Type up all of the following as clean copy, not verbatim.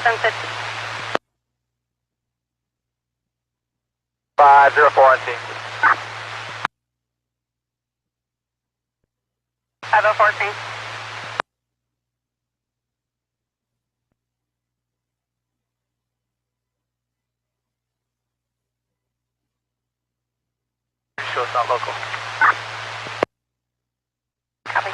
Sunset. 504 on scene. 504 scene. Show it's not local. Copy.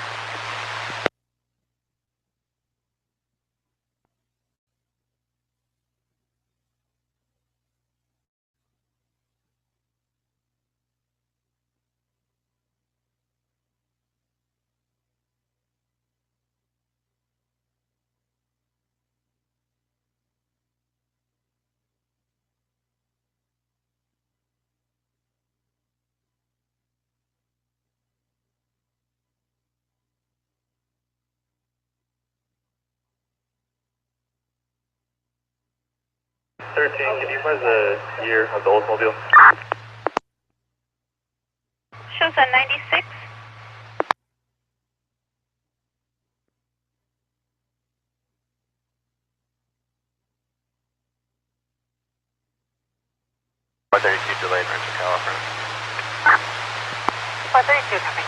Can you find the year of the Oldsmobile? Shows a 96. Delayed Rancho California. 432, copy.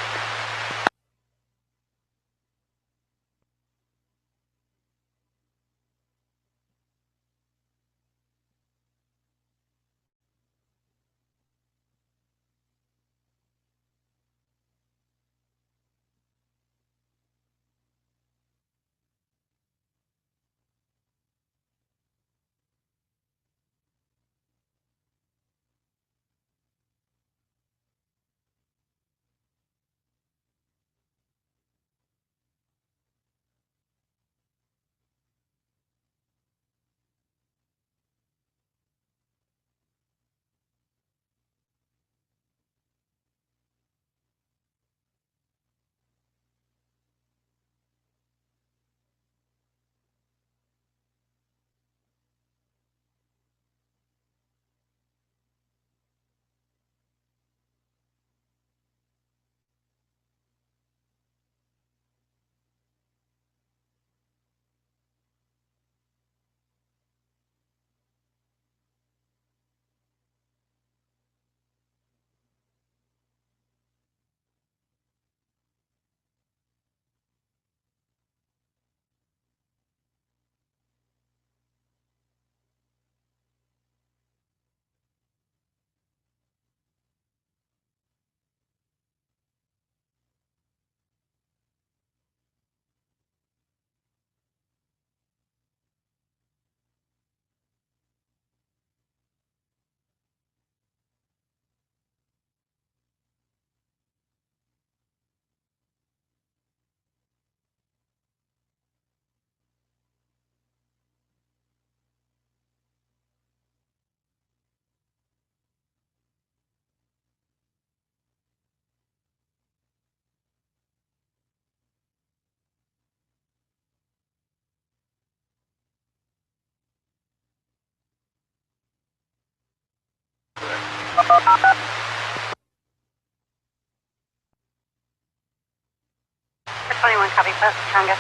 For 21, copy. Changa.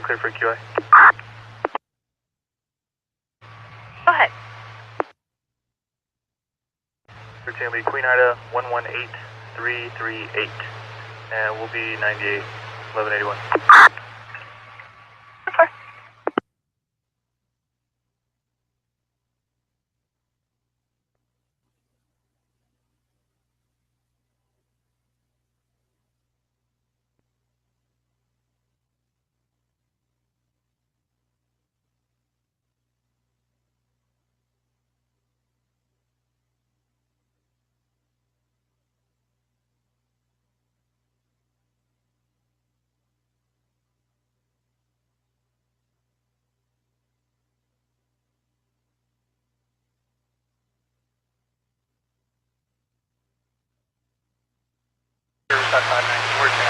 Clear for QI. Go ahead. 13 will be Queen Ida 118338. And we'll be 98, 1181. Okay. Riverside 590, we're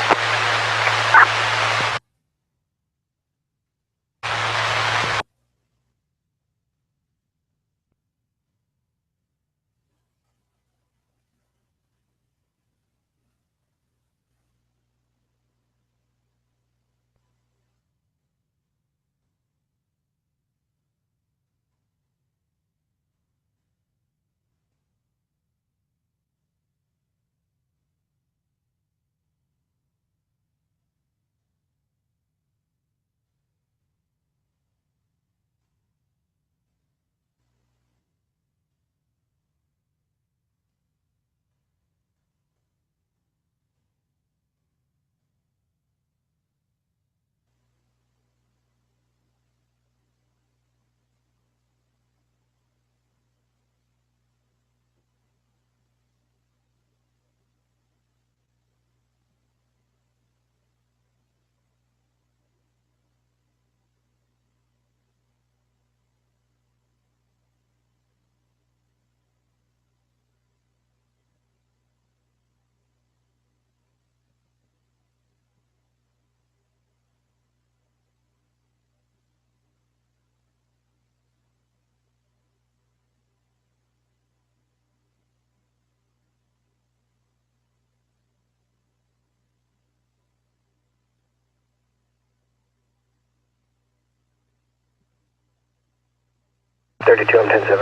32, I'm 10-7.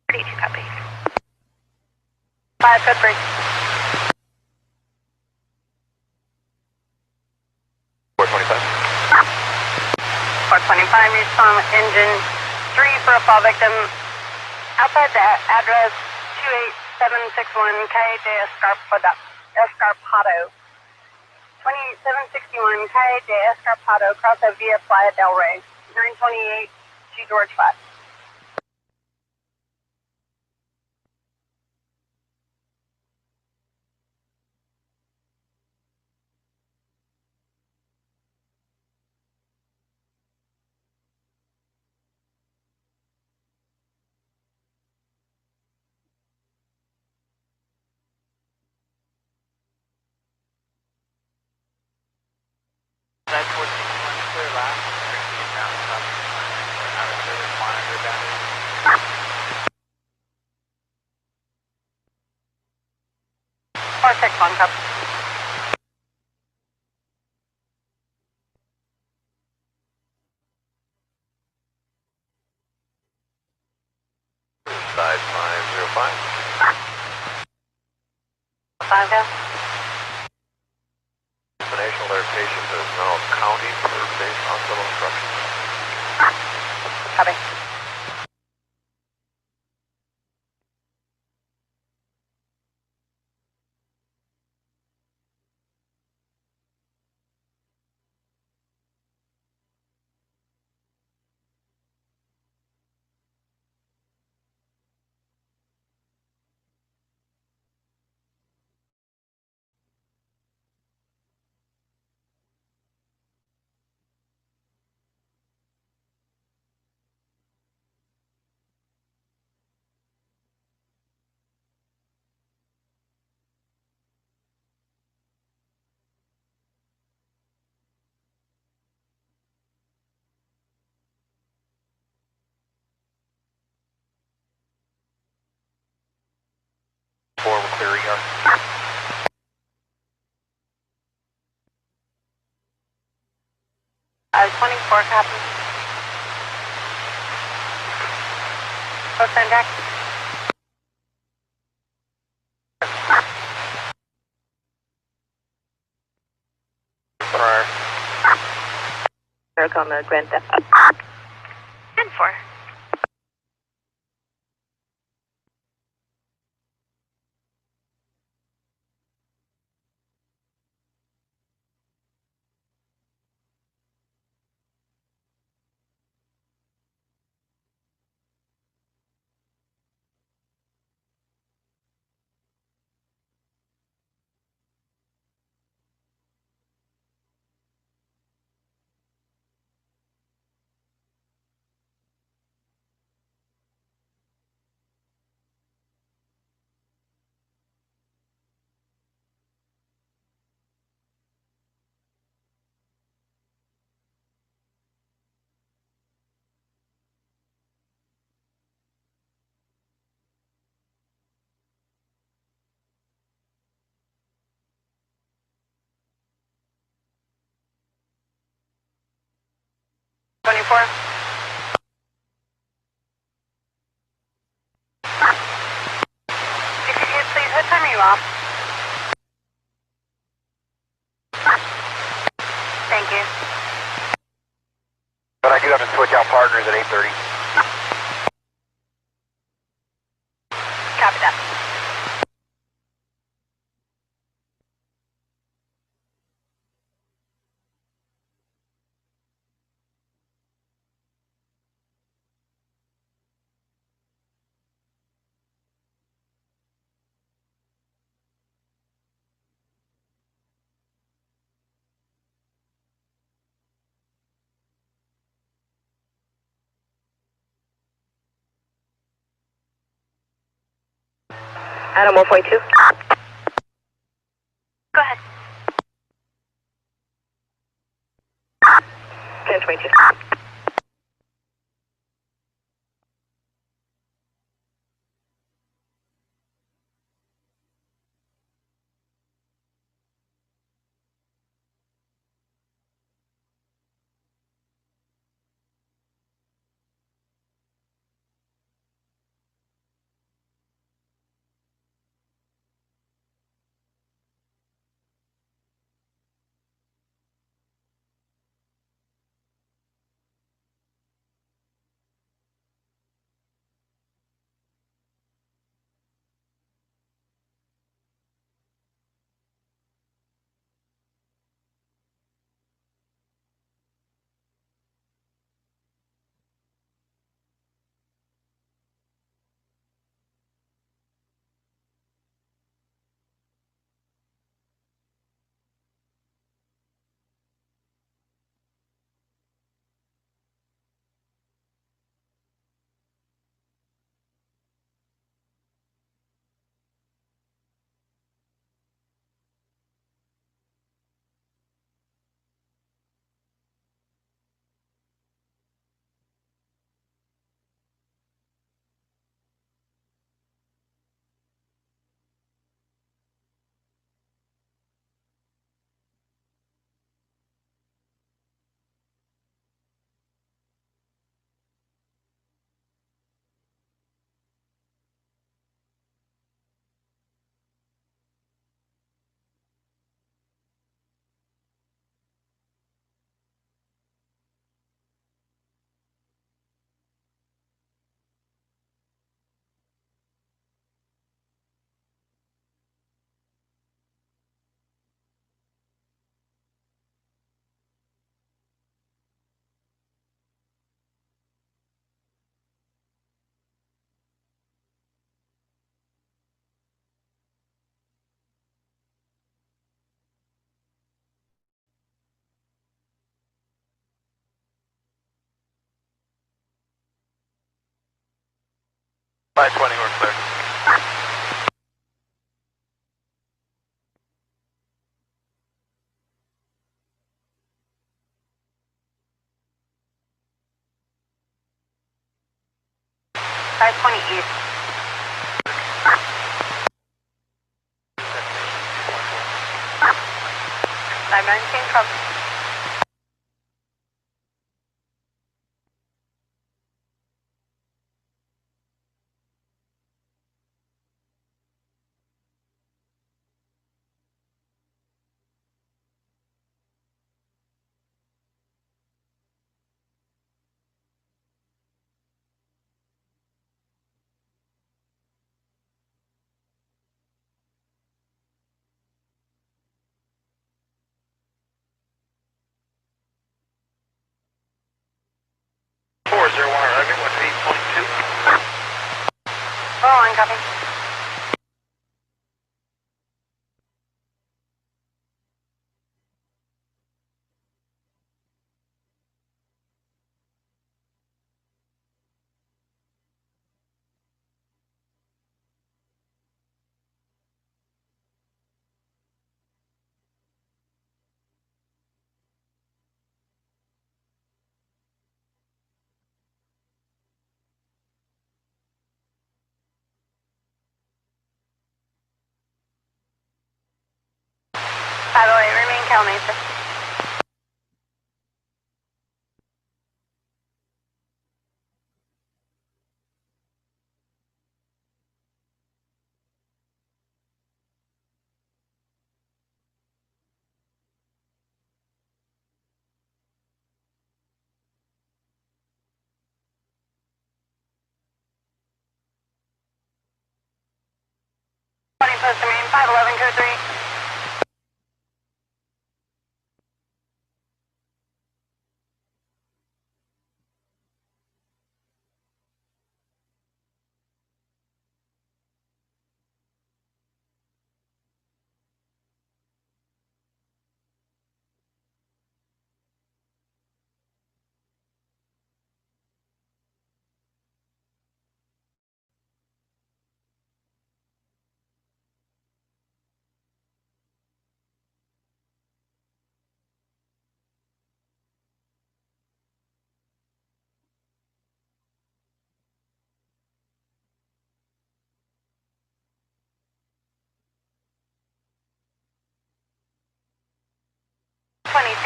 32 copy. 5 foot 3. 425. 425, respond with engine 3 for a fall victim. Outside the address 28761 Calle de Escarpado. 2761 Calle de Escarpado, cross a via Playa del Rey. 928 G George 5. That's what you want to clear last. Out of service monitor damage. Or 6-1 cup. Side 505. 5 go. Destination alert patient is Mineral County for base hospital instructions. Copy. We're clear ER. 24 copy. Post contact. Prior. Eric on the Grand Theft. 10-4. Twenty-four. If you could please, what time are you off? Thank you. But I do have to switch out partners at 8:30. Copy that. Adam 1.2. Go ahead. 1022. 520, we're clear. East. 519, come. Roll on, copy. By the way, remain Calmesa. Post to main, 511, code 3.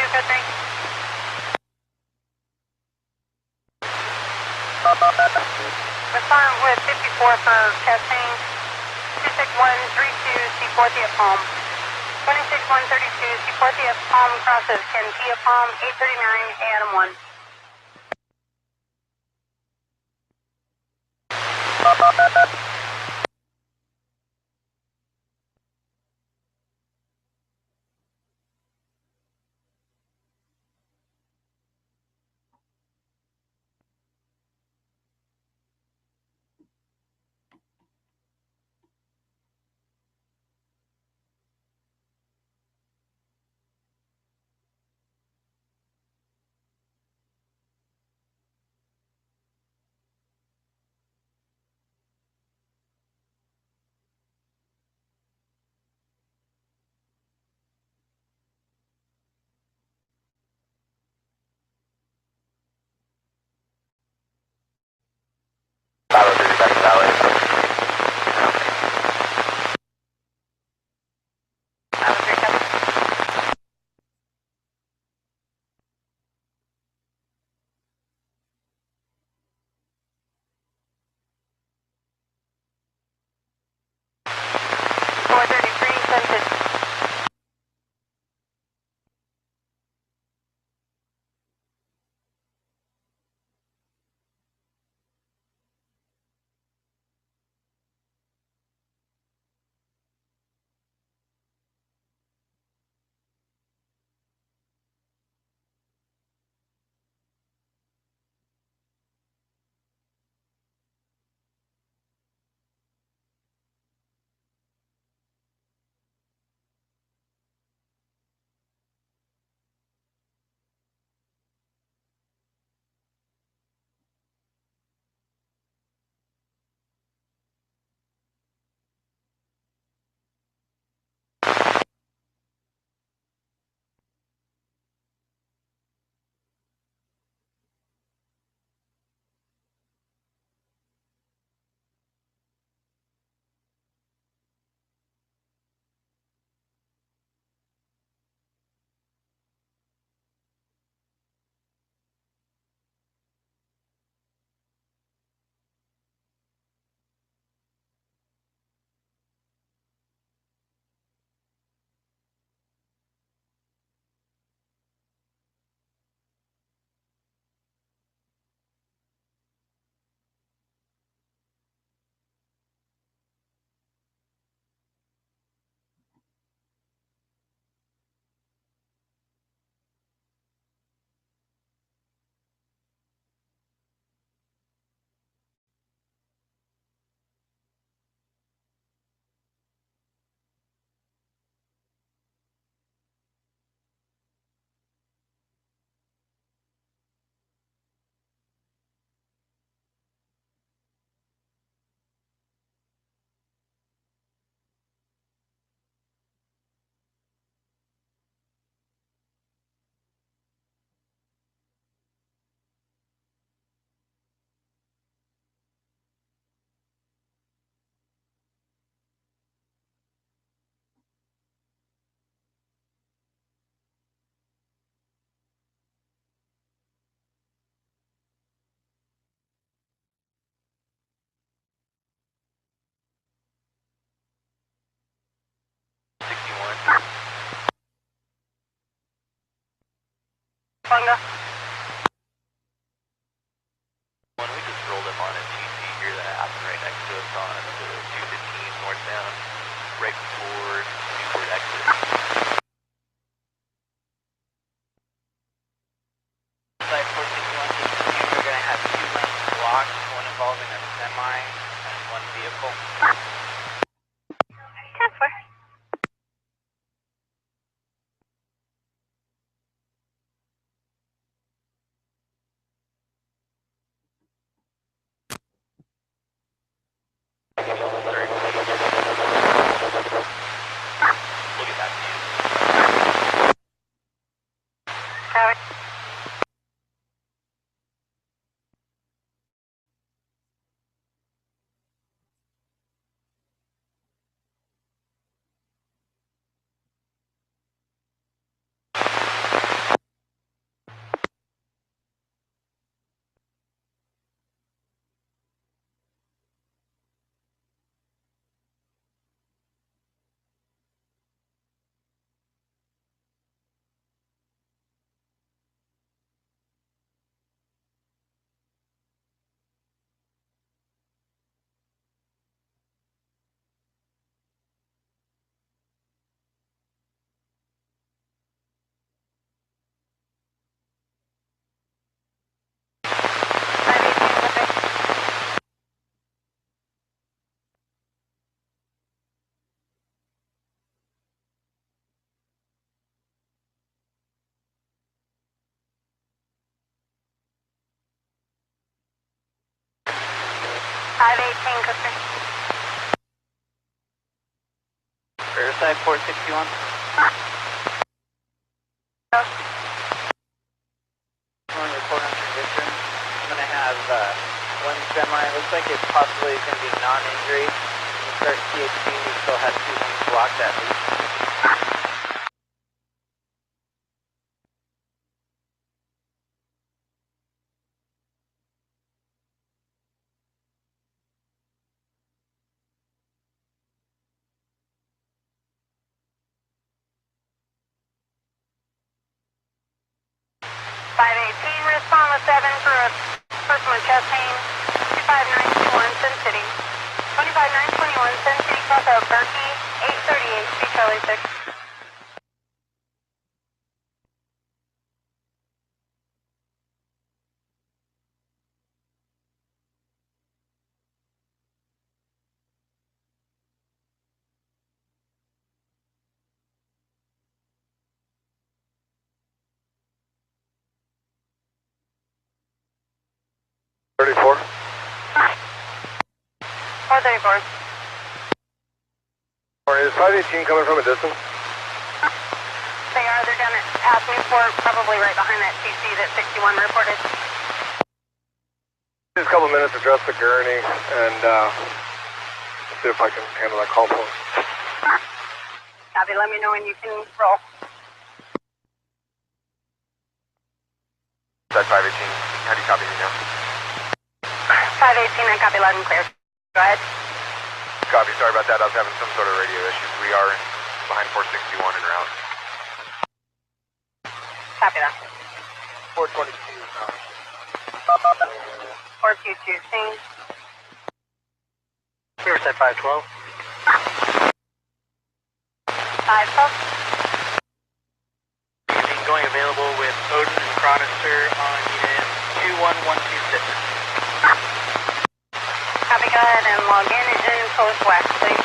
Code 3. Respond with 54 for Chastain. 26132, C40 at Palm. 26132, C40 at Palm crosses 10T at Palm, 839, Adam 1. Bunga. When we just rolled up on a TC here that happened right next to us on the 215 northbound, right before Newport exit. Side 461, we're going to have 2 lanes blocked, one involving a semi and one vehicle. Transfer. We'll get back to you. Copy. $518, Custer. Riverside 461. Going to report on condition. I'm going to have one semi. It looks like it possibly is going to be non-injury. We start THC, we still have 2 lanes blocked at least. Respond with 7 for a person with chest pain. 25921 Sin City. 25921 Sin City, cross out Berkey. 838, speed Charlie 6. Thirty-four. 434. Is 518 coming from a distance? They are. They're down at past Newport, probably right behind that TC that 61 reported. Just a couple minutes to address the gurney and see if I can handle that call for him. Copy. Let me know when you can roll. That 518. How do you copy me now? 518, I copy loud and clear. Go ahead. Copy. Sorry about that. I was having some sort of radio issues. We are behind 461 en route. Copy that. 422 now. 422, sing. Riverside 512. 512. Going available with Odin and Chronister on unit 21126. Copy, go ahead and log in and post west, please.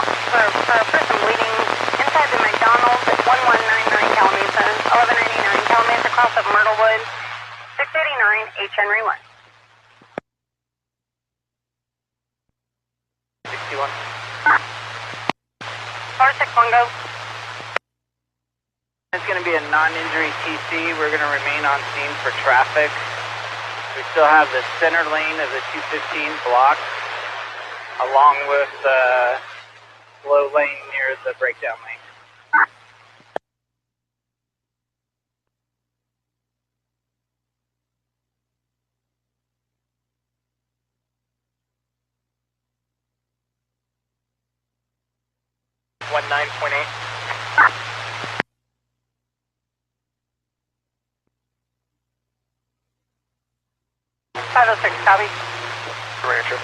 For a person bleeding inside the McDonald's at 1199 Calamasa, 1199 Calamasa, cross of Myrtlewood, 689 H. Henry 1. 61. 461 go. It's going to be a non-injury TC. We're going to remain on scene for traffic. We still have the center lane of the 215 blocked, along with the slow lane near the breakdown lane. One 9.8. 506, copy. Rancho.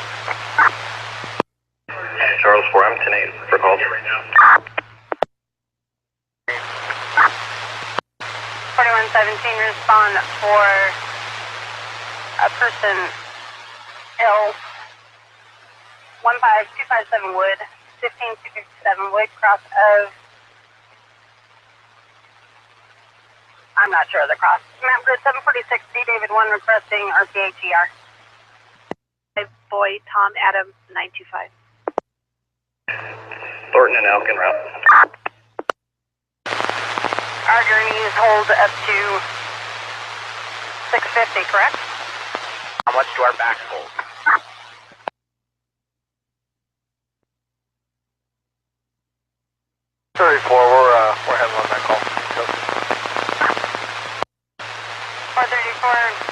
Charles 4, I'm 10-8 for calls. 4117, respond for a person ill. 15257 Wood, 15257 Wood, cross of, I'm not sure of the cross. Map grid 746, D David 1 requesting RPHER. Boy, Tom, Adam, 925. Thornton and Elkin route. Our journeys hold up to 650, correct? How much do our backs hold? We're handling that call. 434.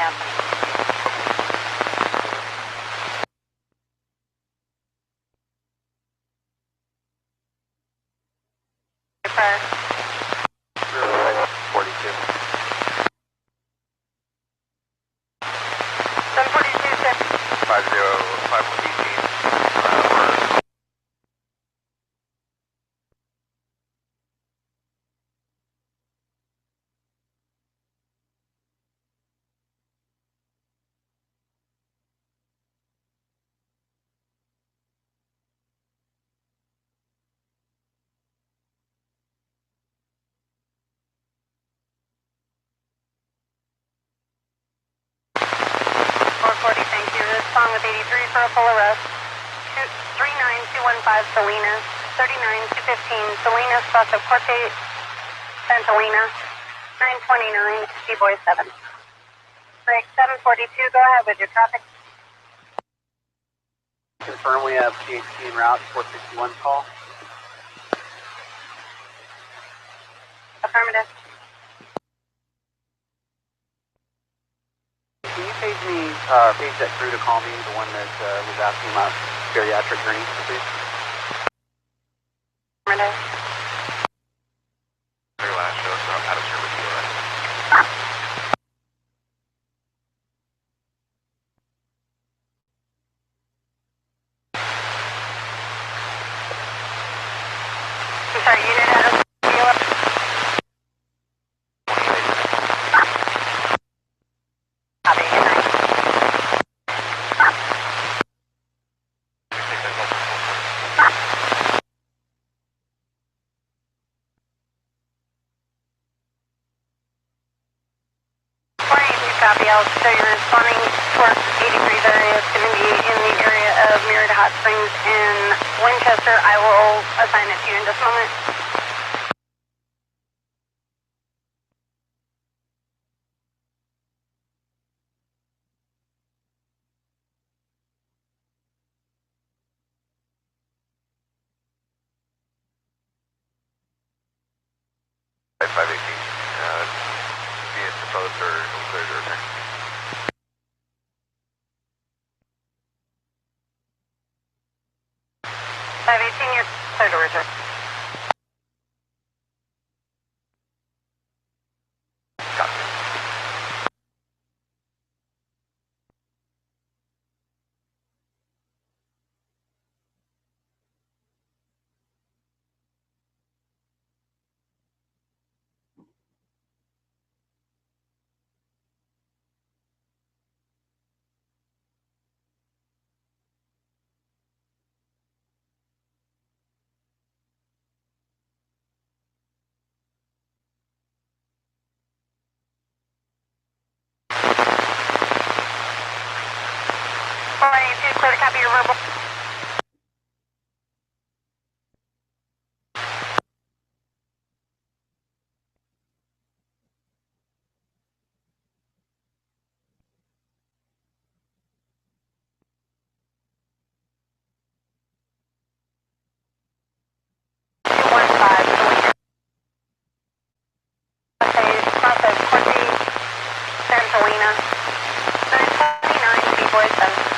Cancel. Fire. 42. 742, 6. 50, 5118. Thank you. Respond with 83 for a full arrest. 39215 Salinas, 39215 Salinas, cross of Corte Santalina, 929 D-Boy 7. Break 742, go ahead with your traffic. Confirm we have CHP en route, 461 call. Affirmative. Can you page that crew to call me, the one that was asking about bariatric journey, please? Affirmative. Your last show, so I'm out of service with you already. I'm sorry, unit address. Copy, good night. Copy, I'll show you responding towards 83's area. It's going to be in the area of Mirrored Hot Springs in Winchester. I will assign it to you in just a moment. Five 518. Be it proposed or cleared to return. You're clear to return. Copy. Clear to copy your verbal. Process 20, Santalina. 929, Seaboy 7.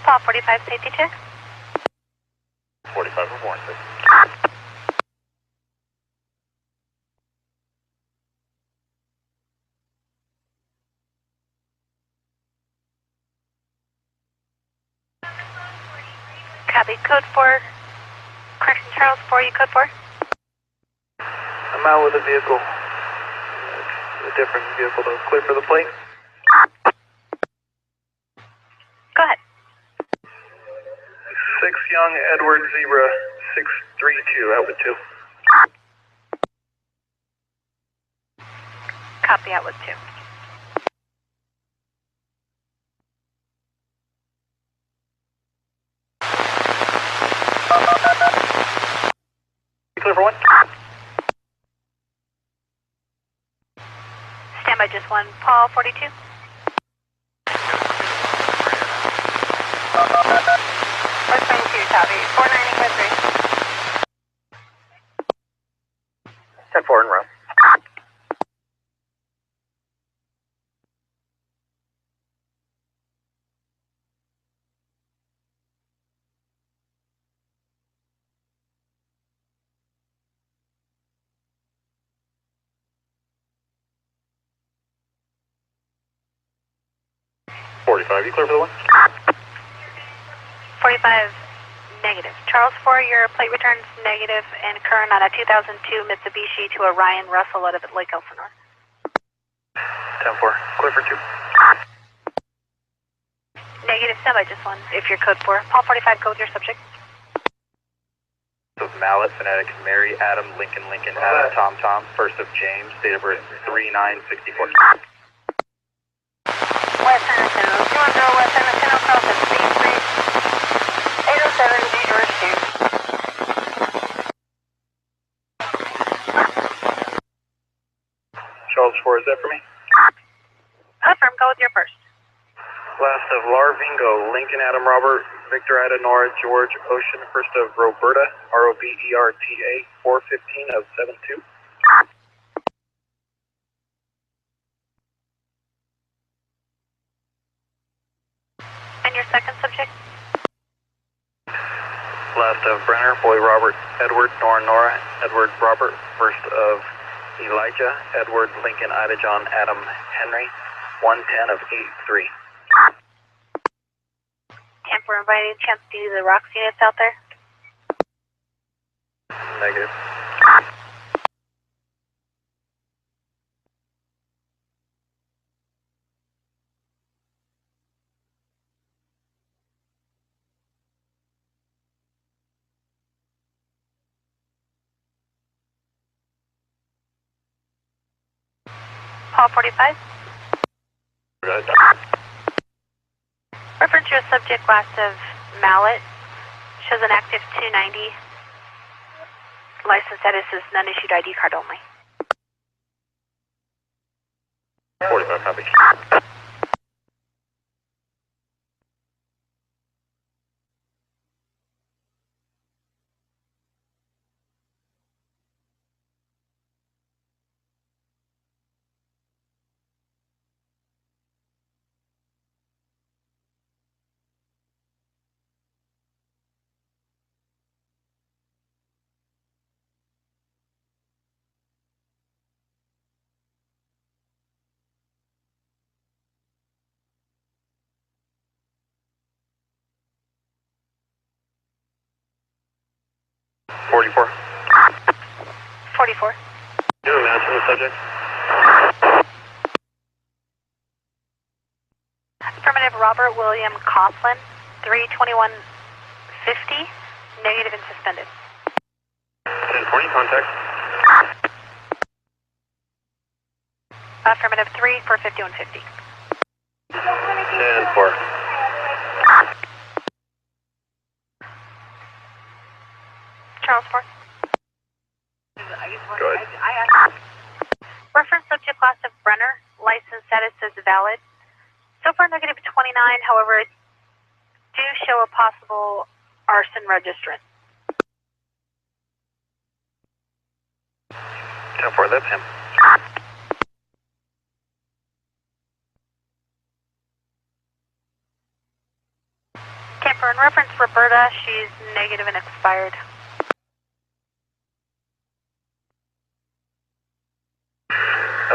Paul 45, safety check. 45 of warranty. Copy, code 4. Correction, Charles 4, you code 4? I'm out with a vehicle. It's a different vehicle though. Clear for the plate. Go ahead. 6 Young Edward Zebra 632 out with 2. Copy, out with 2. Clear for 1. Stand by just 1. Paul 42. West 22, copy. 490, code 3. 10-4 in row. You clear for the 1? 45, negative. Charles 4, your plate returns negative and current on a 2002 Mitsubishi to a Ryan Russell out of Lake Elsinore. 10-4. Clear for 2. Negative, stand by just 1 if you're code 4. Paul 45, go with your subject. Of Mallet, phonetic Mary, Adam, Lincoln, Adam, Tom, first of James, date of birth 3964. West San Antonio, 210 West San Antonio, Carlton, speed 807, G George 2. Charles 4, is that for me? Confirm, go with your first. Last of Larvingo, Lincoln Adam Robert, Victor Ada Nora, George Ocean, first of Roberta, ROBERTA, 415 of 72. And your second subject? Last of Brenner, Boy Robert, Edward, Nora, Edward Robert, first of Elijah, Edward, Lincoln, Ida John, Adam, Henry, 110 of 83. Camp, we're inviting chance to use the ROX units out there? Negative. Paul 45? Reference your subject class of Mallet. Shows an active 290. License status is non-issued ID card only. 45 copy. Forty-four. 44. Do a match on the subject. Affirmative, Robert William Coughlin, 32150, negative and suspended. 1040, contact. Affirmative, 3 for 5150. 10-4. Charles 4. Go ahead. Reference subject class of Brenner, license status is valid. So far negative 29, however, do show a possible arson registrant. 10-4, that's him. 10-4, in reference Roberta, she's negative and expired.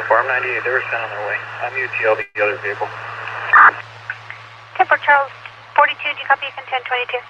Farm 98, they were sent on their way. I'm UTL, the other vehicle. 10-4, Charles 42, do you copy? You can 1022.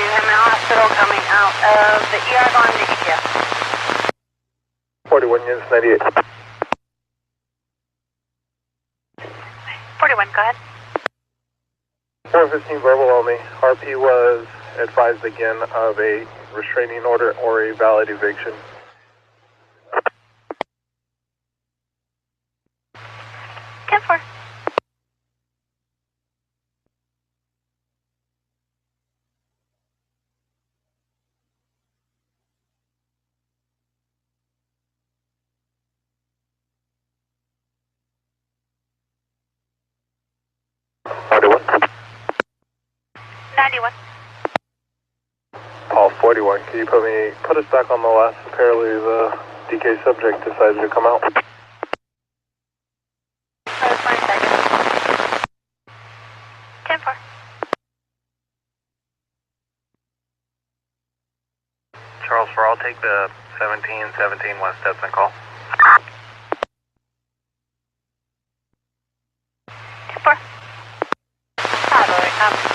Hemet Hospital coming out of the ER going to ETS. 41 units, 98. 41, go ahead. 415 verbal only. RP was advised again of a restraining order or a valid eviction. 10-4. Paul 41, can you put us back on the last? Apparently the DK subject decided to come out. 20 seconds. 10-4. Charles 4, I'll take the 1717 West Stetson call. 10-4. Copy.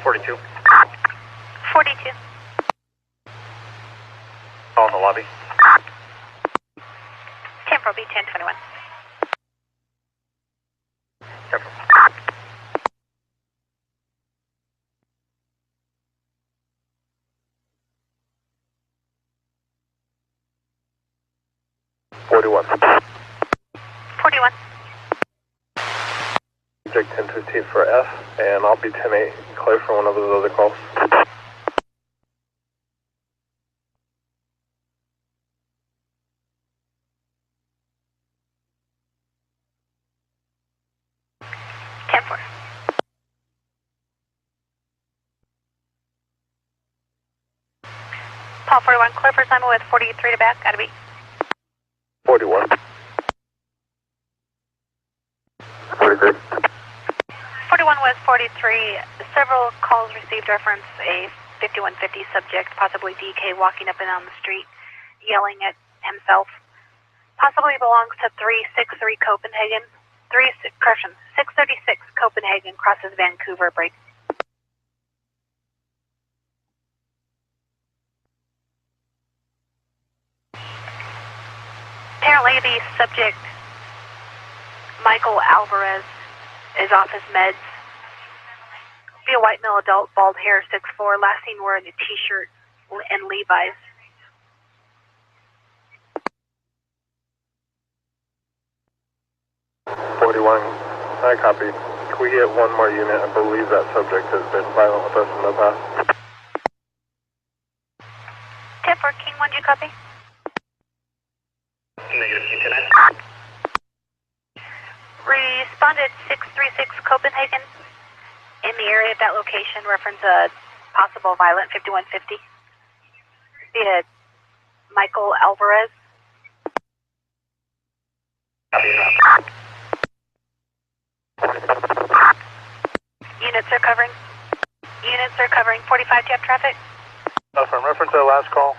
42. 42. Call in the lobby. 10-4, B 1021. Careful. 41. 41. Subject 1015 for F, and I'll be 10-8, clear for one of those other calls. Paul 41, clear for Simon with 43 to back, gotta be. 41. 43. 41 was 43. Several calls received reference a 5150 subject, possibly DK, walking up and down the street, yelling at himself. Possibly belongs to 363 Copenhagen. 636 Copenhagen crosses Vancouver break. Apparently the subject, Michael Alvarez, is off his meds. Be a white male adult, bald hair, 6'4", last seen wearing a t-shirt and Levi's. I copy. Can we get one more unit? I believe that subject has been violent with us in the past. 10-4, King 1, do you copy? Negative Q-10. Responded 636 Copenhagen. In the area of that location, reference a possible violent 5150. Via Michael Alvarez. Units are covering. 45, do you have traffic? From reference to the last call,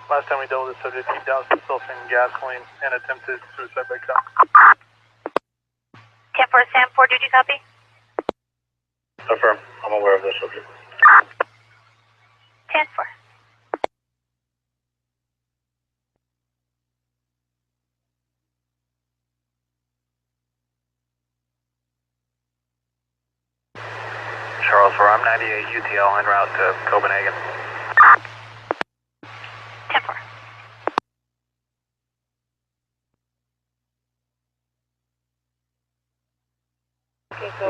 last time we dealt with the subject, he doused himself in gasoline and attempted suicide by cop. 10-4, Sam 4, did you copy? Affirm. I'm aware of this subject. 10-4. I'm 98 UTL en route to Copenhagen. 10-4.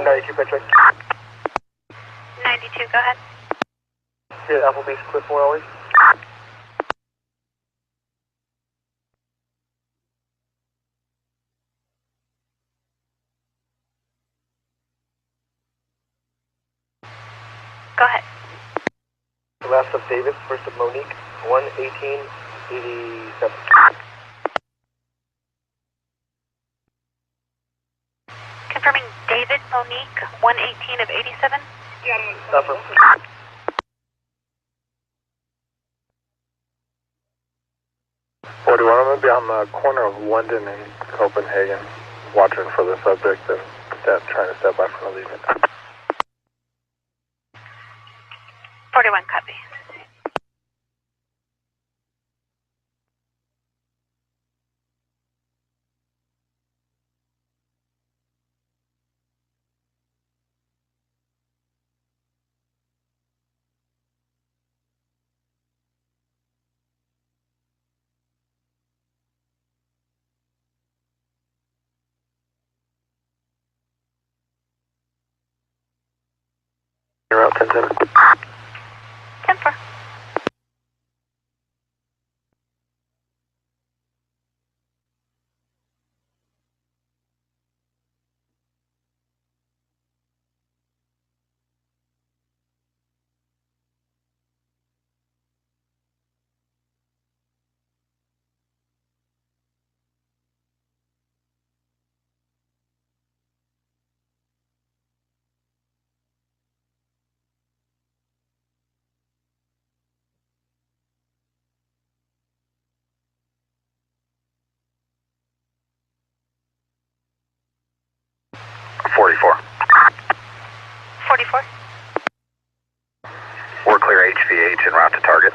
92, Patrick. 92, go ahead. Here at Applebee's, Cliff 4 hours. Go ahead. Last of David, first of Monique, 11887. Confirming David Monique, 118 of 87. Upper. I'm going to be on the corner of London and Copenhagen, watching for the subject and trying to step by from the leaving. 41, copy. You're out 10-7. 10-4. Forty-four. 44. We're clear HVH en route to target.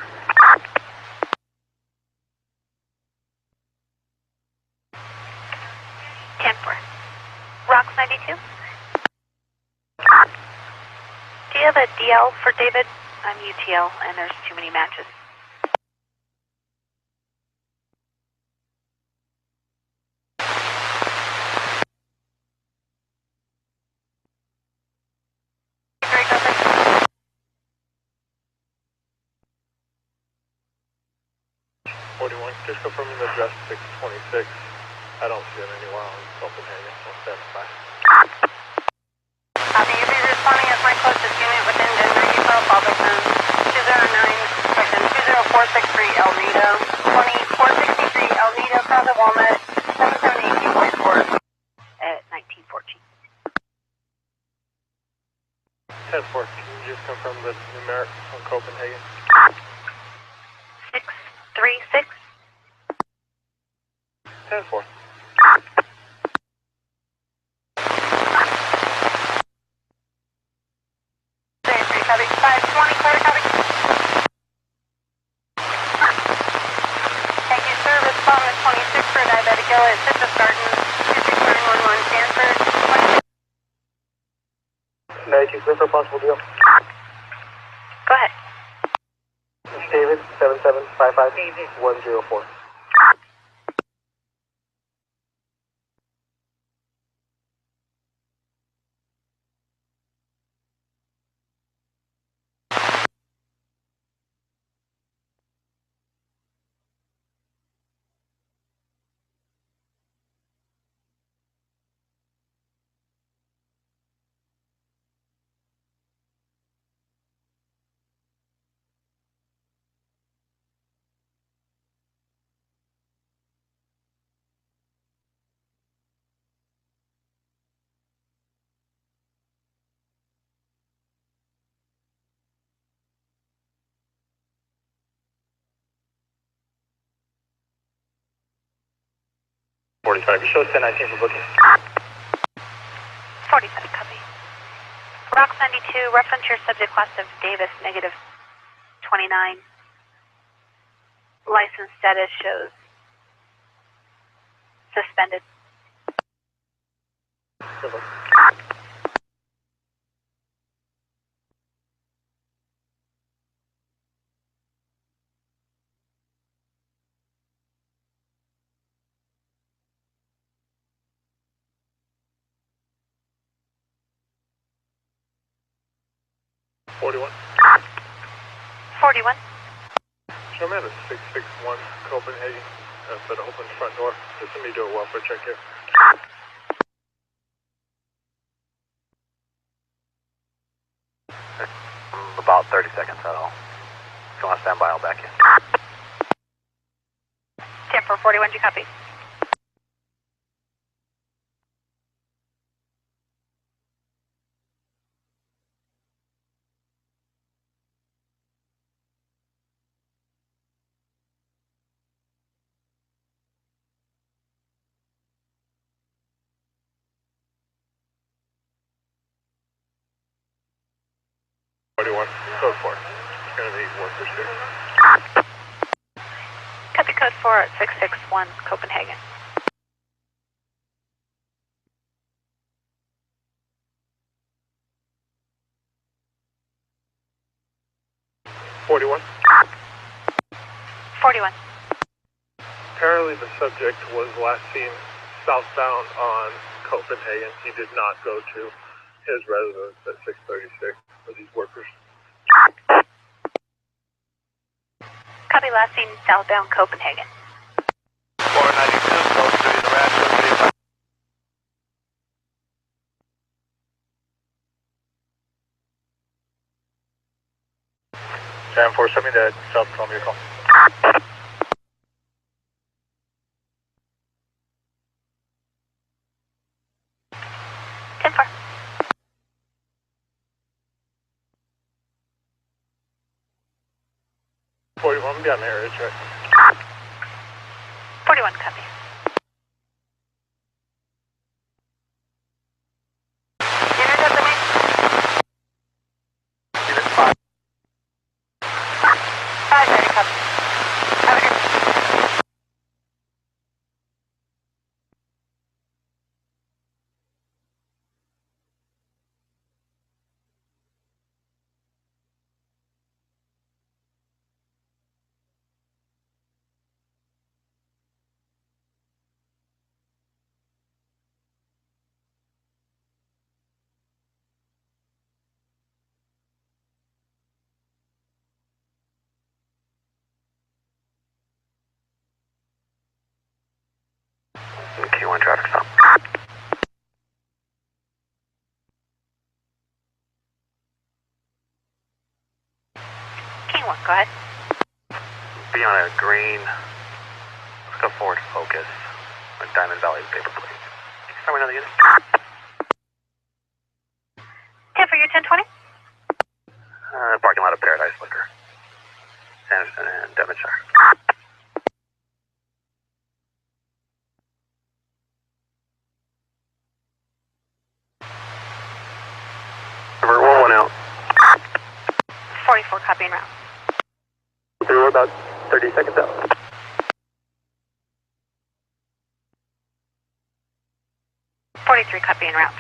10-4. Rocks 92. Do you have a DL for David? I'm UTL and there's too many matches. Great, go ahead. 41, just confirming the address 626. I don't see it anywhere on Copenhagen, so stand by. Copy, you'll be responding as my closest unit within Denver, Utah, Falderson, 209, section 20463 El Nido, 2463 El Nido, Plaza Walnut, 7718.4. At 1914. 10-4, can you just confirm the numeric on Copenhagen? 636. 10-4. Copy, 520, clear, copy. Thank you, sir. Respond to 26 for diabetic ill at Citrus Garden, 26911 Stanford. 92, Cliff for possible deal. Go ahead. David, 7755-104. You show us 1019 for booking. 45, copy. Rocks 92, reference your subject class of Davis, negative 29. License status shows suspended. 41. 41. Show me at a 661 Copenhagen. That's an open front door. Just let me do a welfare check here. About 30 seconds, that's all. If you want to stand by, I'll back in. 10 for 41, do you copy? Code 4. It's going to be workers here. Copy code 4 at 661 Copenhagen. $41. 41. Apparently the subject was last seen southbound on Copenhagen. He did not go to his residence at 636 for these workers. Copy last seen southbound Copenhagen. 492, code 3 to the Rancho. 10-4, send me the South Columbia call. Ten-four. 41, I'm down there, it's right. 41, copy. Intercept the main. Unit 5. 530, copy. Have a good. Q1 traffic stop. King 1, go ahead. Be on a green. Let's go forward focus. A Diamond Valley paper plate. Can you start with another unit? 10 for your 1020. Parking lot of Paradise Liquor. Sanderson and Devonshire. River 1 out. 44, copy and route. We're about 30 seconds out. 43, copy and route.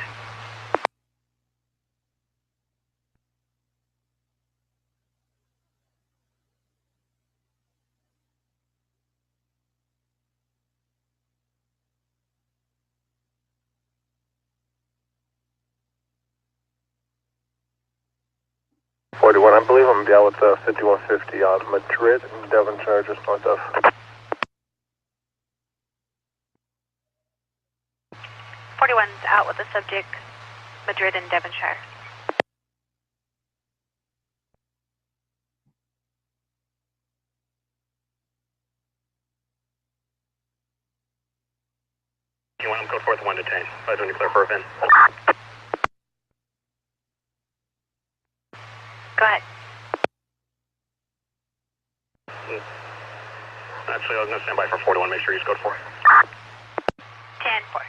I believe I'm down with 5150 on Madrid and Devonshire, just north of. 41's out with the subject, Madrid and Devonshire. You want them code forth 1 to 10. By doing clear for a VIN. Go ahead. Actually, I was going to stand by for 41. Make sure you code 4. 10-4.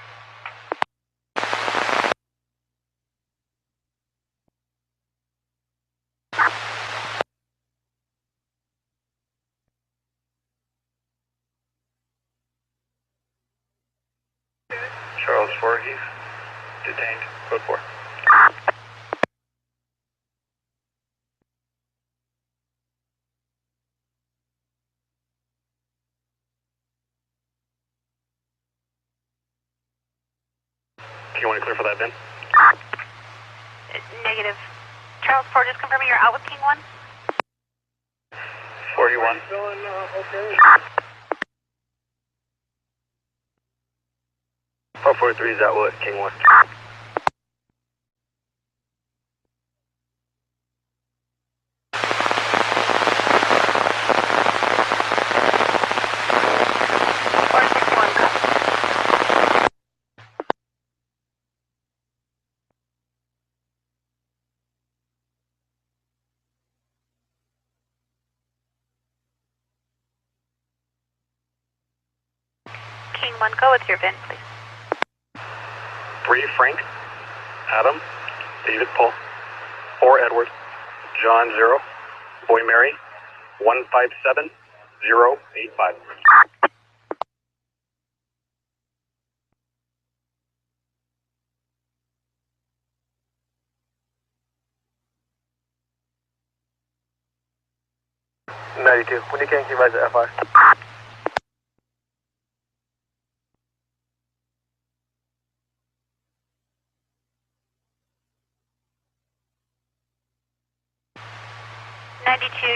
Charles Voorhees, detained, code 4. Do you want to clear for that, Ben? Negative. Charles 4, just confirming you're out with King 1. 41. Feeling okay? 443 is out with King 1. King 1, go with your VIN, please. 3 Frank, Adam, David Paul, 4 Edward, John 0, Boy Mary, 157085. When you can, rise at FI.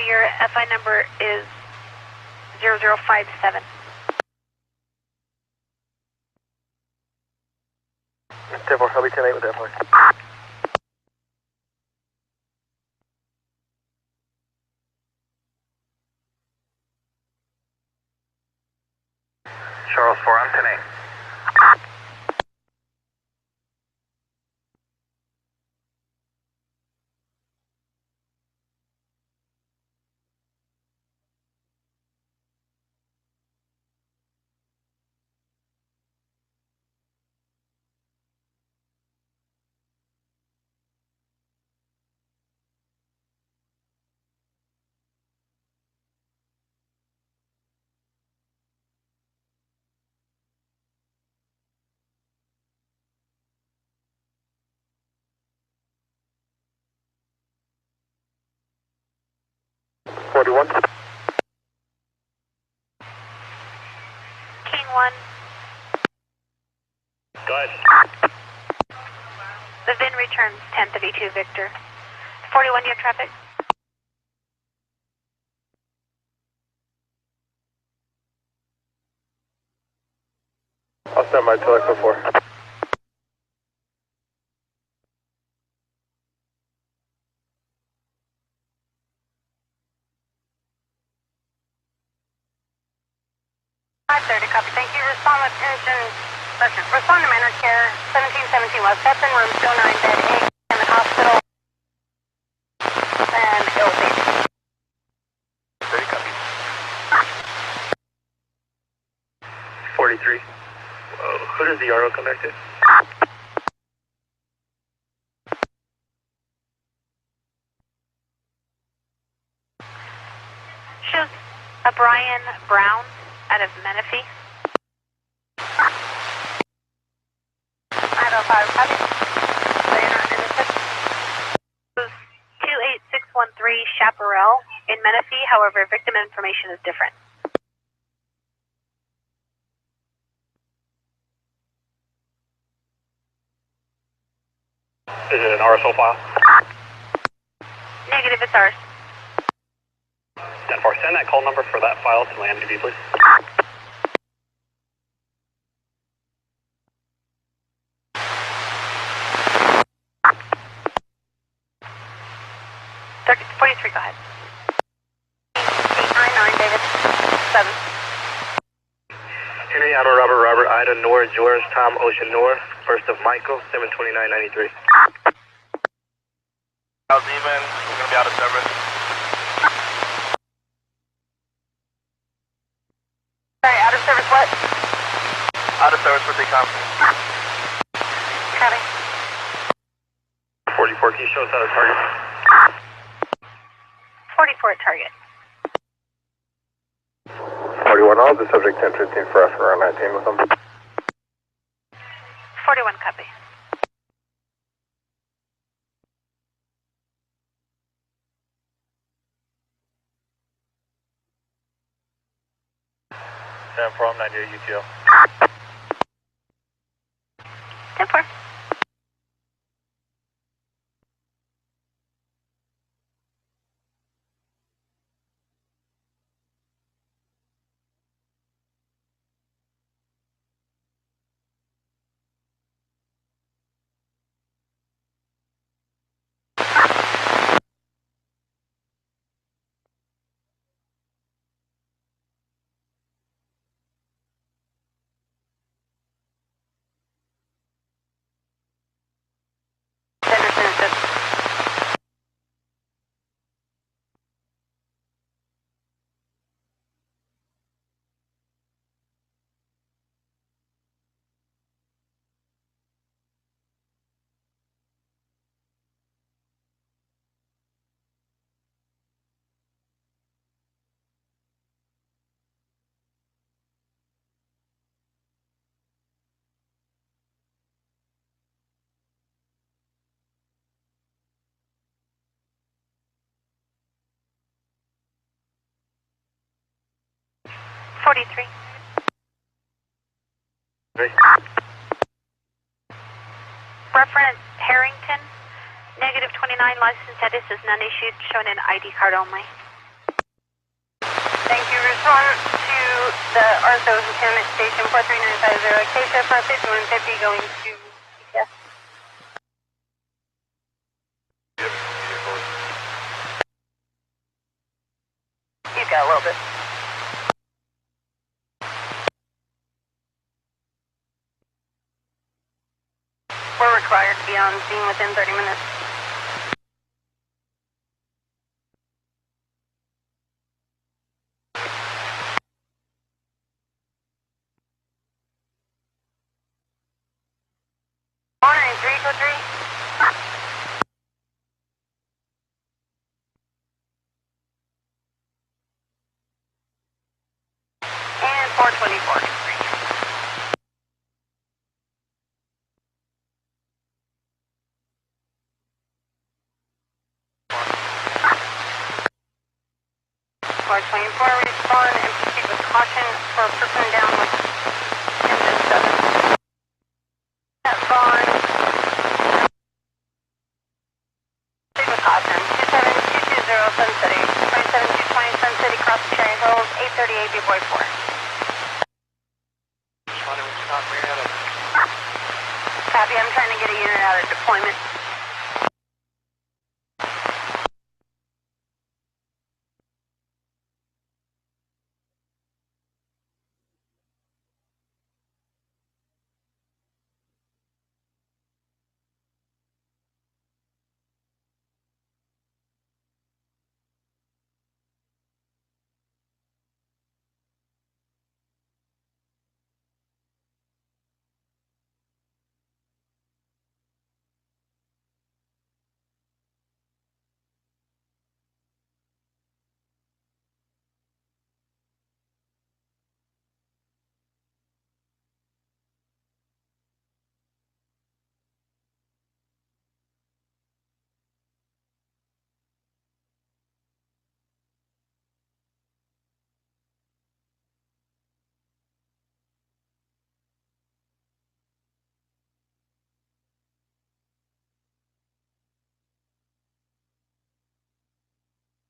Your FI number is 0057. Therefore, I'll be 10-8 with FI. Charles 4, I'm 10-8. King 1. Go ahead. The VIN returns 1032 Victor. 41, you have traffic? I'll stand by till Echo 4. Copy. Thank you. Respond with engine. Respond to Manor Care, 1717 West Hudson, room 209, bed 8 in the hospital. And ill baby. 30 copy. 43. Who does the RO connect to? Shows a Brian Brown out of Menifee. 905, copy. Banner in the 28613 Chaparral in Menifee, however, victim information is different. Is it an RSO file? Negative, it's ours. 10-4, send that call number for that file to my MDB, please. Forty-three, go ahead. 899, David. 7. Henry, Alpha, Robert, Ida, Nora, George, Tom, Ocean, North, first of Michael, 72993. Demon, we're going to be out of service. Sorry, out of service what? Out of service for decom. Copy. 44, can you show us how to target? 44 at target. 41, I'll have the subject 1015 for us around 19 with them. 41, copy. From 98 UTL. 10-4. 43. Hey. Reference Harrington, negative 29, license status is none issued, shown an ID card only. Thank you. Respond to the Arthur Hemet Station 43950, Acacia for 5150 going to yes. You've got a little bit. We're required to be on scene within 30 minutes. Honor 323. And 424. Car 24, respond and proceed with caution for a person down with engine 7. That's gone. Proceed with caution. 27220 Sun City. 27220 Sun City, cross the Cherry Hills, 838 B-Boy 4. Copy, I'm trying to get a unit out of deployment.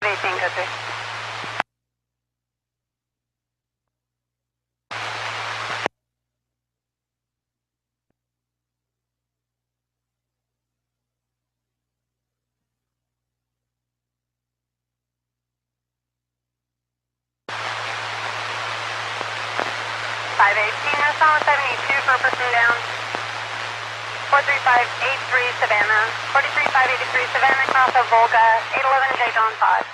What do you think, Guthrie? Five 18, respond with 72 for a person down. 43583 Savannah. 43583 Savannah, cross of Volga, 811 J John 5.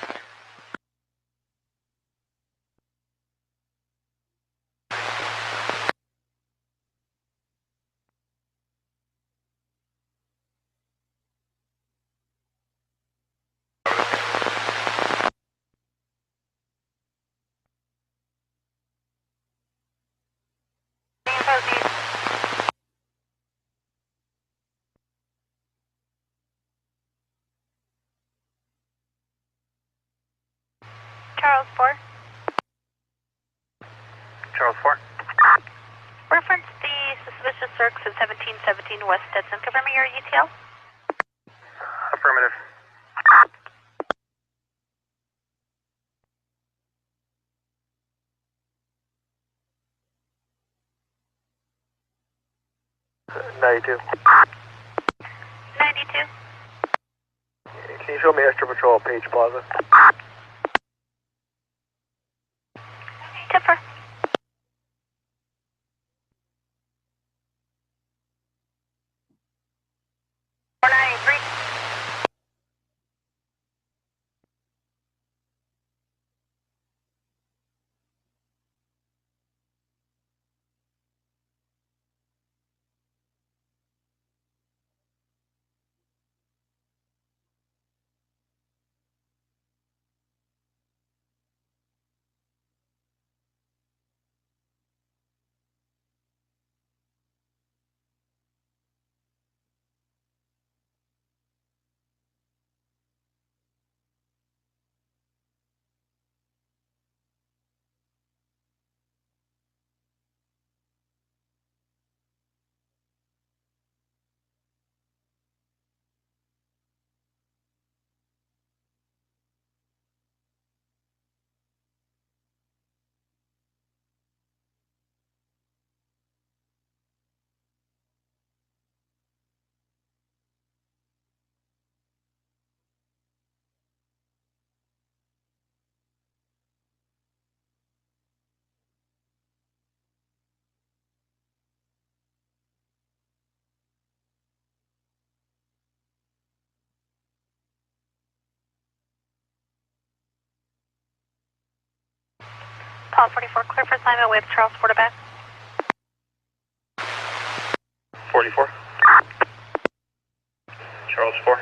Post east. Charles 4. Charles 4. Reference the suspicious circs at 1717 West Stetson. Confirming your ETL. Affirmative. '92. 92. Can you show me extra patrol at Page Plaza? Tipper. Paul 44, clear for assignment with Charles Quarterback. 44. Charles 4.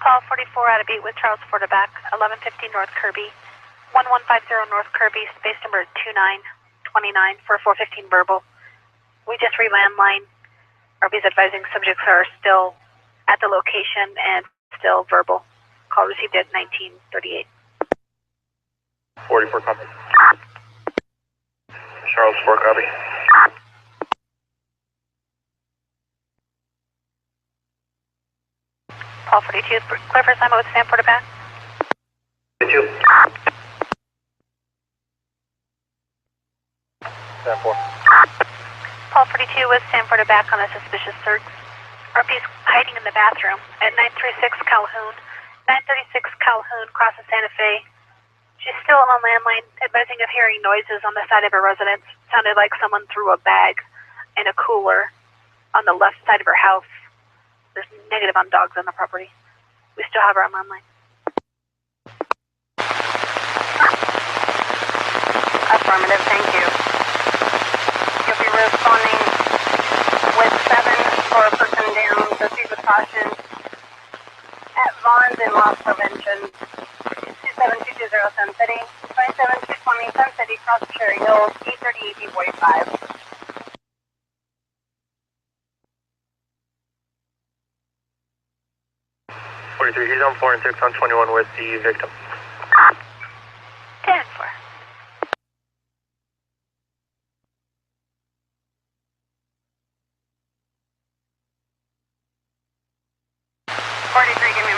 Paul 44 out of beat with Charles Quarterback, 1150 North Kirby, 1150 North Kirby, space number 2929 for 415 verbal. We just re-landline. RB's advising subjects are still at the location and still verbal. Call received at 1938. 44 copy. Charles 4 copy. Paul 42 is clear for assignment with Sam Quarterback. 42. Sam 4. Paul 42 with Sam Quarterback on a suspicious search. RP's hiding in the bathroom at 936 Calhoun. 936 Calhoun crosses Santa Fe. She's still on the landline, advising of hearing noises on the side of her residence. Sounded like someone threw a bag in a cooler on the left side of her house. There's negative on dogs on the property. We still have her on landline. Affirmative, thank you. You'll be responding with 7 for a person down, proceed with caution at Vaughn's in loss prevention. 27220 Sun City, 27220 Sun City, cross Cherry Hills, 830 EP45. 43, he's on 4 and 6 on 21 with the victim. 10 4. Give me.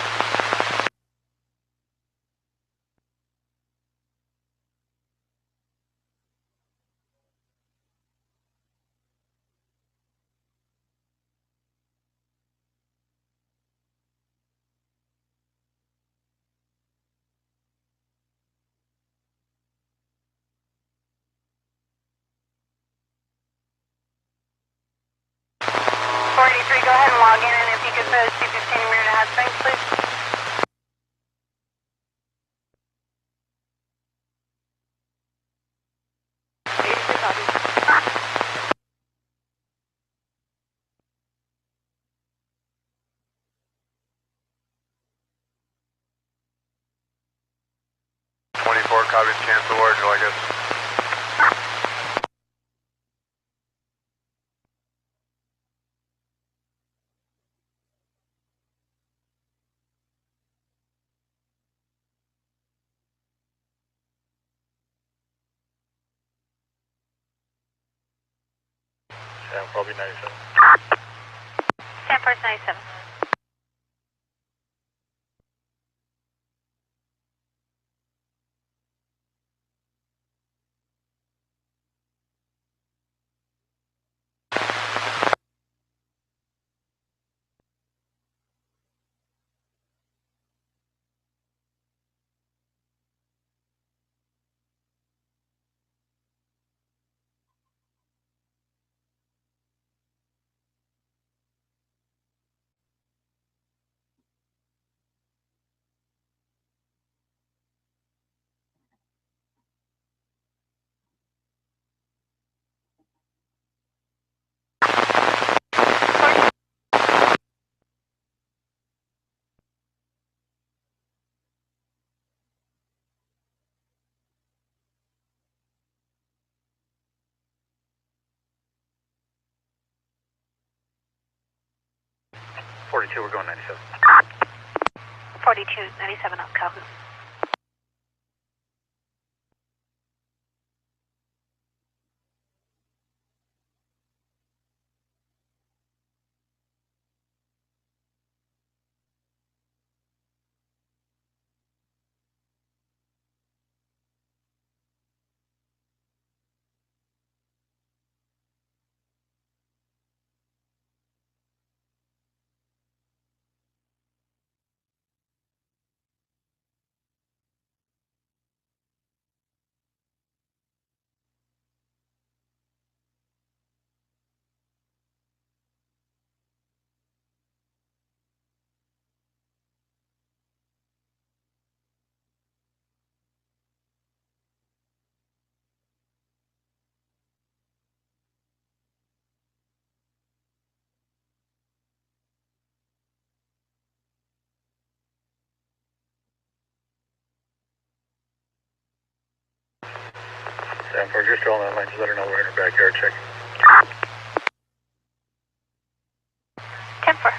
Go ahead and log in, and if you could put C15 mirror to hat strength, please. Copies, cancel order, I guess. Yeah, probably 97. Stanford 97. We're going 97. 42, 97 on Calhoun. Stanford, you're still on that line. Just let her know we're in her backyard checking. 10-4.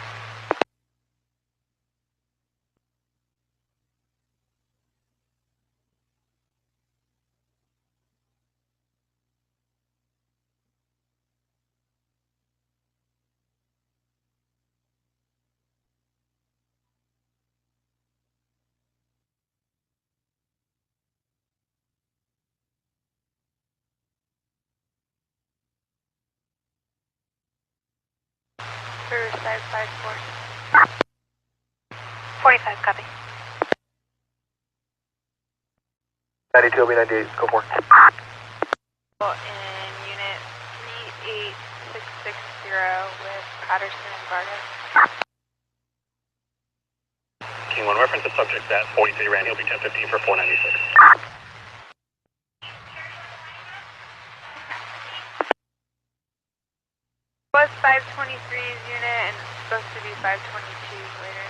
Riverside 54. 45, copy. 92 will be 98. Go for it. In unit 38660 with Patterson and Vargas. King 1, reference the subject at 43 ran. He'll be 1015 for 496. Was 523's unit and it's supposed to be 522 later.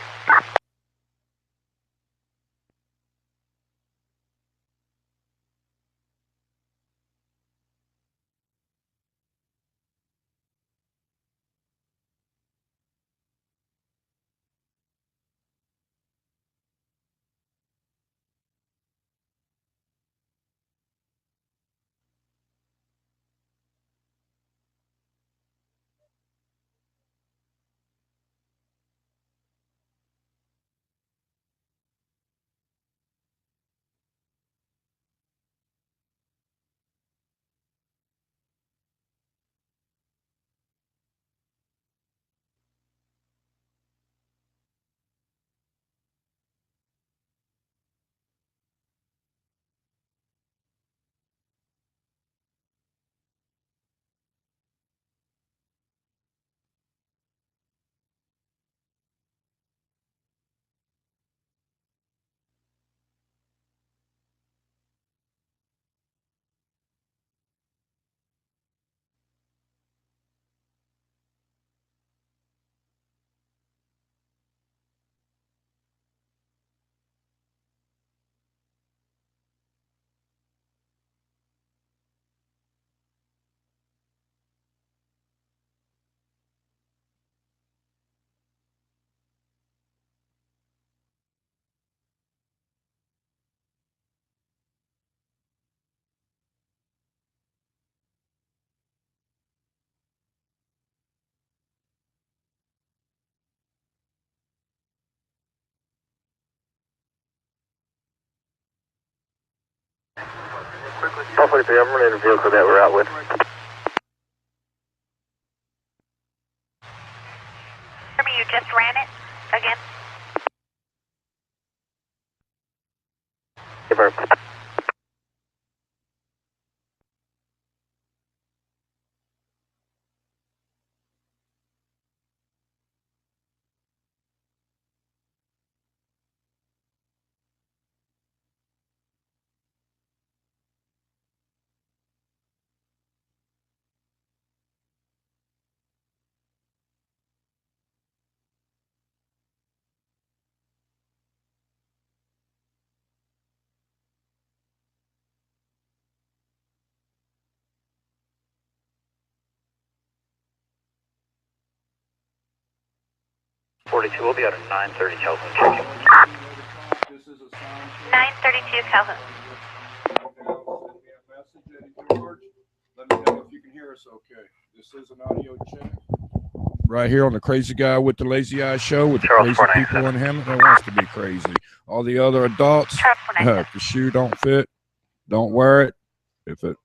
Hopefully, the government in the vehicle that we're out with. You just ran it again? Give her. We'll be out at 930 Kelvin. Checking. 932 Calvin. Let me know if you can hear us okay. This is an audio check. Right here on the Crazy Guy with the Lazy Eye show with the Charles crazy people in Hemet that wants to be crazy. All the other adults, if the shoe don't fit, don't wear it. If it,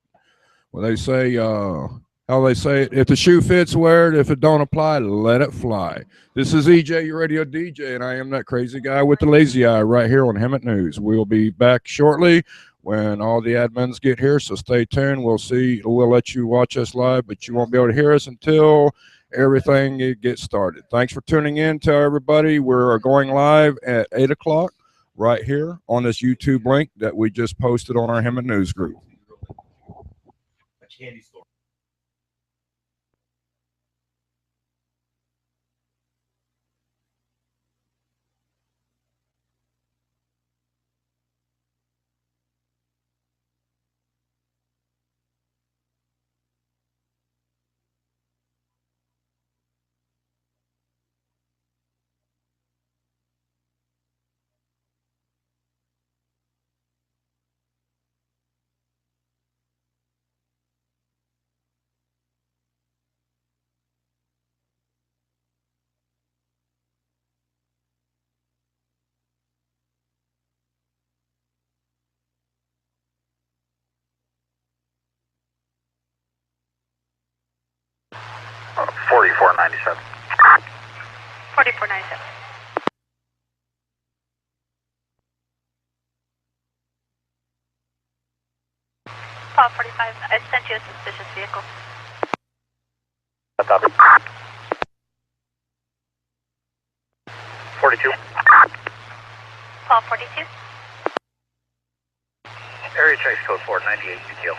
well, they say, how they say it, if the shoe fits, wear it. If it don't apply, let it fly. This is EJ, your radio DJ, and I am that crazy guy with the lazy eye right here on Hemet News. We'll be back shortly when all the admins get here, so stay tuned. We'll let you watch us live, but you won't be able to hear us until everything gets started. Thanks for tuning in. Tell everybody we're going live at 8 o'clock right here on this YouTube link that we just posted on our Hemet News group. Candy store. 4497. 4497. Paul 45, I sent you a suspicious vehicle. Copy. 42. Paul 42. Area checks code 498 UTL.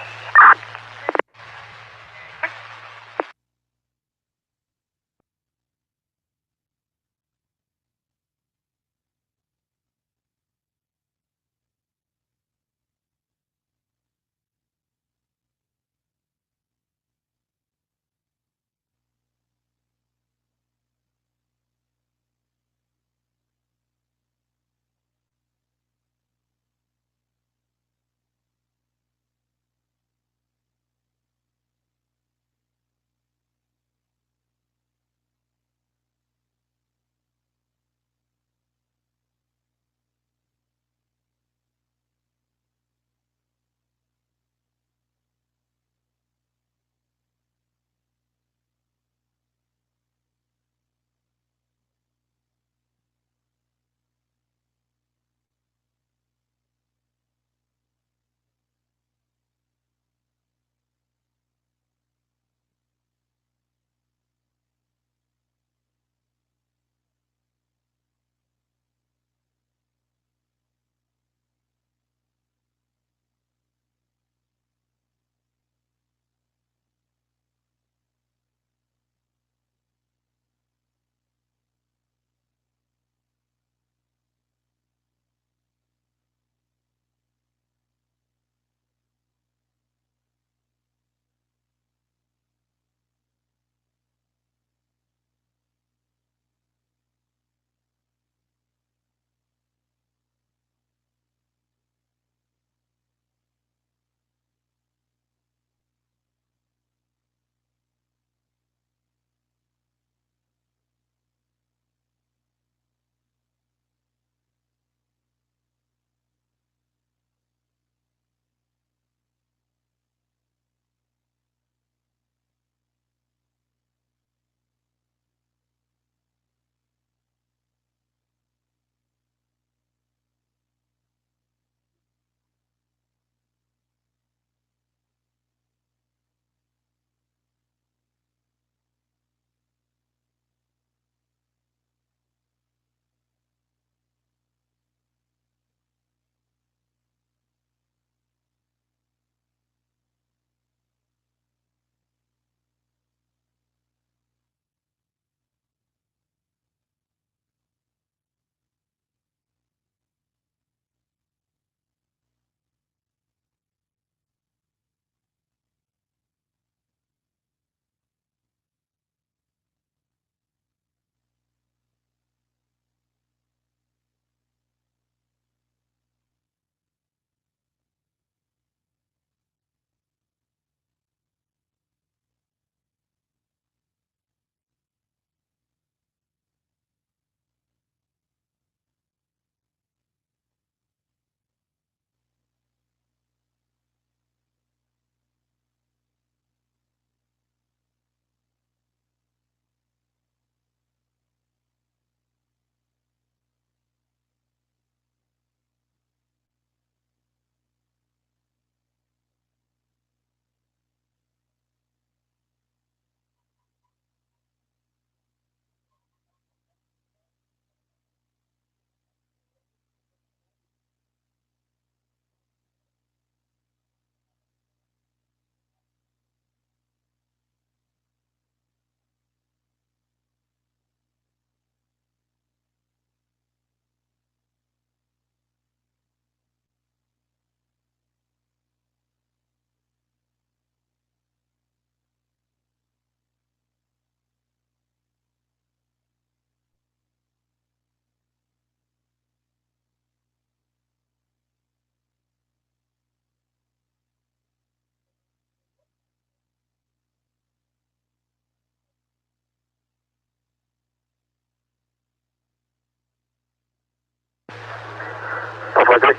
Forty-three.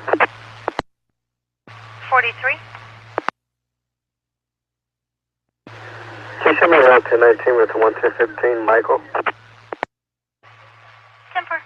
43. Can you send me around 1019 with the 1215, Michael? 10-4.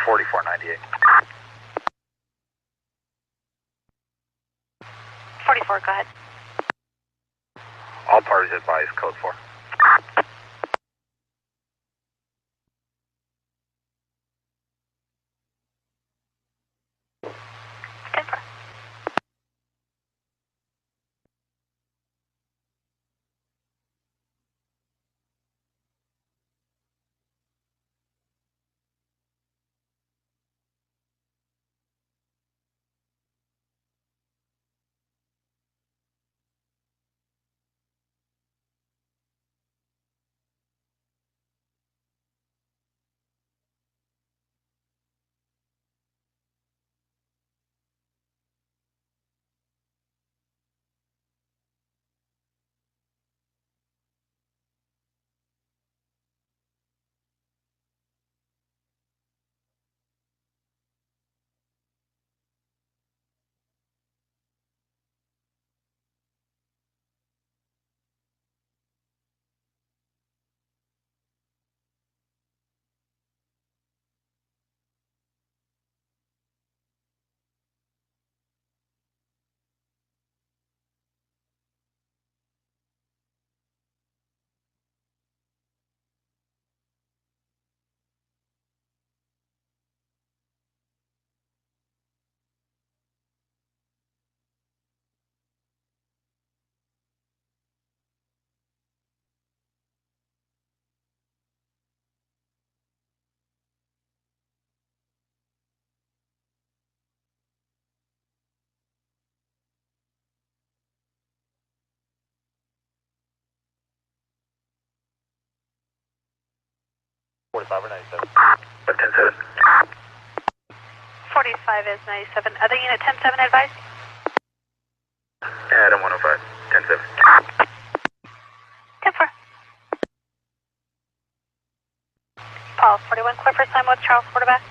$44.98. 44, go ahead. All parties advise code 4. 45 or 97? 10-7. 45 is 97. Other unit 10-7 advice? Adam 105. 10-7. 10-4. Paul, 41 Clifford, sign with Charles quarterback.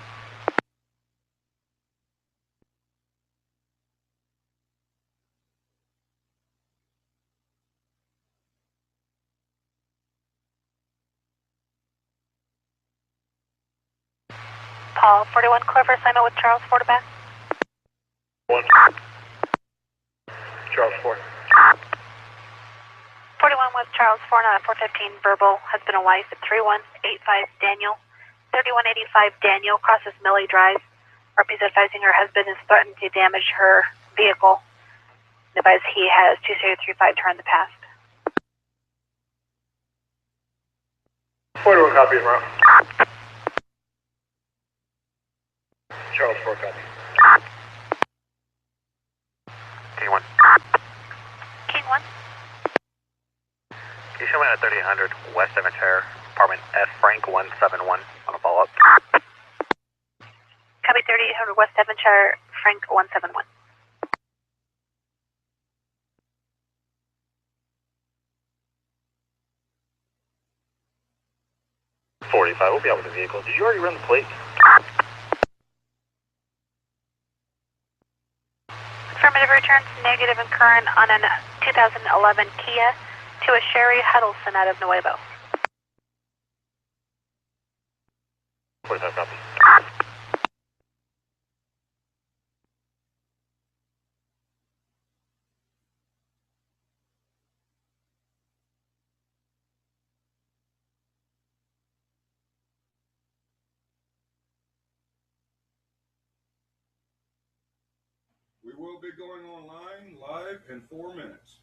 Paul, 41 Clifford, sign with Charles quarterback. 1. Charles 4. 41 with Charles 4, not 415, verbal, husband and wife at 3185 Daniel. 3185 Daniel crosses Millie Drive. RP's advising her husband is threatened to damage her vehicle. Advise he has 2035 turn the past. 41 copy is wrong. Charles 4 copy. King 1. King 1. Can you show me at 3800 West Cemetery, apartment F Frank 171 on a follow-up? Copy 3800 West Devonshire, Frank 171. We'll be out with the vehicle. Did you already run the plate? Affirmative returns negative and current on a 2011 Kia to a Sherry Huddleston out of Nuevo. 45 copy. We will be going online live in 4 minutes.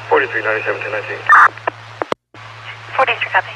Forty-three 97 1019. 43 copy.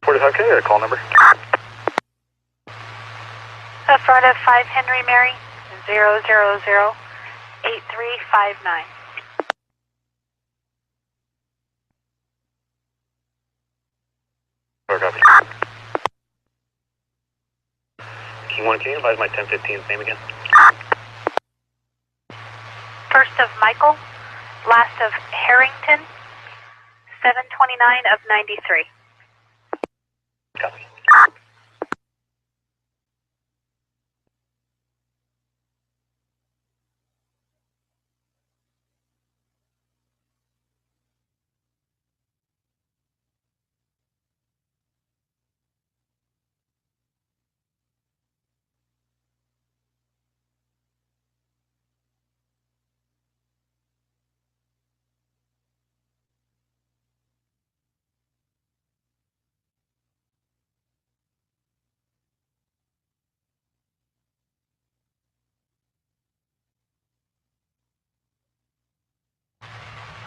Can I get a call number? Florida 5 Henry Mary 0008359. Copy. King 1, can you advise my 1015's name again? First of Michael, last of Harrington, 729 of 93. Copy.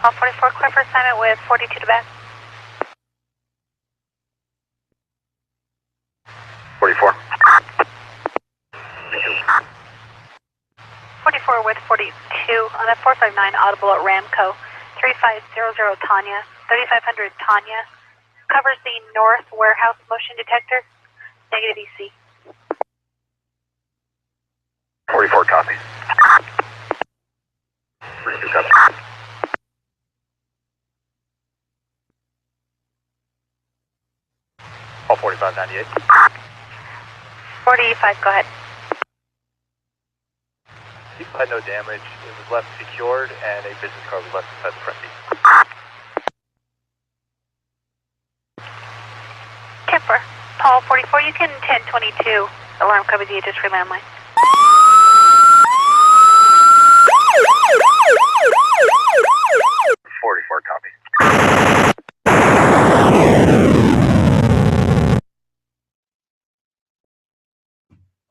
All 44 clear for assignment with 42 to back. 44. 44 with 42 on a 459 audible at Ramco, 3500 Tanya, 3500 Tanya, covers the north warehouse motion detector, negative EC. 44 copy. 42 copy. Call 4598. 45, go ahead. Vehicle had no damage. It was left secured, and a business card was left inside the front seat. Kemper, Paul 44, you can 1022. Alarm covers the address for landline. Copy.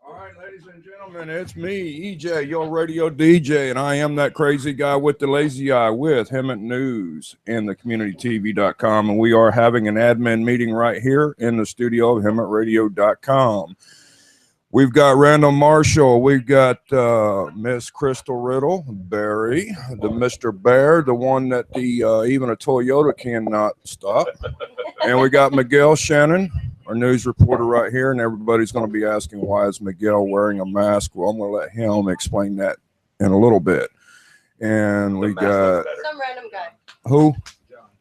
All right, ladies and gentlemen, it's me, EJ, your radio DJ, and I am that crazy guy with the lazy eye with Hemet News and the CommunityTV.com, and we are having an admin meeting right here in the studio of HemetRadio.com. We've got Randall Marshall, we've got Miss Crystal Riddle, Barry, the Mr. Bear, the one that the even a Toyota cannot stop, and we got Miguel Shannon, our news reporter right here, and everybody's going to be asking why is Miguel wearing a mask. Well, I'm going to let him explain that in a little bit. And we got some random guy. Who?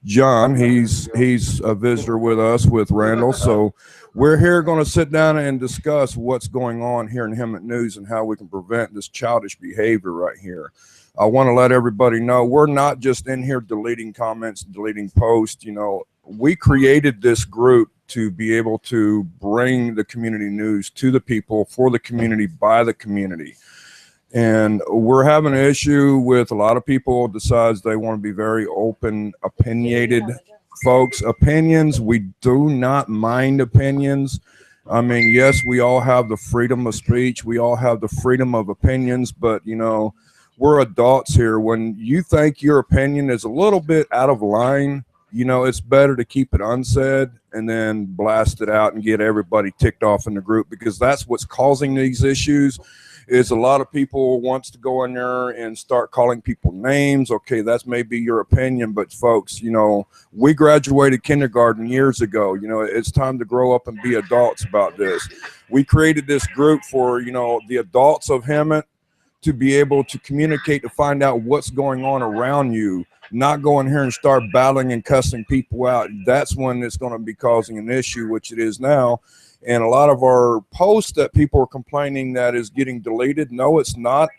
John. He's a visitor with us with Randall. So we're here going to sit down and discuss what's going on here in Hemet News and how we can prevent this childish behavior right here. I want to let everybody know we're not just in here deleting comments, deleting posts. You know, we created this group to be able to bring the community news to the people, for the community, by the community. And we're having an issue with a lot of people decides they want to be very open, opinionated folks. Opinions, we do not mind opinions. I mean, yes, we all have the freedom of speech. We all have the freedom of opinions, but, you know, we're adults here. When you think your opinion is a little bit out of line, you know, it's better to keep it unsaid and then blast it out and get everybody ticked off in the group, because that's what's causing these issues. Is a lot of people wants to go in there and start calling people names. Okay, that's maybe your opinion, but folks, you know, we graduated kindergarten years ago. You know, it's time to grow up and be adults about this. We created this group for, you know, the adults of Hemet to be able to communicate, to find out what's going on around you, not go in here and start battling and cussing people out. That's when it's going to be causing an issue, which it is now. And a lot of our posts that people are complaining that is getting deleted. No, it's not.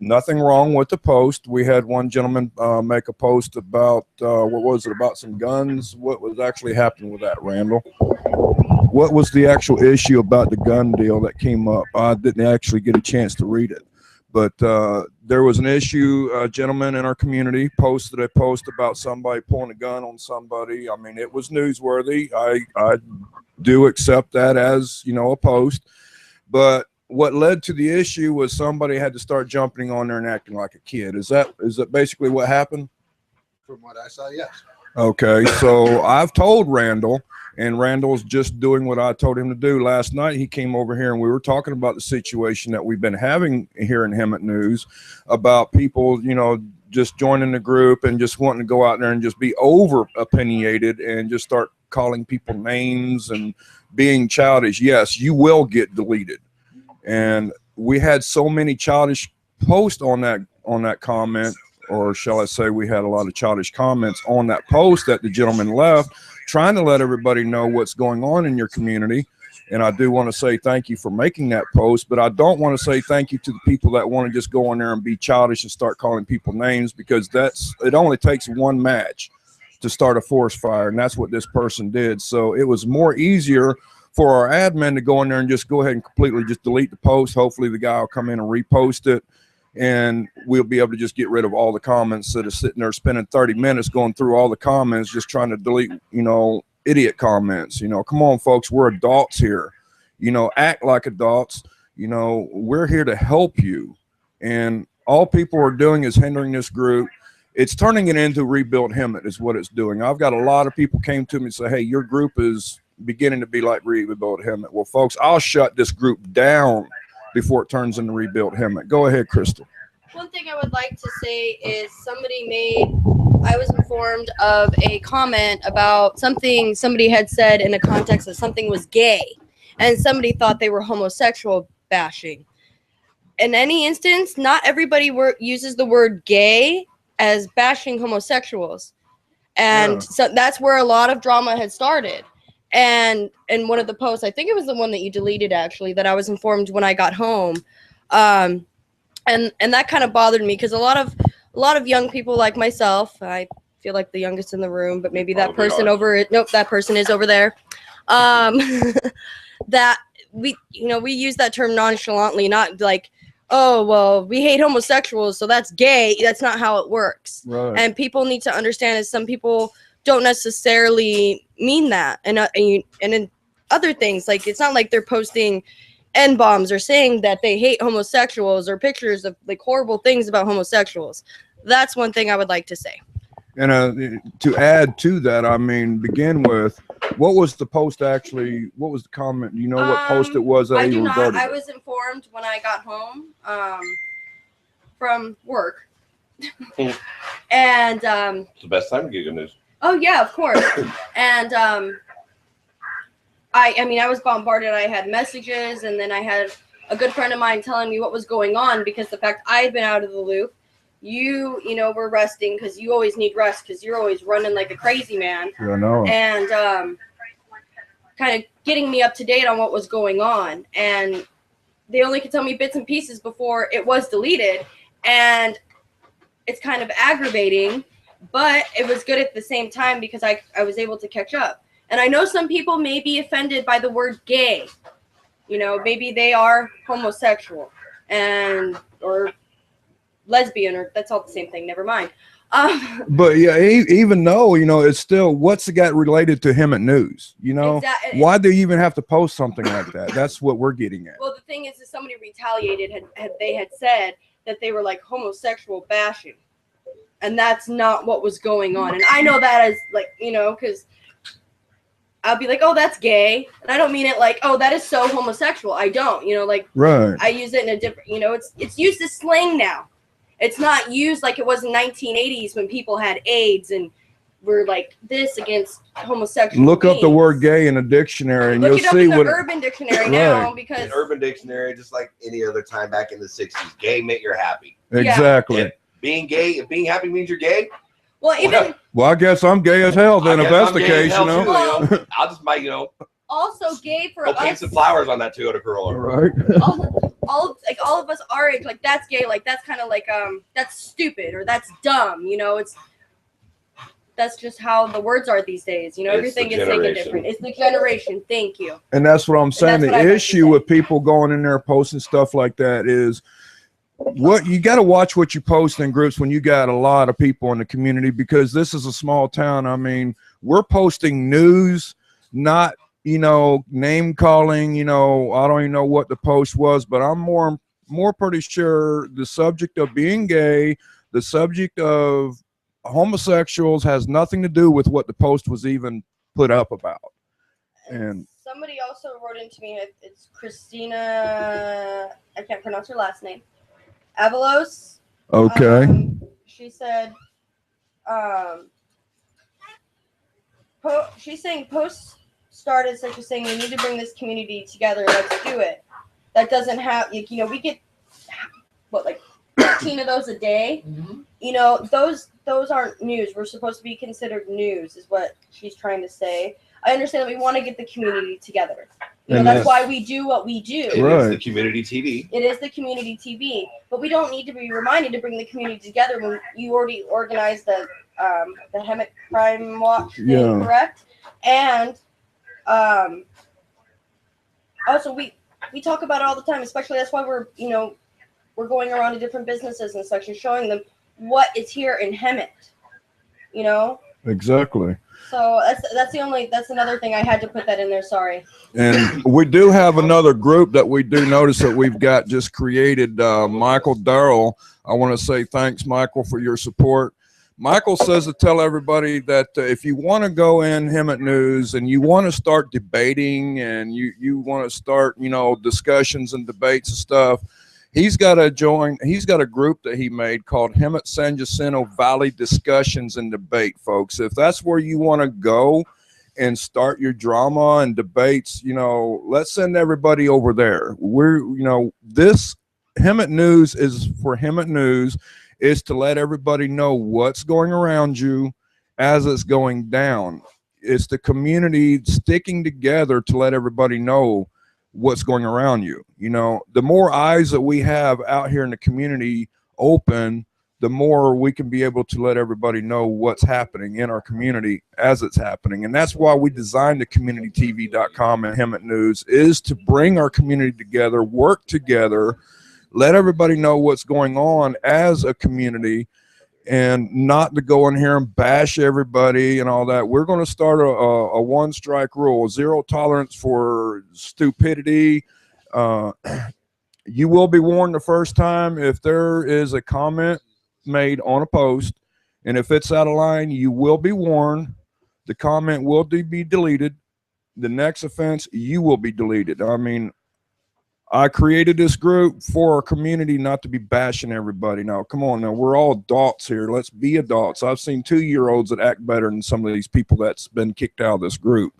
Nothing wrong with the post. We had one gentleman make a post about, what was it, about some guns. What was actually happening with that, Randall? What was the actual issue about the gun deal that came up? I didn't actually get a chance to read it. But there was an issue, a gentleman in our community posted a post about somebody pulling a gun on somebody. I mean, it was newsworthy. I do accept that as, you know, a post. But what led to the issue was somebody had to start jumping on there and acting like a kid. Is that basically what happened? From what I saw, yes. Okay, so I've told Randall, and Randall's just doing what I told him to do. Last night, he came over here, and we were talking about the situation that we've been having here in Hemet News about people, you know, just joining the group and just wanting to go out there and just be over opinionated and just start calling people names and being childish. Yes, you will get deleted. And we had so many childish posts on that comment, or shall I say we had a lot of childish comments on that post that the gentleman left, trying to let everybody know what's going on in your community. And I do want to say thank you for making that post, but I don't want to say thank you to the people that want to just go in there and be childish and start calling people names, because it only takes one match to start a forest fire, and that's what this person did. So it was more easier for our admin to go in there and just go ahead and completely just delete the post. Hopefully the guy will come in and repost it, and we'll be able to just get rid of all the comments that are sitting there spending 30 minutes going through all the comments, just trying to delete, you know, idiot comments. You know, come on, folks, we're adults here. You know, act like adults. You know, we're here to help you. And all people are doing is hindering this group. It's turning it into Rebuild Hemet is what it's doing. I've got a lot of people came to me and say, hey, your group is beginning to be like Rebuild Hemet. Well, folks, I'll shut this group down before it turns into Rebuild Hemet. Go ahead, Crystal. One thing I would like to say is I was informed of a comment about something somebody had said in a context that something was gay, and somebody thought they were homosexual bashing. In any instance, not everybody uses the word gay as bashing homosexuals. And so that's where a lot of drama had started. And in one of the posts, I think it was the one that you deleted actually, that I was informed when I got home. And that kind of bothered me because a lot of young people like myself, I feel like the youngest in the room, but maybe that person over it. Nope, that person is over there. That we use that term nonchalantly, not like, oh, well, we hate homosexuals, so that's gay. That's not how it works. Right. And people need to understand is some people don't necessarily mean that. And in other things, like, it's not like they're posting N-bombs or saying that they hate homosexuals or pictures of like horrible things about homosexuals. That's one thing I would like to say. And to add to that, I mean, begin with, what was the post actually? What was the comment? Do you know what post it was? That I do you not. regarded I was informed when I got home from work. And it's the best time to get good news. Oh yeah, of course. And I mean, I was bombarded. I had messages, and then I had a good friend of mine telling me what was going on because the fact I had been out of the loop. You were resting because you always need rest because you're always running like a crazy man. Yeah, I know. And kind of getting me up to date on what was going on. And they only could tell me bits and pieces before it was deleted. And it's kind of aggravating, but it was good at the same time because I was able to catch up. And I know some people may be offended by the word gay. Maybe they are homosexual or lesbian, or that's all the same thing. Never mind. But yeah, even though it's still, what's it got related to Hemet News? Exactly. Why do you even have to post something like that? That's what we're getting at. Well, the thing is, if somebody retaliated, they had said that they were like homosexual bashing, and that's not what was going on. And I know that as like because I'll be like, oh, that's gay, and I don't mean it like, oh, that is so homosexual. I don't, like, right. I use it in a different, it's used as slang now. It's not used like it was in 1980s when people had AIDS and were like this against homosexual. Look up the word gay in a dictionary, and you'll see what Urban Dictionary now, because in Urban Dictionary, just like any other time back in the 60s, gay meant you're happy. Exactly. And being gay, if being happy means you're gay. Well, I guess I'm gay as hell then, if that's the case, Too, I'll just might, also gay for us. Paint some flowers on that Toyota Corolla. Right. all of us our age, like, that's gay, like, that's kind of like that's stupid or that's dumb, that's just how the words are these days. Everything is taken different. It's the generation. Thank you. And that's what I'm saying. The issue with people going in there posting stuff like that is what you got to watch what you post in groups when you got a lot of people in the community, because this is a small town. I mean, we're posting news, not name calling. I don't even know what the post was, but I'm more pretty sure the subject of being gay, the subject of homosexuals has nothing to do with what the post was even put up about. And somebody also wrote into me, it's Christina, I can't pronounce her last name, Avalos. Okay. She said she's saying posts started such as saying we need to bring this community together, let's do it. That doesn't have, we get what, like 13 of those a day. Those aren't news. We're supposed to be considered news, is what she's trying to say. I understand that we want to get the community together. That's why we do what we do. It is the community TV. It is the community TV, but we don't need to be reminded to bring the community together when you already organized the Hemet Crime Watch thing, correct? And also we talk about it all the time, especially that's why we're going around to different businesses and such and showing them what is here in Hemet. Exactly. So that's another thing. I had to put that in there. Sorry. And we do have another group that we do notice that we've got just created. Michael Darrell. I want to say thanks, Michael, for your support. Michael says to tell everybody that if you want to go in Hemet News and you want to start debating and you want to start, discussions and debates and stuff, he's got a group that he made called Hemet San Jacinto Valley Discussions and Debate, folks. If that's where you want to go and start your drama and debates, let's send everybody over there. This Hemet News is for Hemet News, is to let everybody know what's going around you as it's going down. it's the community sticking together to let everybody know what's going around you. You know, the more eyes that we have out here in the community open, the more we can be able to let everybody know what's happening in our community as it's happening. And that's why we designed the communitytv.com and Hemet News, is to bring our community together, work together, let everybody know what's going on as a community, and not to go in here and bash everybody and all that. We're going to start a one strike rule, zero tolerance for stupidity. You will be warned the first time if there is a comment made on a post, and if it's out of line, you will be warned. The comment will be deleted. The next offense, you will be deleted. I mean, I created this group for our community, not to be bashing everybody. Now, come on, now we're all adults here. Let's be adults. I've seen 2-year-olds that act better than some of these people that's been kicked out of this group.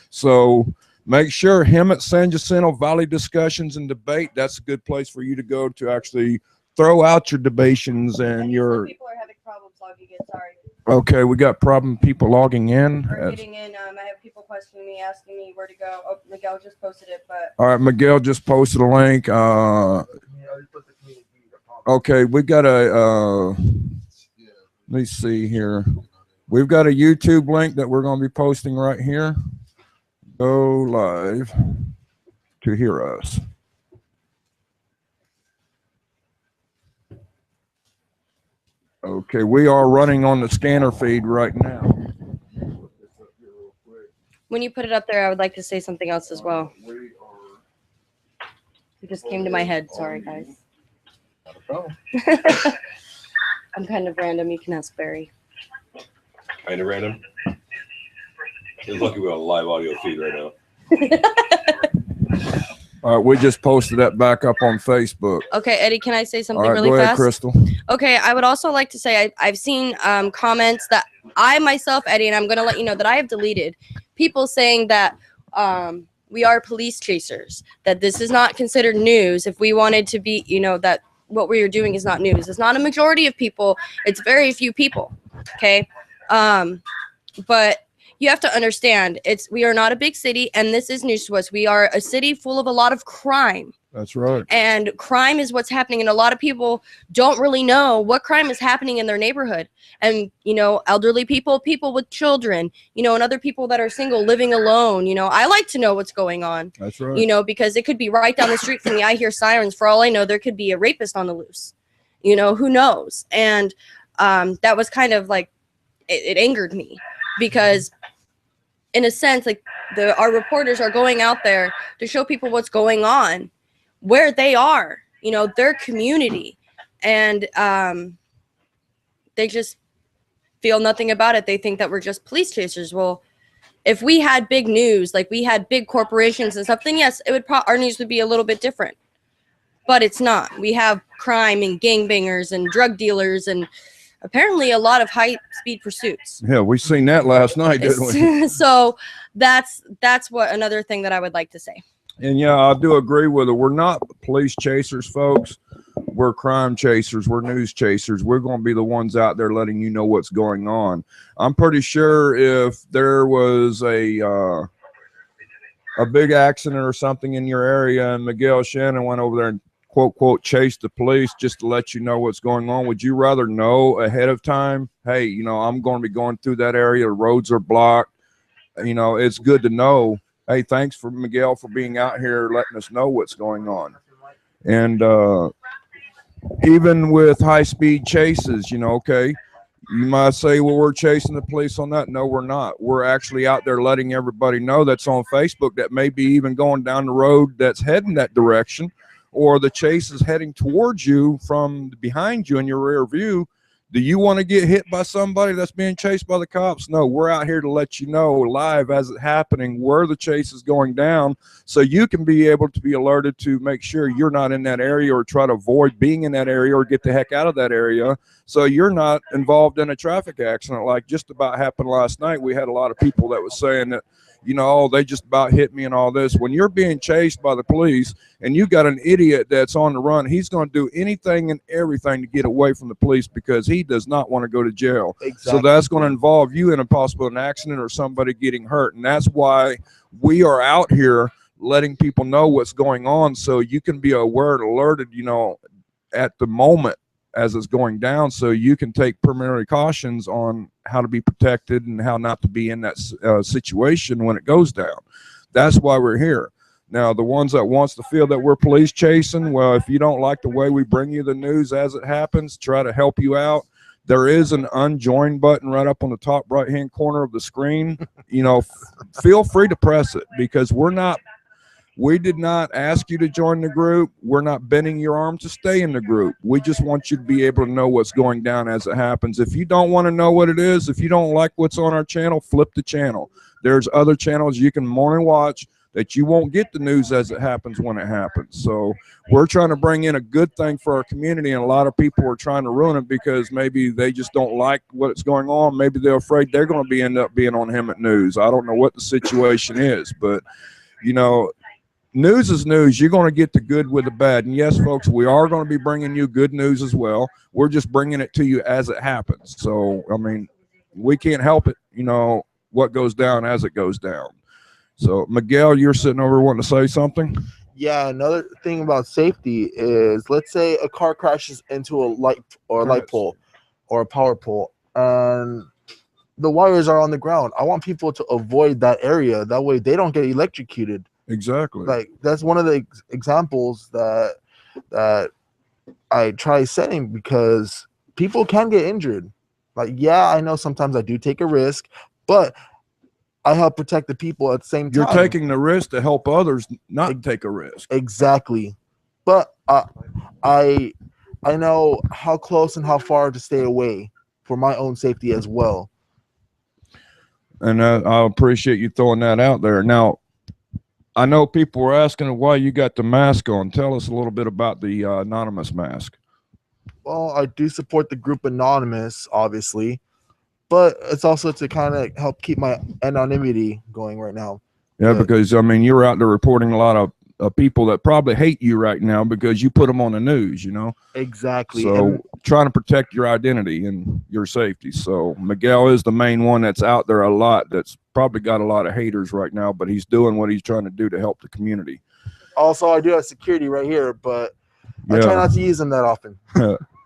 So make sure Hemet, San Jacinto Valley Discussions and Debate, that's a good place for you to go to actually throw out your debations and your. People are having problems logging in. Sorry. Okay, we got people logging in. Or getting in. I have people questioning me, asking me where to go. Oh, Miguel just posted it, but. All right, Miguel just posted a link. Okay, we got a. Let me see here. We've got a YouTube link that we're going to be posting right here. Go live to hear us. Okay, we are running on the scanner feed right now. When you put it up there, I would like to say something else as well. It just came to my head. Sorry, guys. Not a problem. I'm kind of random. You can ask Barry. Kind of random. It's lucky we're on a live audio feed right now. All right, we just posted that back up on Facebook. Okay, Eddie, can I say something right, really go ahead, fast? Crystal. Okay, I would also like to say I've seen comments that I myself, Eddie, and I'm going to let you know that I have deleted, people saying that we are police chasers, that this is not considered news. If we wanted to be, you know, that what we are doing is not news. It's not a majority of people. It's very few people. Okay. But you have to understand, we are not a big city, and this is news to us. We are a city full of a lot of crime. That's right. And crime is what's happening, and a lot of people don't really know what crime is happening in their neighborhood. And, you know, elderly people, people with children, you know, and other people that are single, living alone. You know, I like to know what's going on. That's right. You know, because it could be right down the street from me. I hear sirens. For all I know, there could be a rapist on the loose. You know, who knows? And that was kind of like, it angered me, because in a sense, like our reporters are going out there to show people what's going on, where they are, you know, their community, and they just feel nothing about it. They think that we're just police chasers. Well, if we had big news, like we had big corporations and stuff, then yes, it would our news would be a little bit different. But it's not. We have crime and gangbangers and drug dealers and apparently a lot of high-speed pursuits. Yeah, we seen that last night, didn't we? So that's what another thing that I would like to say. And yeah, I do agree with it. We're not police chasers, folks. We're crime chasers. We're news chasers. We're going to be the ones out there letting you know what's going on. I'm pretty sure if there was a big accident or something in your area and Miguel Shannon went over there and quote chase the police just to let you know what's going on, would you rather know ahead of time, hey, you know, I'm going to be going through that area, the roads are blocked, you know, it's good to know, hey, thanks for Miguel for being out here letting us know what's going on. And even with high-speed chases, you know, okay, you might say, well, we're chasing the police on that. No, we're not. We're actually out there letting everybody know that's on Facebook that may be even going down the road that's heading that direction, or the chase is heading towards you from behind you in your rear view. Do you want to get hit by somebody that's being chased by the cops? No, we're out here to let you know live as it's happening where the chase is going down, so you can be able to be alerted to make sure you're not in that area or try to avoid being in that area or get the heck out of that area so you're not involved in a traffic accident like just about happened last night. We had a lot of people that was saying that, you know, oh, they just about hit me and all this. When you're being chased by the police and you got an idiot that's on the run, he's going to do anything and everything to get away from the police because he does not want to go to jail. Exactly. So that's going to involve you in a possible an accident or somebody getting hurt. And that's why we are out here letting people know what's going on so you can be aware and alerted, you know, at the moment as it's going down, so you can take preliminary cautions on how to be protected and how not to be in that situation when it goes down. That's why we're here. Now, the ones that wants to feel that we're police chasing, well, if you don't like the way we bring you the news as it happens, try to help you out. There is an unjoin button right up on the top right-hand corner of the screen. You know, feel free to press it because we did not ask you to join the group. We're not bending your arm to stay in the group. We just want you to be able to know what's going down as it happens. If you don't want to know what it is, if you don't like what's on our channel, flip the channel. There's other channels you can morning watch that you won't get the news as it happens when it happens. So we're trying to bring in a good thing for our community, and a lot of people are trying to ruin it because maybe they just don't like what's going on. Maybe they're afraid they're going to end up being on Hemet News. I don't know what the situation is, but, you know, news is news. You're going to get the good with the bad. And yes, folks, we are going to be bringing you good news as well. We're just bringing it to you as it happens. So, I mean, we can't help it, you know, what goes down as it goes down. So, Miguel, you're sitting over wanting to say something? Yeah, another thing about safety is, let's say a car crashes into a light or a light pole or a power pole, and the wires are on the ground. I want people to avoid that area. That way they don't get electrocuted. Exactly. Like, that's one of the examples that I try setting, because people can get injured. Like, yeah, I know sometimes I do take a risk, but I help protect the people at the same time. You're taking the risk to help others not take a risk. Exactly. But I know how close and how far to stay away for my own safety as well. And I appreciate you throwing that out there. Now, I know people were asking why you got the mask on. Tell us a little bit about the anonymous mask. Well, I do support the group Anonymous, obviously, but it's also to kind of help keep my anonymity going right now. Yeah, because, I mean, you're out there reporting a lot of people that probably hate you right now because you put them on the news, you know? Exactly. So And trying to protect your identity and your safety. So Miguel is the main one that's out there a lot, that's probably got a lot of haters right now, but he's doing what he's trying to do to help the community. also, I do have security right here, but I try not to use them that often.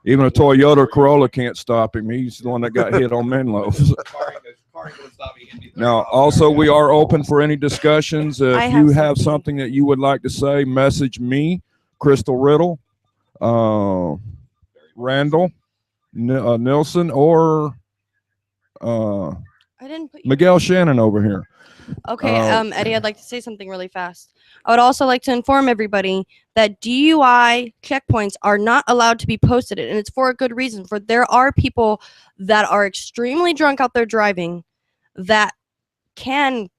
Even a Toyota Corolla can't stop him. He's the one that got hit on Menlo. Now, also, we are open for any discussions. If you have something that you would like to say, message me, Crystal Riddle, Randall Nilsson, or I didn't put Miguel Shannon over here. Okay, Eddie, I'd like to say something really fast. I would also like to inform everybody that DUI checkpoints are not allowed to be posted, and it's for a good reason. For there are people that are extremely drunk out there driving that can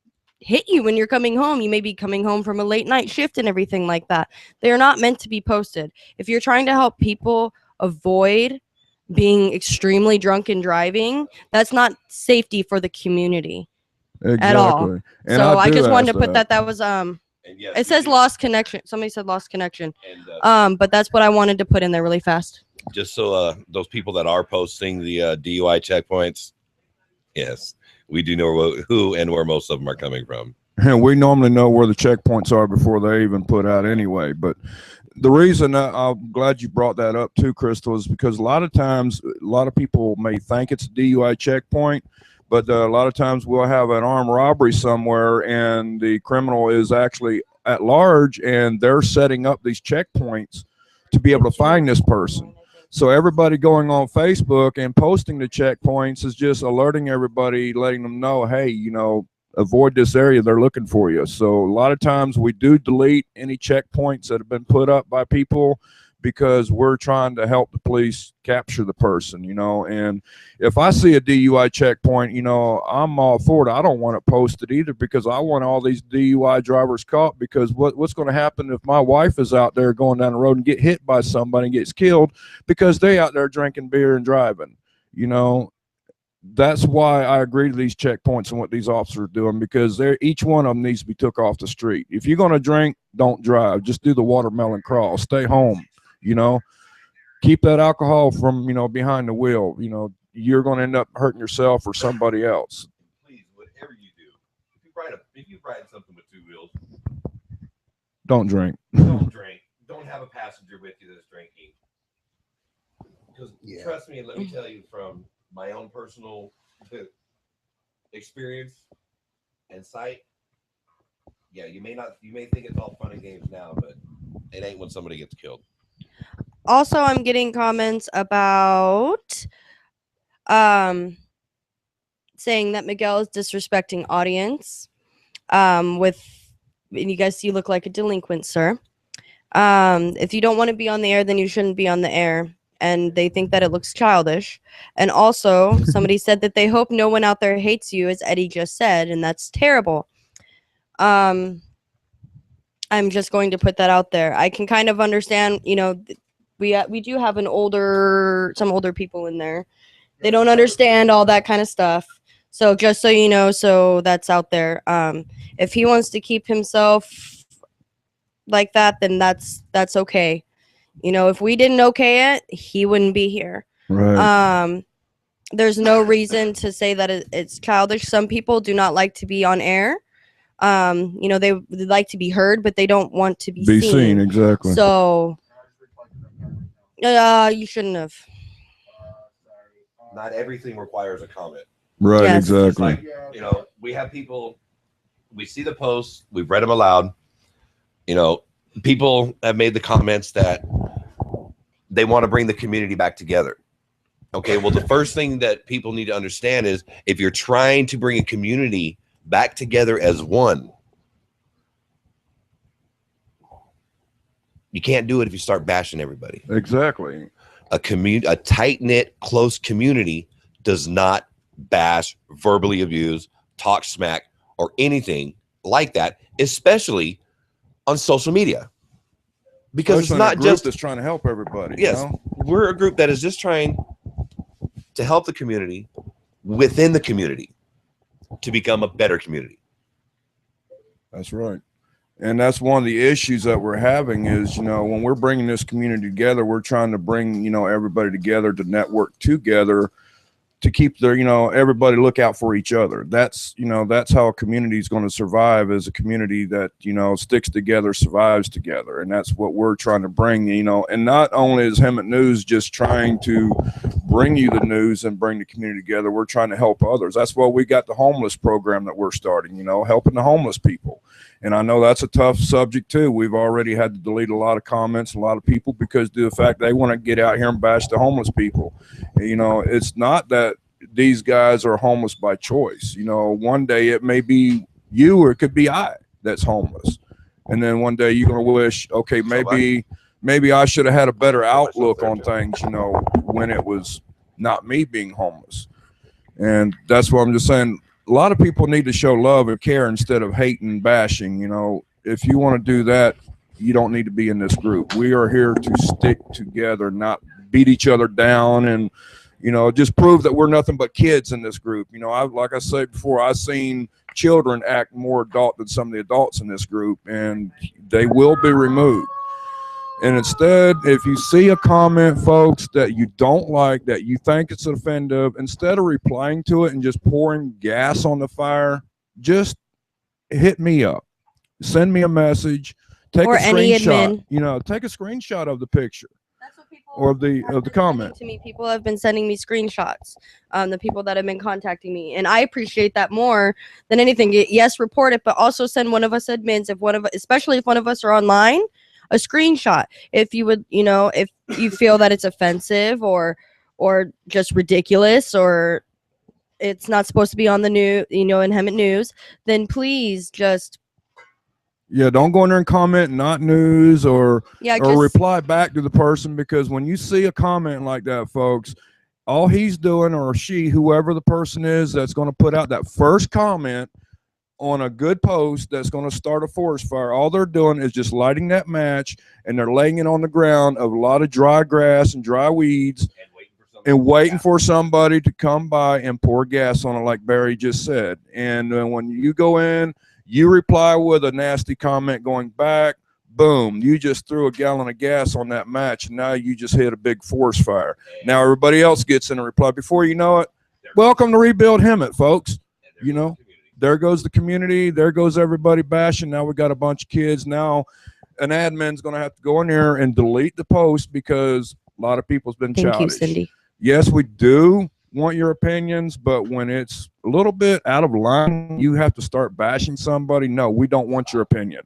hit you when you're coming home. You may be coming home from a late night shift and everything like that. They are not meant to be posted. If you're trying to help people avoid being extremely drunk and driving, that's not safety for the community. Exactly. At all. And So I just wanted to ask put that was yes, it says lost connection. Somebody said lost connection. But that's what I wanted to put in there really fast. Just so those people that are posting the DUI checkpoints, yes, we do know who and where most of them are coming from. And we normally know where the checkpoints are before they even put out anyway. But the reason I'm glad you brought that up too, Crystal, is because a lot of times, a lot of people may think it's a DUI checkpoint, but a lot of times we'll have an armed robbery somewhere and the criminal is actually at large and they're setting up these checkpoints to be able to find this person. So everybody going on Facebook and posting the checkpoints is just alerting everybody, letting them know, hey, you know, avoid this area. They're looking for you. So a lot of times we do delete any checkpoints that have been put up by people because we're trying to help the police capture the person, you know. And if I see a DUI checkpoint, you know, I'm all for it. I don't want it posted either because I want all these DUI drivers caught, because what's going to happen if my wife is out there going down the road and get hit by somebody and gets killed because they out there drinking beer and driving, you know? that's why I agree to these checkpoints and what these officers are doing, because each one of them needs to be took off the street. If you're going to drink, don't drive. Just do the watermelon crawl. Stay home. You know, keep that alcohol from, you know, behind the wheel. You know, you're going to end up hurting yourself or somebody else. Please, whatever you do, if you ride something with two wheels, don't drink. Don't drink. Don't have a passenger with you that's drinking. Because trust me, and let me tell you from my own personal experience and sight, yeah, you may think it's all fun and games now, but it ain't when somebody gets killed. Also, I'm getting comments about saying that Miguel is disrespecting audience. And you guys, you look like a delinquent, sir. If you don't want to be on the air, then you shouldn't be on the air. And they think that it looks childish. And also, somebody said that they hope no one out there hates you, as Eddie just said, and that's terrible. I'm just going to put that out there. I can kind of understand, you know, we do have some older people in there. They don't understand all that kind of stuff. So just so you know, so that's out there. If he wants to keep himself like that, then that's okay. You know, if we didn't okay it, he wouldn't be here. Right. There's no reason to say that it's childish. Some people do not like to be on air. You know, they like to be heard, but they don't want to be seen. Exactly. So, you shouldn't have. Not everything requires a comment. Right. Yes. Exactly. Like, you know, we have people. We see the posts. We've read them aloud. You know, people have made the comments that they want to bring the community back together. Okay, well, the first thing that people need to understand is if you're trying to bring a community back together as one, you can't do it if you start bashing everybody. Exactly. A tight-knit, close community does not bash, verbally abuse, talk smack, or anything like that, especially on social media. Because it's not just that's trying to help everybody. Yes, you know? We're a group that is just trying to help the community within the community to become a better community. That's right. And that's one of the issues that we're having is, you know, when we're bringing this community together, we're trying to bring, you know, everybody together to network together to keep their, you know, everybody look out for each other. That's, you know, that's how a community is going to survive, as a community that, you know, sticks together, survives together. And that's what we're trying to bring, you know, and not only is Hemet News just trying to bring you the news and bring the community together, we're trying to help others. That's why we got the homeless program that we're starting, you know, helping the homeless people. And I know that's a tough subject too. We've already had to delete a lot of comments, a lot of people, because of the fact they want to get out here and bash the homeless people. You know, it's not that these guys are homeless by choice. You know, one day it may be you, or it could be I that's homeless. And then one day you're going to wish, okay, maybe I should have had a better outlook on things, you know, when it was not me being homeless. And that's what I'm just saying. A lot of people need to show love and care instead of hating and bashing. You know, if you want to do that, you don't need to be in this group. We are here to stick together, not beat each other down, and, you know, just prove that we're nothing but kids in this group. You know, like I said before, I've seen children act more adult than some of the adults in this group, and they will be removed. And instead, if you see a comment, folks, that you don't like, that you think it's offensive, instead of replying to it and just pouring gas on the fire, just hit me up. Send me a message. Take a screenshot. You know, take a screenshot of the picture. That's what people or of the comment. To me, people have been sending me screenshots. The people that have been contacting me, and I appreciate that more than anything. Yes, report it, but also send one of us admins, especially if one of us are online, a screenshot. If you would, you know, if you feel that it's offensive or just ridiculous, or it's not supposed to be on the news, you know, in Hemet News, then please just. Yeah, don't go in there and comment not news or reply back to the person, because when you see a comment like that, folks, all he's doing, or she, whoever the person is that's going to put out that first comment on a good post that's going to start a forest fire, all they're doing is just lighting that match, and they're laying it on the ground of a lot of dry grass and dry weeds and waiting for somebody to come by and pour gas on it, like Barry just said. And when you go in, you reply with a nasty comment going back. Boom, you just threw a gallon of gas on that match, and now you just hit a big forest fire. Now everybody else gets in a reply. Before you know it, welcome to Rebuild Hemet, folks. You know, there goes the community. There goes everybody bashing. Now we got a bunch of kids. Now an admin's going to have to go in here and delete the post because a lot of people's been childish. Thank you, Cindy. Yes, we do want your opinions, but when it's a little bit out of line, you have to start bashing somebody. No, we don't want your opinion.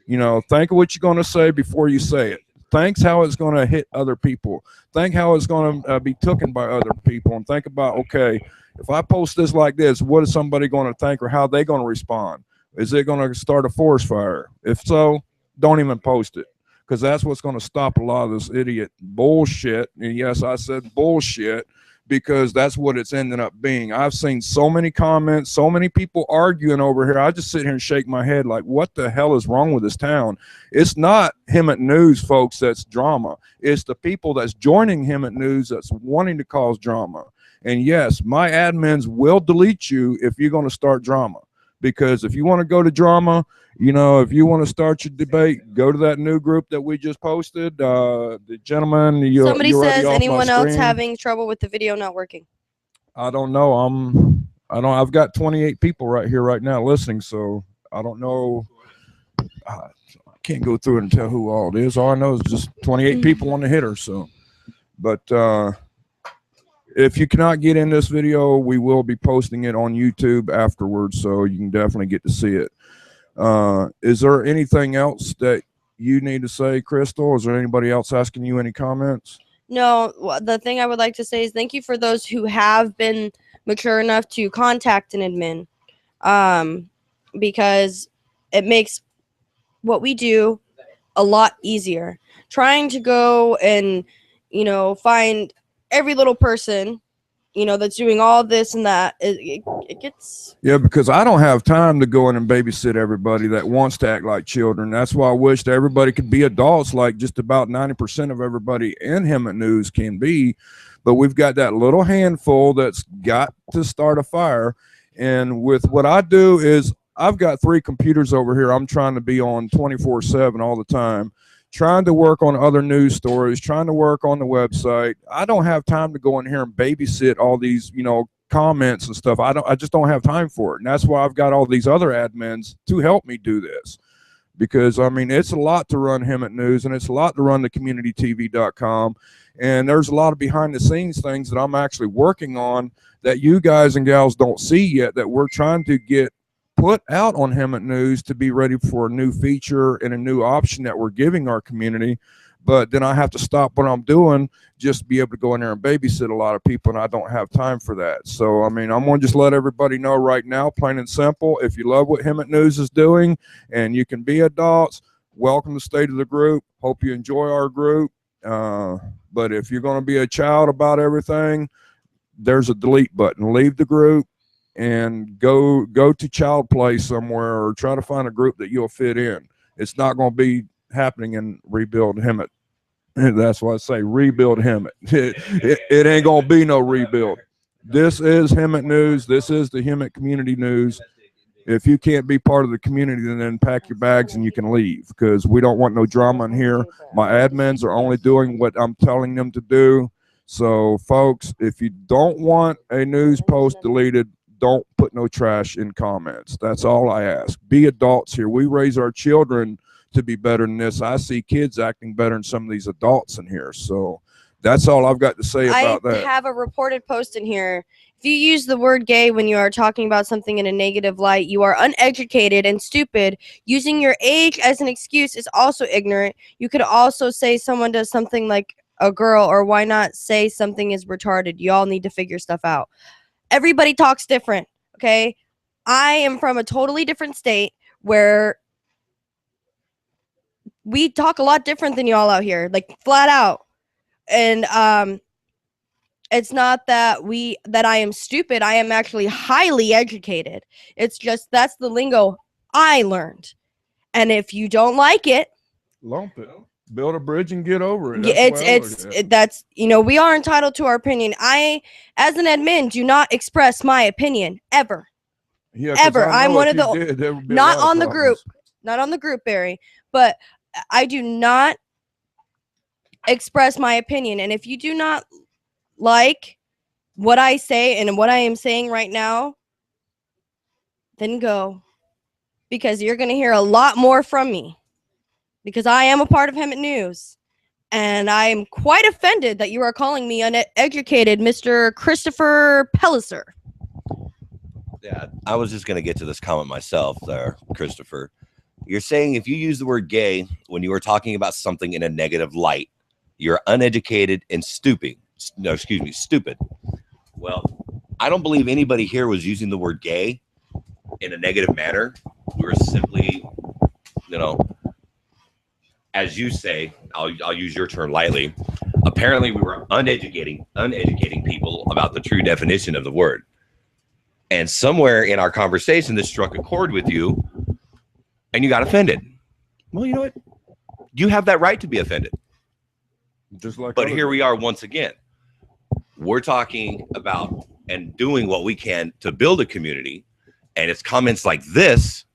You know, think of what you're going to say before you say it. Think how it's going to hit other people. Think how it's going to be taken by other people, and think about, okay, if I post this like this, what is somebody going to think, or how they going to respond? Is it going to start a forest fire? If so, don't even post it, because that's what's going to stop a lot of this idiot bullshit. And yes, I said bullshit, because that's what it's ended up being. I've seen so many comments, so many people arguing over here. I just sit here and shake my head like, what the hell is wrong with this town? It's not Hemet News, folks, that's drama. It's the people that's joining Hemet News that's wanting to cause drama. And yes, my admins will delete you if you're going to start drama. Because if you want to go to drama, you know, if you want to start your debate, go to that new group that we just posted. The gentleman, Somebody says, anyone else having trouble with the video not working? I don't know. I've got 28 people right here right now listening, so I don't know. I can't go through it and tell who all it is. All I know is just 28 people on the hitter. So, but if you cannot get in this video, we will be posting it on YouTube afterwards, so you can definitely get to see it. Is there anything else that you need to say, Crystal? Is there anybody else asking you any comments? No, the thing I would like to say is thank you for those who have been mature enough to contact an admin, because it makes what we do a lot easier. Trying to go and, you know, find every little person, you know, that's doing all this and that, it gets... Yeah, because I don't have time to go in and babysit everybody that wants to act like children. That's why I wish that everybody could be adults, like just about 90% of everybody in Hemet News can be. But we've got that little handful that's got to start a fire. And with what I do is I've got 3 computers over here. I'm trying to be on 24/7 all the time, trying to work on other news stories, trying to work on the website. I don't have time to go in here and babysit all these, you know, comments and stuff. I just don't have time for it. And that's why I've got all these other admins to help me do this. Because I mean, it's a lot to run Hemet News, and it's a lot to run the communitytv.com. And there's a lot of behind the scenes things that I'm actually working on that you guys and gals don't see yet, that we're trying to get put out on Hemet News to be ready for a new feature and a new option that we're giving our community. But then I have to stop what I'm doing just to be able to go in there and babysit a lot of people, and I don't have time for that. So, I mean, I'm going to just let everybody know right now, plain and simple, if you love what Hemet News is doing and you can be adults, welcome to stay to the group. Hope you enjoy our group. But if you're going to be a child about everything, there's a delete button. Leave the group and go to child play somewhere, or try to find a group that you'll fit in. It's not going to be happening in Rebuild Hemet. That's why I say Rebuild Hemet. It ain't going to be no rebuild. This is Hemet News. This is the Hemet Community News. If you can't be part of the community, then pack your bags and you can leave, because we don't want no drama in here. My admins are only doing what I'm telling them to do. So, folks, if you don't want a news post deleted, don't put no trash in comments. That's all I ask. Be adults here. We raise our children to be better than this. I see kids acting better than some of these adults in here. So that's all I've got to say about that. I have a reported post in here. If you use the word gay when you are talking about something in a negative light, you are uneducated and stupid. Using your age as an excuse is also ignorant. You could also say someone does something like a girl, or why not say something is retarded? You all need to figure stuff out. Everybody talks different, okay? I am from a totally different state where we talk a lot different than y'all out here, like flat out. And it's not that I am stupid. I am actually highly educated. It's just that's the lingo I learned. And if you don't like it, lump it. build a bridge and get over it. That's we are entitled to our opinion. I, as an admin, do not express my opinion ever. Yeah, ever. I'm one of the not on the group, Barry, but I do not express my opinion. And if you do not like what I say and what I am saying right now, then go, because you're going to hear a lot more from me, because I am a part of Hemet News. And I'm quite offended that you are calling me uneducated, Mr. Christopher Pelliser. Yeah, I was just going to get to this comment myself there, Christopher. You're saying if you use the word gay when you are talking about something in a negative light, you're uneducated and stupid. No, excuse me, stupid. Well, I don't believe anybody here was using the word gay in a negative manner. We were simply, as you say, I'll use your term lightly. Apparently, we were uneducating people about the true definition of the word. And somewhere in our conversation, this struck a chord with you, and you got offended. Well, you know what? You have that right to be offended. But here we are once again. We're talking about and doing what we can to build a community, and it's comments like this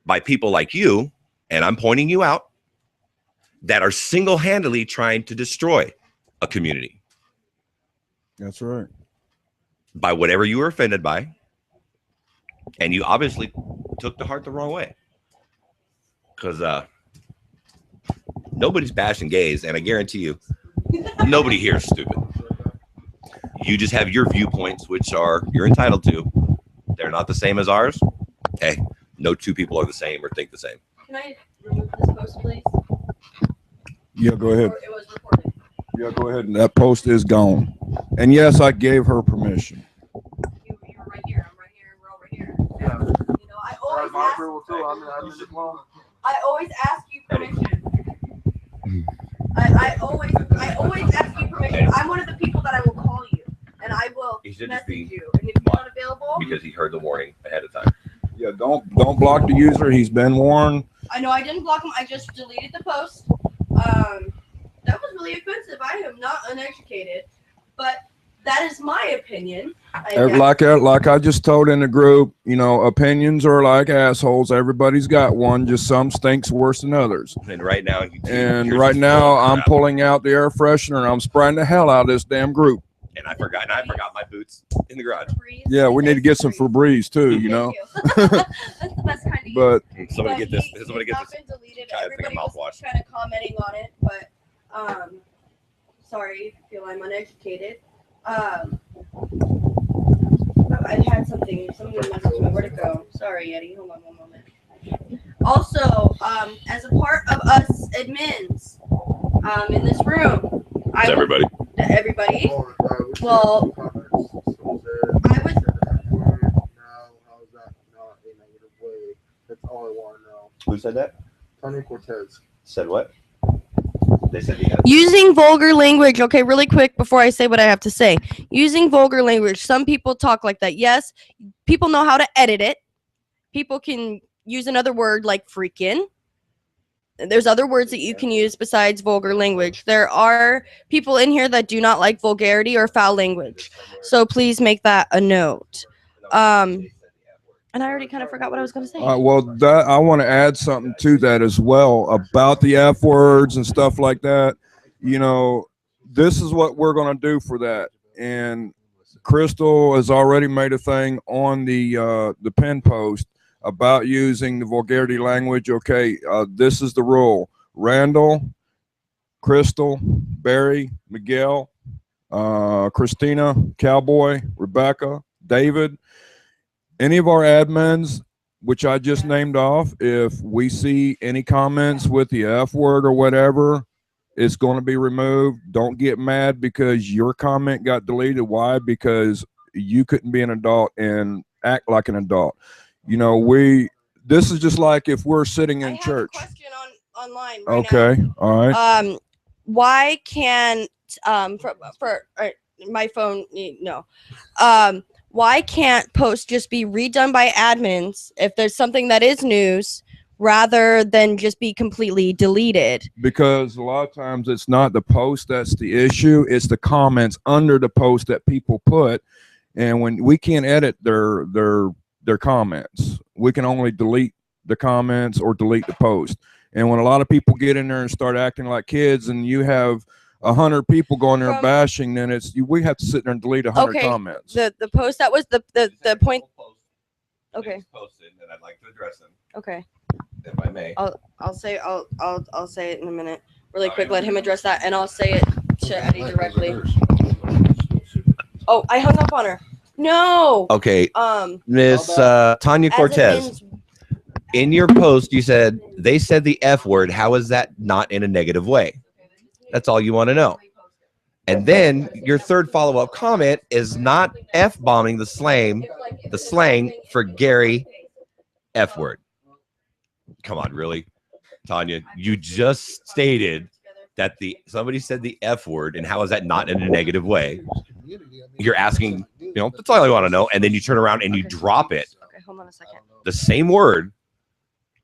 by people like you, and I'm pointing you out, that are single-handedly trying to destroy a community. That's right. By whatever you were offended by, and you obviously took to heart the wrong way. Because nobody's bashing gays, and I guarantee you, nobody here is stupid. You just have your viewpoints, which you're entitled to. They're not the same as ours. Hey, no two people are the same or think the same. Can I remove this post, please? Yeah, go ahead. It was recorded. Yeah, go ahead. And that post is gone. And yes, I gave her permission. You're right here. I'm right here. We're over here. Yeah. I always ask you permission. I always ask you permission. I'm one of the people that I will call you, and I will message you. And if you're not available, because he heard the warning ahead of time. Yeah, don't block the user. He's been warned. I know I didn't block him. I just deleted the post. That was really offensive. I am not uneducated, but that is my opinion. Like I just told in the group, opinions are like assholes. Everybody's got one. Just some stinks worse than others. And right now, I'm pulling out the air freshener and I'm spraying the hell out of this damn group. And I forgot my boots in the garage. Yeah, we need to get some Febreze too. That's the best kind of. But somebody get this. Somebody get this. Everybody was kind of commenting on it, but sorry if you feel I'm uneducated. I had something. Somebody messaged me. Where'd it go? Sorry, Eddie. Hold on one moment. Also, as a part of us admins, in this room, everybody. Well, I would. That's all I want to know. Who said that? Tony Cortez. Said what? They said using vulgar language. Okay, really quick before I say what I have to say. Using vulgar language. Some people talk like that. Yes, people know how to edit it. People can use another word like freaking. There's other words that you can use besides vulgar language. There are people in here that do not like vulgarity or foul language. So please make that a note. And I already kind of forgot what I was going to say. Well, I want to add something to that as well about the F words and stuff like that. This is what we're going to do for that. And Crystal has already made a thing on the pin post about using the vulgarity language. Okay, this is the rule. Randall, Crystal, Barry, Miguel, Christina, Cowboy, Rebecca, David, any of our admins, which I just named off, if we see any comments with the F word or whatever, it's going to be removed. Don't get mad because your comment got deleted. Why? Because you couldn't be an adult and act like an adult. This is just like if we're sitting in church. I have a question online right okay, now. All right. Why can't for my phone? No. Why can't posts just be redone by admins if there's something that is news? rather than just be completely deleted. Because a lot of times it's not the post that's the issue, it's the comments under the post that people put. And when we can't edit their comments, we can only delete the comments or delete the post. And when a lot of people get in there and start acting like kids, and you have 100 people going there bashing, then we have to sit there and delete 100 comments. The post that was the point. Okay. Posted, and I'd like to address them. Okay. If I may. I'll say it in a minute. Really quick, let him address that, and I'll say it to Eddie directly. Oh, I hung up on her. No. Okay. Miss Tanya Cortez. In your post, you said they said the F word. How is that not in a negative way? That's all you want to know. And then your third follow-up comment is not F-bombing the slang for Gary F word. Come on, really? Tanya, you just stated that somebody said the F word, and how is that not in a negative way? You're asking, that's all I want to know. And then you turn around and you drop it. Okay, hold on a second. The same word.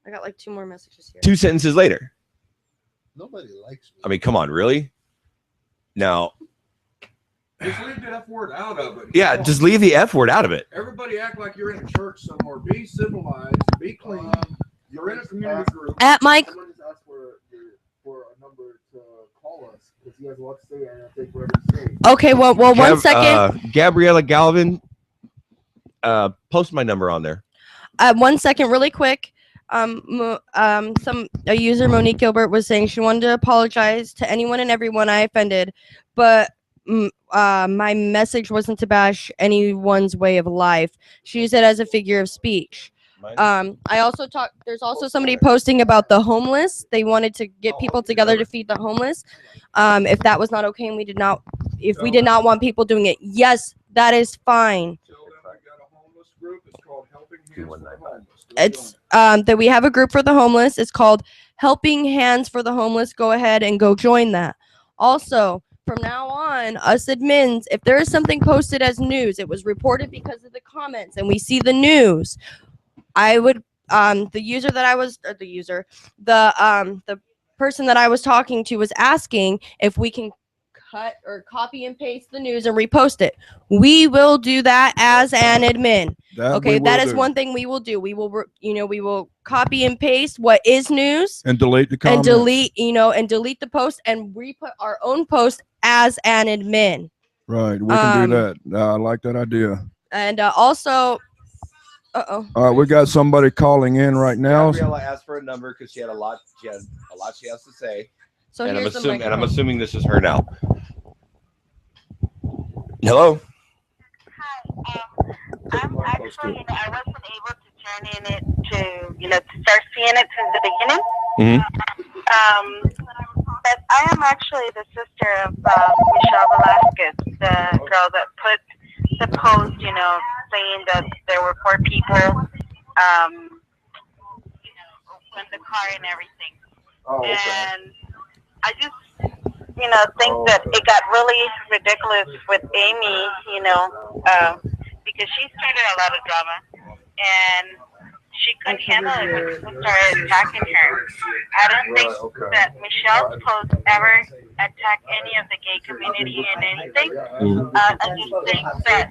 I got like 2 more messages here. 2 sentences later. Nobody likes me. I mean, come on, really? Now, just leave the F word out of it. Yeah, just leave the F word out of it. Everybody act like you're in a church somewhere. Be civilized. Be clean. You're in a community group. At Mike. Someone just asked for a number to call us because he has a lot to say, and I think whatever to say. Okay, well, 1 second. Gabriella Galvin, post my number on there. 1 second, really quick. A user, Monique Gilbert, was saying she wanted to apologize to anyone and everyone I offended, but my message wasn't to bash anyone's way of life. She used it as a figure of speech. I also there's also somebody posting about the homeless. They wanted to get people together to feed the homeless. If that was not okay, and we did not want people doing it, yes, that is fine. It's that we have a group for the homeless. It's called Helping Hands for the Homeless. Go ahead and go join that. Also, from now on, us admins, if there is something posted as news, it was reported because of the comments, and we see the news, I would the person that I was talking to was asking if we can cut or copy and paste the news and repost it. We will do that as an admin. That is one thing we will do. We will we will copy and paste what is news and delete the comments. And delete the post and re-put our own post as an admin. Right, we can do that. I like that idea. And also all right, we got somebody calling in right now. Gabriella asked for a number because she had a lot she has to say. So and here's I'm assuming this is her now. Hello. Hi. I'm actually, I wasn't able to turn in it to start seeing it since the beginning. Mm-hmm. But I am actually the sister of Michelle Velasquez, the girl that put the post, saying that there were 4 people, opened the car and everything. Oh, okay. And I just, think that it got really ridiculous with Amy, because she started a lot of drama, and she couldn't handle it when people started attacking her. I don't think that Michelle's post ever attacked any of the gay community in anything. I just think that,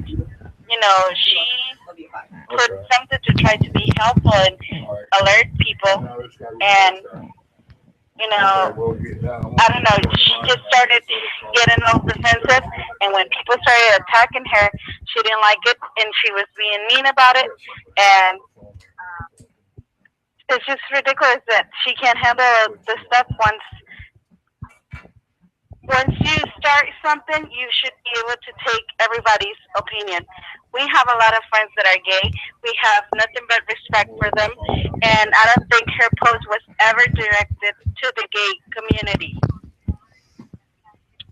she put something to try to be helpful and alert people, and I don't know, she just started getting all defensive, and when people started attacking her, she didn't like it, and she was being mean about it, and it's just ridiculous that she can't handle the stuff. Once you start something, you should be able to take everybody's opinion. We have a lot of friends that are gay. We have nothing but respect for them, and I don't think her post was ever directed to the gay community.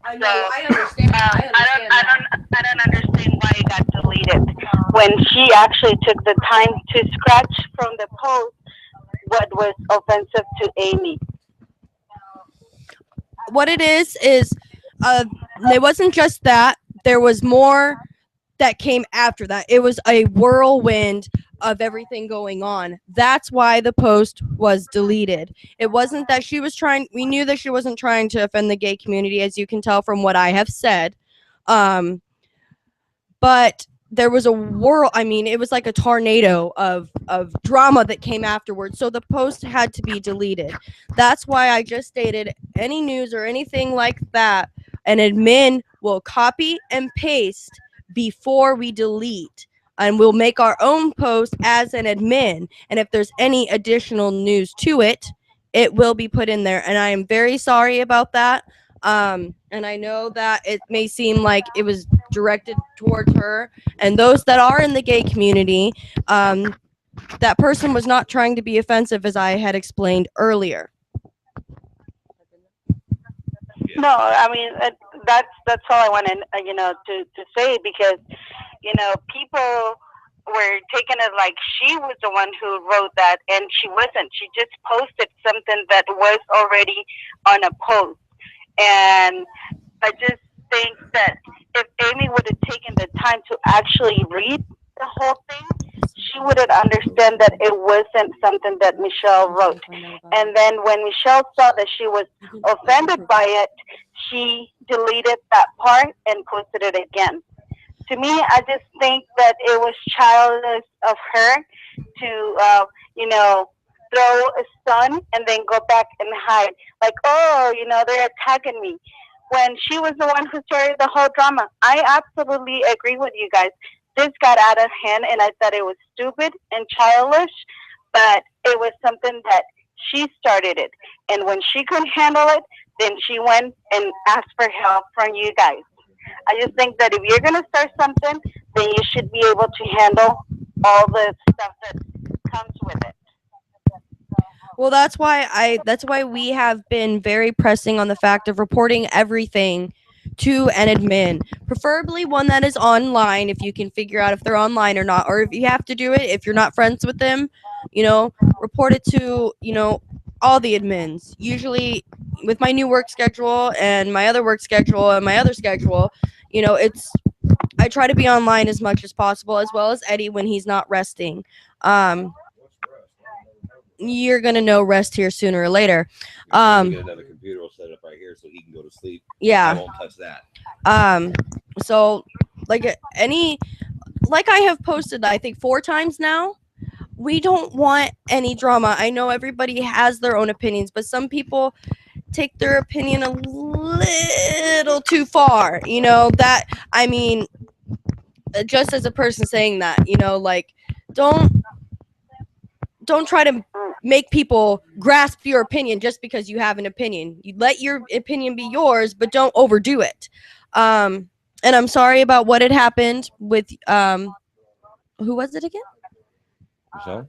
I know. I understand. I don't understand why it got deleted when she actually took the time to scratch from the post what was offensive to Amy. What it is it wasn't just that. There was more that came after that. It was a whirlwind of everything going on. That's why the post was deleted. It wasn't that she was trying, we knew that she wasn't trying to offend the gay community, as you can tell from what I have said. But there was a whirl, I mean, it was like a tornado of drama that came afterwards. So the post had to be deleted. That's why I just stated any news or anything like that, an admin will copy and paste before we delete. And we'll make our own post as an admin. And if there's any additional news to it, it will be put in there. And I am very sorry about that. And I know that it may seem like it was directed towards her and those that are in the gay community. That person was not trying to be offensive, as I had explained earlier. No, I mean that's all I wanted, to say, because people were taking it like she was the one who wrote that, and she wasn't. She just posted something that was already on a post, and I just think that if Amy would have taken the time to actually read the whole thing, she wouldn't understand that it wasn't something that Michelle wrote. And then when Michelle saw that she was offended by it, she deleted that part and posted it again. To me, I just think that it was childish of her to, throw a stun and then go back and hide. Like, oh, they're attacking me. When she was the one who started the whole drama. I absolutely agree with you guys. This got out of hand, and I thought it was stupid and childish, but it was something that she started it. And when she couldn't handle it, then she went and asked for help from you guys. I just think that if you're going to start something, then you should be able to handle all the stuff that comes with it. Well, that's why we have been very pressing on the fact of reporting everything to an admin, preferably one that is online, if you can figure out if they're online or not, or if you have to do it, if you're not friends with them, report it to, all the admins. Usually with my new work schedule and my other work schedule and my other schedule, I try to be online as much as possible, as well as Eddie when he's not resting. You're gonna know rest here sooner or later. We get another computer will set up right here so he can go to sleep. Yeah. I won't touch that. So like I have posted, I think 4 times now. We don't want any drama. I know everybody has their own opinions, but some people take their opinion a little too far. That, I mean, just as a person saying that, don't try to make people grasp your opinion just because you have an opinion. You let your opinion be yours, but don't overdo it. And I'm sorry about what had happened with who was it again?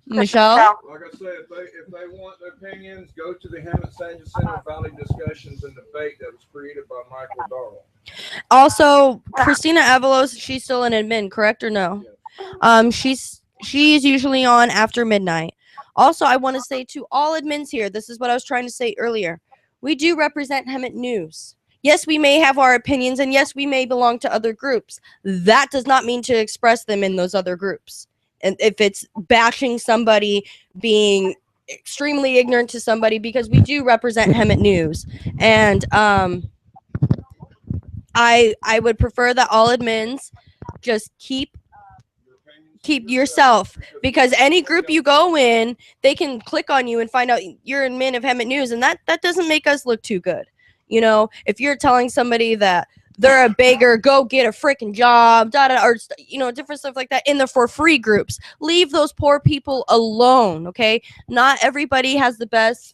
Michelle. Like I said, if they want opinions, go to the Hemet Senior Center Valley discussions and debate that was created by Michael Darrell. Also, Christina Avalos, she's still an admin, correct or no? She's usually on after midnight. Also, I want to say to all admins here, this is what I was trying to say earlier. We do represent Hemet News. Yes, we may have our opinions, and yes, we may belong to other groups. That does not mean to express them in those other groups. And if it's bashing somebody, being extremely ignorant to somebody, because we do represent Hemet News. And I would prefer that all admins just keep yourself, because any group you go in, they can click on you and find out you're an admin of Hemet News, and that doesn't make us look too good. If you're telling somebody that they're a beggar, go get a freaking job, or different stuff like that in the for free groups, leave those poor people alone. Okay, not everybody has the best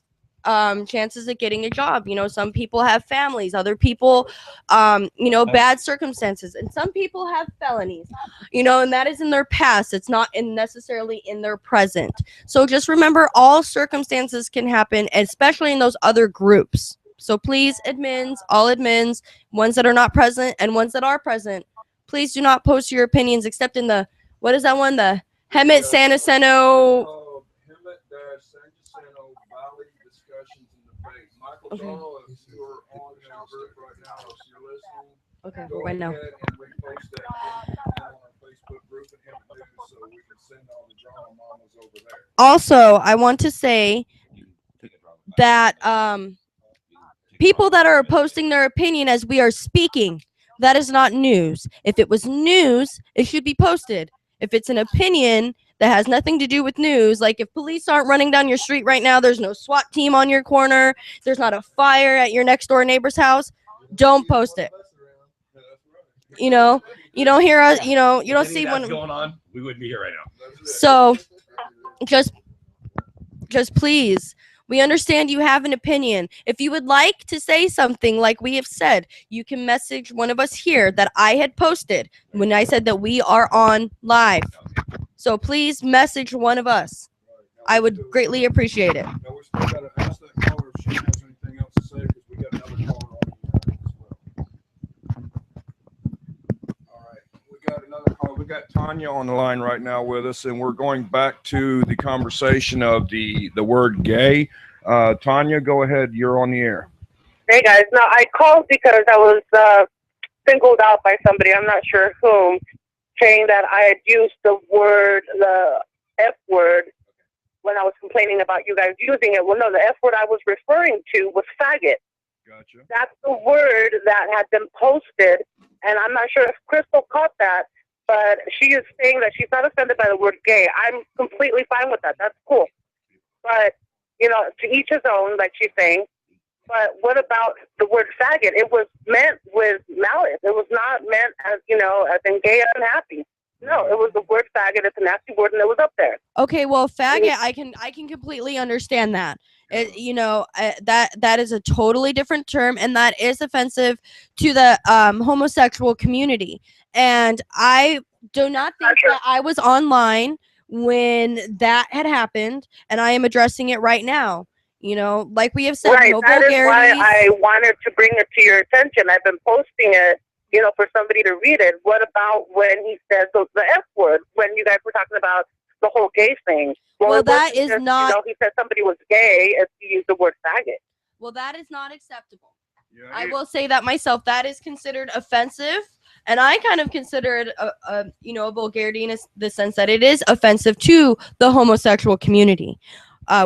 chances of getting a job. Some people have families, other people bad circumstances, and some people have felonies, and that is in their past. It's not necessarily in their present. So just remember, all circumstances can happen, especially in those other groups. So please, admins, all admins, ones that are not present and ones that are present, please do not post your opinions except in the, what is that one, the Hemet San Jacinto Valley discussions in debate. Michael Darrell, if you're on that group right now, if you're listening, Okay, we're right now. Also, I want to say that people that are posting their opinion as we are speaking, that is not news. If it was news, it should be posted. If it's an opinion that has nothing to do with news, like if police aren't running down your street right now, there's no SWAT team on your corner, there's not a fire at your next door neighbor's house, don't post it. You know, you don't hear us, you know, you don't see That's one going on, we wouldn't be here right now. So just please, we understand you have an opinion. If you would like to say something like we have said, you can message one of us here that I had posted when I said that we are on live. So please message one of us. I would greatly appreciate it. We got Tanya on the line right now with us, and we're going back to the conversation of the word gay. Tanya, go ahead. You're on the air. Hey guys, no, I called because I was singled out by somebody, I'm not sure whom, saying that I had used the F word when I was complaining about you guys using it. Well, no, the F word I was referring to was faggot. Gotcha. That's the word that had been posted, and I'm not sure if Crystal caught that, but she is saying that she's not offended by the word gay. I'm completely fine with that. That's cool. But, you know, to each his own, like she's saying. But what about the word faggot? It was meant with malice. It was not meant as, you know, as in gay and unhappy. No, it was the word faggot. It's a nasty word, and it was up there. Okay, well, faggot, I can completely understand that. You know, that is a totally different term, and that is offensive to the homosexual community. And I do not think that I was online when that had happened, and I am addressing it right now. You know, like we have said, right, no that is why vulgarities. I wanted to bring it to your attention. I've been posting it, you know, for somebody to read it. What about when he says the F word, when you guys were talking about the whole gay thing? Well, that is just, not. You know, he said somebody was gay if he used the word faggot. Well, that is not acceptable. I will say that myself. That is considered offensive, and I kind of consider it a vulgarity in the sense that it is offensive to the homosexual community.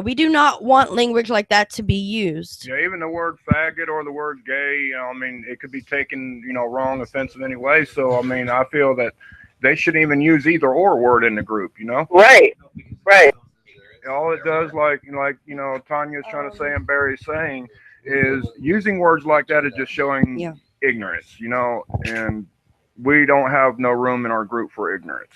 We do not want language like that to be used. Yeah, even the word faggot or the word gay, you know, I mean, it could be taken, you know, wrong, offensive anyway. So, I mean, I feel that they shouldn't even use either or word in the group, you know? Right. All it does, like you know, Tanya's trying to say and Barry's saying, is using words like that is just showing ignorance, you know, and we don't have no room in our group for ignorance.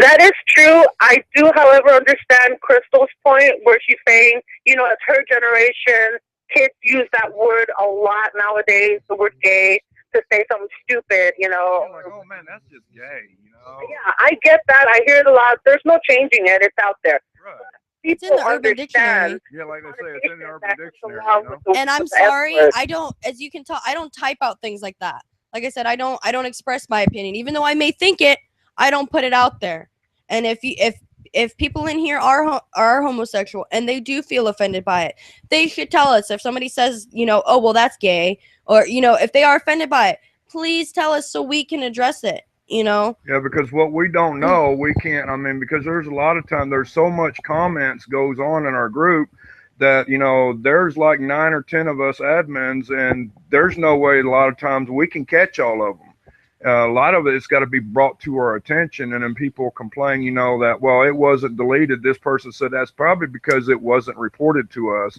That is true. I do, however, understand Crystal's point where she's saying, you know, it's her generation. Kids use that word a lot nowadays, the word gay, to say something stupid, you know. Like, oh, man, that's just gay, you know. Yeah, I get that. I hear it a lot. There's no changing it. It's out there. Right. It's in the Urban Dictionary. Yeah, like they say, it's in the Urban Dictionary, you know? And I'm sorry, I don't, as you can tell, I don't type out things like that. Like I said, I don't express my opinion. Even though I may think it, I don't put it out there. And if people in here are homosexual and they do feel offended by it, they should tell us. If somebody says, you know, oh, well, that's gay, or, you know, if they are offended by it, please tell us so we can address it, you know? Yeah, because what we don't know, we can't, I mean, because there's a lot of time, there's so much comments goes on in our group that, you know, there's like 9 or 10 of us admins, and there's no way a lot of times we can catch all of them. A lot of it's got to be brought to our attention, and then people complain, you know, that, well, it wasn't deleted. This person said that's probably because it wasn't reported to us.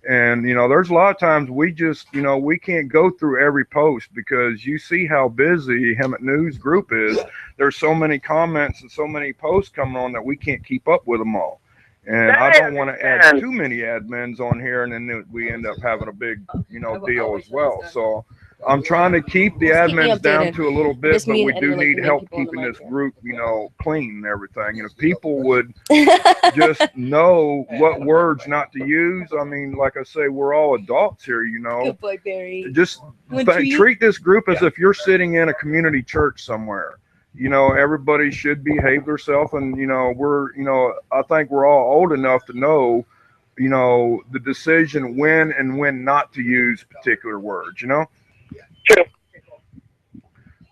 And, you know, there's a lot of times we just, you know, we can't go through every post because you see how busy Hemet News group is. There's so many comments and so many posts coming on that we can't keep up with them all. And I don't want to add too many admins on here, and then we end up having a big, you know, deal as well. So I'm trying to keep the admins down to a little bit, but we do need help keeping this group, you know, clean and everything. And if people would just know what words not to use, I mean, like I say, we're all adults here, you know. Good boy, Barry. Just treat this group as if you're sitting in a community church somewhere. You know, everybody should behave themselves, and, you know, I think we're all old enough to know, you know, the decision when and when not to use particular words, you know? True.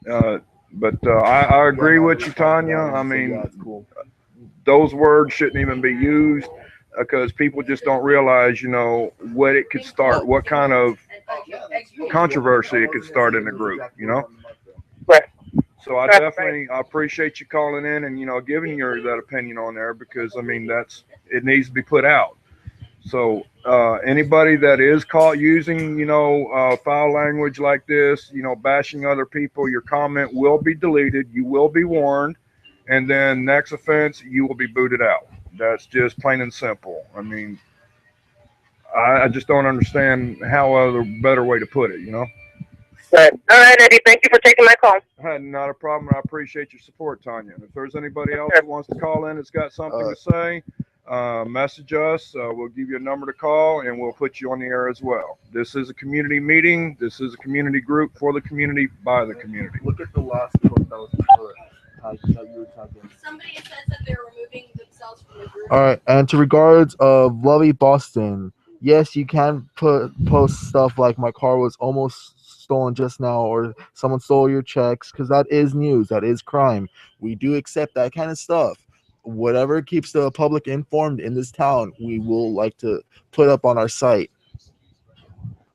But I agree with you, Tanya. I mean, those words shouldn't even be used because people just don't realize, what it could start, what kind of controversy it could start in the group. Right. So I definitely I appreciate you calling in and giving your that opinion on there because I mean that's it needs to be put out. So anybody that is caught using foul language like this, bashing other people, your comment will be deleted. You will be warned, and then next offense you will be booted out. That's just plain and simple. I mean, I just don't understand how other better way to put it. Right. All right, Eddie. Thank you for taking my call. Not a problem. I appreciate your support, Tanya. And if there's anybody else that wants to call in that's got something to say, message us. We'll give you a number to call and we'll put you on the air as well. This is a community meeting. This is a community group for the community by the community. Look at the last quote that was before. Somebody says that they're removing themselves from the group. All right, and to regards of Lovey Boston, yes, you can post stuff like my car was almost stolen just now, or someone stole your checks, because that is news, that is crime. We do accept that kind of stuff. Whatever keeps the public informed in this town, we will like to put up on our site.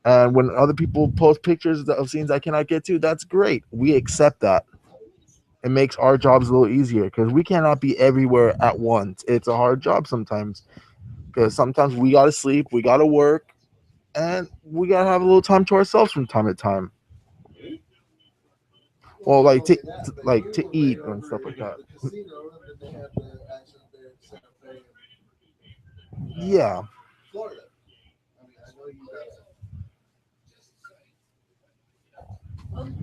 And when other people post pictures of scenes I cannot get to, that's great. We accept that. It makes our jobs a little easier because we cannot be everywhere at once. It's a hard job sometimes because sometimes we gotta sleep, we gotta work, and we gotta have a little time to ourselves from time to time. Well, like to eat and stuff like that. Yeah.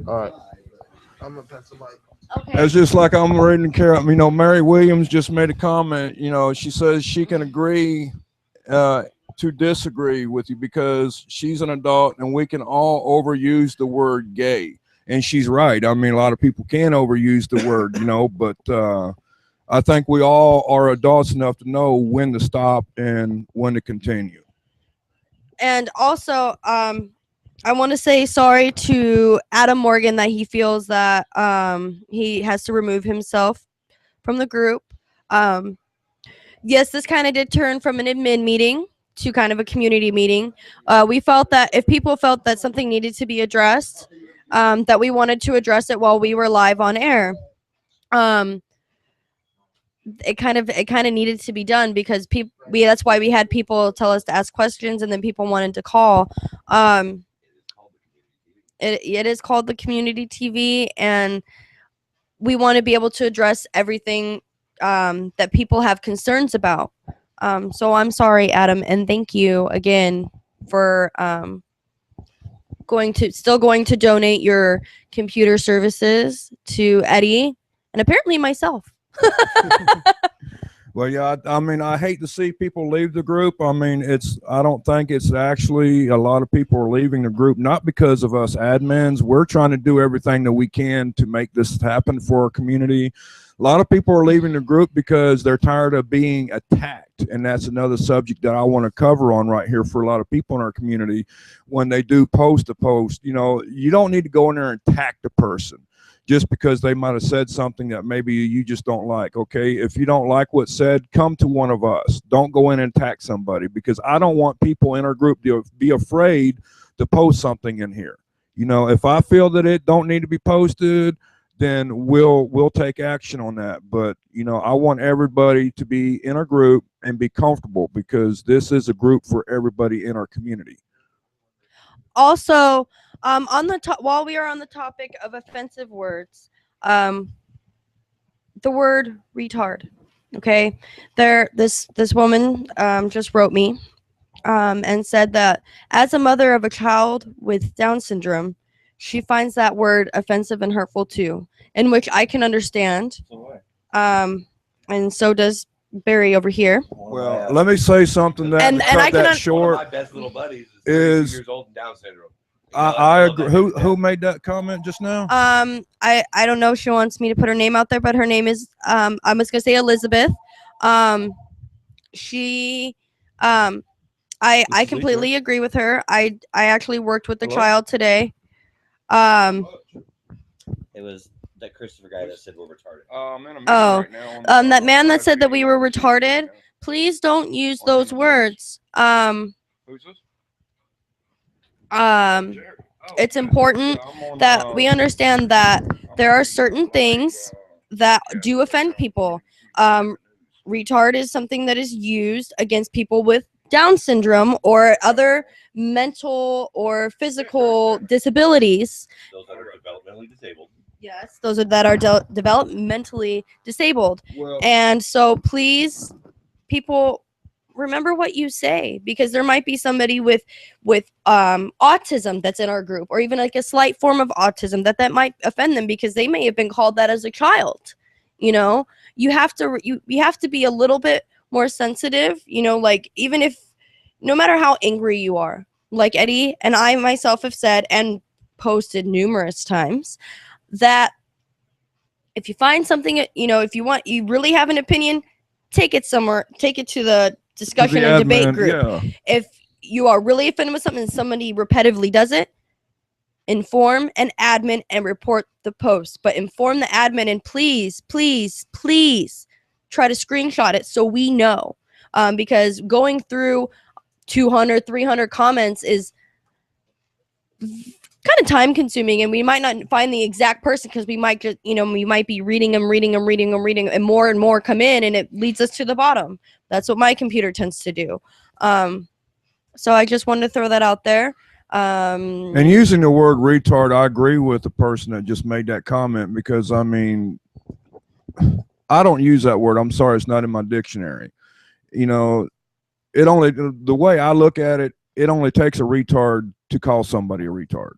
All right. I'm gonna pencil my. It's just like I'm reading Carol. Mary Williams just made a comment. She says she can agree to disagree with you because she's an adult and we can all overuse the word gay. And she's right. I mean, a lot of people can overuse the word, but I think we all are adults enough to know when to stop and when to continue. And also, I want to say sorry to Adam Morgan that he feels that he has to remove himself from the group. Yes, this kind of did turn from an admin meeting to kind of a community meeting. We felt that if people felt that something needed to be addressed, that we wanted to address it while we were live on air. It kind of needed to be done because that's why we had people tell us to ask questions and then people wanted to call. It is called the community TV, and we want to be able to address everything that people have concerns about. So I'm sorry, Adam, and thank you again for going to donate your computer services to Eddie and apparently myself. Well, yeah, I mean, I hate to see people leave the group. I mean, I don't think it's actually a lot of people are leaving the group, not because of us admins. We're trying to do everything that we can to make this happen for our community. A lot of people are leaving the group because they're tired of being attacked. And that's another subject that I want to cover on right here for a lot of people in our community. When they do post a post, you don't need to go in there and attack the person just because they might have said something that maybe you just don't like. Okay, if you don't like what's said, come to one of us. Don't go in and attack somebody, because I don't want people in our group to be afraid to post something in here. If I feel that it don't need to be posted, then we'll take action on that. But I want everybody to be in a group and be comfortable, because this is a group for everybody in our community. Also, while we are on the topic of offensive words, the word retard. Okay, this woman just wrote me and said that as a mother of a child with Down syndrome, she finds that word offensive and hurtful too, in which I can understand. And so does Barry over here. Well, let me say something that and I can short. One of my best little buddies is years old and Down syndrome. I agree. Who made that comment just now? I don't know if she wants me to put her name out there, but her name is I'm just gonna say Elizabeth. She I completely agree with her. I actually worked with the child today. It was that Christopher guy that said we're retarded. That man that said that we were retarded. Please don't use those words. Who's this? It's important that we understand that there are certain things that do offend people. Retard is something that is used against people with Down syndrome or other mental or physical disabilities. Those that are developmentally disabled. Yes, those that are developmentally disabled. And so please, people, remember what you say, because there might be somebody with autism that's in our group, or even like a slight form of autism that might offend them because they may have been called that as a child. You know, you have to be a little bit more sensitive, you know, like even if no matter how angry you are, like Eddie and I myself have said and posted numerous times, that if you find something, you know, if you really have an opinion, take it somewhere, take it to the discussion and debate group. Yeah. If you are really offended with something and somebody repetitively does it, inform an admin and report the post. But inform the admin and please try to screenshot it so we know. Because going through 200, 300 comments is kind of time consuming, and we might not find the exact person because we might just, you know, we might be reading them, and more come in, and it leads us to the bottom. That's what my computer tends to do. So I just wanted to throw that out there. And using the word retard, I agree with the person that just made that comment, because I mean, I don't use that word. I'm sorry, it's not in my dictionary. You know, the way I look at it, it only takes a retard to call somebody a retard.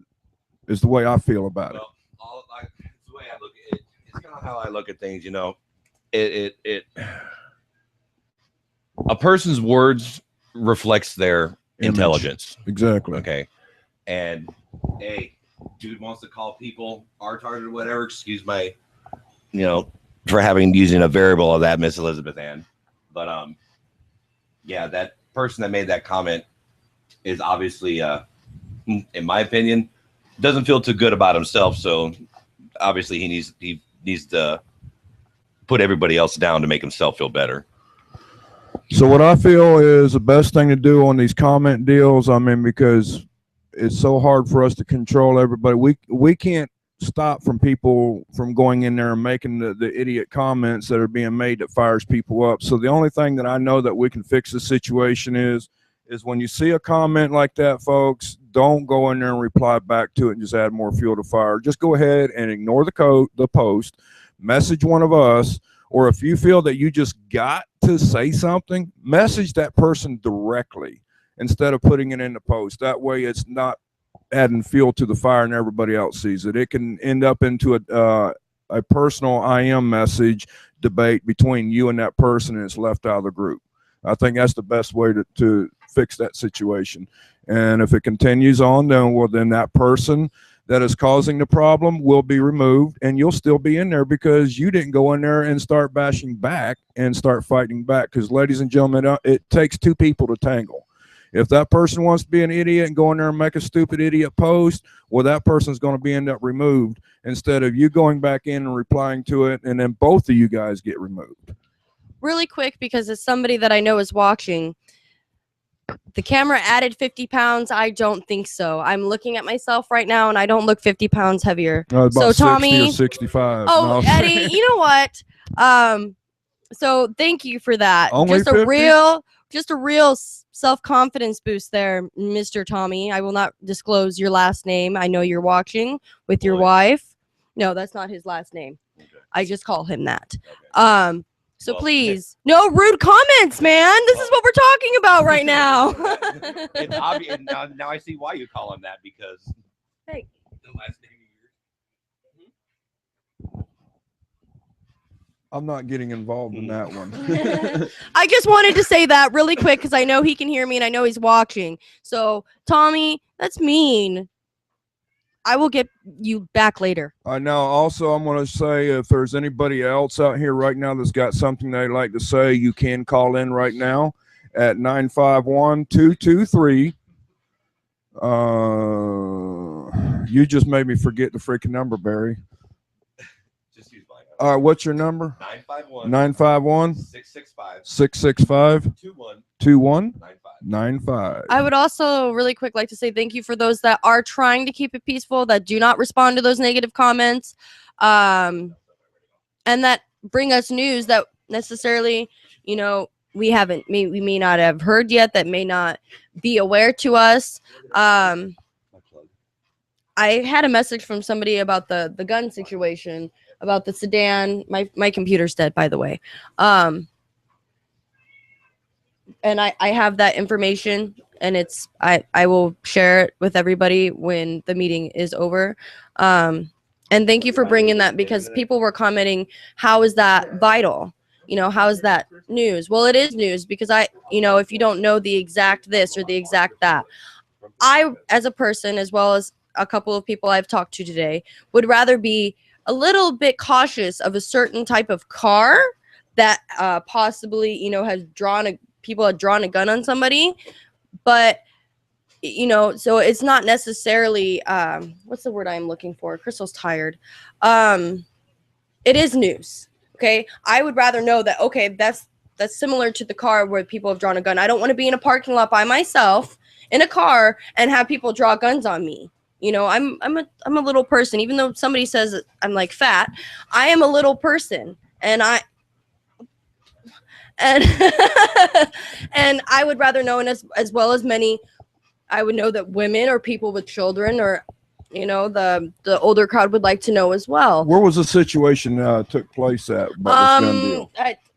Is the way I feel about it. It's the way I look at it. It's kind of how I look at things. You know, a person's words reflects their intelligence. Exactly. Okay. And hey, dude wants to call people retarded or whatever. Excuse my, you know, for using a variable of that, Miss Elizabeth Ann. But yeah, that person that made that comment is obviously, in my opinion, doesn't feel too good about himself. So obviously he needs to put everybody else down to make himself feel better. So what I feel is the best thing to do on these comment deals, I mean, because it's so hard for us to control everybody. We can't stop from people from going in there and making the idiot comments that are being made that fires people up. So the only thing that I know that we can fix the situation is when you see a comment like that, folks, don't go in there and reply back to it and just add more fuel to fire. Just go ahead and ignore the post, message one of us, or if you feel that you just got to say something, message that person directly instead of putting it in the post. That way it's not adding fuel to the fire and everybody else sees it. It can end up into a personal IM message debate between you and that person, and it's left out of the group. I think that's the best way to fix that situation. And if it continues on, then that person that is causing the problem will be removed, and you'll still be in there because you didn't go in there and start bashing back and start fighting back. Because, ladies and gentlemen, it takes two people to tangle. If that person wants to be an idiot and go in there and make a stupid idiot post, well, that person's going to be end up removed instead of you going back in and replying to it, and then both of you guys get removed. Really quick, because as somebody that I know is watching, the camera added 50 pounds. I don't think so. I'm looking at myself right now, and I don't look 50 pounds heavier. About so 60 Tommy, or 65. Oh, No. Eddie, you know what? So thank you for that. Only Just 50? a real self-confidence boost there, Mr. Tommy. I will not disclose your last name. I know you're watching with your wife. No, that's not his last name. Okay. I just call him that. Okay. So please, no rude comments, man. This is what we're talking about right now. It's obvious. Now I see why you call him that, because hey, the last name I'm not getting involved in that one. I just wanted to say that really quick because I know he can hear me and I know he's watching. So, Tommy, that's mean. I will get you back later. Now, also, I'm going to say if there's anybody else out here right now that's got something they'd like to say, you can call in right now at 951-223. You just made me forget the freaking number, Barry. All right, what's your number? 951 951 665 665 2195. I would also really quick like to say thank you for those that are trying to keep it peaceful, that do not respond to those negative comments, and that bring us news that necessarily, you know, we may not have heard yet, that may not be aware to us. I had a message from somebody about the gun situation, about the sedan. My computer's dead, by the way. And I have that information, and I will share it with everybody when the meeting is over. And thank you for bringing that, because people were commenting, how is that vital? You know, how is that news? Well, it is news, because if you don't know the exact this or the exact that, I, as a person, as well as a couple of people I've talked to today, would rather be a little bit cautious of a certain type of car that possibly, has people had drawn a gun on somebody. But, so it's not necessarily, what's the word I'm looking for? Crystal's tired. It is news. Okay. I would rather know that, okay, that's similar to the car where people have drawn a gun. I don't want to be in a parking lot by myself in a car and have people draw guns on me. I'm a little person. Even though somebody says I'm like fat, I am a little person, and and I would rather know, and as well as many, I would know that women or people with children, or the older crowd would like to know as well. Where was the situation took place at about this gun deal?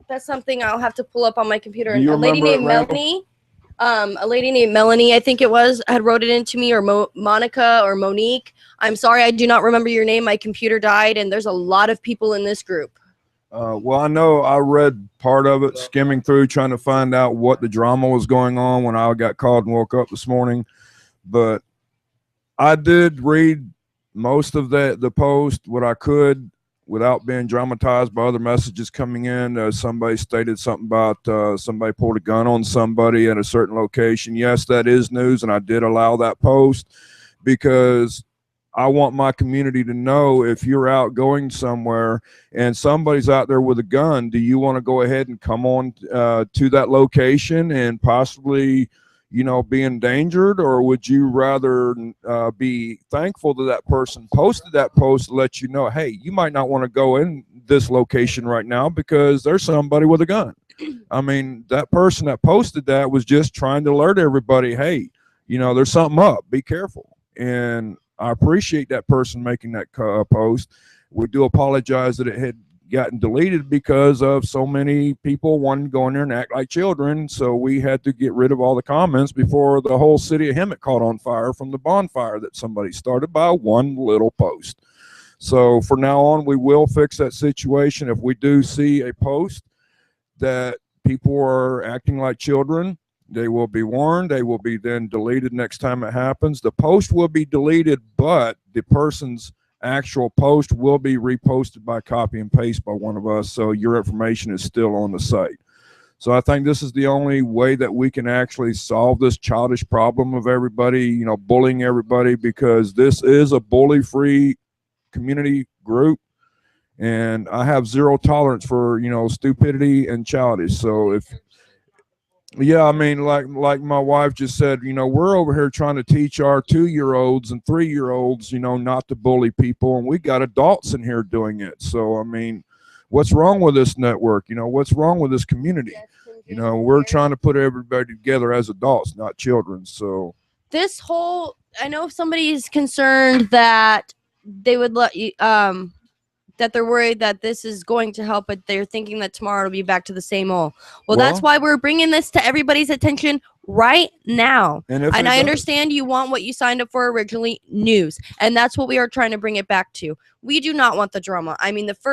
That's something I'll have to pull up on my computer. Do you a lady remember named Melanie, I think it was, had wrote it into me, or Monica or Monique. I'm sorry, I do not remember your name. My computer died, and there's a lot of people in this group. Well, I know I read part of it, skimming through, trying to find out what the drama was going on when I got called and woke up this morning. But I did read most of the post, what I could, without being dramatized by other messages coming in. Somebody stated something about somebody pulled a gun on somebody at a certain location. Yes, that is news, and I did allow that post because I want my community to know, if you're out going somewhere and somebody's out there with a gun, do you want to go ahead and come on to that location and possibly, be endangered? Or would you rather be thankful that that person posted that post to let you know, hey, you might not want to go in this location right now because there's somebody with a gun? I mean, that person that posted that was just trying to alert everybody, hey, there's something up, be careful. And I appreciate that person making that post. We do apologize that it had gotten deleted because of so many people wanting to go in there and act like children. So we had to get rid of all the comments before the whole city of Hemet caught on fire from the bonfire that somebody started by one little post. So from now on, we will fix that situation. If we do see a post that people are acting like children, they will be warned. They will be then deleted next time it happens. The post will be deleted, but the person's actual post will be reposted by copy and paste by one of us, so your information is still on the site. So I think this is the only way that we can actually solve this childish problem of everybody, bullying everybody, because this is a bully-free community group, and I have zero tolerance for, stupidity and childish. So yeah, I mean, like my wife just said, we're over here trying to teach our 2-year-olds and 3-year-olds, not to bully people, and we got adults in here doing it. So, I mean, what's wrong with this network? What's wrong with this community? We're trying to put everybody together as adults, not children. So this whole, I know if somebody is concerned that they would let you, that they're worried that this is going to help, but they're thinking that tomorrow it'll be back to the same old. Well, that's why we're bringing this to everybody's attention right now. And I understand you want what you signed up for originally, news. And that's what we are trying to bring it back to. We do not want the drama. I mean, that's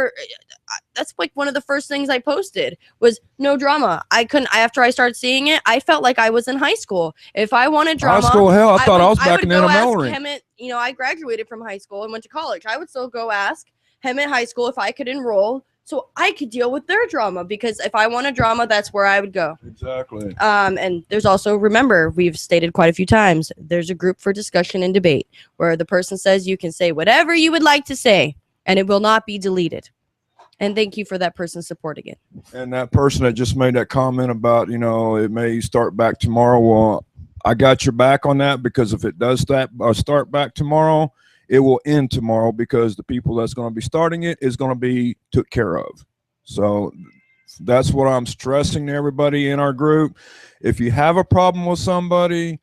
like one of the first things I posted was no drama. After I started seeing it, I felt like I was in high school. If I wanted drama, high school, hell, I thought I was back in elementary. Hemet, I graduated from high school and went to college. I would still go ask Hemet High School if I could enroll so I could deal with their drama, because if I wanted drama, that's where I would go. Exactly. And there's also, remember, we've stated quite a few times, there's a group for discussion and debate where the person says you can say whatever you would like to say and it will not be deleted. And thank you for that person supporting it. And that person that just made that comment about, it may start back tomorrow. Well, I got your back on that, because if it does start back tomorrow, it will end tomorrow, because the people that's going to be starting it is going to be took care of. So that's what I'm stressing to everybody in our group. If you have a problem with somebody,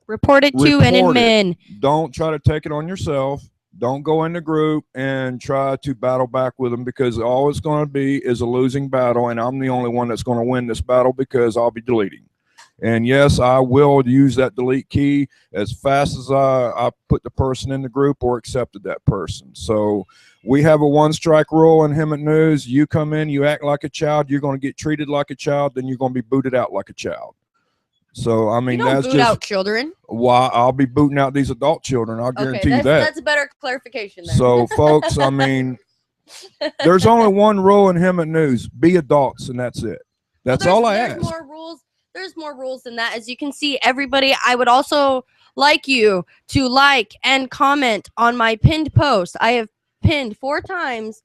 report it to an admin. Don't try to take it on yourself. Don't go in the group and try to battle back with them, because all it's going to be is a losing battle, and I'm the only one that's going to win this battle, because I'll be deleting. And yes, I will use that delete key as fast as I put the person in the group or accepted that person. So we have a one-strike rule in Hemet News. You come in, you act like a child, you're going to get treated like a child, then you're going to be booted out like a child. So, I mean, you don't that's boot just out children. Why I'll be booting out these adult children. I'll guarantee you that. That's a better clarification there. So, folks, I mean, there's only one rule in Hemet News: be adults, and that's it. That's all I ask. There's more rules than that. As you can see, everybody, I would also like you to like and comment on my pinned post. I have pinned 4 times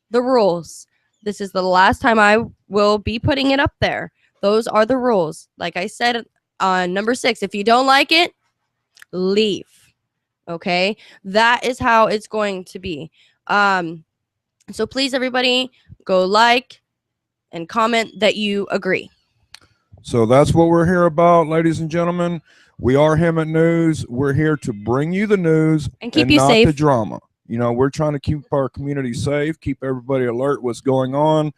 the rules. This is the last time I will be putting it up there. Those are the rules. Like I said on number 6, if you don't like it, leave. Okay? That is how it's going to be. So please, everybody, go like and comment that you agree. So that's what we're here about, ladies and gentlemen. We are Hemet News. We're here to bring you the news and keep you not safe. The drama. We're trying to keep our community safe, keep everybody alert what's going on.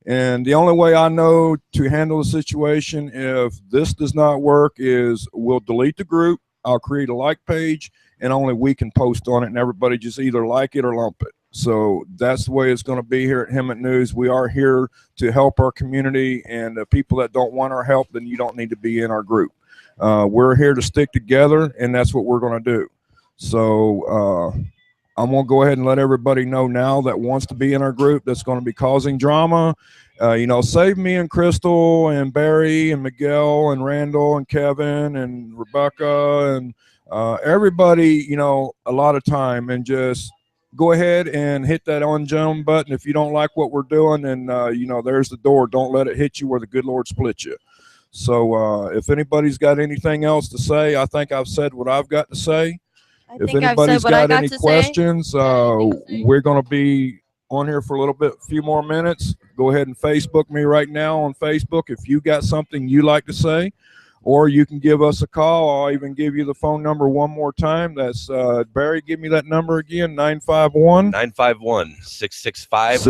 And the only way I know to handle the situation, if this does not work, is we'll delete the group. I'll create a like page, and only we can post on it, and everybody just either like it or lump it. So that's the way it's going to be here at Hemet News. We are here to help our community, and the people that don't want our help, then you don't need to be in our group. We're here to stick together, and that's what we're going to do. So I'm going to go ahead and let everybody know now that wants to be in our group that's going to be causing drama. Save me and Crystal and Barry and Miguel and Randall and Kevin and Rebecca and everybody, a lot of time, and just go ahead and hit that on jump button. If you don't like what we're doing, then, there's the door. Don't let it hit you where the good Lord split you. So if anybody's got anything else to say, I think I've said what I've got to say. If anybody's got any questions, we're going to be on here for a few more minutes. Go ahead and Facebook me right now on Facebook if you got something you like to say, or you can give us a call. I'll even give you the phone number one more time. That's Barry, give me that number again, 951 665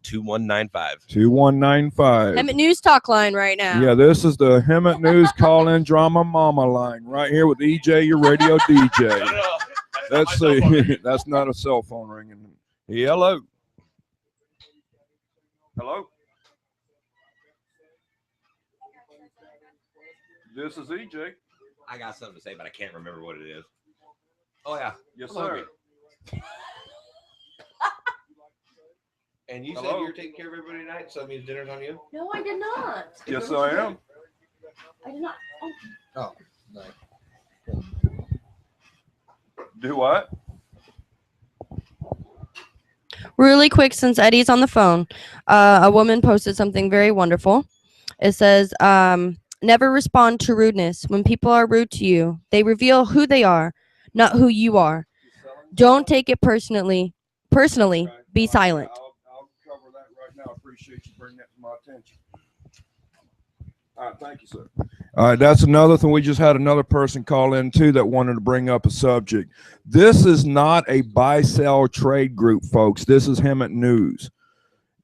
2195 2195. Hemet News Talk line right now. Yeah, this is the Hemet News call-in drama mama line right here with EJ, your radio DJ. Let's see. That's not a cell phone ringing. Hello. Hello. This is EJ. I got something to say, but I can't remember what it is. Oh, yeah. Yes, sir. And you said you were taking care of everybody tonight, so that means dinner's on you? No, I did not. Yes, I am. I did not. Oh, no. Do what? Really quick, since Eddie's on the phone, a woman posted something very wonderful. It says, never respond to rudeness. When people are rude to you, they reveal who they are, not who you are. Don't take it personally. Be silent. I'll cover that right now. I appreciate you bringing that to my attention. All right, thank you, sir. All right, that's another thing. We just had another person call in, too, that wanted to bring up a subject. This is not a buy-sell trade group, folks. This is Hemet News.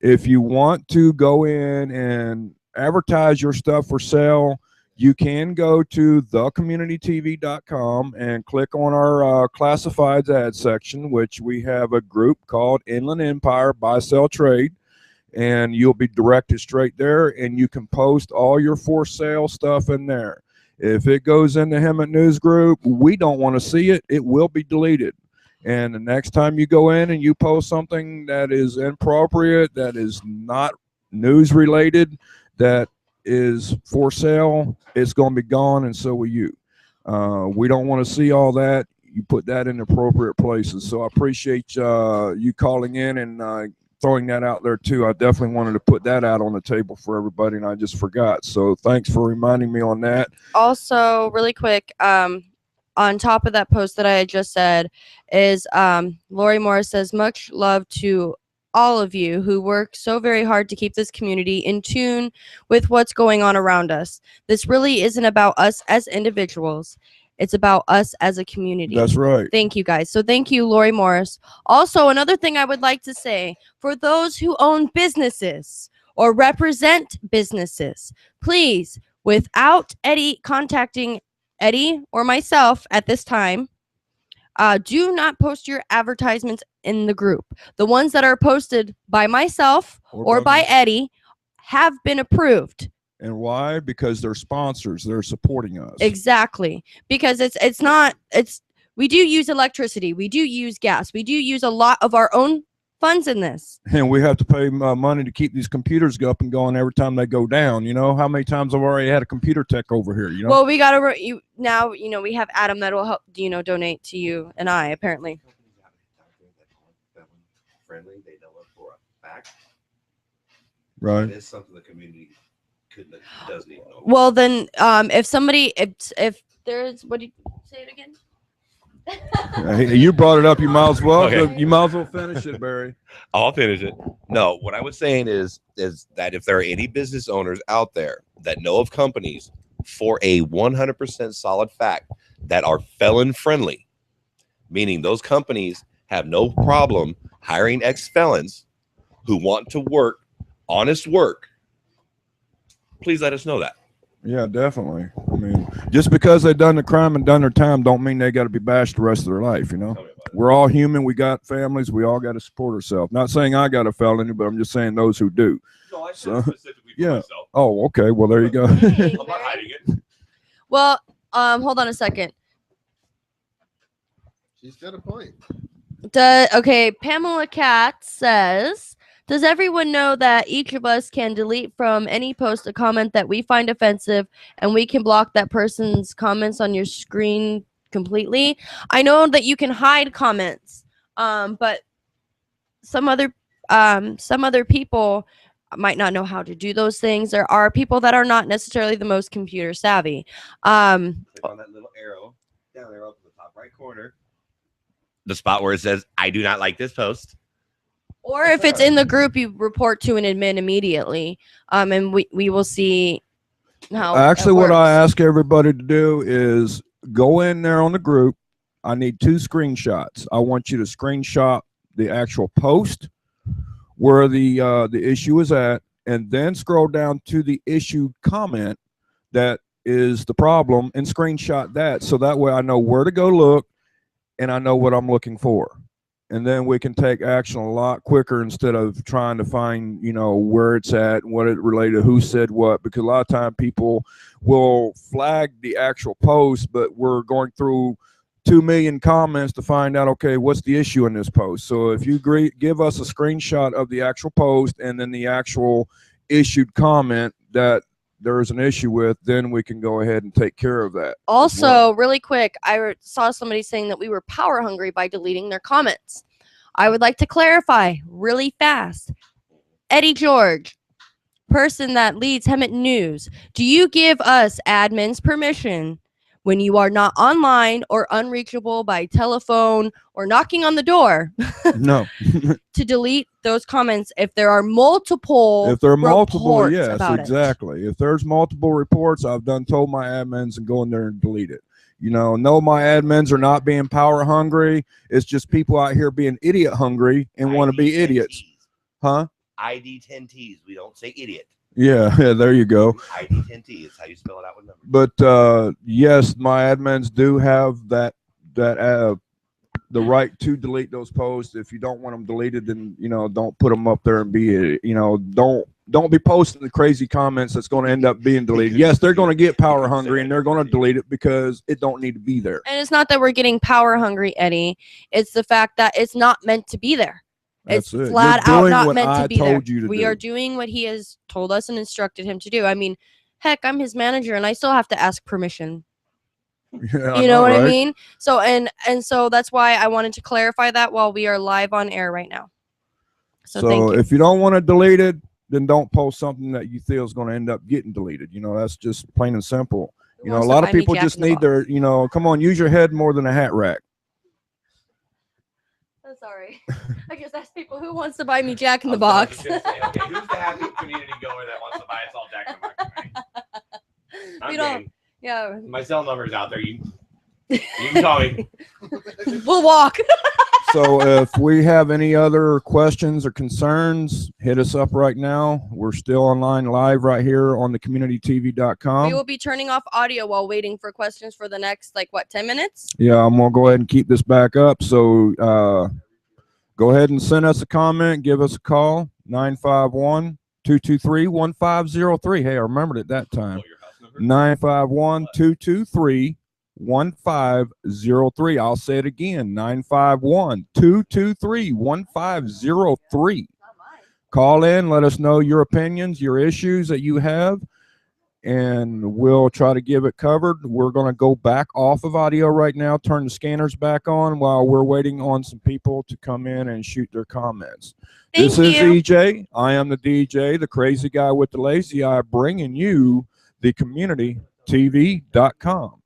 If you want to go in and advertise your stuff for sale, you can go to thecommunitytv.com and click on our classifieds ad section, which we have a group called Inland Empire Buy-Sell Trade. And you'll be directed straight there, and you can post all your for sale stuff in there. If it goes in the Hemet News group, we don't want to see it. It will be deleted. And the next time you go in and you post something that is inappropriate, that is not news related, that is for sale, it's going to be gone, and so will you. We don't want to see all that. You put that in appropriate places. So I appreciate you calling in and throwing that out there too. I definitely wanted to put that out on the table for everybody, and I just forgot. So thanks for reminding me on that. Also, really quick, on top of that post that I had just said is Lori Morris says, much love to all of you who work so very hard to keep this community in tune with what's going on around us. This really isn't about us as individuals. It's about us as a community. That's right. Thank you, guys. So thank you, Lori Morris. Also, another thing I would like to say, for those who own businesses or represent businesses, please, without Eddie contacting Eddie or myself at this time, do not post your advertisements in the group. The ones that are posted by myself or by Eddie have been approved. And why? Because they're sponsors. They're supporting us. Exactly. Because we do use electricity. We do use gas. We do use a lot of our own funds in this. And we have to pay money to keep these computers up and going every time they go down. You know how many times I've already had a computer tech over here. You know. Well, we gotta now. You know, we have Adam that will help. You know, donate to you and I apparently. Friendly, they know it for a fact. Right. It is something the community doesn't even know. Well, then, if somebody, if there's, what do you say it again? You brought it up. You might as well. Okay. You might as well finish it, Barry. I'll finish it. No, what I was saying is that if there are any business owners out there that know of companies for a 100% solid fact that are felon friendly, meaning those companies have no problem hiring ex-felons who want to work honest work, please let us know that. Yeah, definitely. I mean, just because they've done the crime and done their time don't mean they got to be bashed the rest of their life, you know? We're all human. We got families. We all got to support ourselves. Not saying I got a felony, but I'm just saying those who do. No, I said specifically for myself. Oh, okay. Well, there you go. I'm not hiding it. Well, hold on a second. She's got a point. Okay, Pamela Katz says, does everyone know that each of us can delete from any post a comment that we find offensive, and we can block that person's comments on your screen completely? I know that you can hide comments, but some other people might not know how to do those things. There are people that are not necessarily the most computer savvy. Click on that little arrow down there up in the top right corner. The spot where it says, I do not like this post. Or if it's in the group, you report to an admin immediately, and we will see how. Actually, what I ask everybody to do is go in there on the group. I need 2 screenshots. I want you to screenshot the actual post where the issue is at, and then scroll down to the issued comment that is the problem, and screenshot that, so that way I know where to go look, and I know what I'm looking for. And then we can take action a lot quicker instead of trying to find, you know, where it's at and what it related to, who said what, because a lot of time people will flag the actual post, but we're going through 2 million comments to find out, okay, what's the issue in this post. So if you give us a screenshot of the actual post and then the actual issued comment that there is an issue with, then we can go ahead and take care of that. Also, really quick, I saw somebody saying that we were power hungry by deleting their comments. I would like to clarify really fast. Eddie George, person that leads Hemet News, do you give us admins permission when you are not online or unreachable by telephone or knocking on the door? No. To delete those comments if there are multiple reports yes, about exactly. If there's multiple reports, I've told my admins and go in there and delete it. You know, no, my admins are not being power hungry. It's just people out here being idiot hungry and want to be idiots. Huh? ID10Ts. We don't say idiot. Yeah, there you go. ID10T is how you spell it out with numbers. But yes, my admins do have that the right to delete those posts. If you don't want them deleted, then, you know, don't put them up there and be, you know, don't be posting the crazy comments that's going to end up being deleted. Yes, they're going to get power hungry and they're going to delete it because it don't need to be there. And it's not that we're getting power hungry, Eddie. It's the fact that it's not meant to be there. It's flat out not meant to be there. We are doing what he has told us and instructed him to do. I mean, heck, I'm his manager and I still have to ask permission. Yeah, you know what I mean? So and so that's why I wanted to clarify that while we are live on air right now. So thank you. if you don't want to delete it, then don't post something that you feel is going to end up getting deleted. That's just plain and simple. Who A wants to lot of buy me people Jack just in the need Box? their, come on, use your head more than a hat rack. Oh, sorry. I just asked people who wants to buy me Jack in the Box. Who's the happy community goer that wants to buy us all Jack in the Box? We don't. Yeah. My cell number's out there. You can call me. We'll walk. So if we have any other questions or concerns, hit us up right now. We're still online live right here on the communitytv.com. We will be turning off audio while waiting for questions for the next, 10 minutes? Yeah, I'm going to go ahead and keep this back up. So go ahead and send us a comment. Give us a call, 951-223-1503. Hey, I remembered it that time. 951-223-1503. I'll say it again, 951-223-1503. Call in, let us know your opinions, your issues that you have, and we'll try to give it covered. We're going to go back off of audio right now, turn the scanners back on while we're waiting on some people to come in and shoot their comments. This is EJ. I am the DJ, the crazy guy with the lazy eye, bringing you the communitytv.com.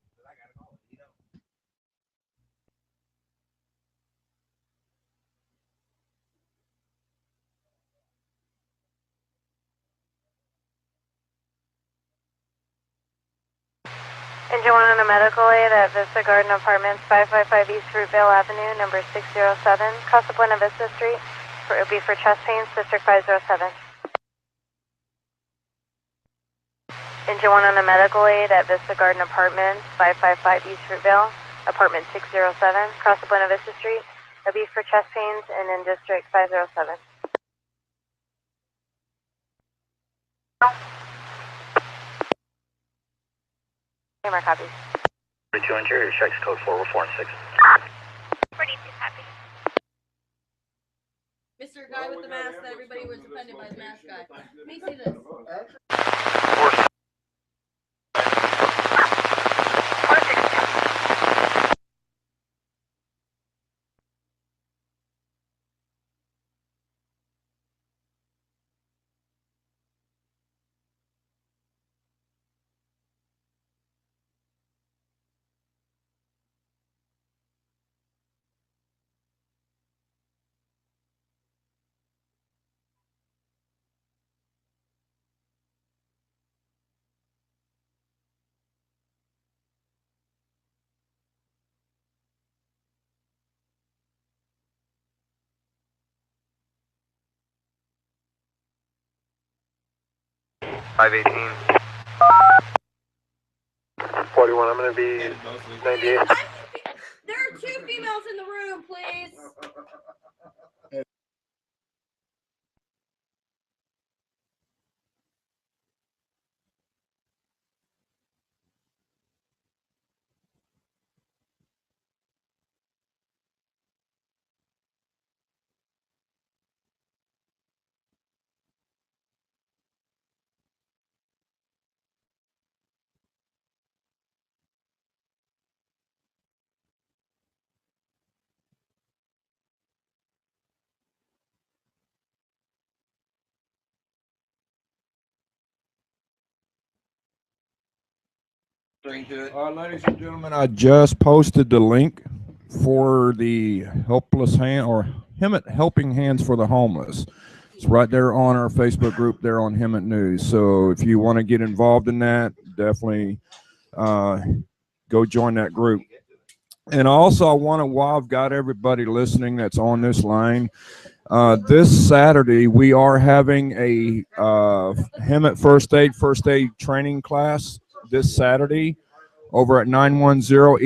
Engine 1 on a medical aid at Vista Garden Apartments, 555 East Fruitvale Avenue, number 607, Casa Buena Vista Street. It will be for chest pains, District 507. Engine 1 on a medical aid at Vista Garden Apartments, 555 East Fruitvale, apartment 607, Casa Buena Vista Street. It will be for chest pains and in District 507. More copies. 42 interior, checks code 446. 42 copies. Mr. Guy with the mask that everybody was offended by the mask guy. Let me see this. $518. 41, I'm going to be 98. There are 2 females in the room, please. Ladies and gentlemen, I just posted the link for the helpless hand or Hemet Helping Hands for the Homeless. It's right there on our Facebook group there on Hemet News. So if you want to get involved in that, definitely go join that group. And also, I want to, while I've got everybody listening that's on this line, this Saturday we are having a Hemet first aid training class this Saturday over at 910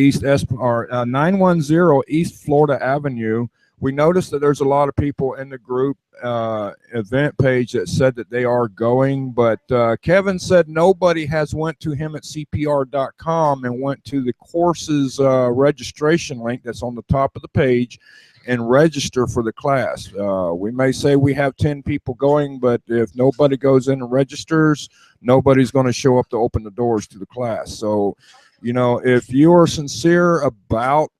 East Florida Avenue. We noticed that there's a lot of people in the group event page that said that they are going, but Kevin said nobody has went to hemetcpr.com and went to the courses registration link that's on the top of the page and register for the class. We may say we have 10 people going, but if nobody goes in and registers, nobody's going to show up to open the doors to the class. So, if you are sincere about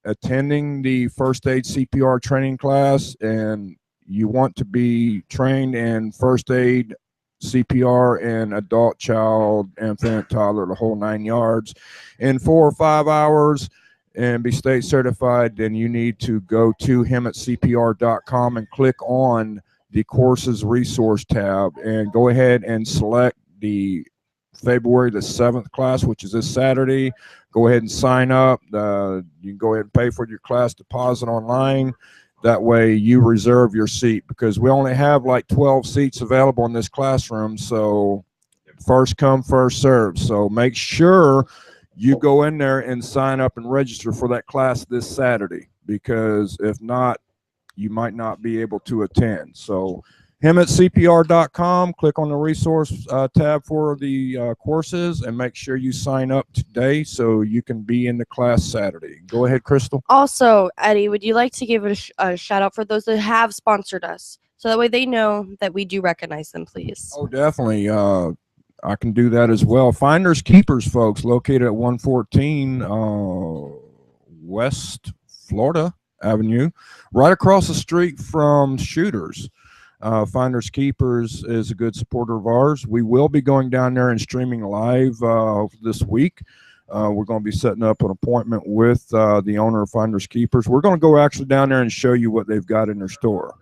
attending the first aid CPR training class and you want to be trained in first aid, CPR, and adult, child, infant, toddler, the whole 9 yards in 4 or 5 hours and be state certified, then you need to go to hemetcpr.com and click on the courses resource tab and go ahead and select the February the 7th class, which is this Saturday. Go ahead and sign up. You can go ahead and pay for your class deposit online. That way you reserve your seat, because we only have like 12 seats available in this classroom. So first come, first serve. So make sure you go in there and sign up and register for that class this Saturday, because if not, you might not be able to attend. So hemetcpr.com, click on the resource tab for the courses, and make sure you sign up today so you can be in the class Saturday. Go ahead, Crystal. Also, Eddie, would you like to give a shout out for those that have sponsored us, so that way they know that we do recognize them, please? Oh, definitely. I can do that as well. Finders Keepers, folks, located at 114 West Florida Avenue, right across the street from Shooters. Finders Keepers is a good supporter of ours. We will be going down there and streaming live this week. We're going to be setting up an appointment with the owner of Finders Keepers. We're going to go actually down there and show you what they've got in their store.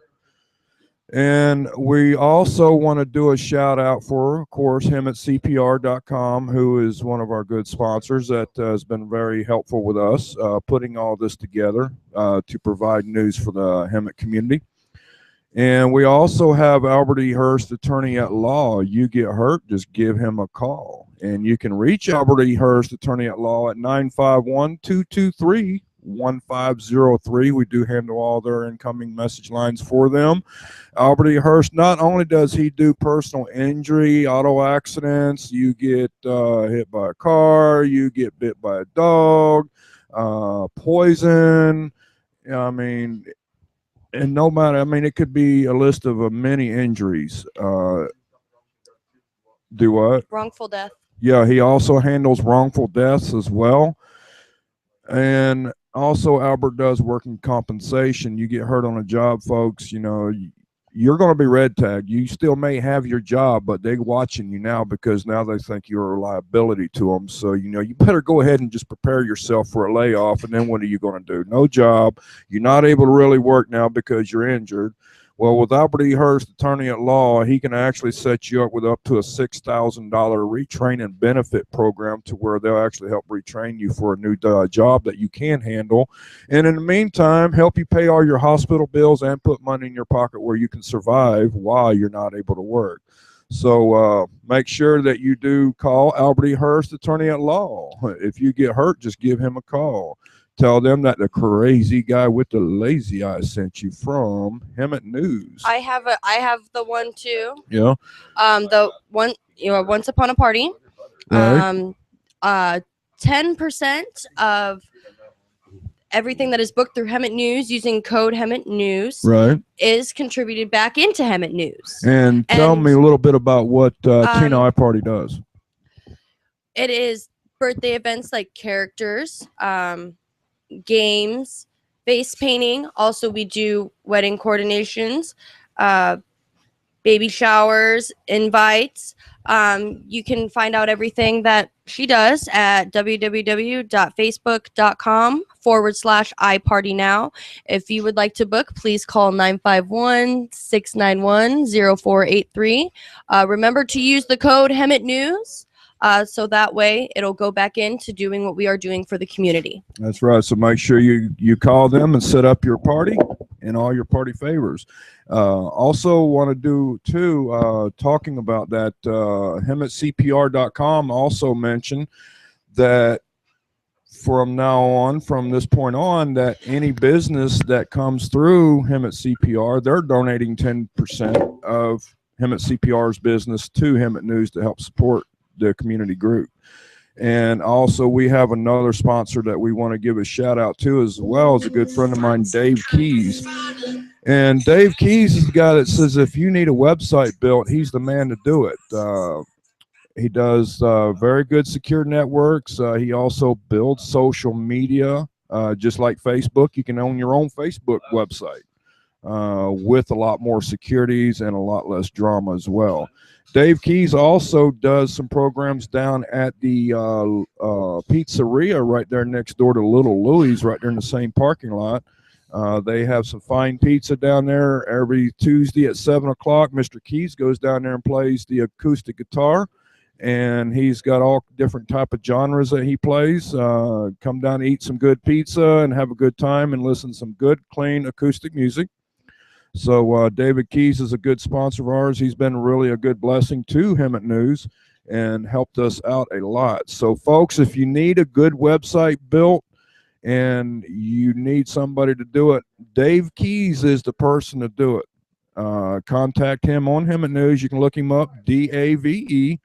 And we also want to do a shout out for, of course, hemetcpr.com, who is one of our good sponsors that has been very helpful with us putting all this together to provide news for the Hemet community. And we also have Albert E. Hurst, attorney at law. You get hurt, just give him a call. And you can reach Albert E. Hurst, attorney at law, at 951-223-1503. We do handle all their incoming message lines for them. Albert E. Hurst, not only does he do personal injury, auto accidents, you get hit by a car, you get bit by a dog, poison, I mean, and no matter, I mean, it could be a list of many injuries. Do what? Wrongful death. Yeah, he also handles wrongful deaths as well. And also, Albert does working compensation. You get hurt on a job, folks, you know, you're going to be red tagged. You still may have your job, but they're watching you now, because now they think you're a liability to them. So, you know, you better go ahead and just prepare yourself for a layoff. And then what are you going to do? No job. You're not able to really work now because you're injured. Well, with Albert E. Hurst, attorney at law, he can actually set you up with up to a $6,000 retraining benefit program, to where they'll actually help retrain you for a new job that you can handle. And in the meantime, help you pay all your hospital bills and put money in your pocket where you can survive while you're not able to work. So make sure that you do call Albert E. Hurst, attorney at law. If you get hurt, just give him a call. Tell them that the crazy guy with the lazy eye sent you from Hemet News. I have the one too. Yeah. The one, you know, Once Upon a Party. Right. 10% of everything that is booked through Hemet News using code Hemet News, right, is contributed back into Hemet News. And tell me a little bit about what Tina I Party does. It is birthday events like characters, games, face painting. Also, we do wedding coordinations, baby showers, invites. You can find out everything that she does at www.facebook.com/ipartynow. If you would like to book, please call 951-691-0483. Remember to use the code Hemet News. So that way it'll go back into doing what we are doing for the community. That's right. So make sure you call them and set up your party and all your party favors. Also want to do too, talking about that, hemetcpr.com also mentioned that from now on, from this point on, that any business that comes through Hemet CPR, they're donating 10% of Hemet CPR's business to Hemet News to help support the community group. And also we have another sponsor that we want to give a shout out to, as well as a good friend of mine, Dave Keys. And Dave Keys is the guy that says if you need a website built, he's the man to do it. He does very good secure networks. He also builds social media, just like Facebook. You can own your own Facebook website. with a lot more securities and a lot less drama as well. Dave Keys also does some programs down at the pizzeria right there next door to Little Louie's, right there in the same parking lot. They have some fine pizza down there every Tuesday at 7 o'clock. Mr. Keys goes down there and plays the acoustic guitar, and he's got all different type of genres that he plays. Come down and eat some good pizza and have a good time and listen to some good, clean acoustic music. So David Keys is a good sponsor of ours. He's been really a good blessing to Hemet News and helped us out a lot. So folks, if you need a good website built and you need somebody to do it, Dave Keys is the person to do it. Contact him on Hemet News. You can look him up, DAVEKEAYS.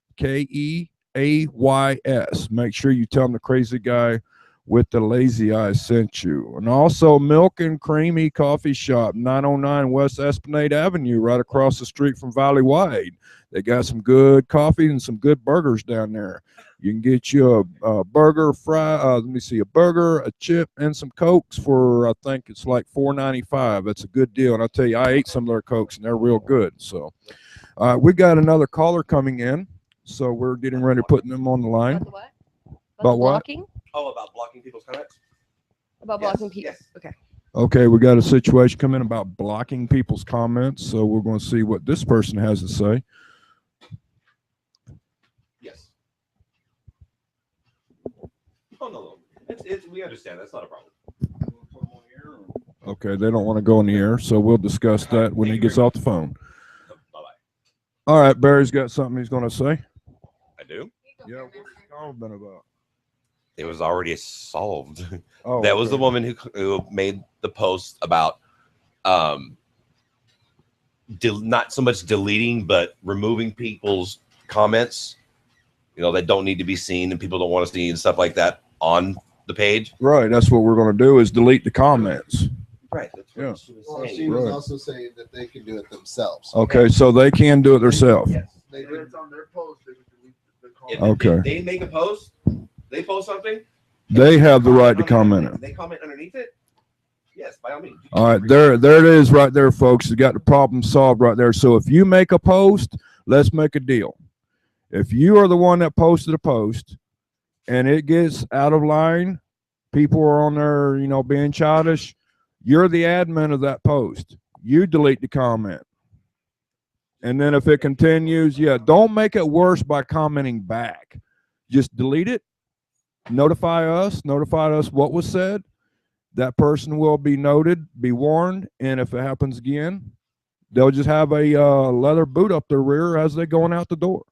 Make sure you tell him the crazy guy with the lazy eye sent you. And also Milk and Creamy Coffee Shop, 909 West Esplanade Avenue, right across the street from Valley Wide. They got some good coffee and some good burgers down there. You can get you a burger, a burger, a chip, and some Cokes for, I think it's like $4.95. That's a good deal. And I tell you, I ate some of their Cokes and they're real good. So we got another caller coming in. So we're getting ready to put them on the line. About the what? About what? Blocking? Oh, about blocking people's comments? About blocking people. Yes. Okay. Okay, we got a situation coming about blocking people's comments. So we're going to see what this person has to say. Yes. Oh, no. We understand. That's not a problem. Okay, they don't want to go on the air, so we'll discuss that when he gets off the phone. Bye-bye. All right, Barry's got something he's going to say. I do? Yeah, what's the call been about? It was already solved. Oh, that was okay. the woman who made the post about not so much deleting, but removing people's comments, that don't need to be seen and people don't want to see and stuff like that on the page. Right, that's what we're going to do is delete the comments. Right. That's what she was saying. She was also saying that they can do it themselves. Okay, so they can do it themselves. Yes. It's on their post. They can delete the comment. Okay. If they make a post, they post something. They have the right to comment it. They comment underneath it. Yes, by all means. All right, there it is right there, folks. You got the problem solved right there. So if you make a post, let's make a deal. If you are the one that posted a post and it gets out of line, people are on there, being childish, you're the admin of that post. You delete the comment. And then if it continues, don't make it worse by commenting back. Just delete it. Notify us what was said. That person will be noted, be warned, and if it happens again, they'll just have a leather boot up their rear as they're going out the door.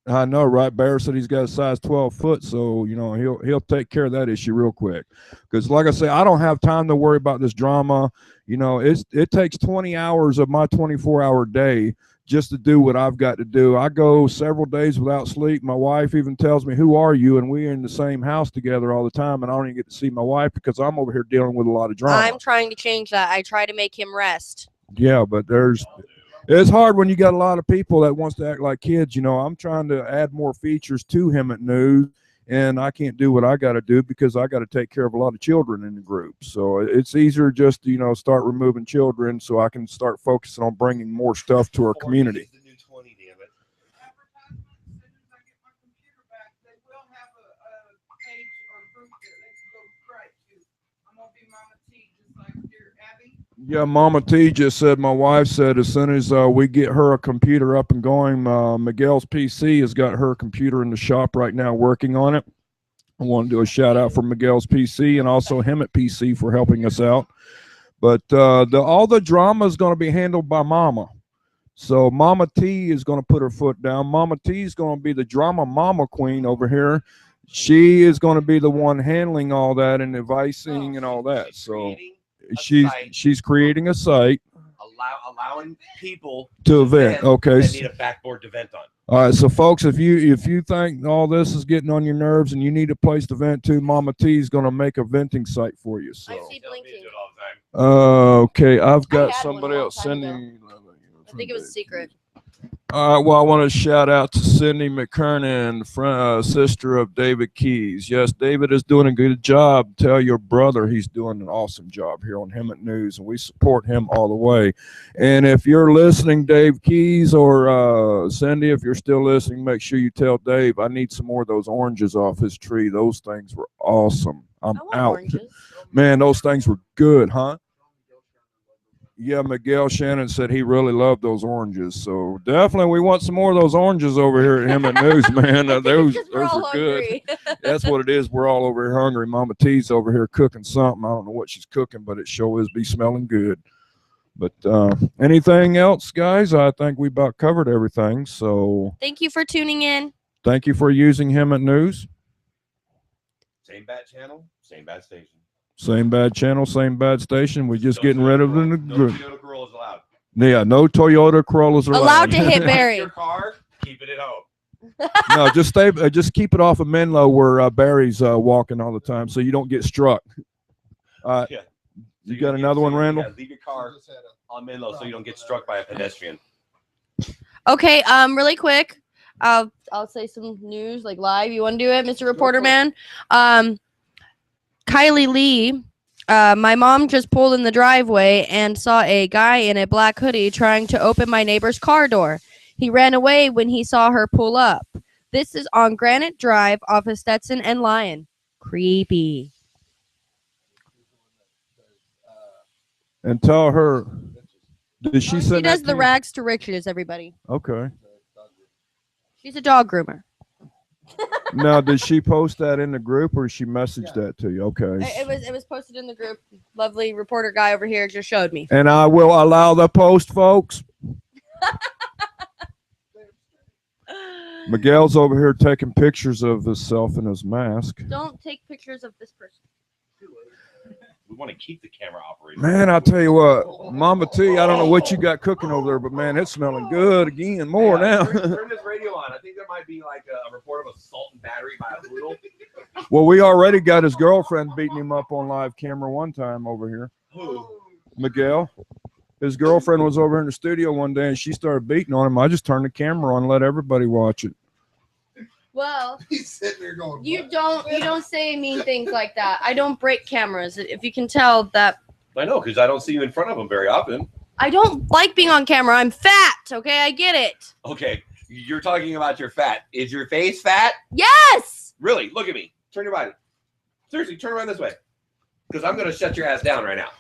I know, right? Bear said he's got a size 12 foot, so he'll take care of that issue real quick. Because like I say, I don't have time to worry about this drama. It takes 20 hours of my 24-hour day just to do what I've got to do. I go several days without sleep. My wife even tells me, "Who are you?" And we're in the same house together all the time, and I don't even get to see my wife because I'm over here dealing with a lot of drama. I'm trying to change that. I try to make him rest. Yeah, but it's hard when you got a lot of people that wants to act like kids. I'm trying to add more features to Hemet News, and I can't do what I got to do because I got to take care of a lot of children in the group. So it's easier just to, start removing children so I can start focusing on bringing more stuff to our community. Yeah, Mama T just said, my wife said as soon as we get her a computer up and going, Miguel's PC has got her computer in the shop right now working on it. I want to do a shout out for Miguel's PC and also Hemet PC for helping us out. But all the drama is going to be handled by Mama. So Mama T is going to put her foot down. Mama T is going to be the drama mama queen over here. She is going to be the one handling all that and advising and all that. So she's creating a site, allowing people to vent. Okay, that need a backboard to vent on. All right, so folks, if you think all this is getting on your nerves and you need a place to vent to, Mama T is going to make a venting site for you. So. I see blinking. Okay, I've got somebody else sending. I think it was a secret. Well, I want to shout out to Cindy McKernan, sister of David Keys. Yes, David is doing a good job. Tell your brother he's doing an awesome job here on Hemet News, and we support him all the way. And if you're listening, Dave Keys or Cindy, if you're still listening, make sure you tell Dave I need some more of those oranges off his tree. Those things were awesome. I'm out. Oranges. Man, those things were good, huh? Yeah, Miguel Shannon said he really loved those oranges. So definitely we want some more of those oranges over here at Hemet News, man. Those are good. That's what it is. We're all over here hungry. Mama T's over here cooking something. I don't know what she's cooking, but it sure is be smelling good. But anything else, guys? I think we about covered everything. So thank you for tuning in. Thank you for using Hemet News. Same bad channel, same bad station. Same bad channel, same bad station. We're just getting rid of them. No Toyota Corollas allowed. Yeah, no Toyota Corollas allowed. Allowed to hit Barry. Your car, keep it at home. No, just keep it off of Menlo where Barry's walking all the time, so you don't get struck. Yeah. You got another one, Randall? Yeah, leave your car on Menlo so you don't get struck by a pedestrian. Okay, really quick, I'll say some news like live. You want to do it, Mr. Reporter Man? Kylie Lee, my mom just pulled in the driveway and saw a guy in a black hoodie trying to open my neighbor's car door. He ran away when he saw her pull up. This is on Granite Drive off of Stetson and Lyon. Creepy. And tell her, did she send She does the rags to riches, everybody. Okay. She's a dog groomer. Now, did she post that in the group or she messaged that to you? Okay. It was posted in the group. Lovely reporter guy over here just showed me. And I will allow the post, folks. Miguel's over here taking pictures of himself in his mask. Don't take pictures of this person. We want to keep the camera operating. Man, I'll tell you what, Mama T, I don't know what you got cooking over there, but man, it's smelling good again, more now. Turn this radio on. I think there might be like a report of assault and battery by a poodle. Well, we already got his girlfriend beating him up on live camera one time over here. Who? Miguel. His girlfriend was over in the studio one day and she started beating on him. I just turned the camera on and let everybody watch it. Well, he's sitting there going, you don't say mean things like that. I don't break cameras. If you can tell that. I know, because I don't see you in front of them very often. I don't like being on camera. I'm fat. Okay, I get it. Okay, you're talking about your fat. Is your face fat? Yes. Really? Look at me. Turn your body. Seriously, turn around this way. Because I'm going to shut your ass down right now.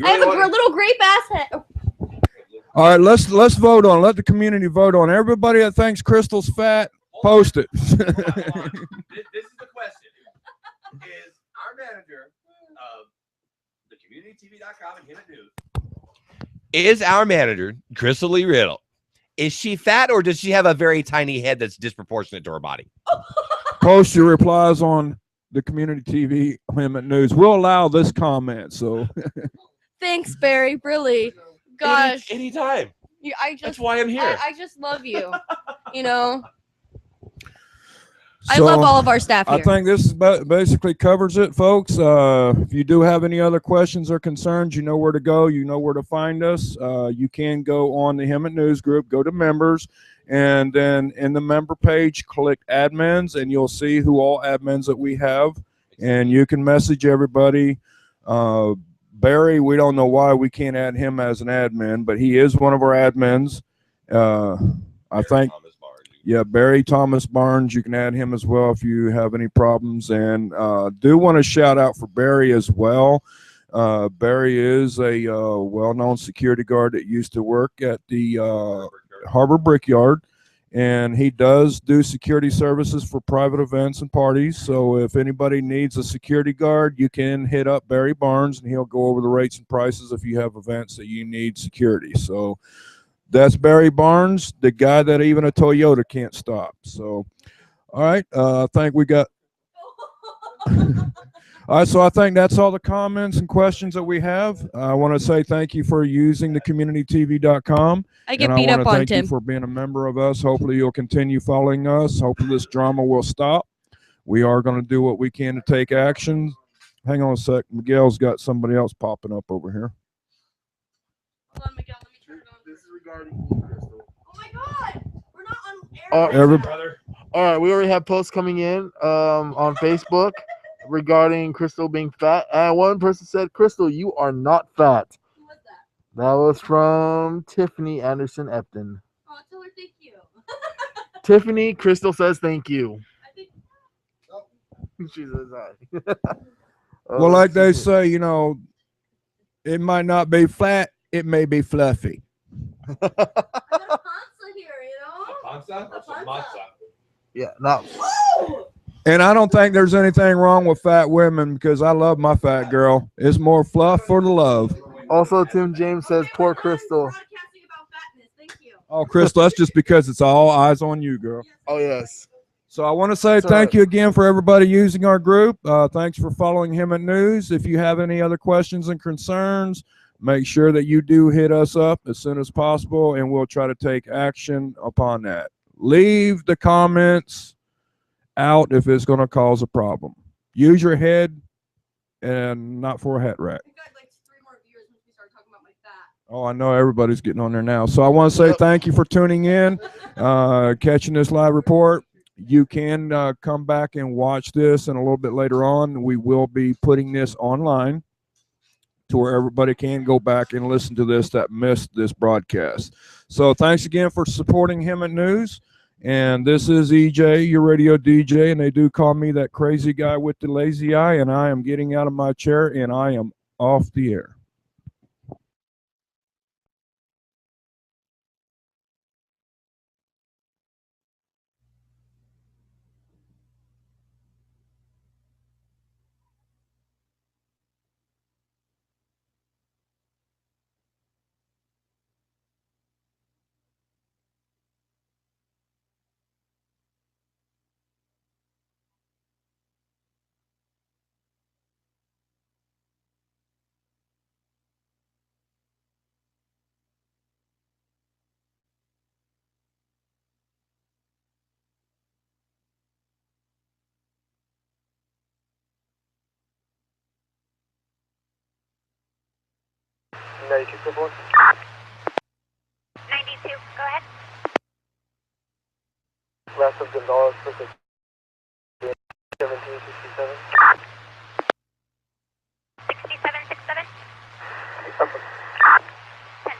I have a little grape ass head. All right, let's vote on. Let the community vote on. Everybody that thinks Crystal's fat, post it. This is the question. Is our manager of the communitytv.com and Hemet News, is our manager, Crystal Lee Riddle, is she fat or does she have a very tiny head that's disproportionate to her body? Post your replies on the community TV Hemet News. We'll allow this comment. So thanks, Barry. Really. Gosh. Anytime. That's why I'm here. I just love you. You know. I love all of our staff here. I think this basically covers it, folks. If you do have any other questions or concerns, you know where to go. You know where to find us. You can go on the Hemet News group, go to members, and then in the member page, click admins, and you'll see who all admins that we have. And you can message everybody. Barry, we don't know why we can't add him as an admin, but he is one of our admins. I think, yeah, Barry Thomas Barnes, you can add him as well if you have any problems. And do want to shout out for Barry as well. Barry is a well-known security guard that used to work at the Harbor Brickyard. And he does do security services for private events and parties. So if anybody needs a security guard, you can hit up Barry Barnes and he'll go over the rates and prices if you have events that you need security. So that's Barry Barnes, the guy that even a Toyota can't stop. So, all right, I think we got... All right, so I think that's all the comments and questions that we have. I want to say thank you for using the communitytv.com. I get beat up on, Tim. Thank you for being a member of us. Hopefully you'll continue following us. Hopefully this drama will stop. We are going to do what we can to take action. Hang on a sec. Miguel's got somebody else popping up over here. Hold on, Miguel. Let me turn it on. Oh my god! We're not on air. All right, we already have posts coming in on Facebook regarding Crystal being fat, and one person said, "Crystal, you are not fat." Who was that? That was from Tiffany Anderson Epton. Oh, tell her thank you. Tiffany, Crystal says thank you. I think. She says hi. Well, like they say, you know, it might not be flat, it may be fluffy. I got a panza here, you know? Panza? A panza. Yeah, not. And I don't think there's anything wrong with fat women because I love my fat girl. It's more fluff for the love. Also, Tim James says, "Poor Crystal." Broadcasting about fatness. Thank you. Oh, Crystal, that's just because it's all eyes on you, girl. Oh yes. So I want to say That's thank right. you again for everybody using our group. Thanks for following Hemet News. If you have any other questions and concerns, make sure that you do hit us up as soon as possible, and we'll try to take action upon that. Leave the comments out if it's going to cause a problem. Use your head and not for a hat rack. We've got like 3 more viewers once we start talking about my fat. Oh, I know everybody's getting on there now. So I want to say thank you for tuning in, catching this live report. You can come back and watch this, and a little bit later on, we will be putting this online to where everybody can go back and listen to this that missed this broadcast. So thanks again for supporting Hemet News. And this is EJ, your radio DJ, and they do call me that crazy guy with the lazy eye, and I am getting out of my chair, and I am off the air. Now you keep the one. 92, go ahead. Last of Gonzalez, perfect. 1767. 6767. 10.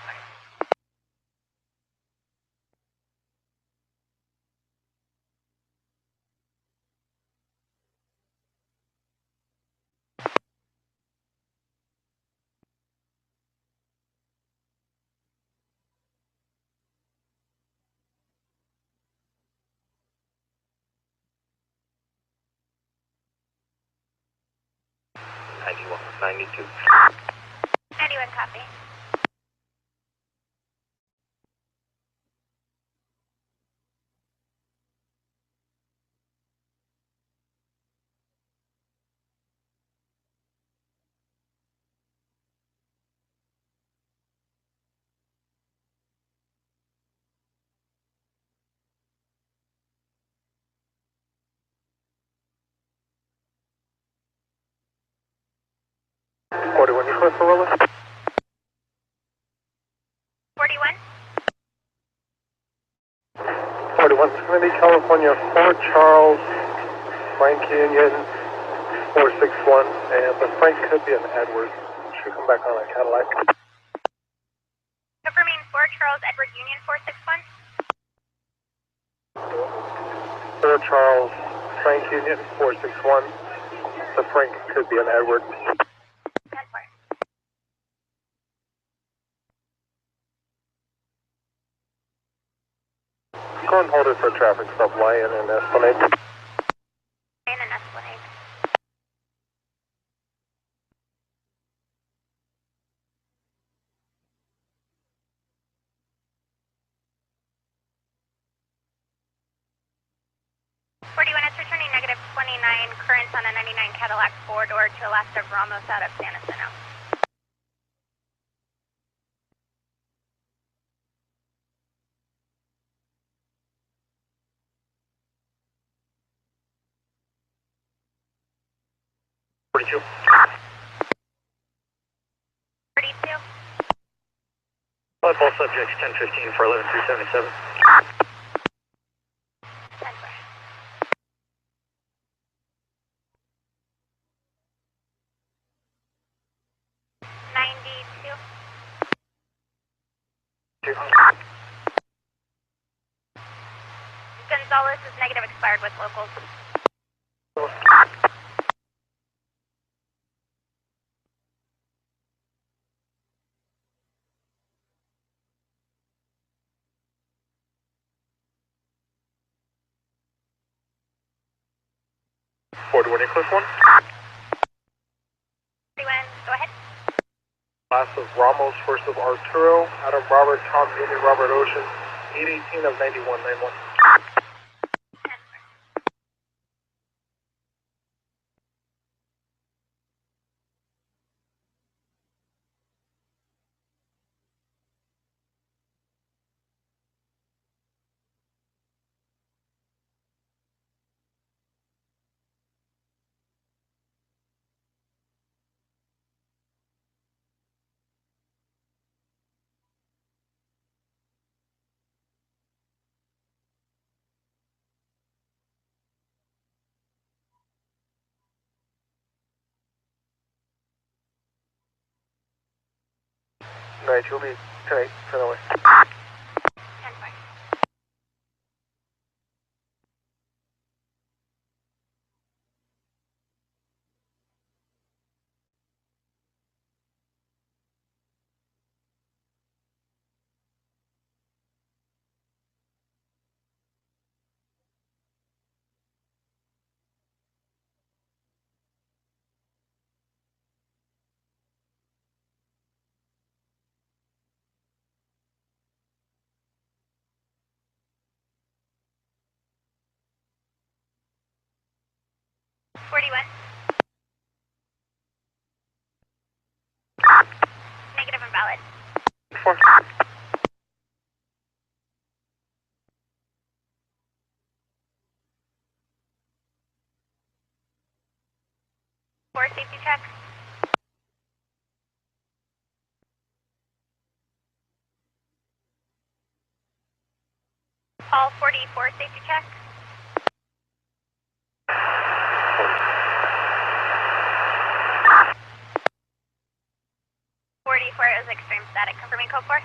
Ninety-two. 91, copy. When you first roll it? 41. 41, Trinity, California, Fort Charles, Frank Union, 461, and the Frank could be an Edward. Should come back on a Cadillac. Confirming Fort Charles, Edward Union 461. Fort Charles, Frank Union, 461. The Frank could be an Edward. 10-4. Go and hold it for traffic stop, Lion and Esplanade. And an Esplanade. It's returning negative 29, currents on a 99 Cadillac 4-door to Alaska Ramos out of San Jacinto. Forty-two. 42. Both subjects 1015 for 11377. Gonzalez is negative expired with locals. Ford Winnie Cliff 1. 31, go ahead. Last of Ramos, first of Arturo, Adam Robert, Tom Union, Robert Ocean, 818 of 9191. Night, you'll be tonight, turn away. 41. Negative invalid. 4. 4 safety check. All 44 safety check. Is extreme static. Confirming code 4.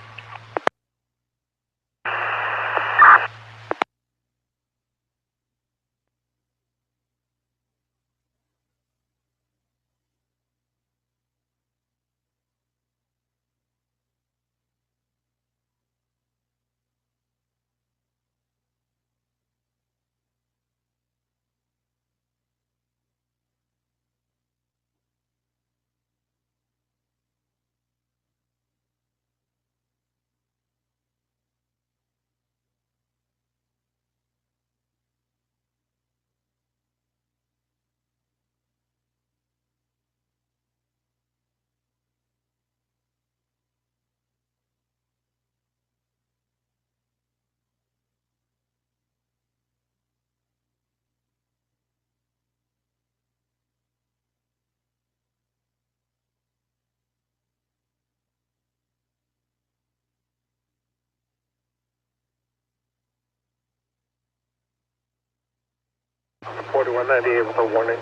Forty-one 98 with a warning.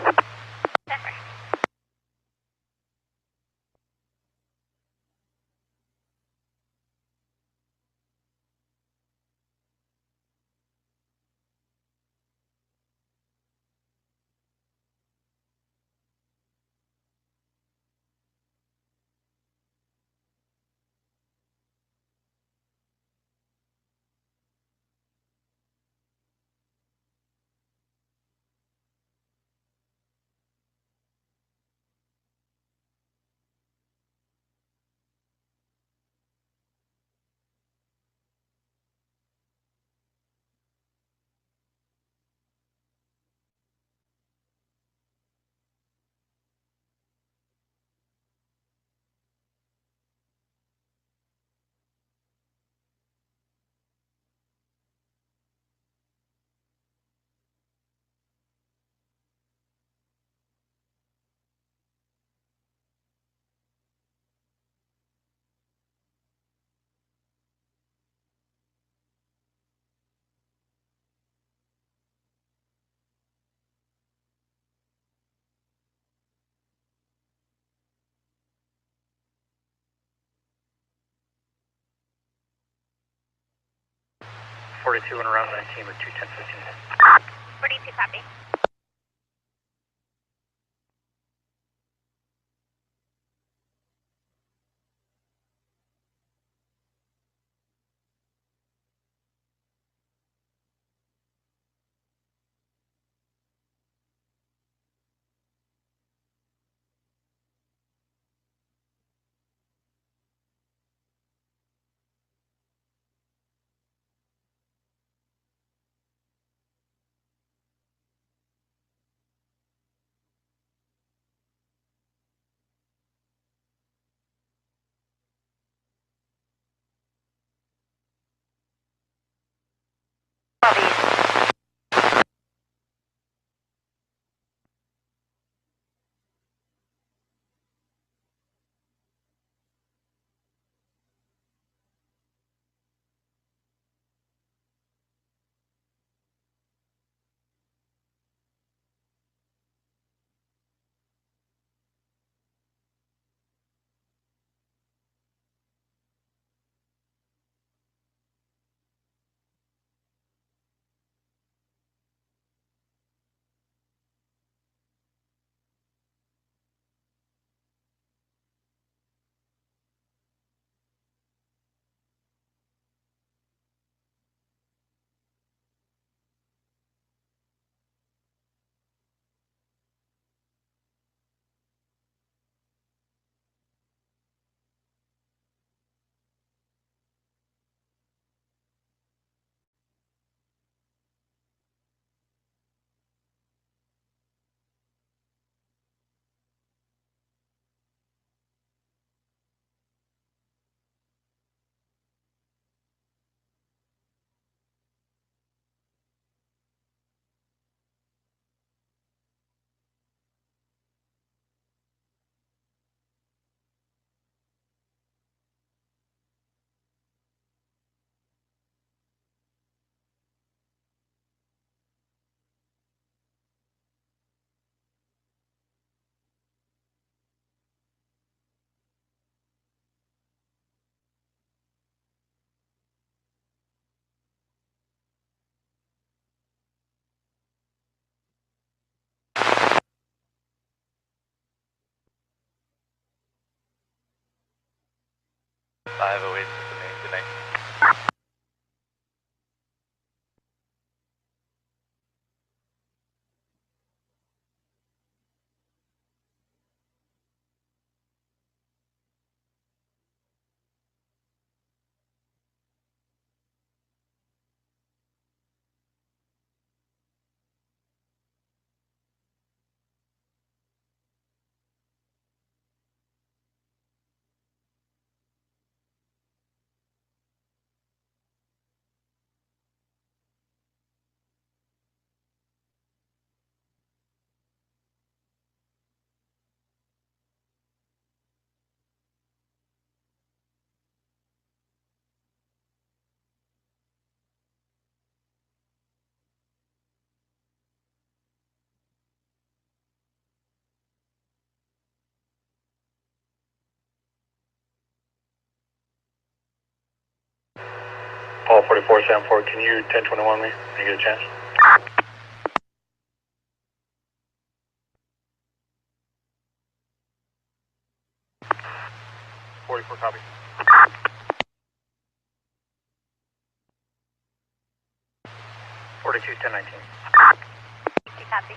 42 and around 19 with 21015. 42, copy. I have a wait for me. Good night. Paul 4474, can you 1021 me when you get a chance? Copy. 42 1019. Copy.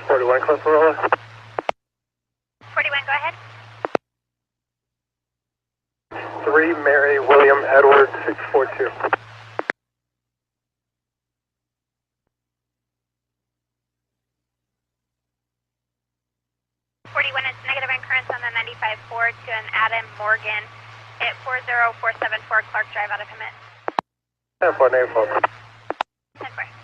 41 Clipperola. 41, go ahead. 3 Mary William Edward 642. 41, it's negative incurrence on the 95-4 to an Adam Morgan at 40474 Clark Drive out of Hemet. 10-4, name phone. 10-4.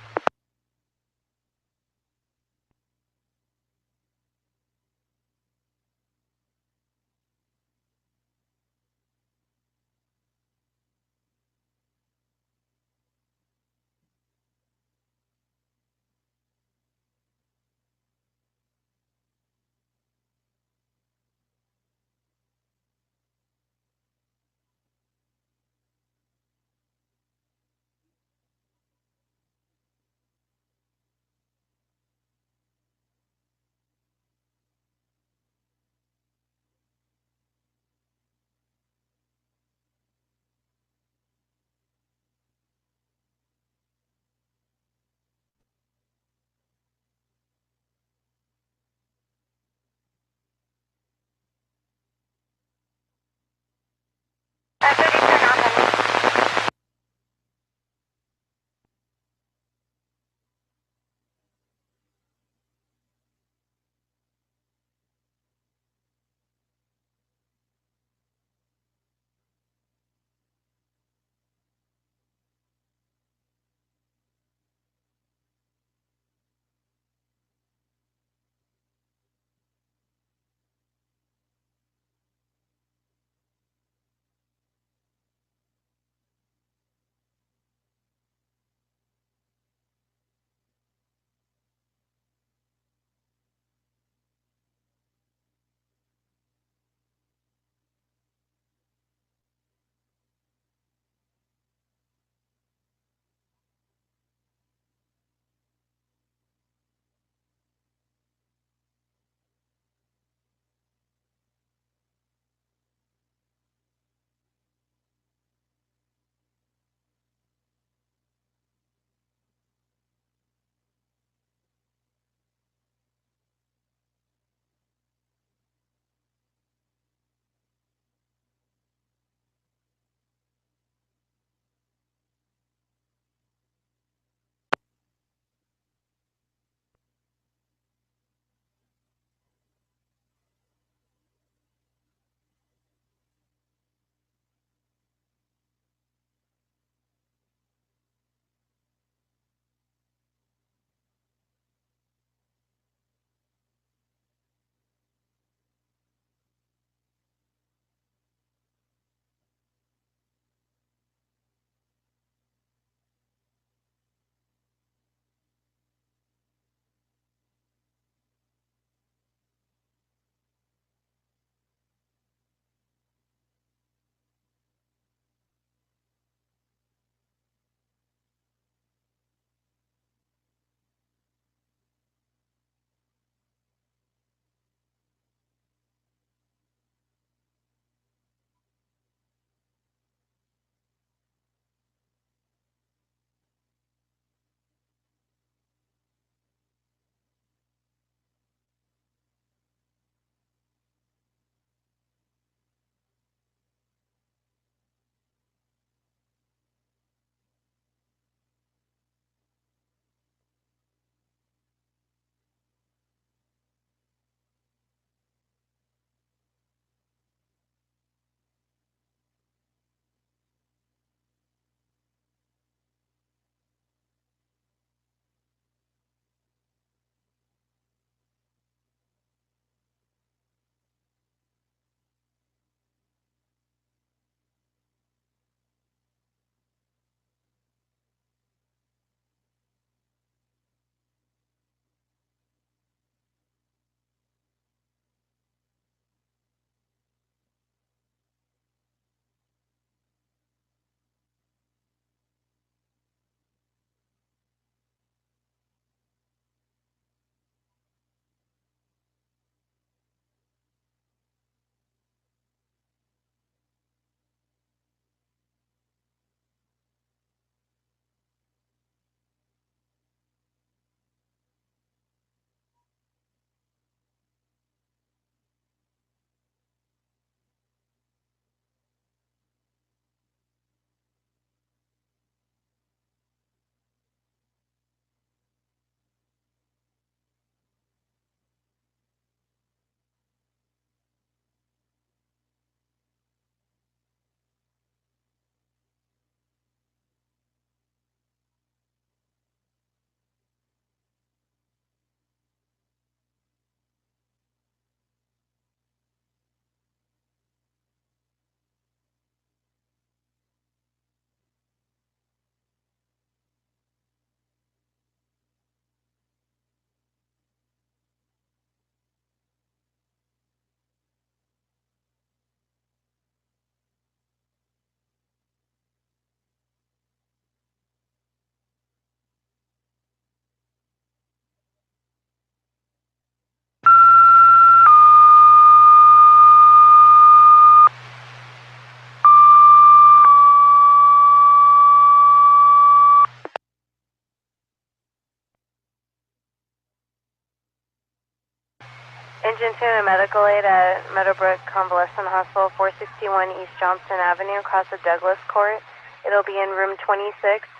Engine 2 and medical aid at Meadowbrook Convalescent Hospital, 461 East Johnston Avenue, across the Douglas Court. It'll be in room 26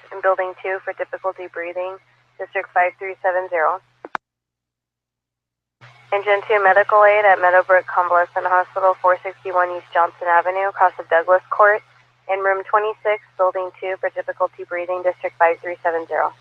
in building 2 for difficulty breathing, District 5370. Engine 2 medical aid at Meadowbrook Convalescent Hospital, 461 East Johnston Avenue, across the Douglas Court, in room 26, building 2 for difficulty breathing, District 5370.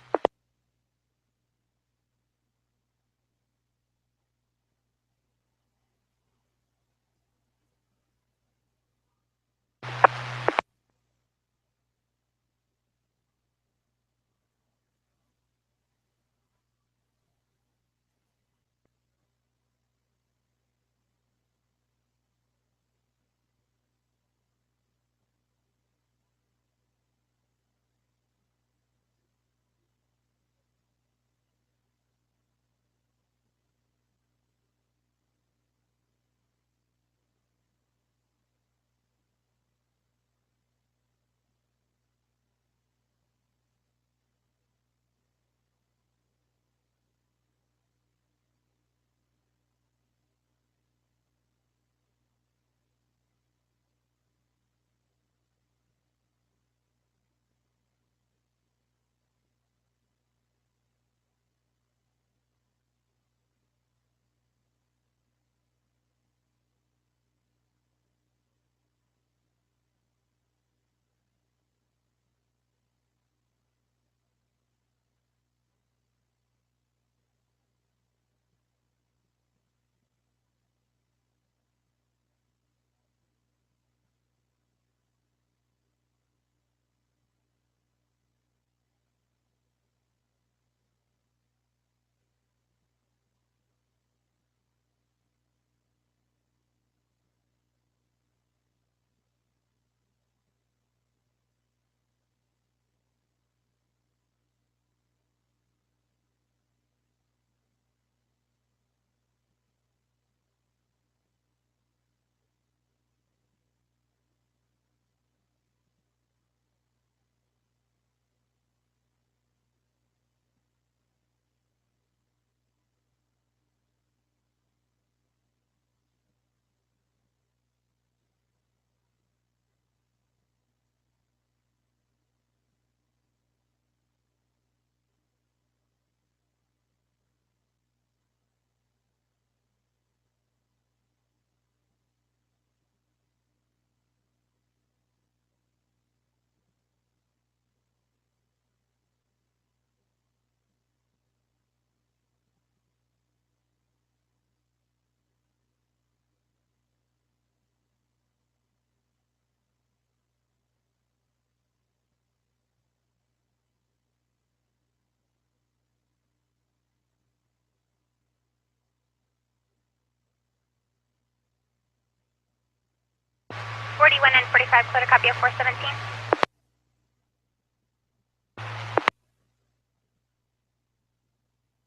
Forty-one and 45, clear to copy of 417.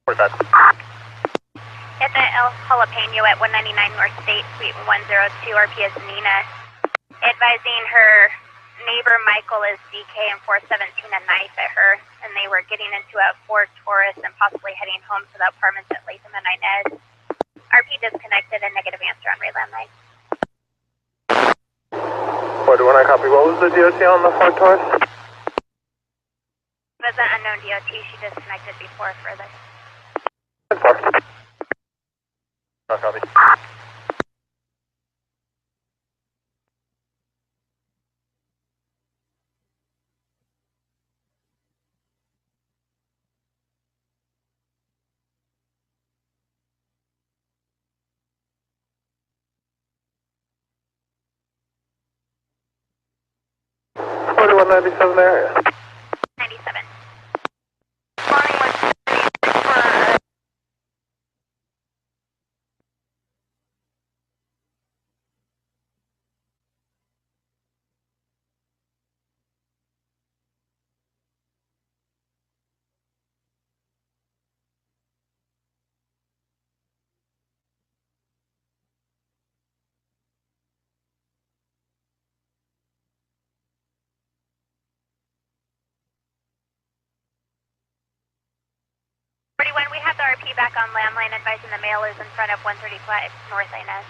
Where's that? It's at El Jalapeno at 199 North State, Suite 102, RPS Nina, advising her neighbor Michael is DK and 417 a knife at her, and they were getting into a Ford Taurus and possibly heading home to the apartments at Latham and Inez. RP disconnected and negative answer on relay line. 41, I copy. What was the DOT on the Ford Taurus? It was an unknown DOT. She disconnected before further. No copy. Forty-one 97 area. 97. have the RP back on landline advising the male is in front of 135 North Inez.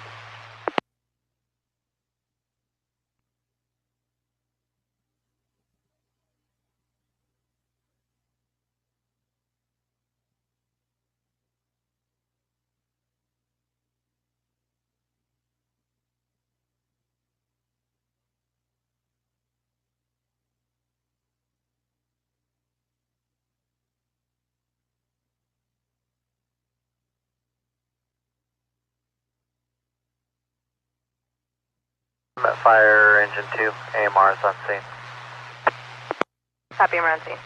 Fire engine 2, AMR is on scene. Copy, I'm on scene.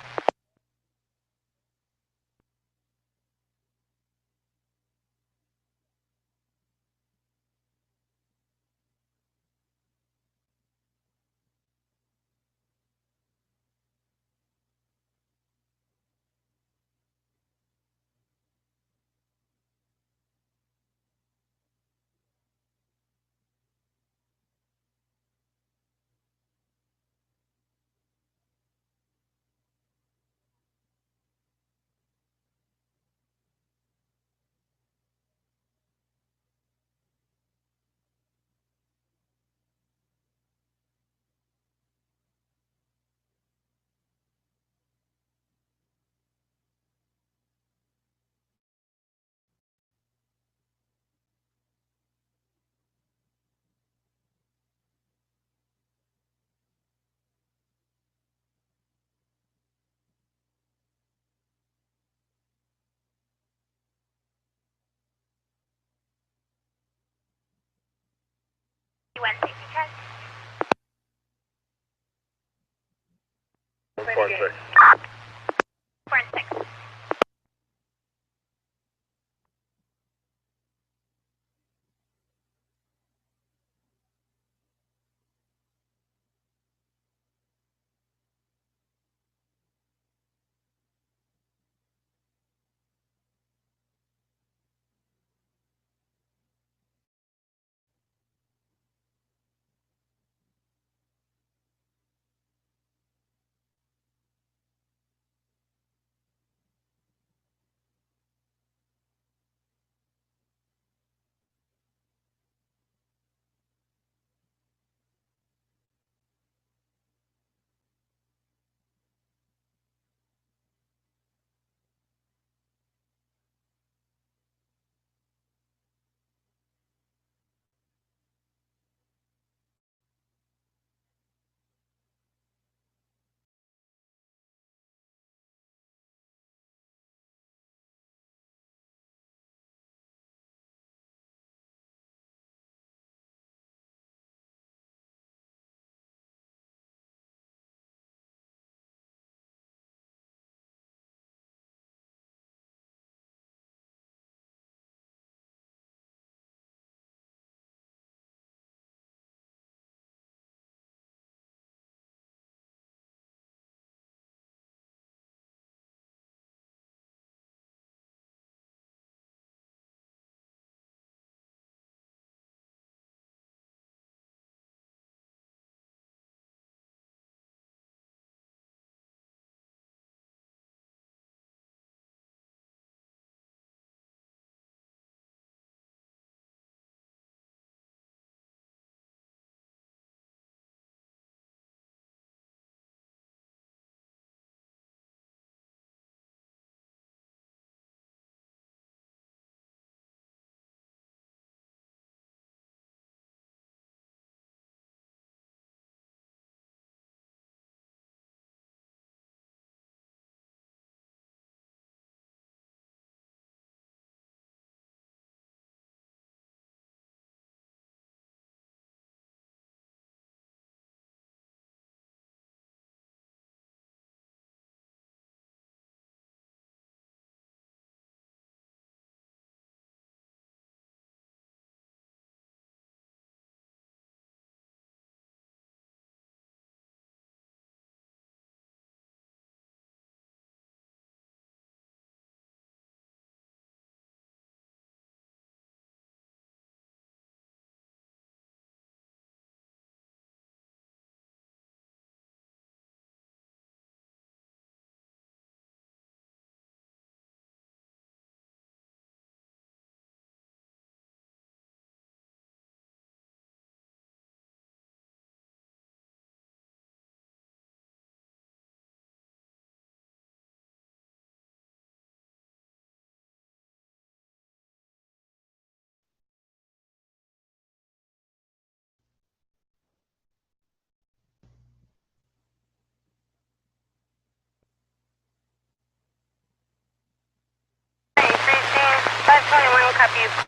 Copy.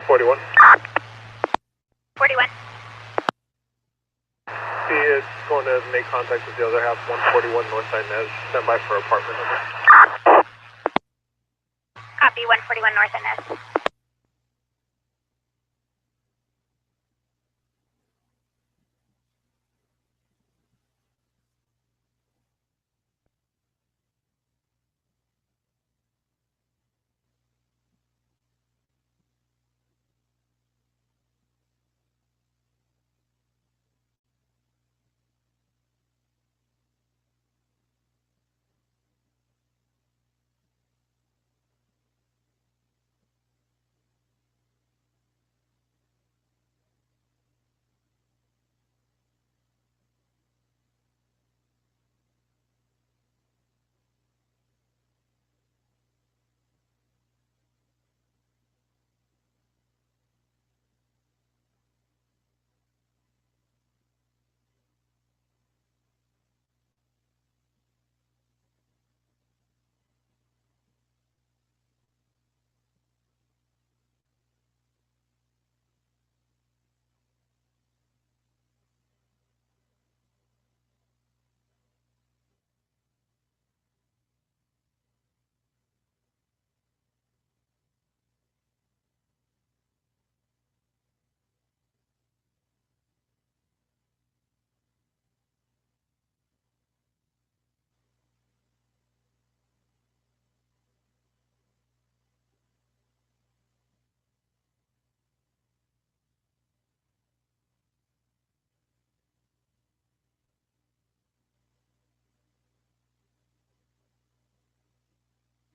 Forty-one. 41. He is going to make contact with the other half, 141 North Inez. Stand by for apartment number. Copy, 141 North Inez.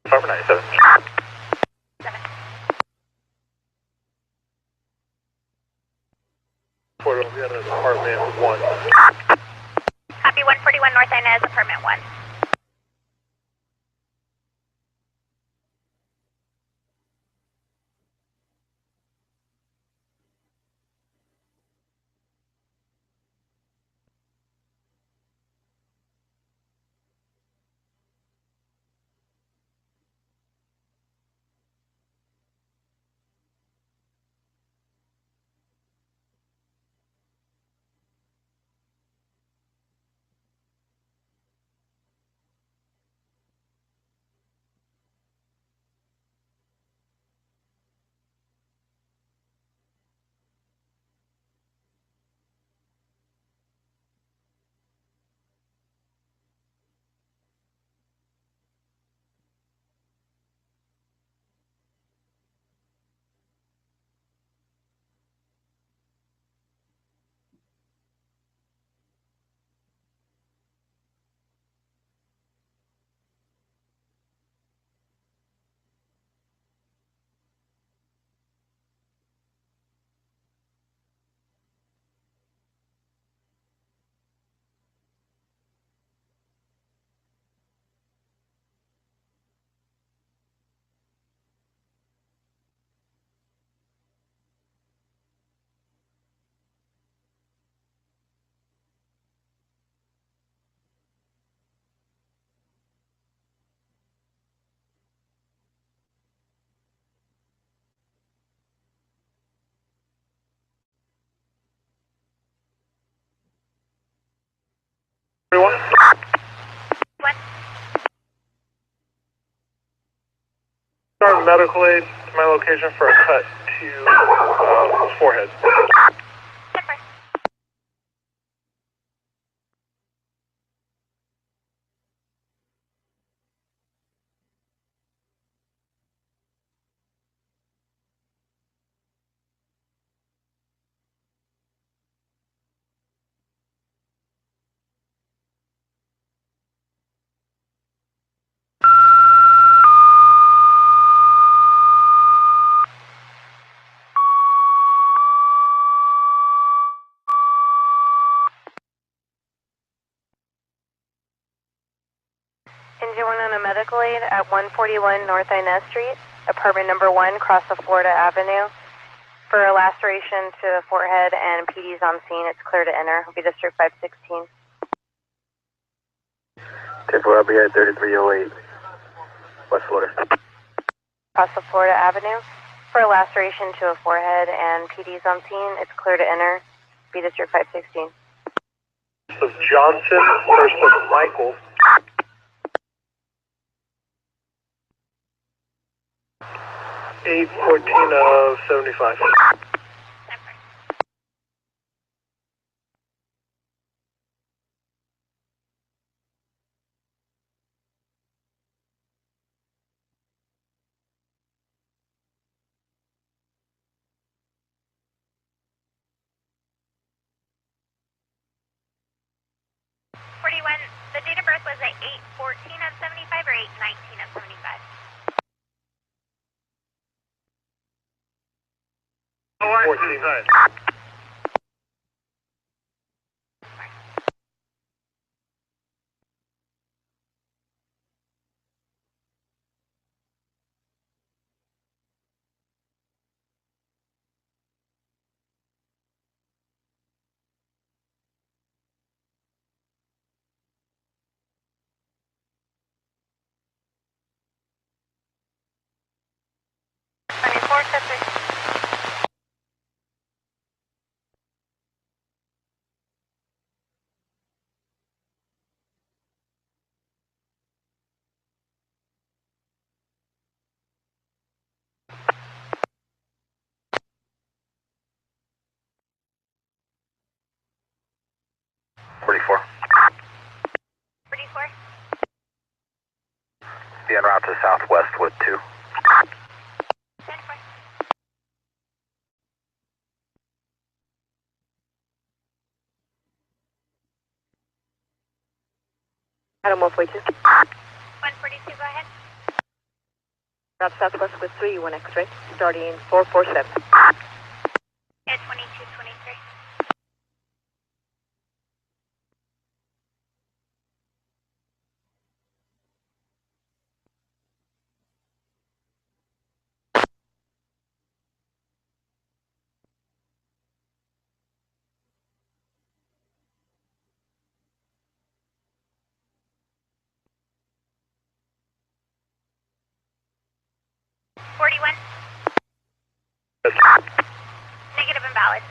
Apartment 97. 41, we got an apartment 1. Copy, 141 North Inez, apartment 1. Start medical aid to my location for a cut to his forehead. Escalade at 141 North Inez Street, apartment number 1, across the Florida Avenue. For a laceration to the forehead and PD's on scene, it's clear to enter. Will be District 516. 10-4, I'll be at 3308 West Florida. Across the Florida Avenue. For a laceration to a forehead and PD's on scene, it's clear to enter. Be District 516. Of Johnson, first of Michael. 814 of 75. The date of birth was at 8/14 of 75 or 8/19 of 75? 14. Be en route to Southwest Wood 2. Adam 142. 142, go ahead. Route Southwest with 3, 1 X-ray, starting 447. At 2223. Negative invalid.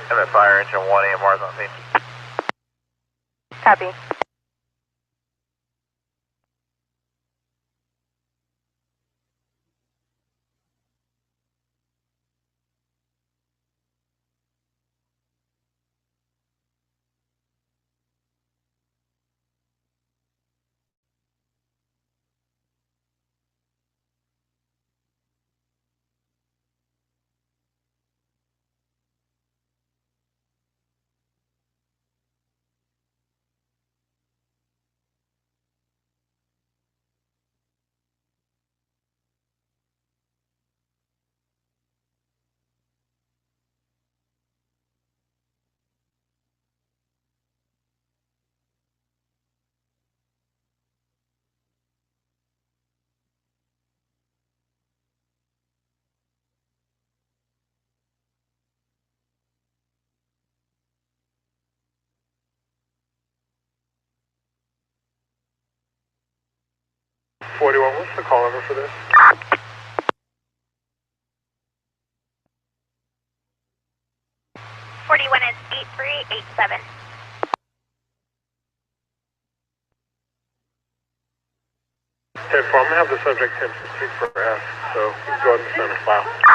Hemet Fire Engine 1, AMR's on scene. Copy. What's the call number for this? 41 is 8387. Okay, I'm going to have the subject 10 for F, so you can go ahead and send a file.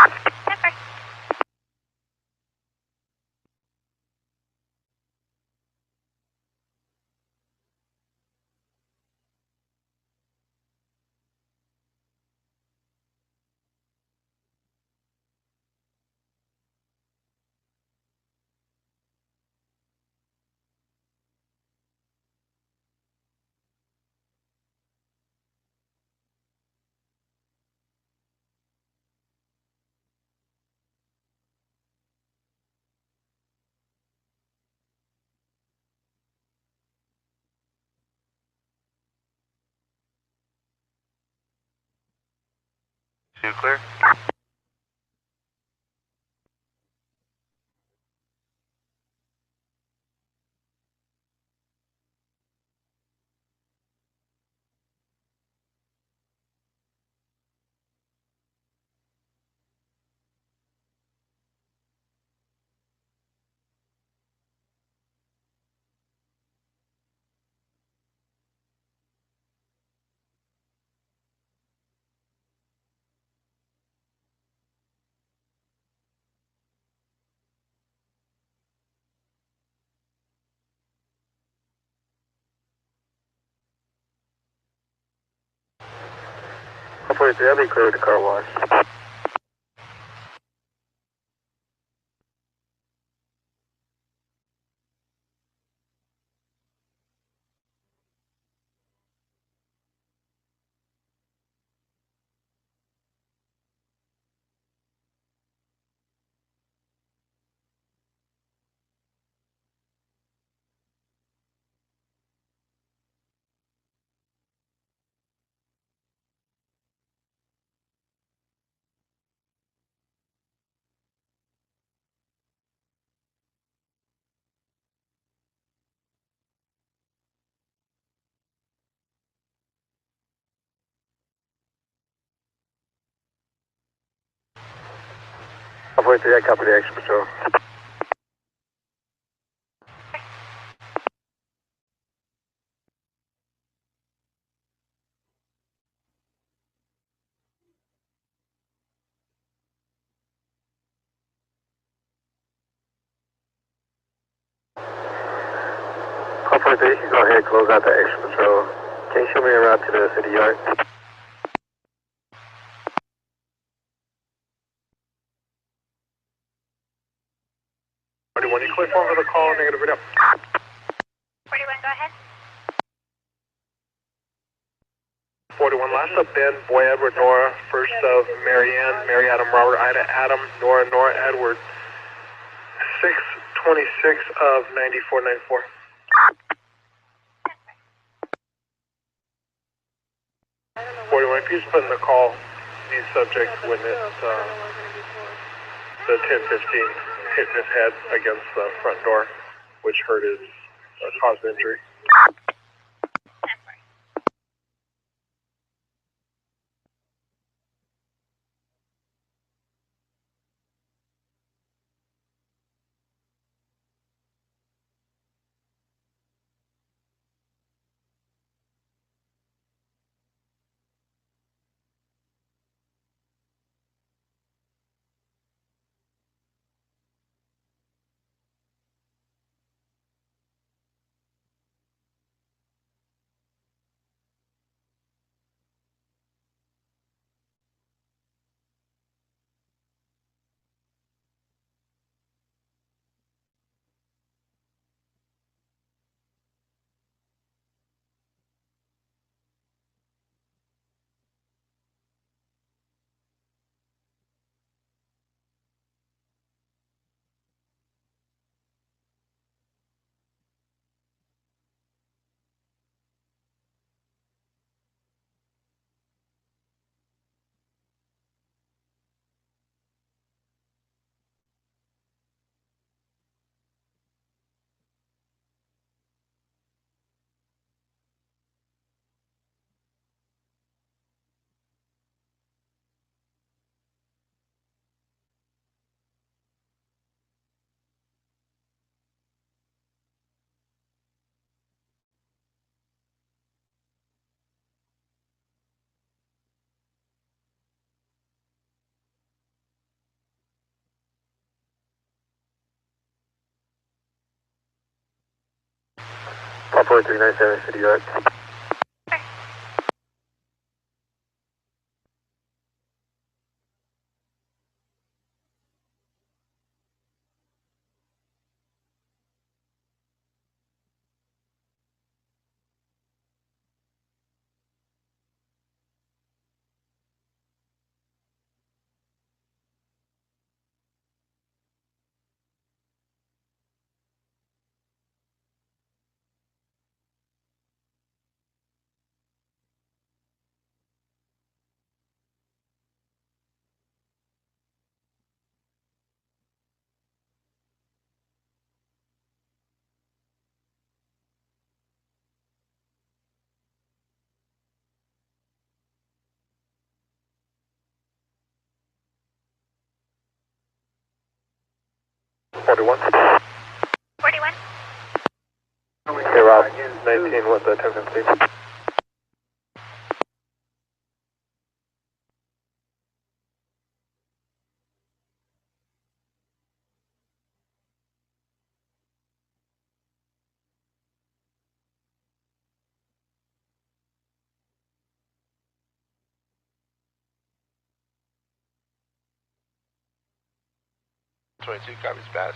Two clear. Hopefully, I'll be clear with the car wash. Hopefully, I copy the action patrol. Hopefully, you can go ahead and close out the action patrol. Can you show me around to the city yard? 41, you clear phone for the call, negative read up. 41, go ahead. 41, last up Ben, Boy Edward, Nora, first of Marianne, Mary Adam, Robert, Ida, Adam, Nora, Nora, Edward. 626 of 9494. 41, if you just put in the call, these subjects witnessed the 1015 hitting his head against the front door, which hurt his, caused injury. 4397 City Yard. Forty-one. 41. Hey Rob, 19 with the 1015. Copies pass.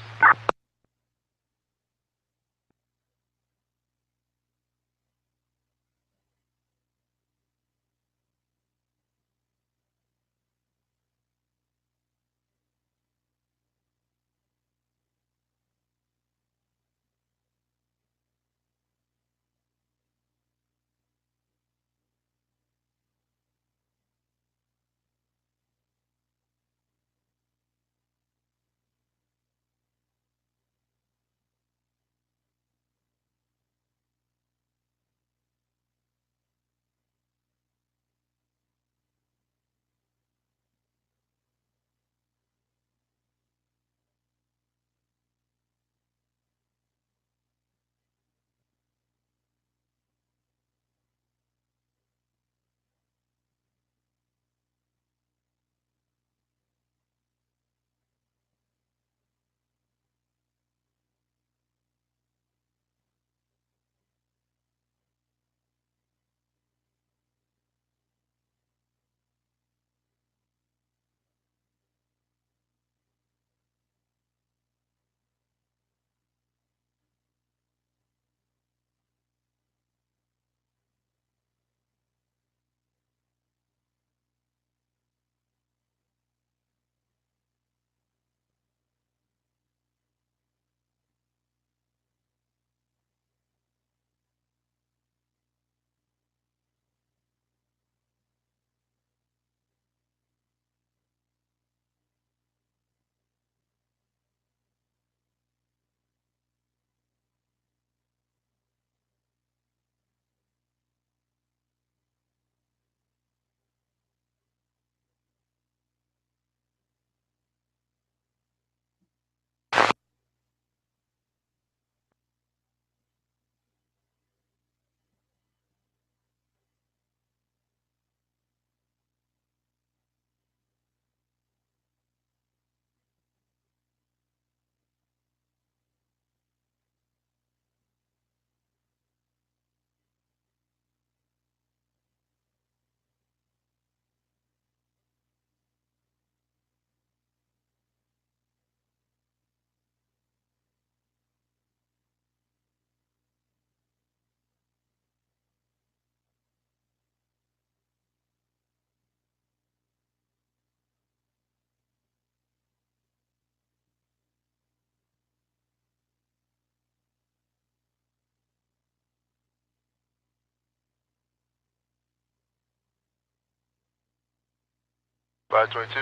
By 22.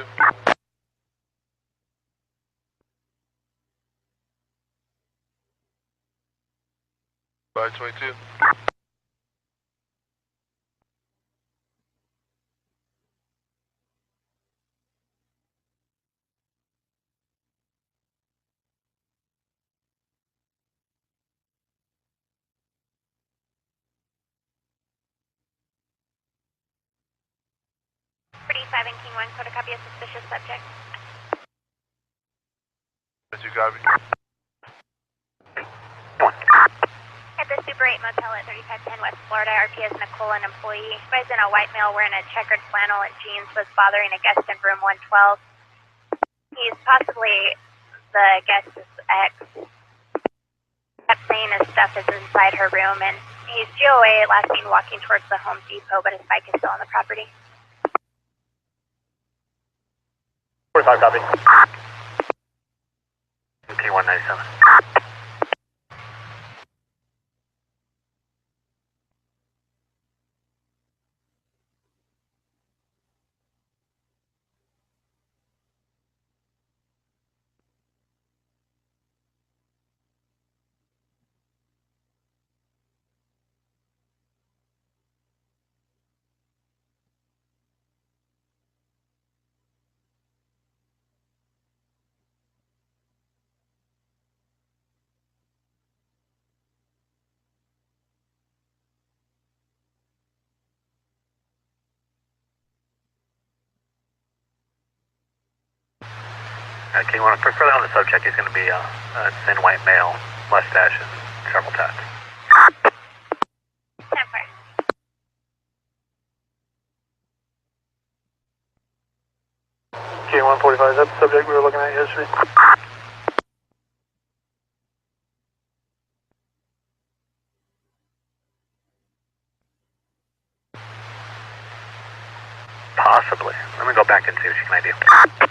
By 22. Pretty 5 and King 1, code a copy of suspicious subject. 22 copy. At the super Number 8 motel at 3510 West Florida. RPS Nicole, an employee. Advised a white male wearing a checkered flannel and jeans was bothering a guest in room 112. He's possibly the guest's ex. Kept saying his stuff is inside her room, and he's GOA, last seen walking towards the Home Depot, but his bike is still on the property. 45 copy. T197. King 1, further on the subject, he's going to be a thin white male, mustache, and several tats. King 145, is that the subject we were looking at yesterday? Possibly. Let me go back and see what she can do.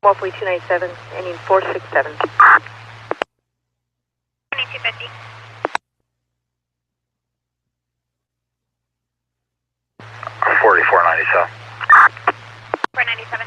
Walkway 297, ending 467. 2250. 4497. 497.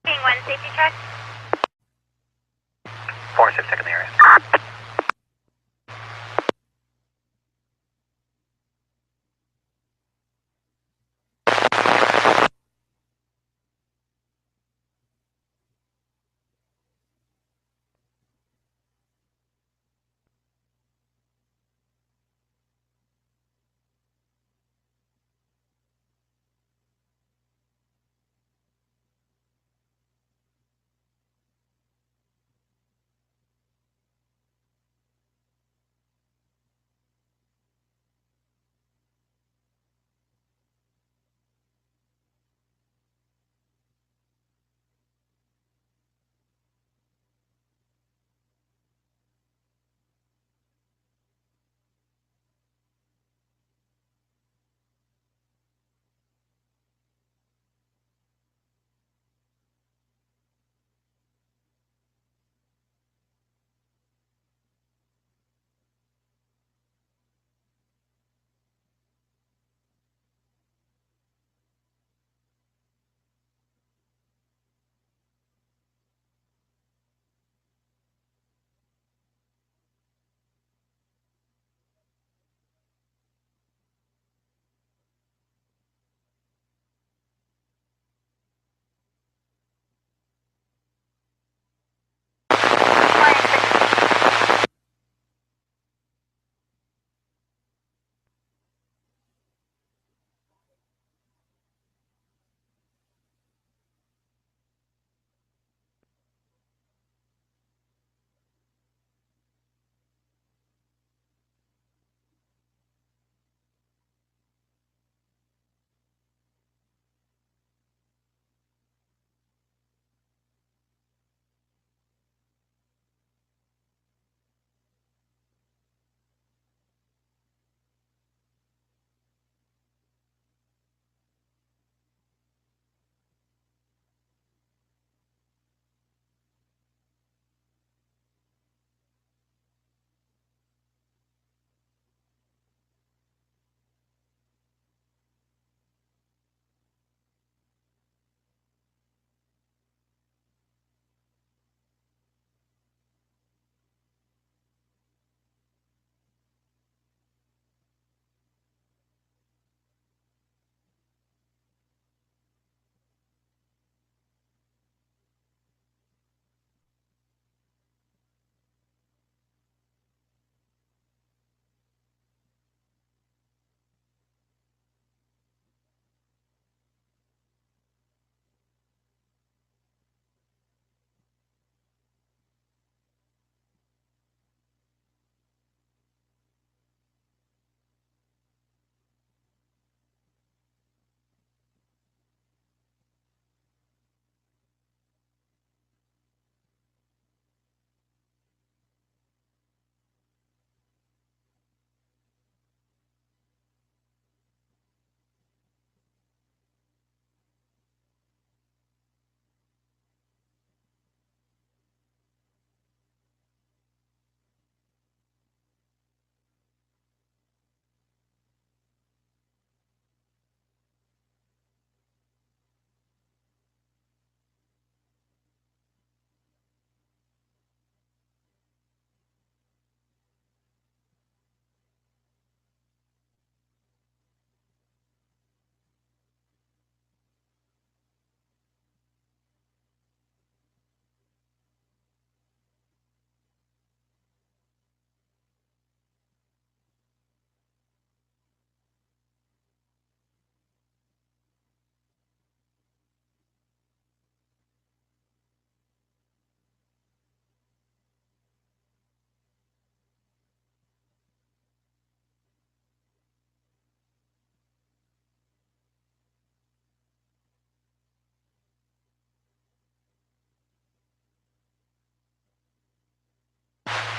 Being one safety check. 4-6 in the area.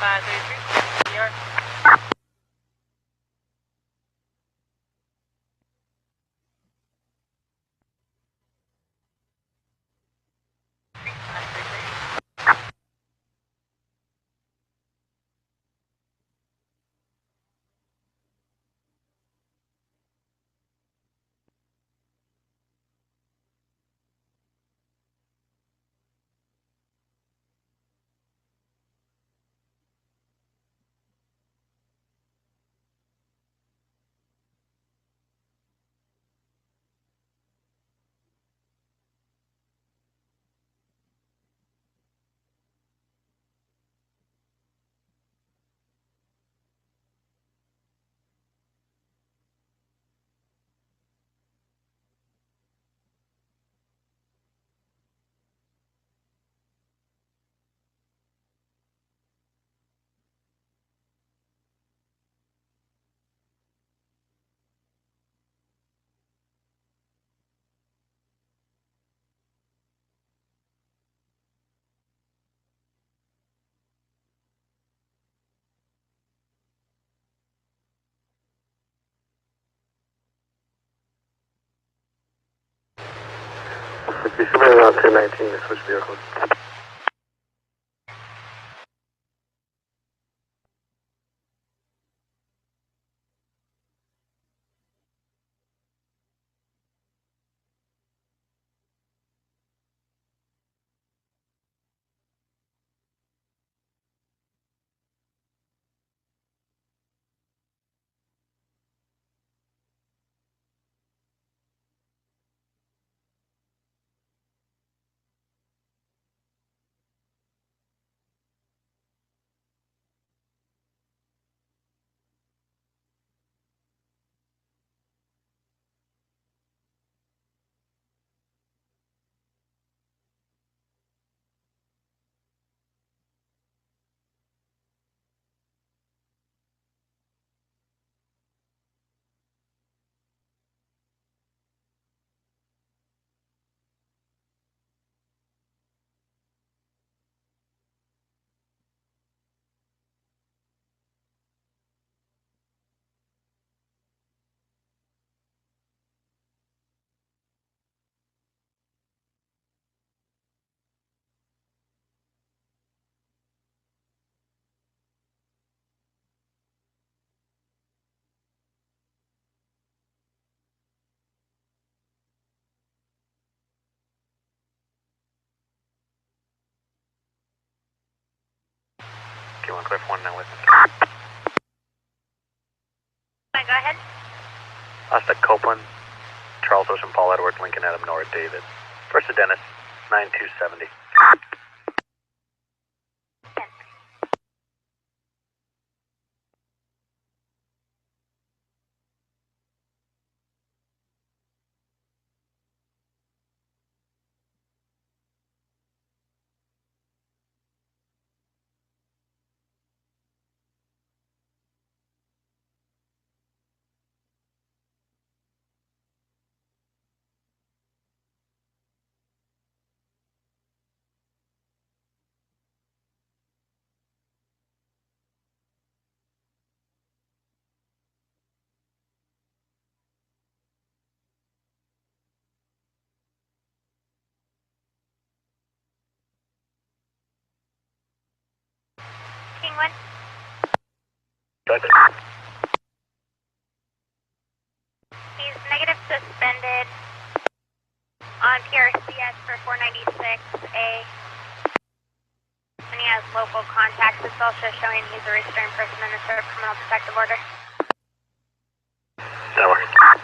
533, New York. If you submit out 1019, they switch vehicles. K1 Cliff 1 now with me. Go ahead. Suspect Copeland, Charles Ocean, Paul Edward, Lincoln Adam, Nora David. First to Dennis, 9270. King 1. He's negative suspended on PRCS for 496A. And he has local contacts. It's also showing he's a restrained person under sort of criminal protective order. That'll work.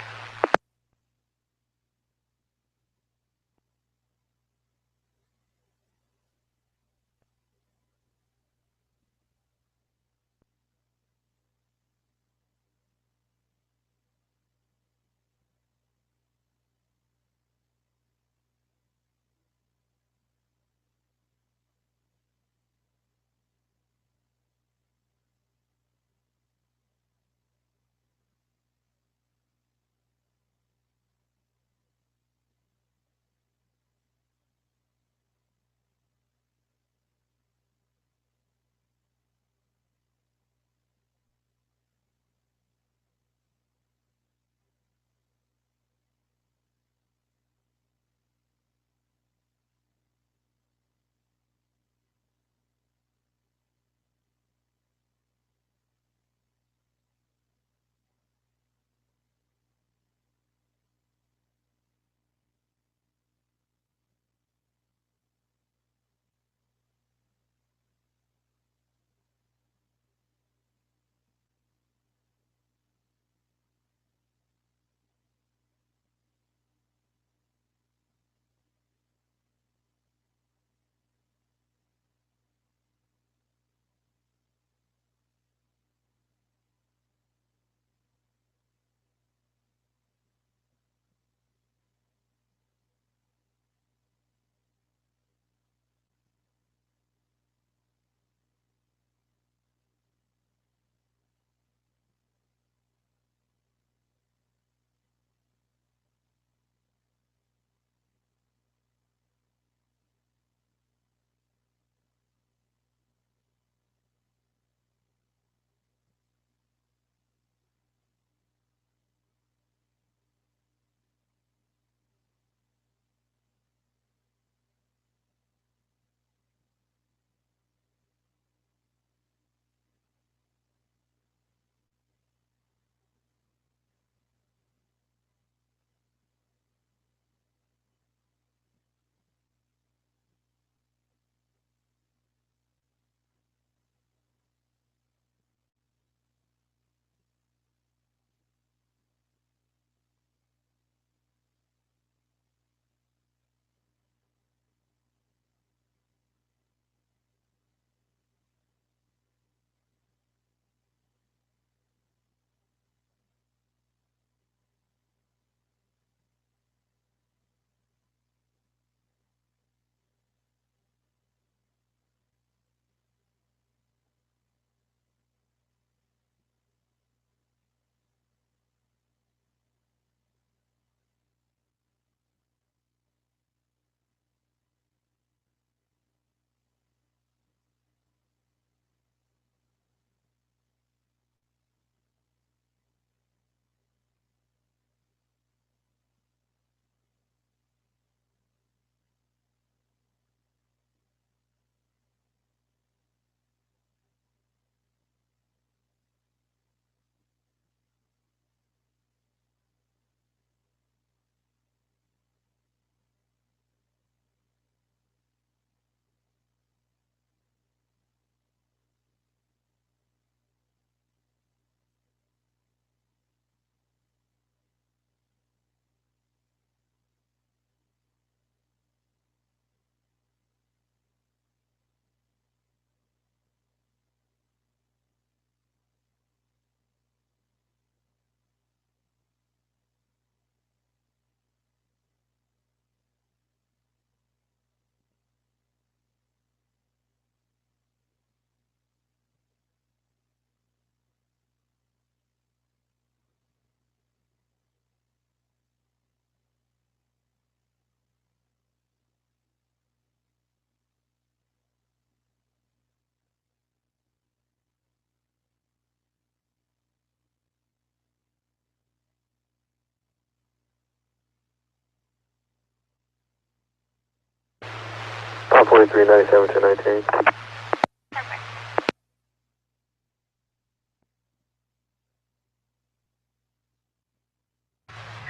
2397 to 19.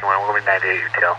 You want to move 98 UTL.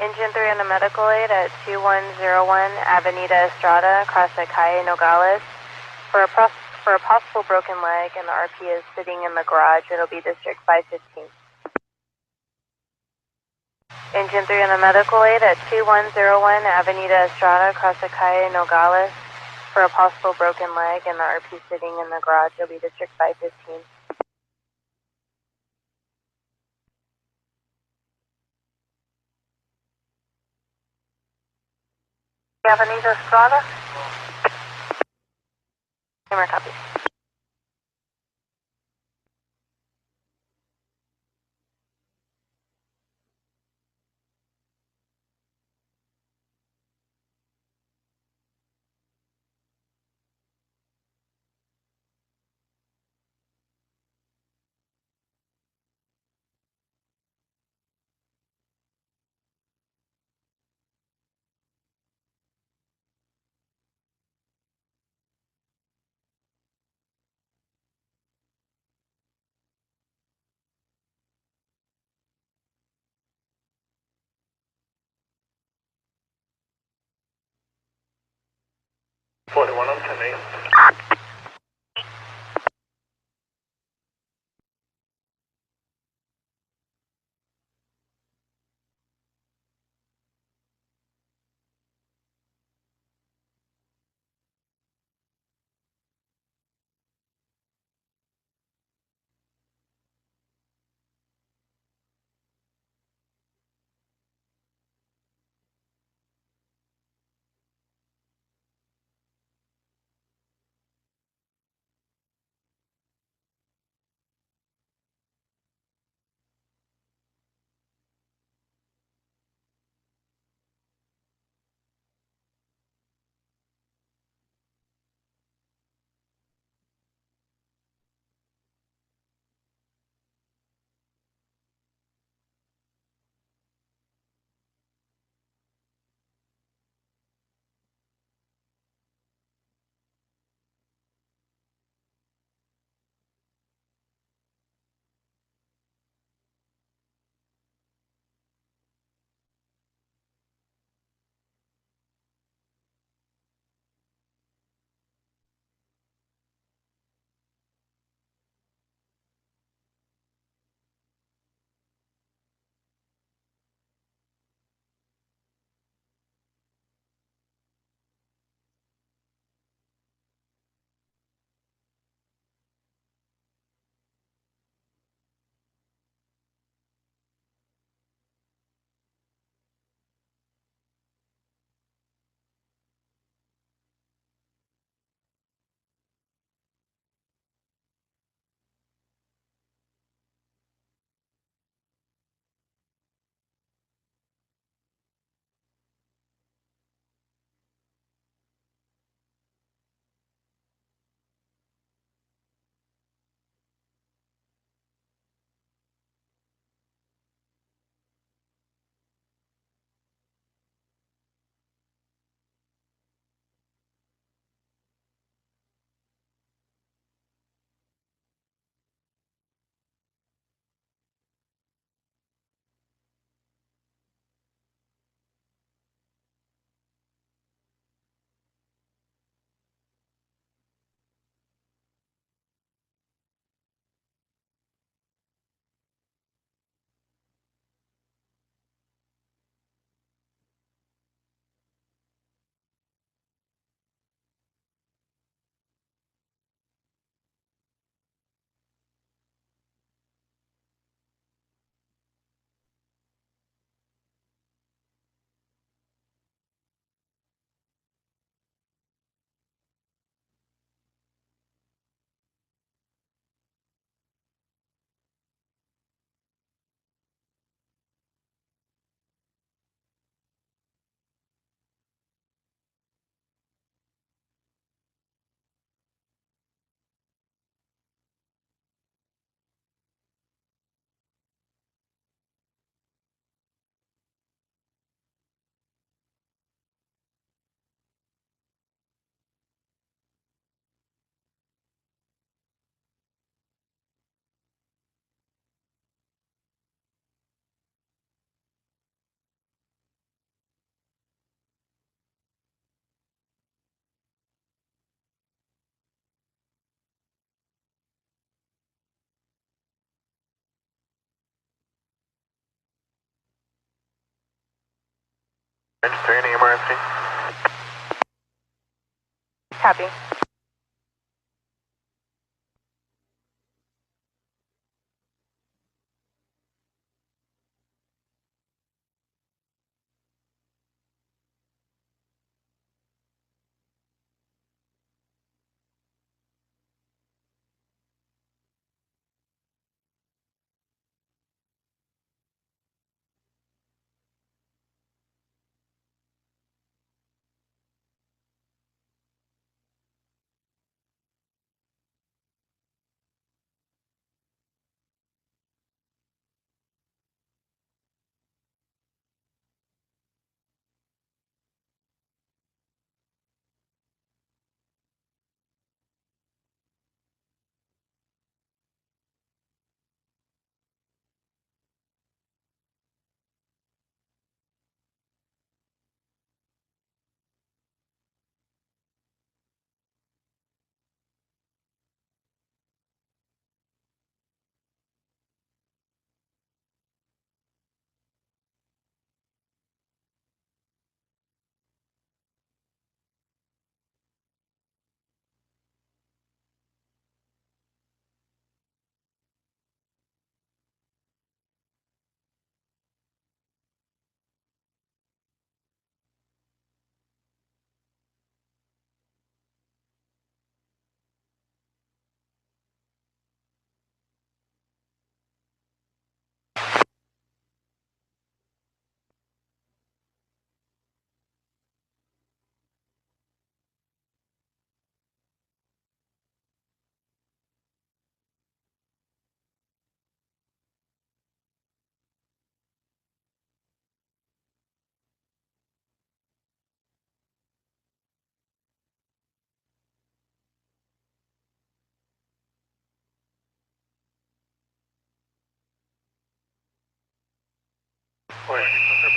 Engine 3 on a medical aid at 2101 Avenida Estrada, across at Calle Nogales. For a possible broken leg, and the RP is sitting in the garage. It'll be District 515. Engine 3 on a medical aid at 2101 Avenida Estrada, across at Calle Nogales. For a possible broken leg, and the RP sitting in the garage. It'll be District 515. Avenida Estrada. Camera copy. 41 on 10-8. Register any emergency? Copy.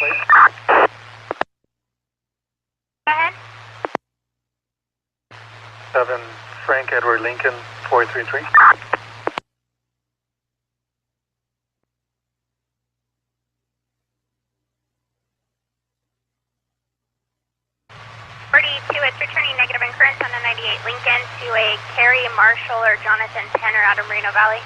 plate. Go ahead. 7 Frank Edward Lincoln 433. It's returning negative incurrence on the 98 Lincoln to a Carrie Marshall or Jonathan Tanner out of Moreno Valley.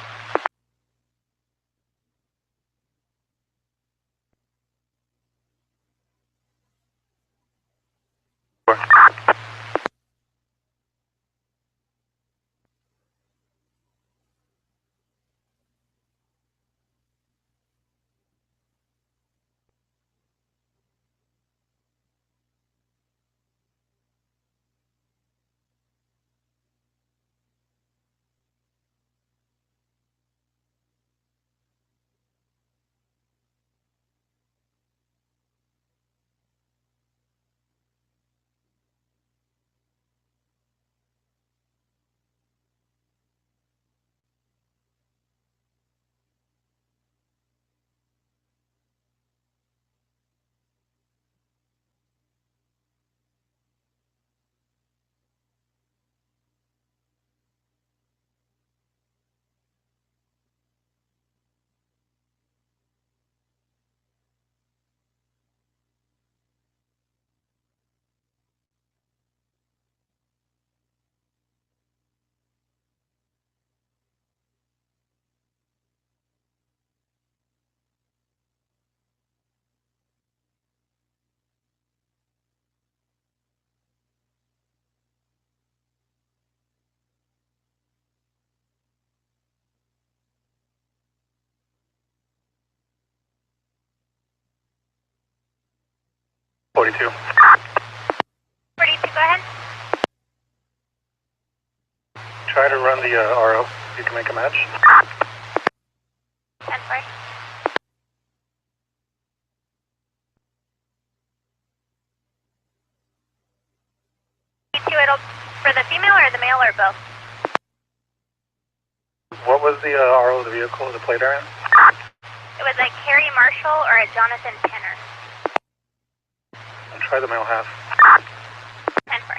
Forty-two, Go ahead. try to run the RO. You can make a match. 10-4. It'll for the female or the male or both? What was the RO of the vehicle, the plate area? It was a Carrie Marshall or a Jonathan Tanner. I'll try the male half. 10-4.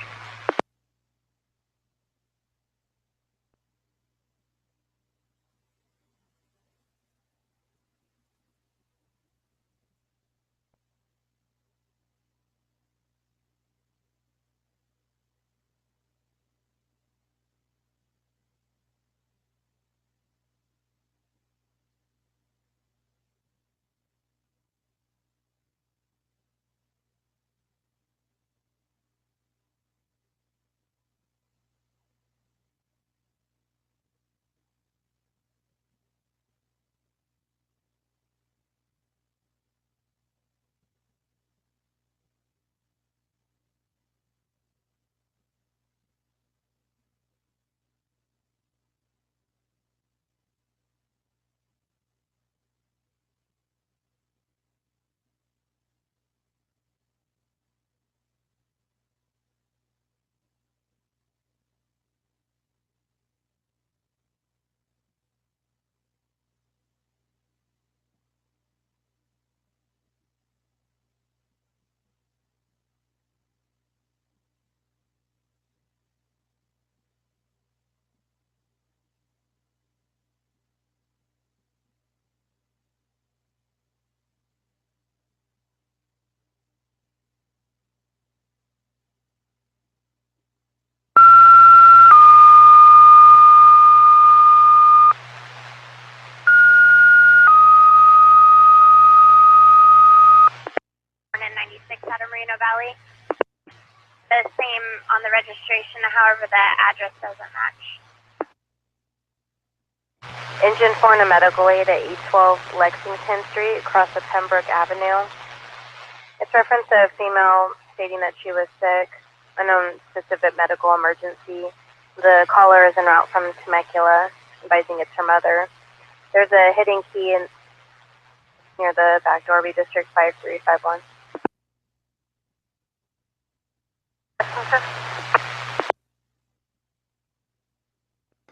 In 96 out of Moreno Valley. The same on the registration, however, the address doesn't match. Engine 4 in a medical aid at 812 Lexington Street, across the Pembroke Avenue. It's reference to a female stating that she was sick, unknown specific medical emergency. The caller is en route from Temecula, advising it's her mother. There's a hidden key near the back door, be District 5351.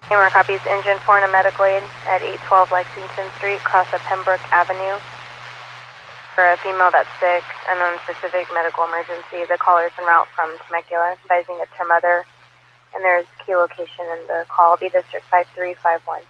Camera copies engine 4 in a medical aid at 812 Lexington Street, across the Pembroke Avenue. For a female that's sick, unknown specific medical emergency, the caller is en route from Temecula, advising it's her mother, and there's key location in the call. Be District 5351.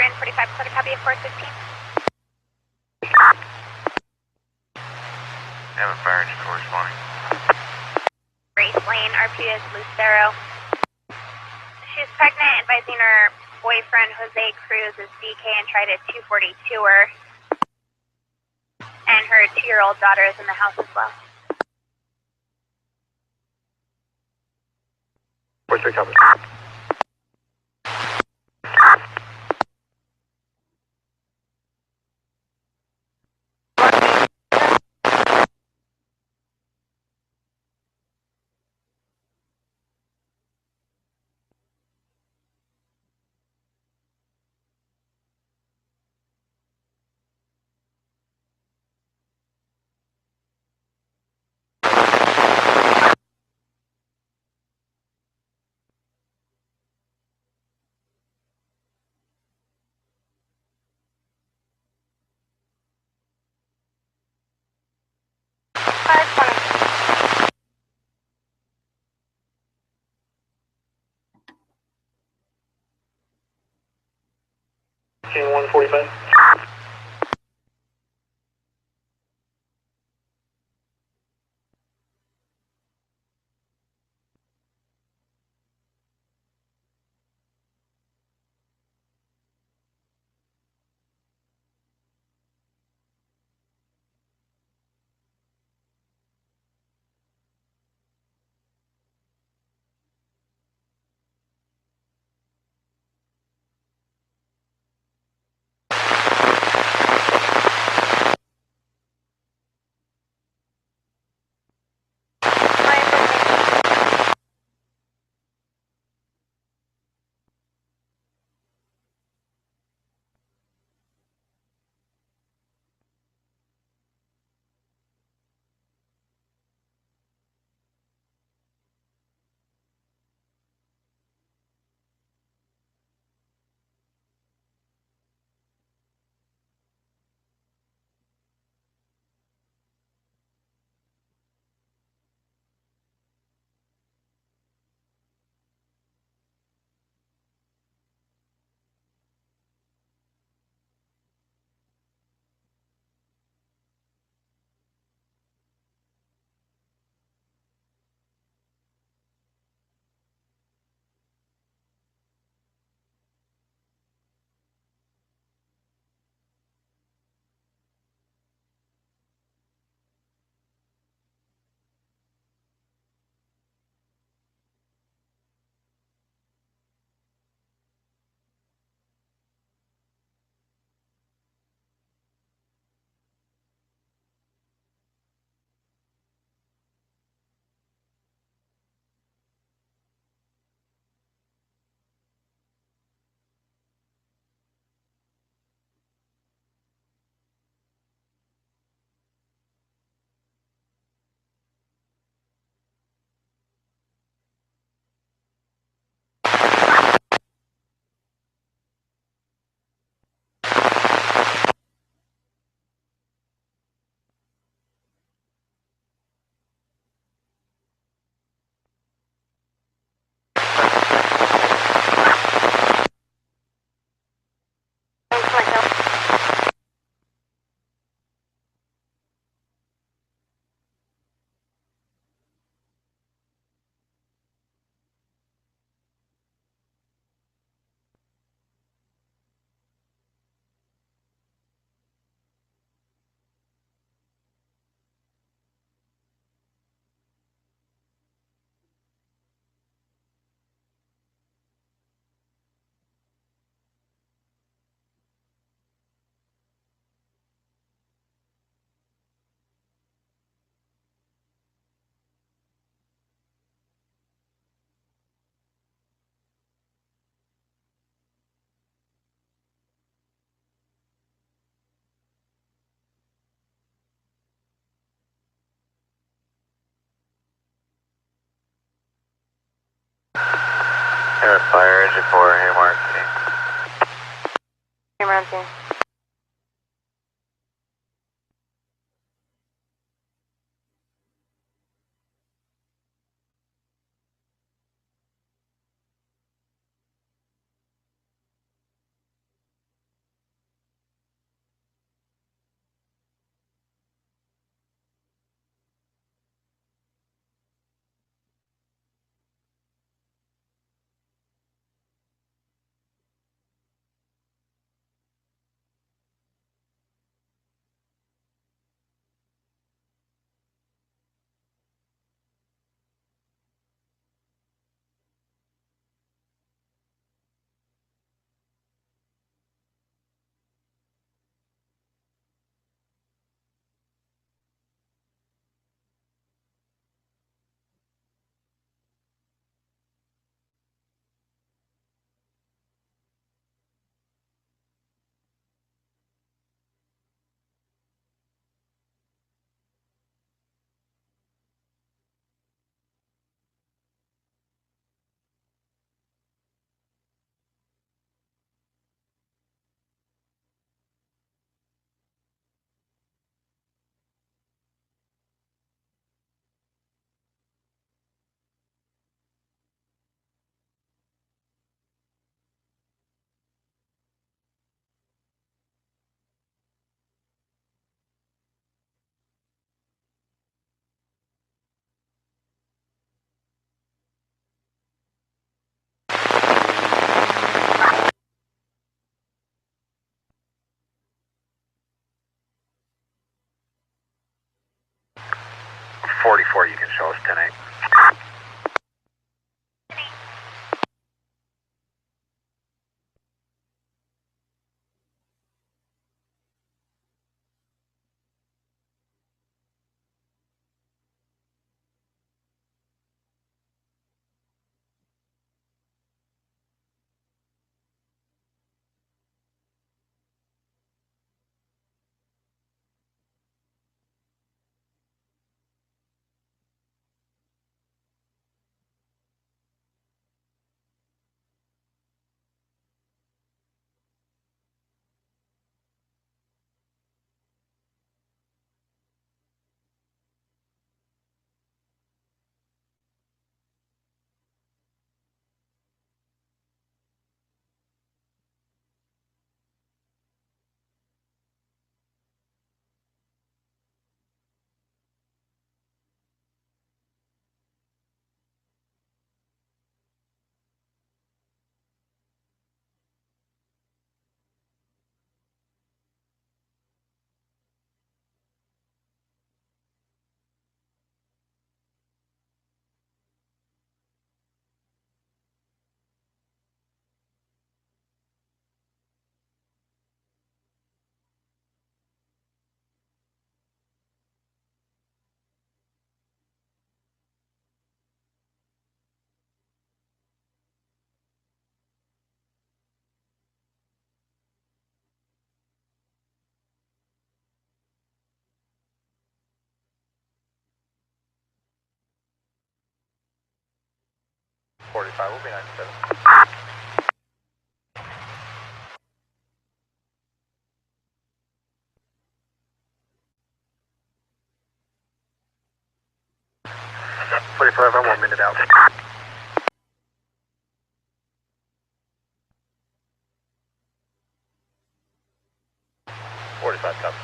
And 45, clear to copy of 415. Haven't fire engine corresponding. Grace Lane, RPS Lucero. She's pregnant, advising her boyfriend Jose Cruz is DK and tried a 242 her. And her 2-year-old daughter is in the house as well. 43 copy. King 145. Fire engine 4, Hamart. Hamart. You can show us 10-8. Will be 97. 45, I'm 1 minute out. 45, copy.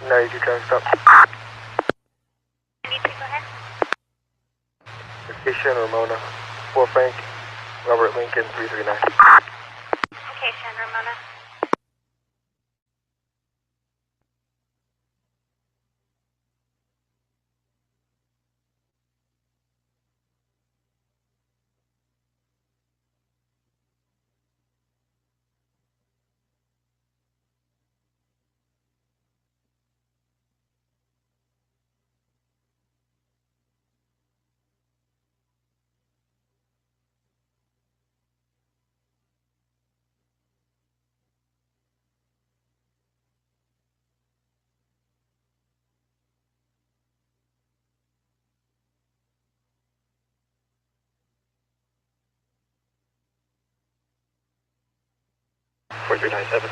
92 traffic stop. 92, go ahead. Location Ramona. 4 Frank, Robert Lincoln 339. Location, Ramona. Four three nine seven.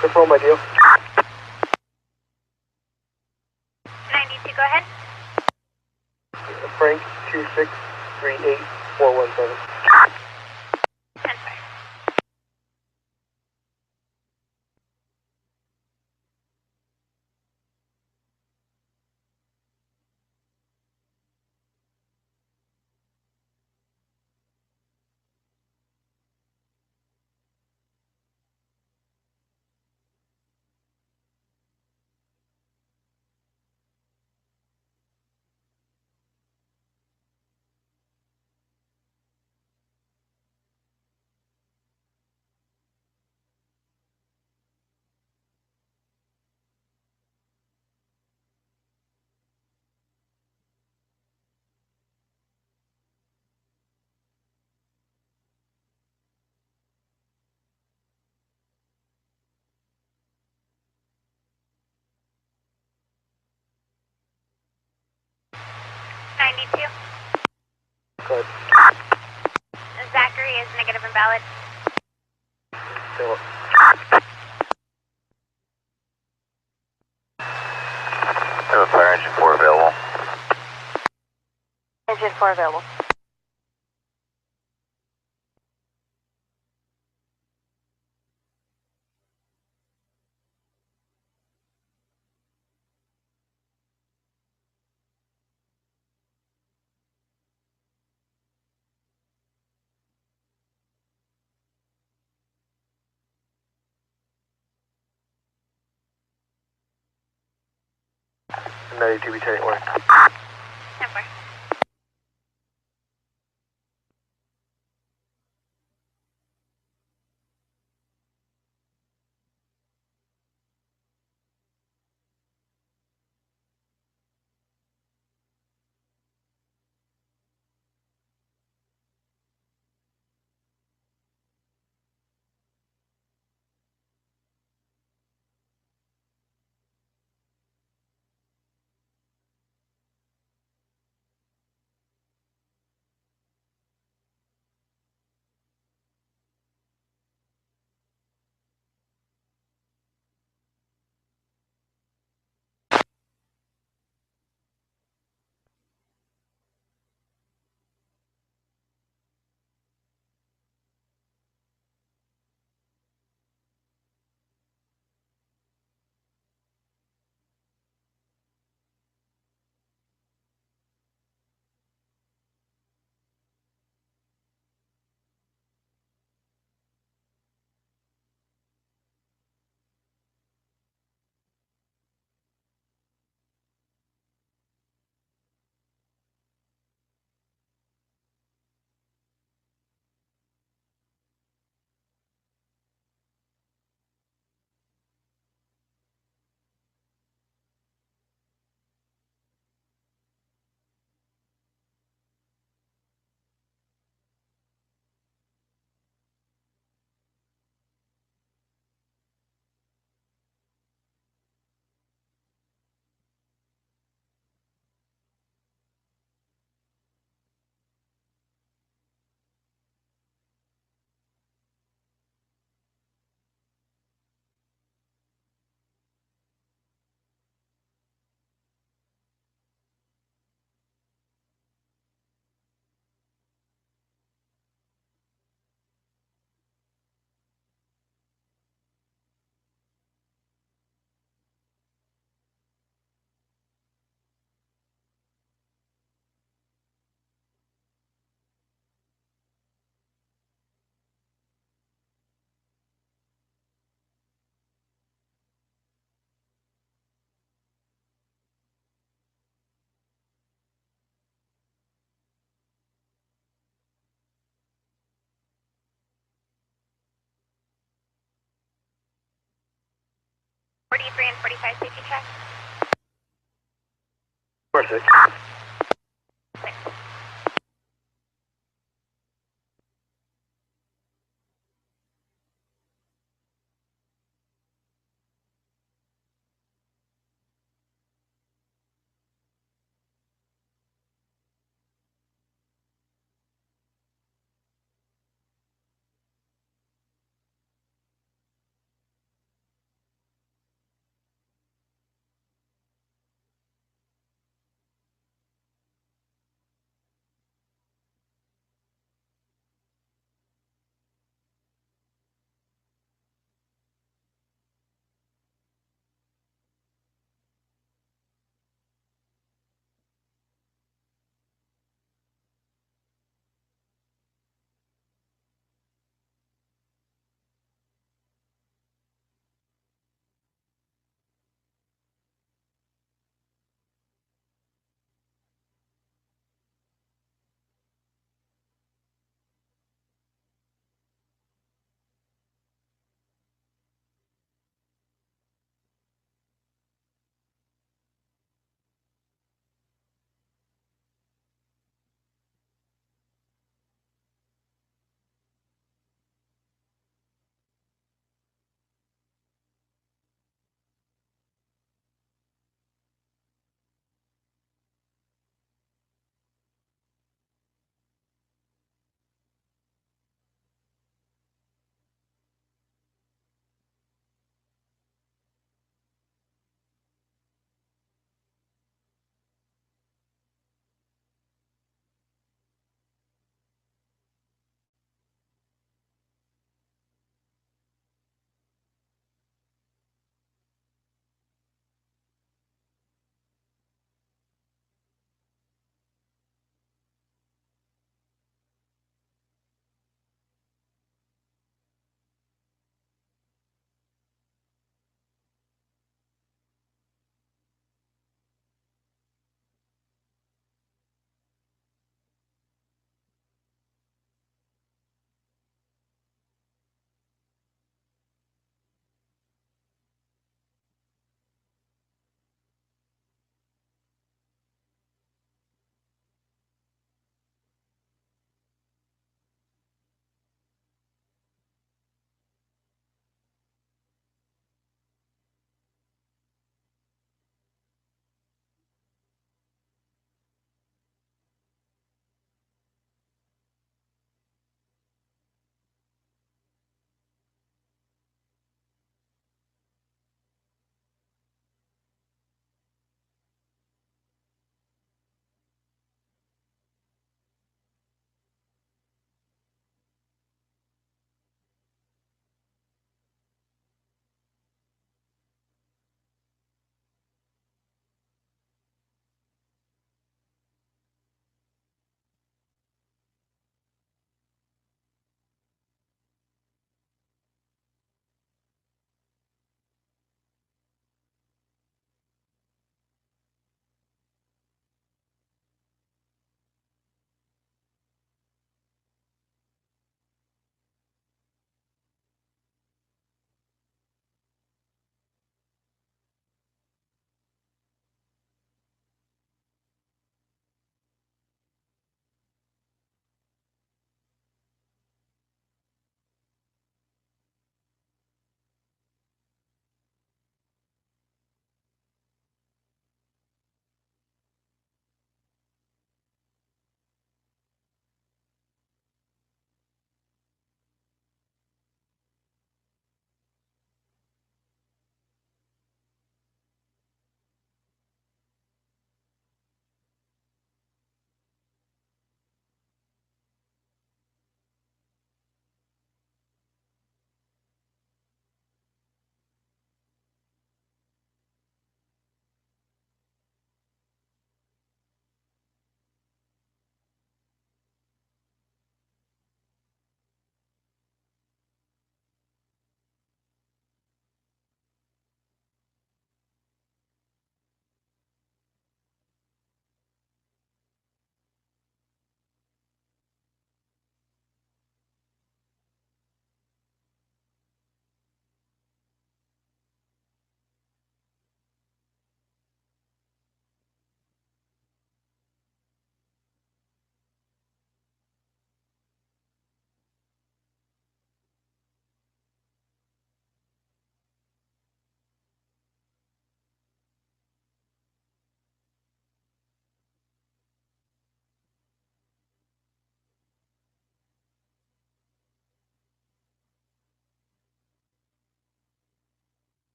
Simple, my deal. 92, go ahead. Frank 2638417. 10-4. Good. Zachary is negative invalid. Philip. I have a fire engine 4 available. Engine 4 available. I'm 92, returning one. 10-4. 45 safety check. 46.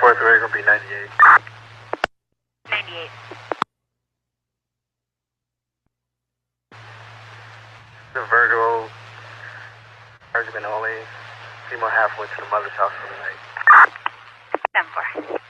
1043 going to be 98. 98. The Virgo, argument only. Female half went to the mother's house for the night. 10-4.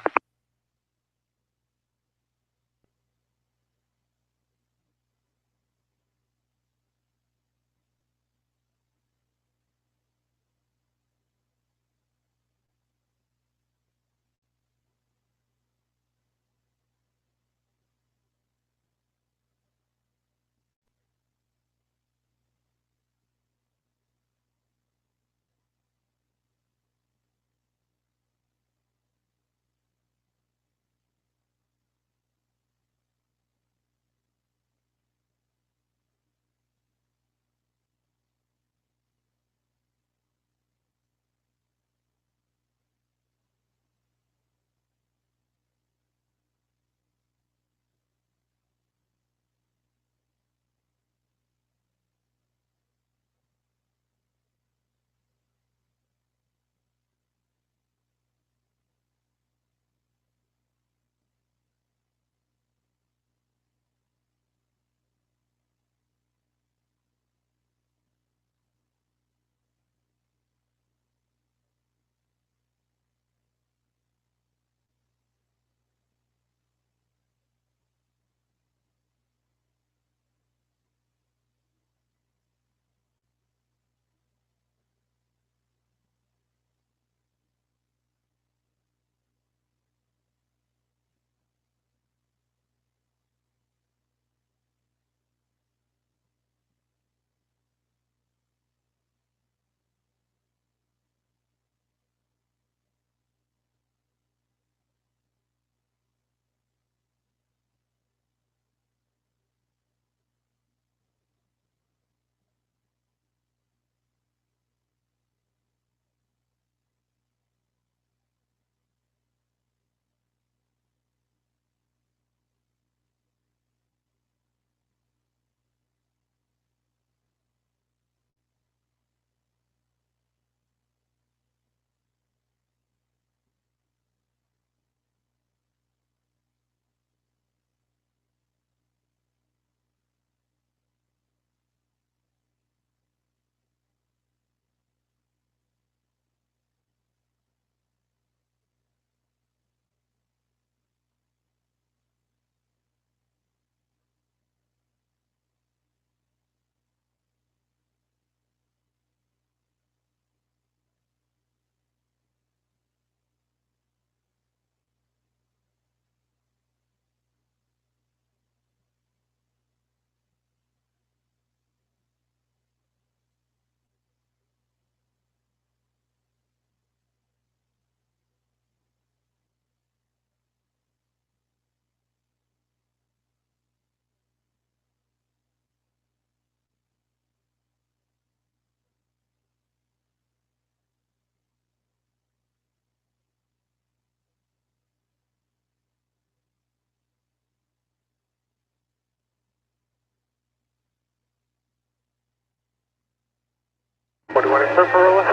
What do you want to start for Rolla?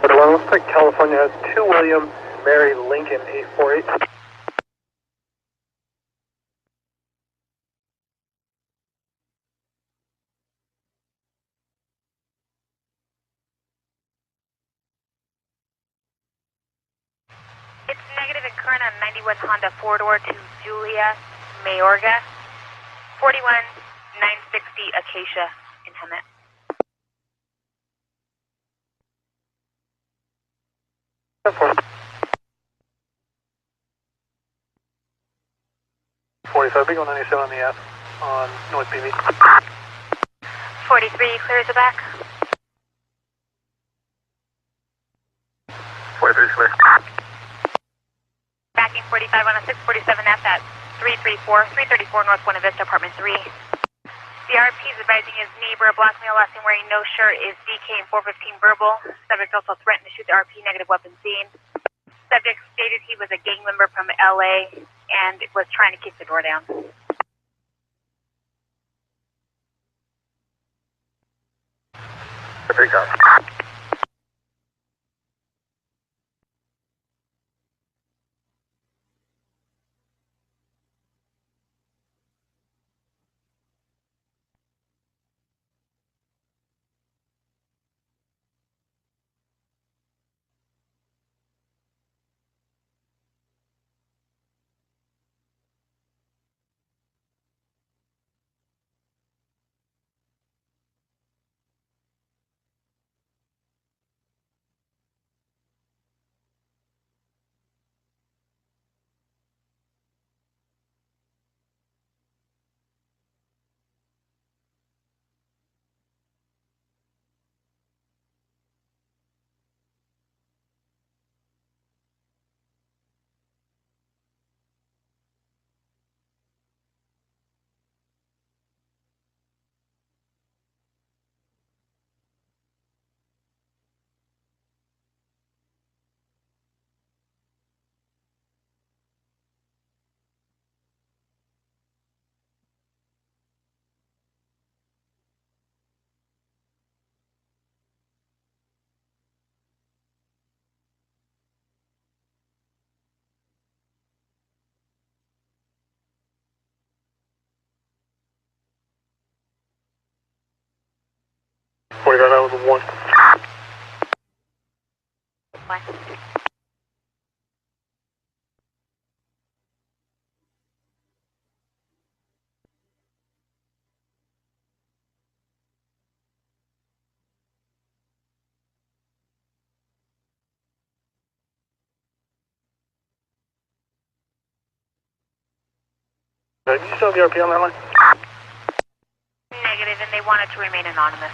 What do you want? Looks like California has 2 William, Mary, Lincoln, 848. It's negative and current on 91 Honda 4-door to Julia Mayorga. 41960 Acacia in Hemet. Big 97 on the F on North BV. 43 clears the back. 43 clear. Backing 45 on a 647F at 334 North Buena Vista, apartment 3. The RP is advising his neighbor, a black male last name wearing no shirt, is DK in 415 verbal. Subject also threatened to shoot the RP, negative weapon seen. Subject stated he was a gang member from LA and was trying to kick the door down. Pick up. Point that out with a 1. Do you still have the RP on that line? Negative, and they wanted to remain anonymous.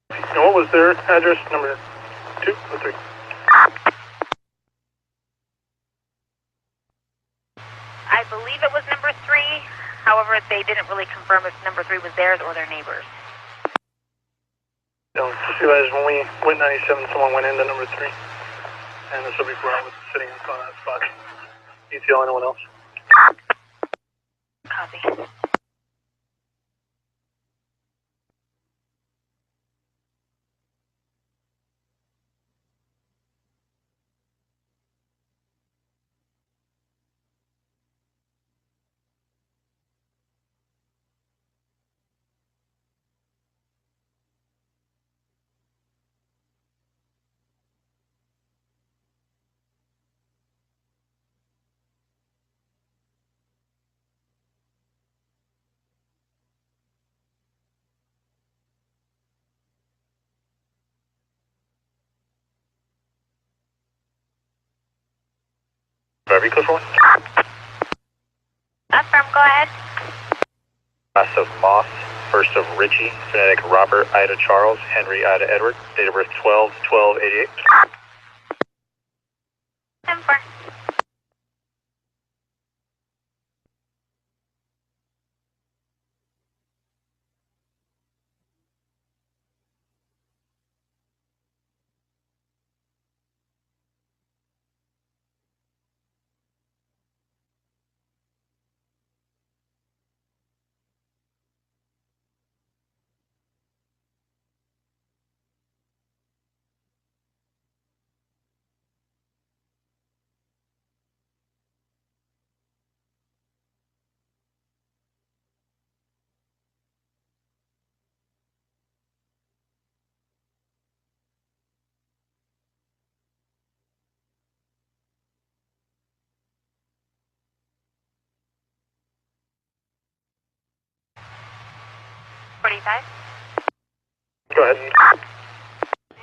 And what was their address? Number 2 or 3? I believe it was number 3. However, they didn't really confirm if number 3 was theirs or their neighbors. No, just realized when we went 97, someone went into number 3. And this will be before I was sitting in front of that spot. ETL, anyone else? Copy. Very close one. Affirm, go ahead. Last of Moss, first of Richie, phonetic Robert, Ida Charles, Henry, Ida Edward, date of birth 12/12/88. Confirm. Go ahead.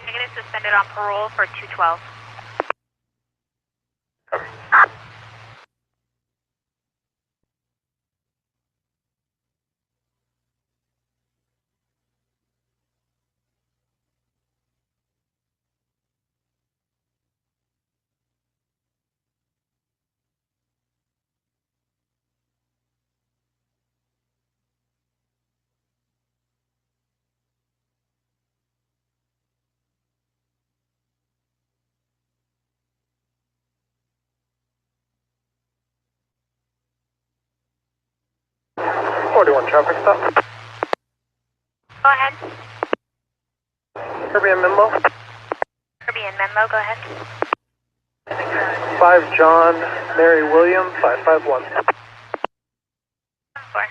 Negative, suspended on parole for 212. Traffic stop. Go ahead. Caribbean Memo. Caribbean Memo, go ahead. 5 John, Mary William, 551. 4.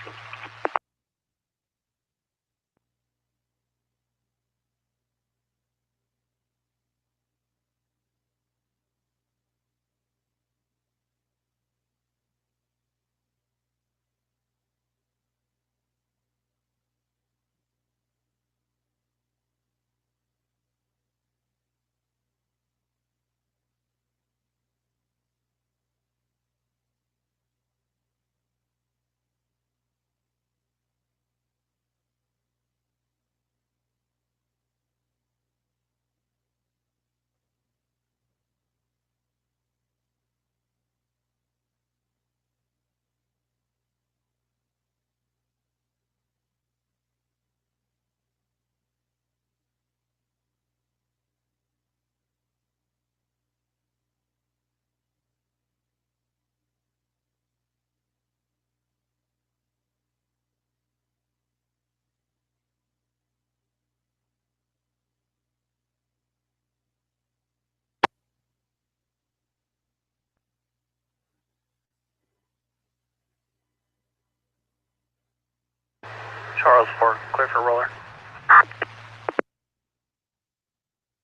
Charles 4, clear for roller.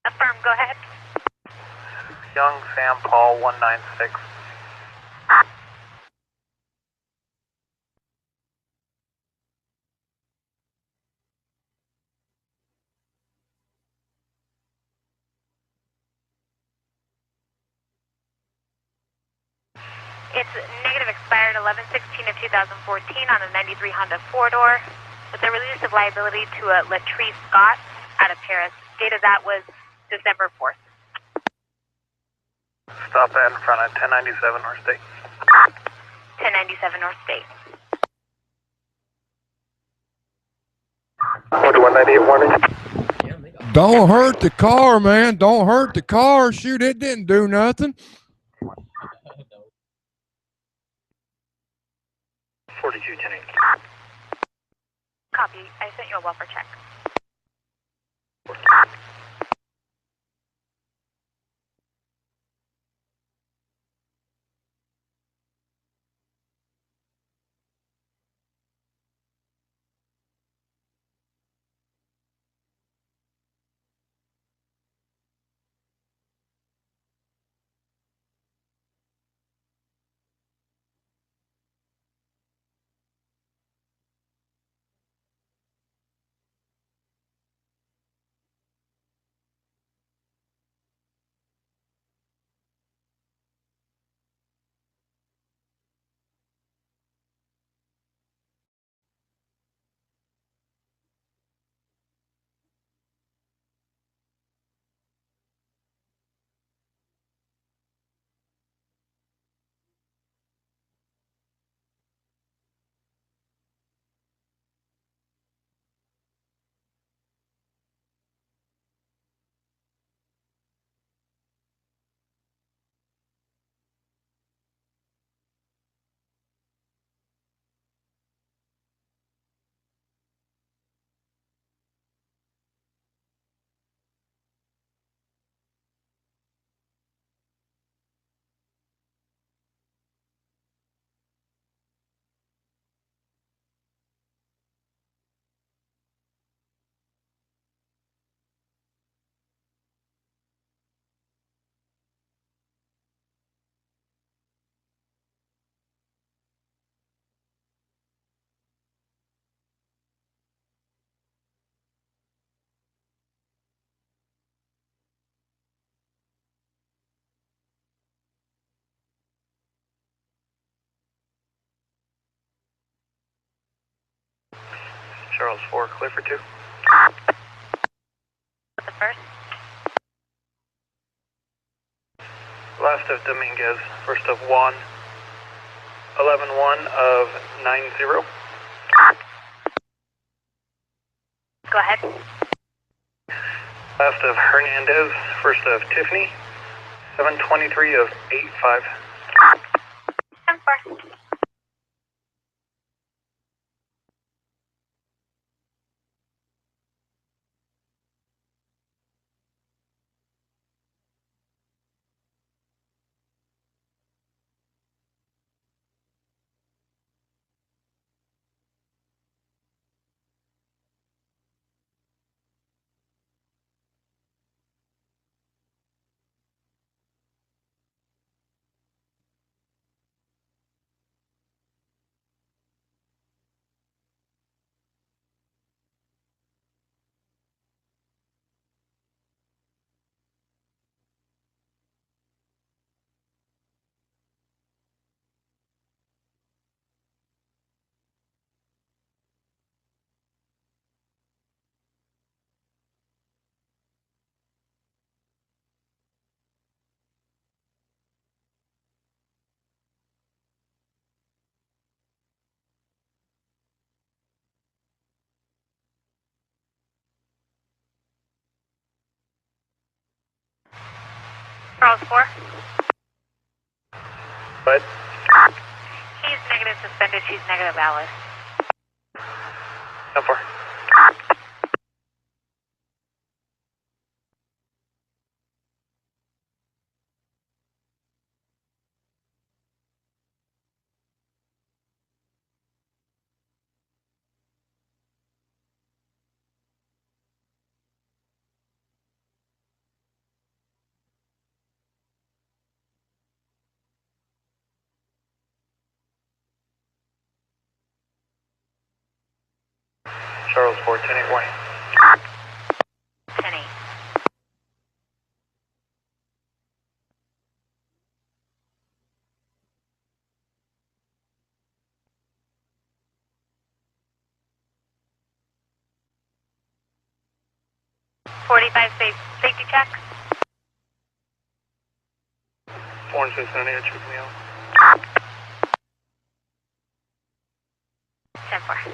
Affirm, go ahead. Young Sam Paul 196. It's negative expired 11/16 of 2014 on a 93 Honda 4-door with the release of liability to a Latrice Scott out of Paris. Date of that was December 4th. Stop that in front of 1097 North State. 1097 North State. 4198 warning. Don't hurt the car, man. Don't hurt the car. Shoot, it didn't do nothing. 4210. Copy. I sent you a welfare check. Charles 4, clear for 2. The first. Last of Dominguez, first of Juan. 11-1 of 90. Go ahead. Last of Hernandez, first of Tiffany. 723 of 85. 10-4. Charles 4. What? He's negative suspended. She's negative valid. 10-4. Charles 4, 10-8 white. 10-8. Safety check. 4 and 6 on air, check me out. 10-4.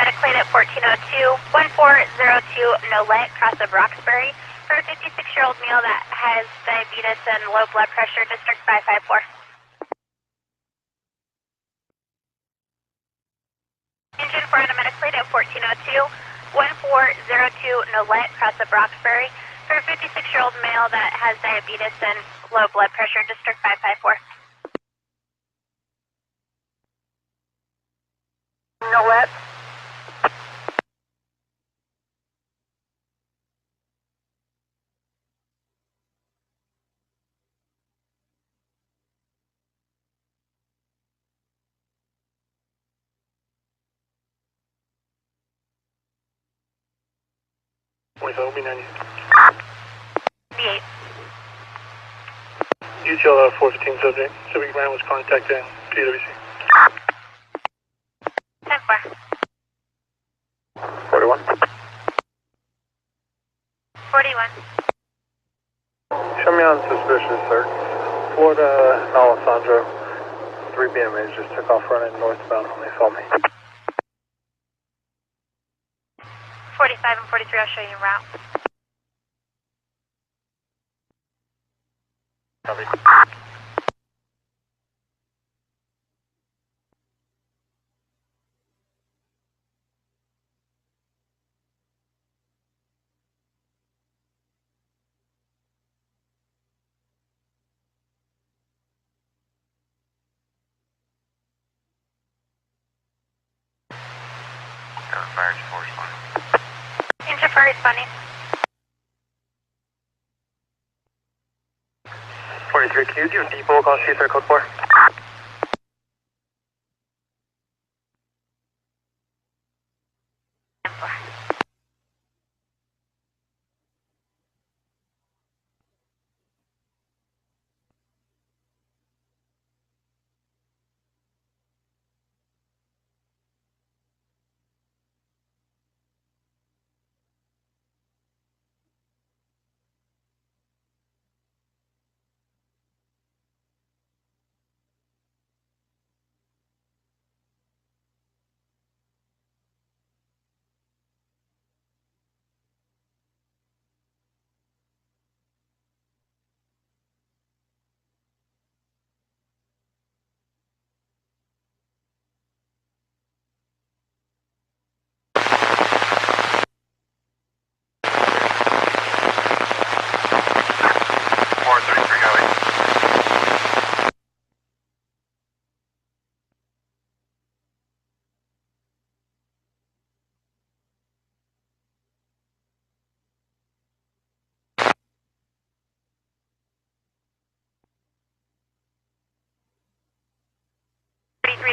Medical at 1402, 1402 Nolet, cross of Roxbury, for a 56-year-old male that has diabetes and low blood pressure, District 554. Engine for medical at 1402, 1402 Nolet, cross of Roxbury, for a 56-year-old male that has diabetes and low blood pressure, District 554. Nolet. It'll be 90. 98. Detail 415 subject. Civic man was contacted TWC. 10-4. 41. 41. Show me on suspicious, sir. Florida and Alessandro. 3 BMAs just took off running northbound when they saw me. 45 and 43, I'll show you route. Copy. responding. 43, can you do depot across C3 code 4?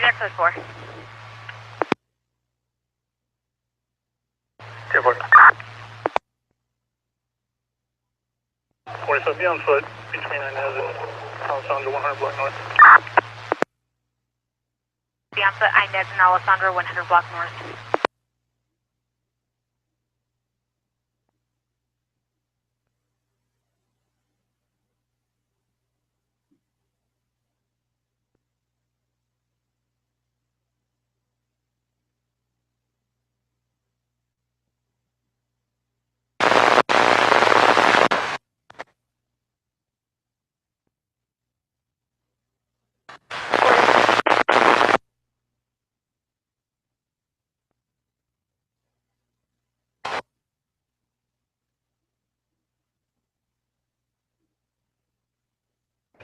There, code 4. 10-4. 47, be on foot between Inez and Alessandro 100 block north. Be on foot, Inez and Alessandro 100 block north.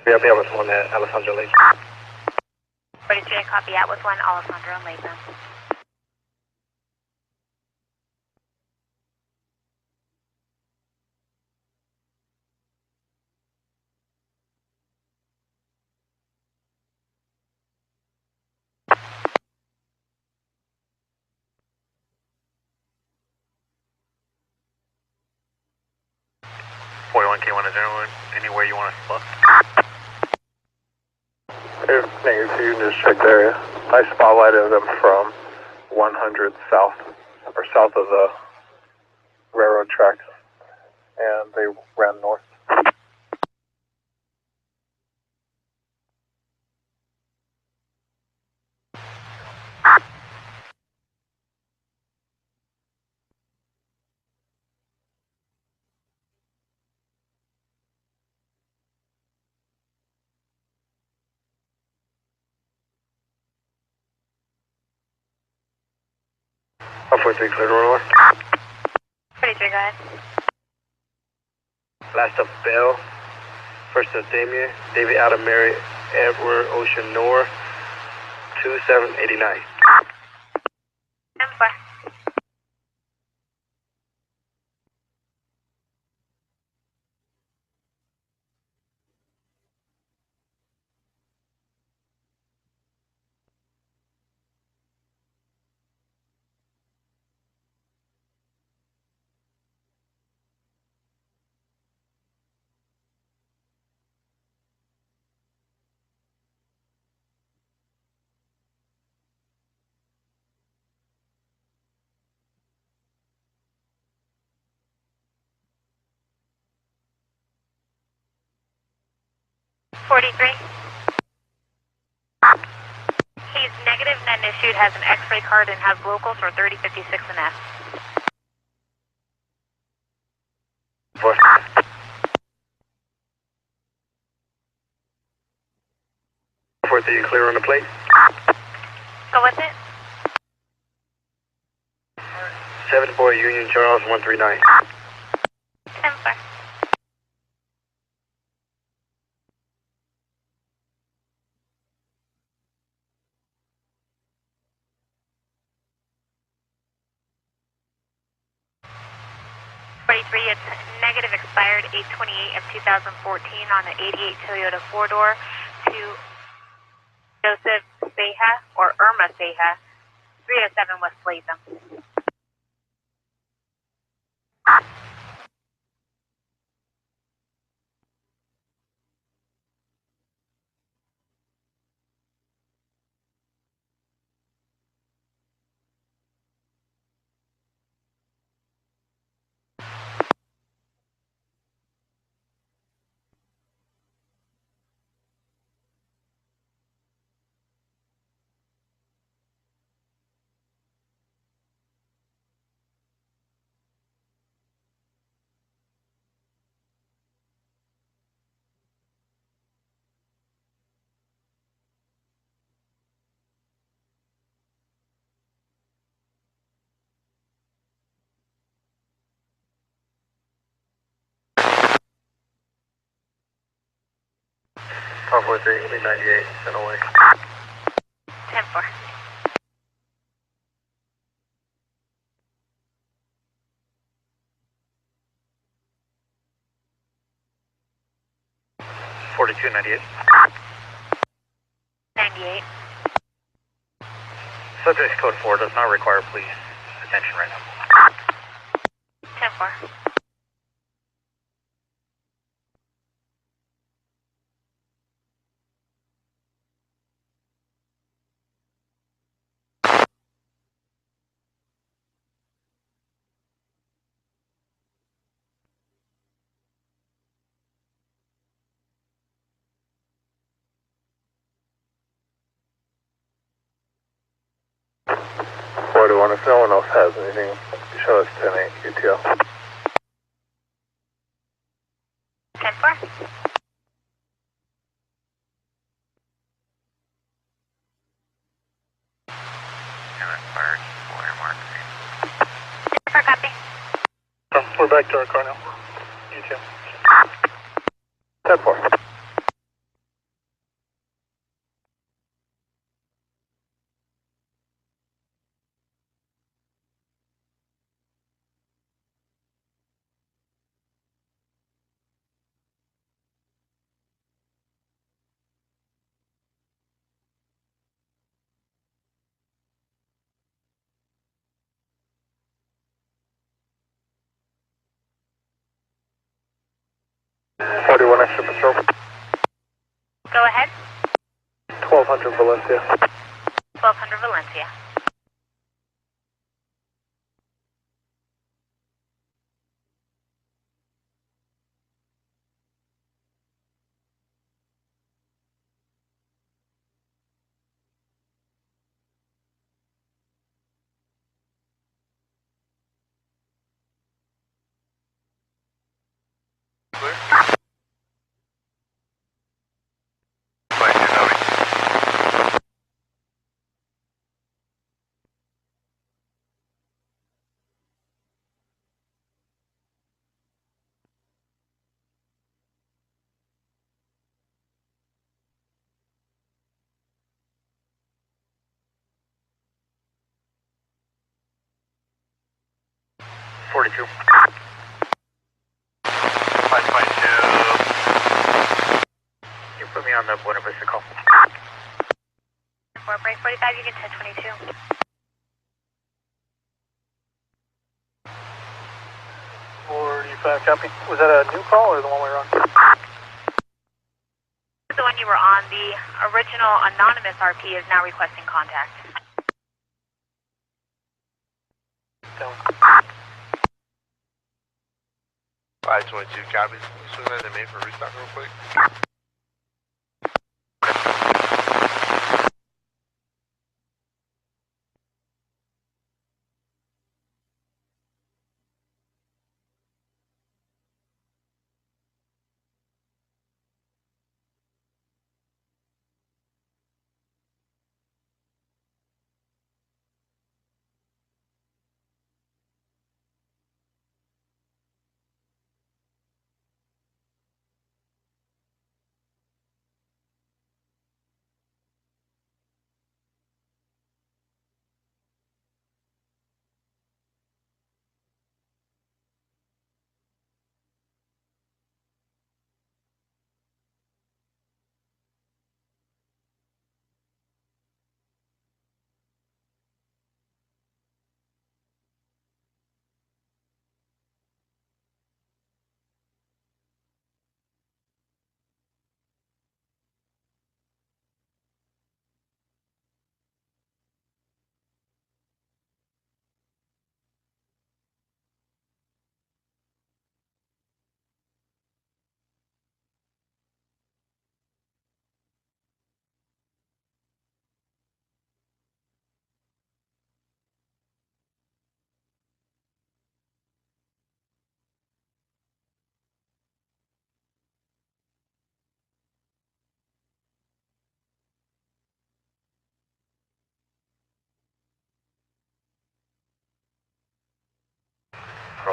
Yeah, be with one at Alessandro Lake. 43, copy at with one, Alessandro and Latham. K1 is there anywhere you want to spot? If negative, so you can just check the area. I spotlighted them from 100 south, or south of the railroad tracks, and they ran north. Up 43, clear door north. 43, go ahead. Last up, Bell. First up, Damien. David, Adam, Mary, Edward, Ocean, North. 2789. 10-4. He's negative and issued, has an X-ray card, and has locals for 3056 and F. What? 43, clear on the plate. Go with it. 74 Union Charles 139. 10-4. 43, it's negative expired 8/28 of 2014 on the 88 Toyota 4-door to Joseph Seja, or Irma Seja, 307 West Latham. Top 43, 98, and away. 10-4. Forty-two 98. 98. Subject code 4 does not require police attention right now. 10-4. If no one else has anything, you show us 10-8 UTL. 10-4. For copy. We're back to our car now. UTL. 10-4. Extra patrol. Go ahead. 1200 Valencia. 1200 Valencia. Forty-two. 522. You put me on the Buena Vista call. 4 break 45, you get to 22. 45, copy. Was that a new call or the one we were on? The one you were on, the original anonymous RP is now requesting contact. 522, copy. Swing that in the main for restock real quick.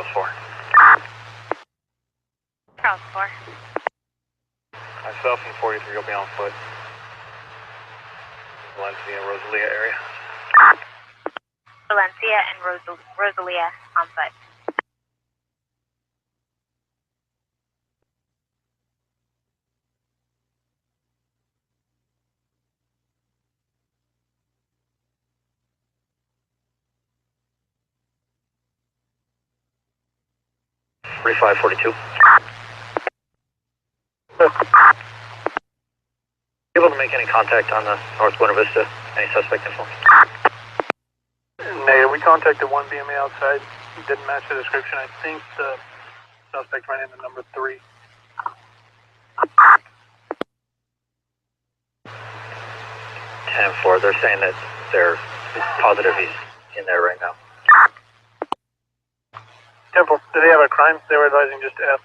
Charles 4. Charles 4. Myself and 43 will be on foot. Valencia and Rosalia area. Valencia and Rosalia on foot. Three 542. Able to make any contact on the North Buena Vista? Any suspect info? Negative. We contacted one BMA outside. He didn't match the description. I think the suspect ran into number 3. 10-4. They're saying that they're positive he's in there right now. Temple, do they have a crime? They were advising just F.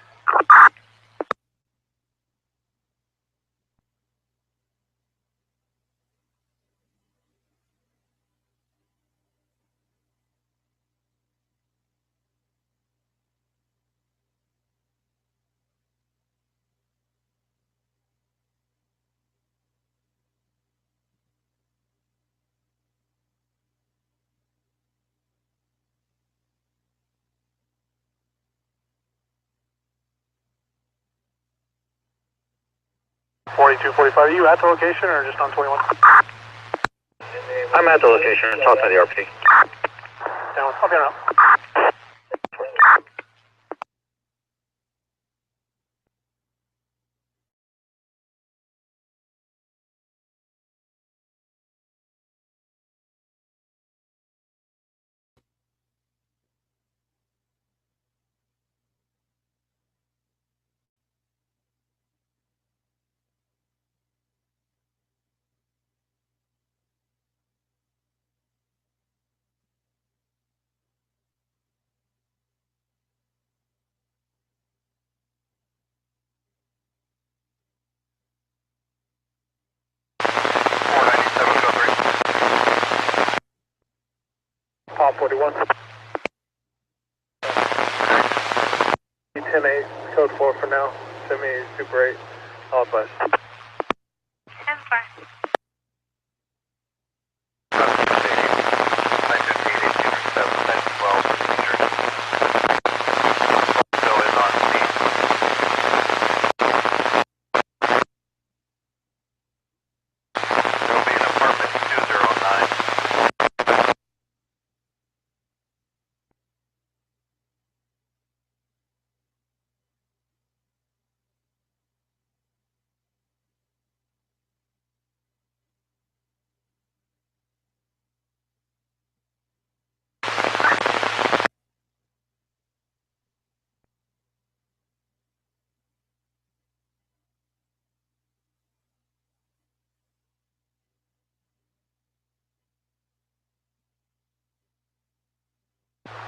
Are you at the location or just on 21? I'm at the location. Talking to the RP. Down. I'll be around. 41. 10-8, code 4 for now. Send me Super 8. All advice. 10-4.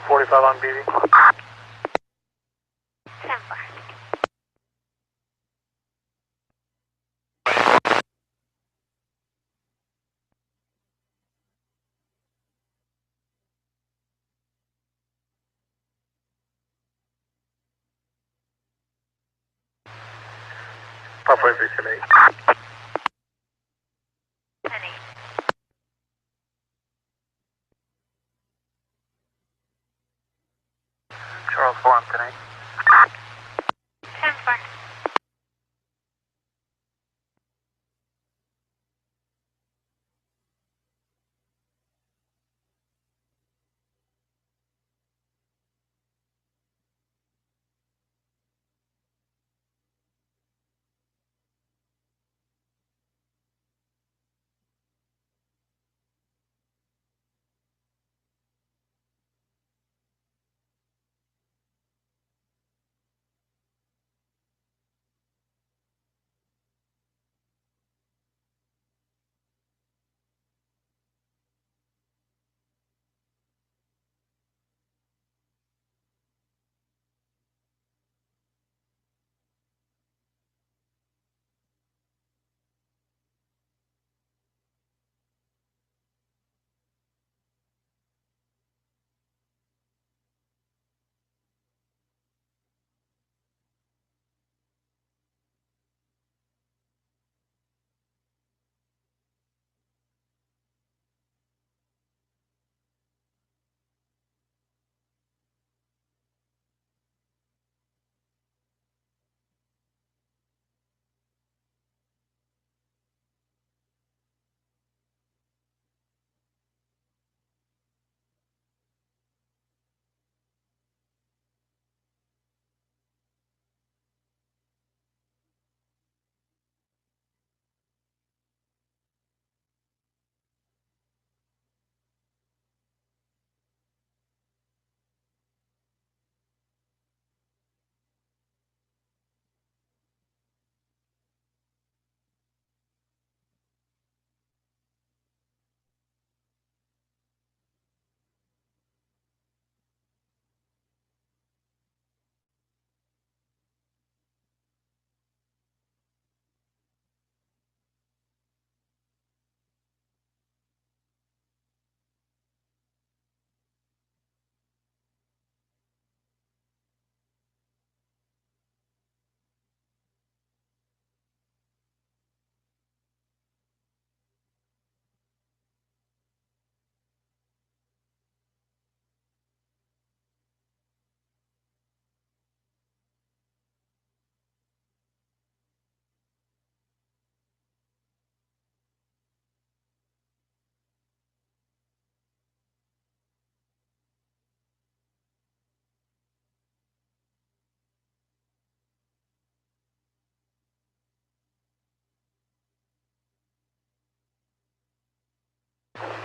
.45 on BB. 10-4. Papa 10-8. 10-8. Charles 4 on 10-8. 10-4.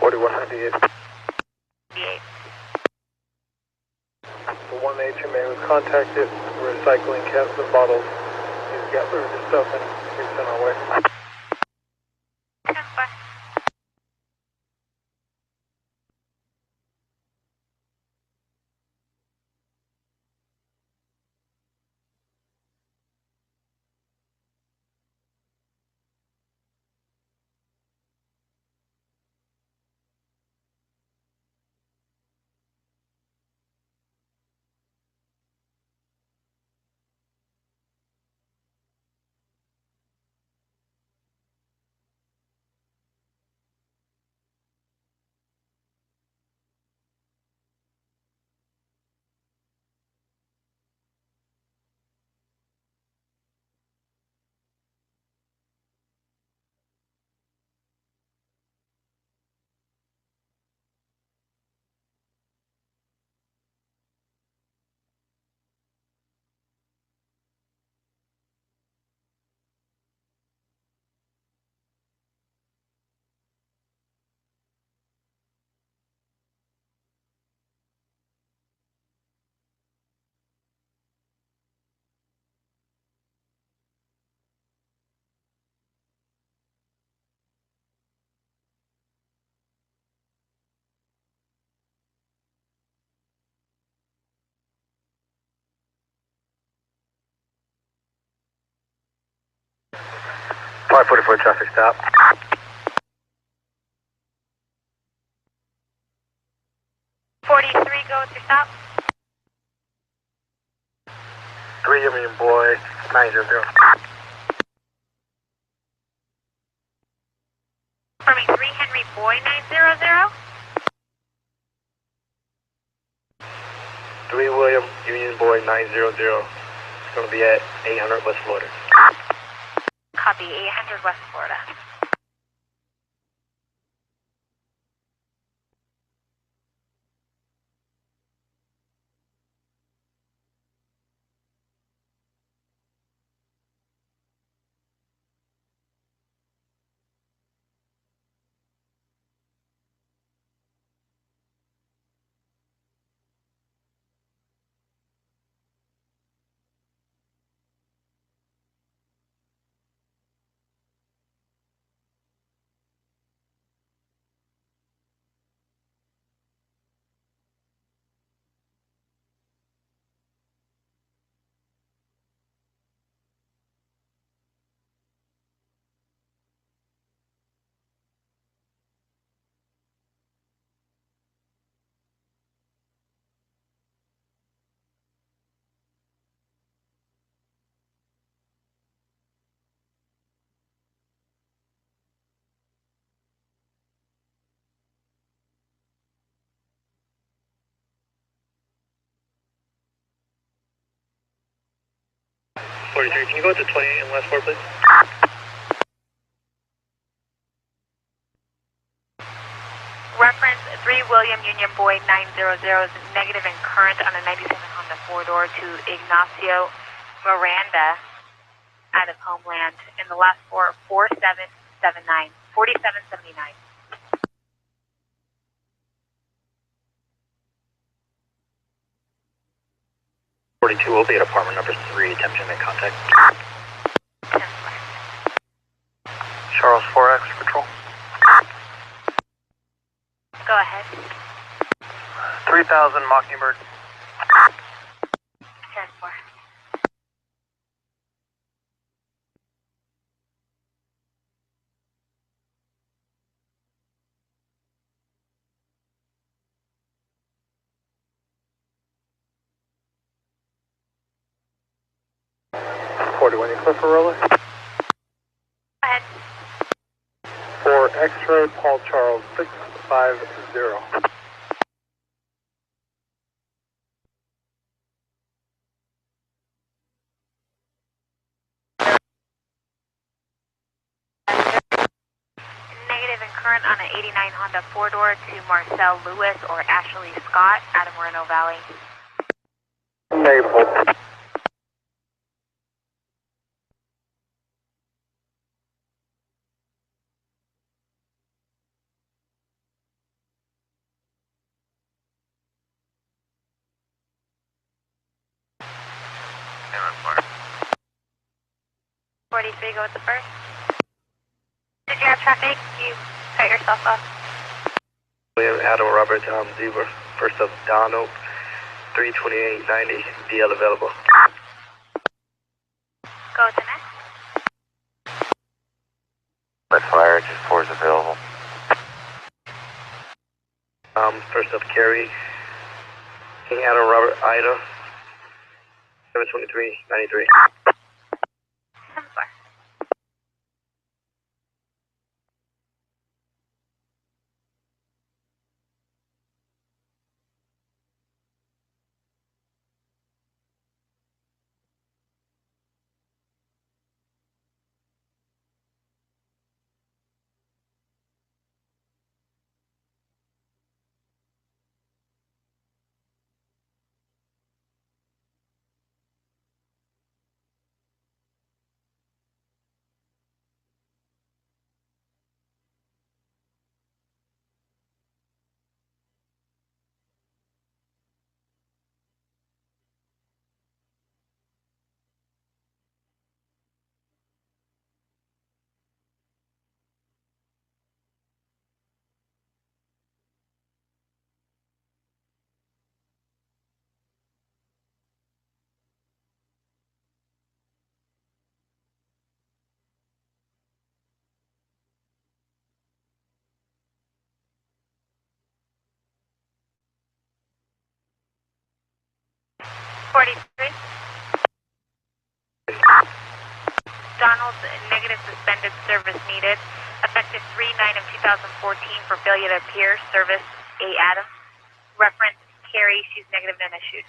4198. 98. The one HMA was contacted, recycling cans and bottles. He's gathered his stuff and he's sent our way. 10-4. Five 44 traffic stop. 43, go with your stop. 3 Union Boy, 900. For me, 3 Henry Boy 900. 3 William Union Boy 900. It's going to be at 800 West Florida. Copy, 800 West Florida. Can you go to 20 in West 4, please? Reference 3 William Union Boy 900 is negative and current on a 97 Honda 4-door to Ignacio Miranda out of Homeland. And the last four are 4779. 4779. Will be at apartment number 3, attempt to make contact. Charles 4X Patrol. Go ahead. 3000 Mockingbird. 10-4. You clear for roller? Go ahead. For X-Road Paul Charles 650. Negative and current on an 89 Honda 4-door to Marcel Lewis or Ashley Scott out of Moreno Valley. Negative. 43, go with the first. Did you have traffic? You cut yourself off. William Adam Robert Zebra, first of Donald, 32890, DL available. Go with the next. Red Fire Engine 4 is available. First of Carrie, King Adam Robert Ida, 72393. 10-4. Donald, negative suspended service needed. Effective 3/9 of 2014 for failure to appear. Service A. Adams. Reference Carrie. She's negative and issued.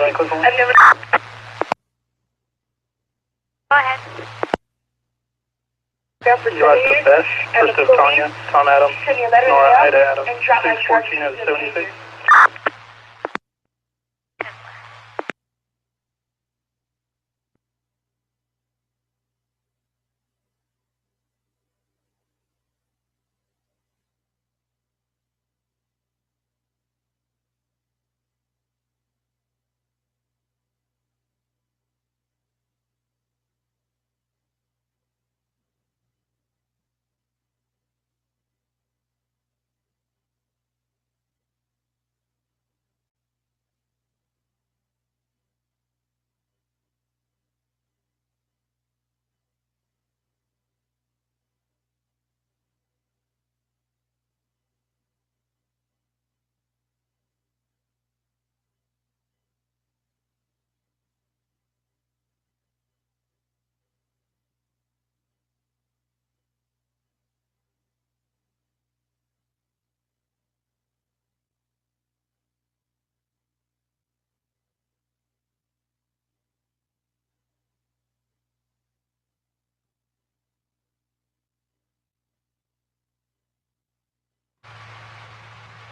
Go ahead. You like the best, first of Tanya, Tom Adams, Nora Ida Adams, 614 of 76.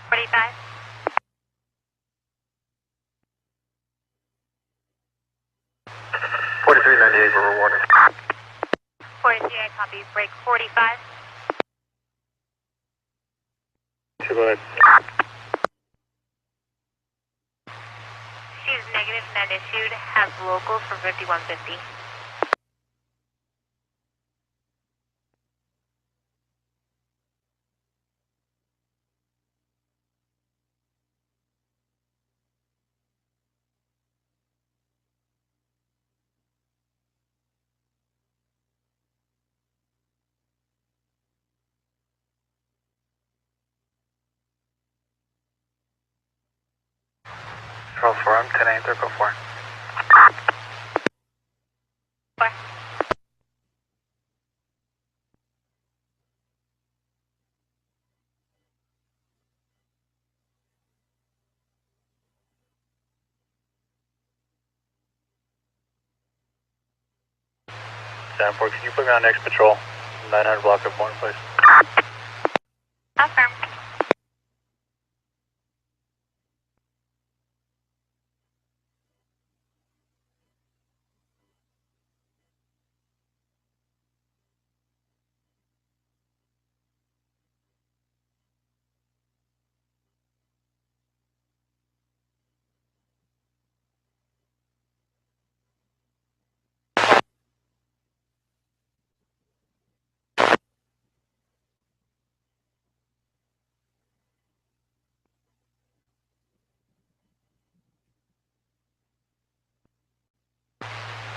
$45. 4398, we're warning. 43, I copy. Break 45. Go ahead. She's negative, net issued. Has local for 5150. Charles 4, I'm 10 8, Circle 4. Stanford, can you put me on next patrol? 900 block of Morton, please. Affirm.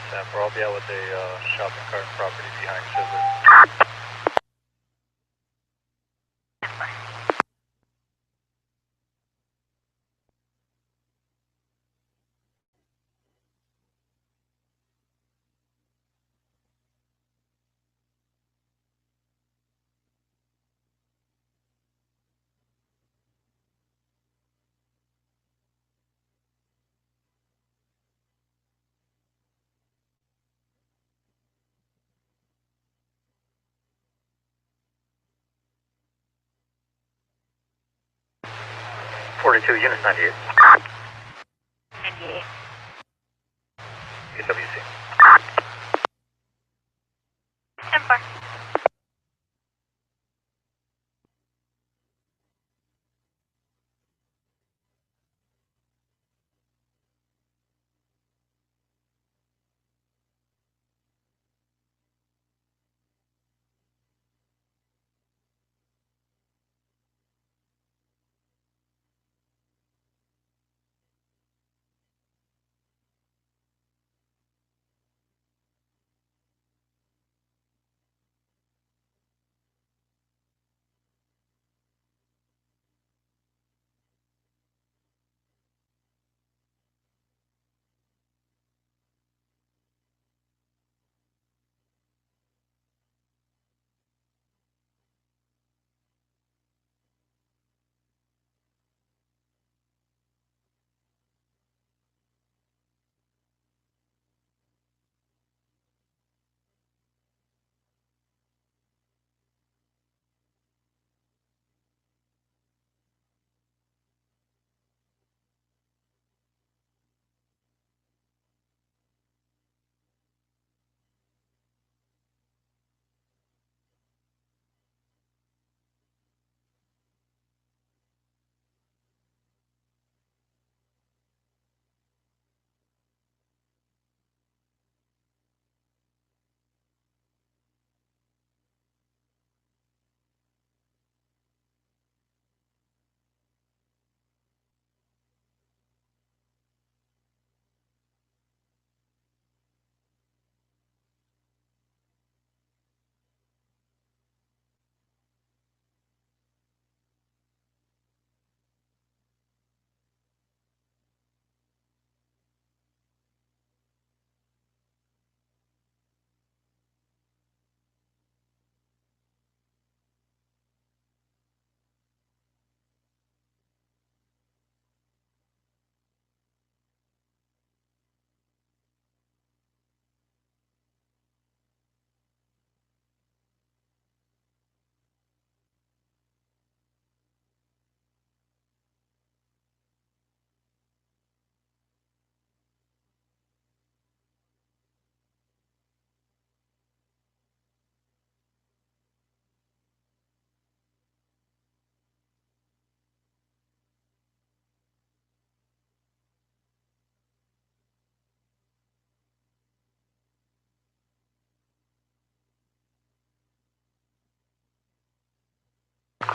Stanford, I'll be out with a shopping cart property behind Sizzler. 42, Unit 98. 98. AWC.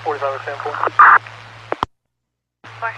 10-4.45 at Stanford. 4.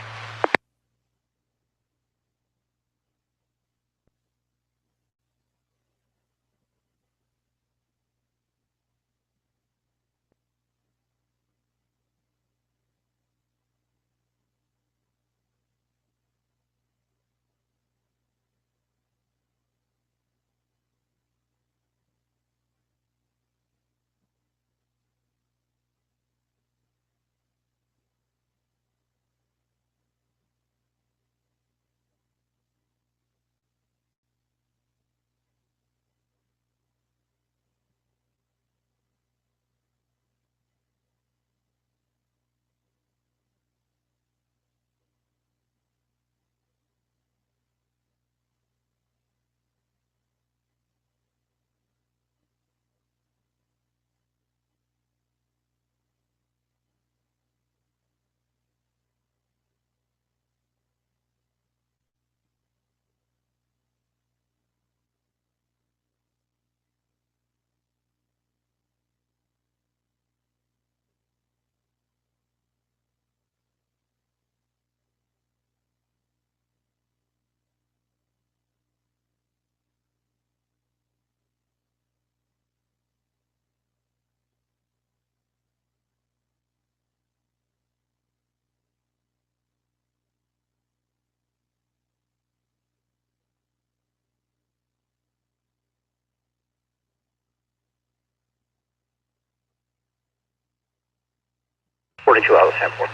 42 out of Sanford.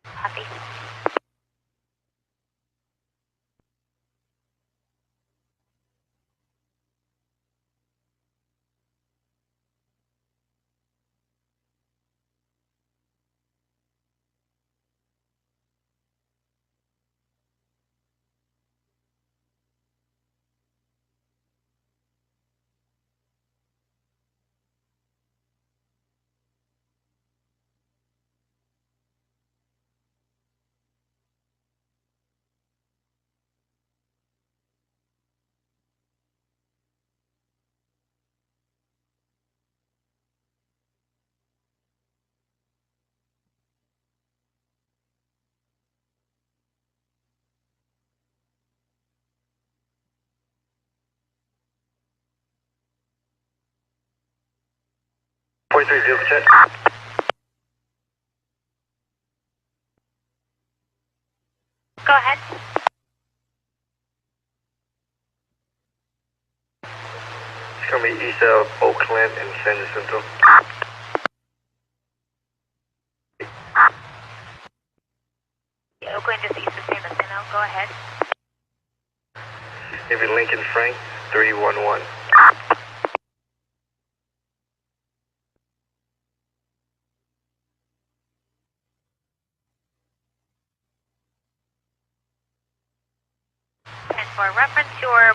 Copy. Vehicle check. Go ahead. It's going to be east of Oakland and San Jacinto. Oakland just east of San Jacinto. Go ahead. Maybe Lincoln Frank, 311. And for reference, your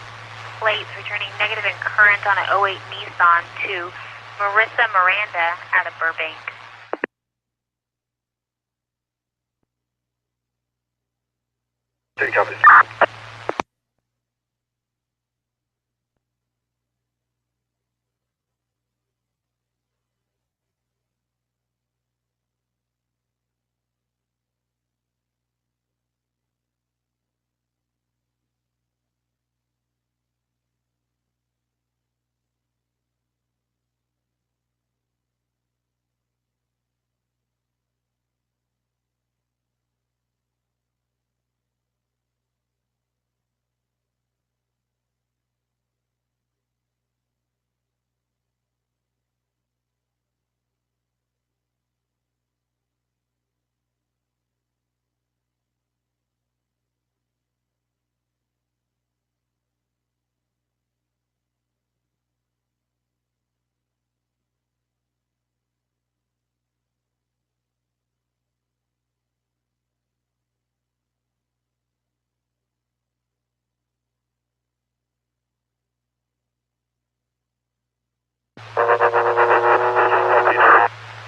plates returning negative and current on an '08 Nissan to Marissa Miranda out of Burbank. Three copies.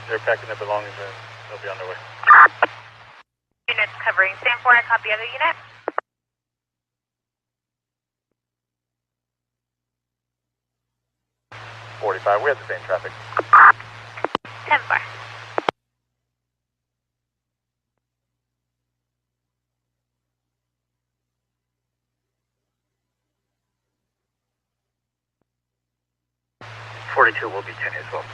They're packing their belongings and they'll be on their way. Units covering Sanford. I copy other unit. We have the same traffic. 10-4. Will be 10 as well.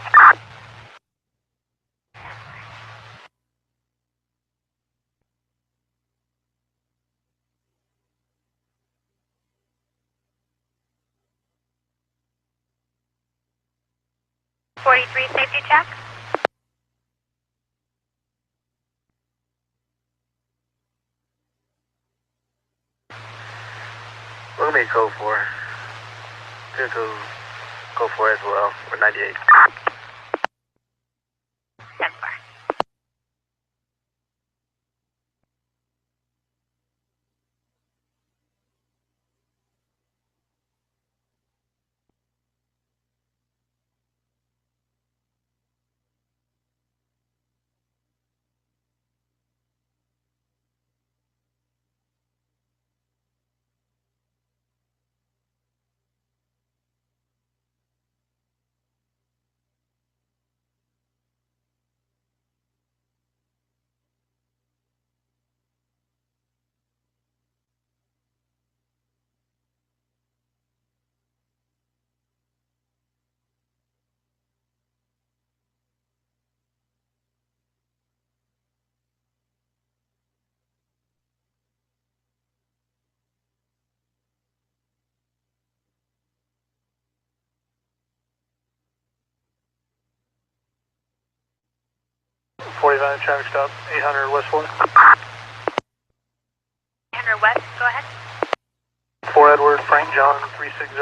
'43 safety check. We'll make go for. Go for as well. We're 98. 10-4. 49, traffic stop, 800 West 4. 800 West, go ahead. 4 Edward, Frank John, 360.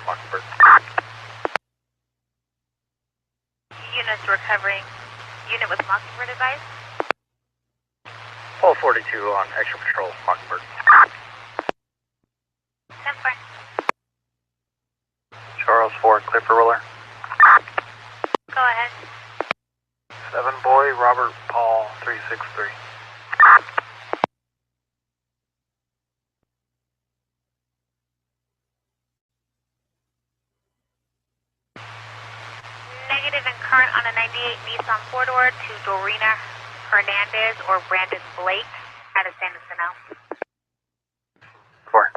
Mockingbird. Units recovering. Unit with Mockingbird advice. Pole 42 on extra patrol, Mockingbird. 10-4. Charles 4, clear for roller. Go ahead. 7 Boy, Robert Paul, 363. Negative and current on a 98 Nissan 4-door to Dorina Hernandez or Brandon Blake out of San Jacinto. 4.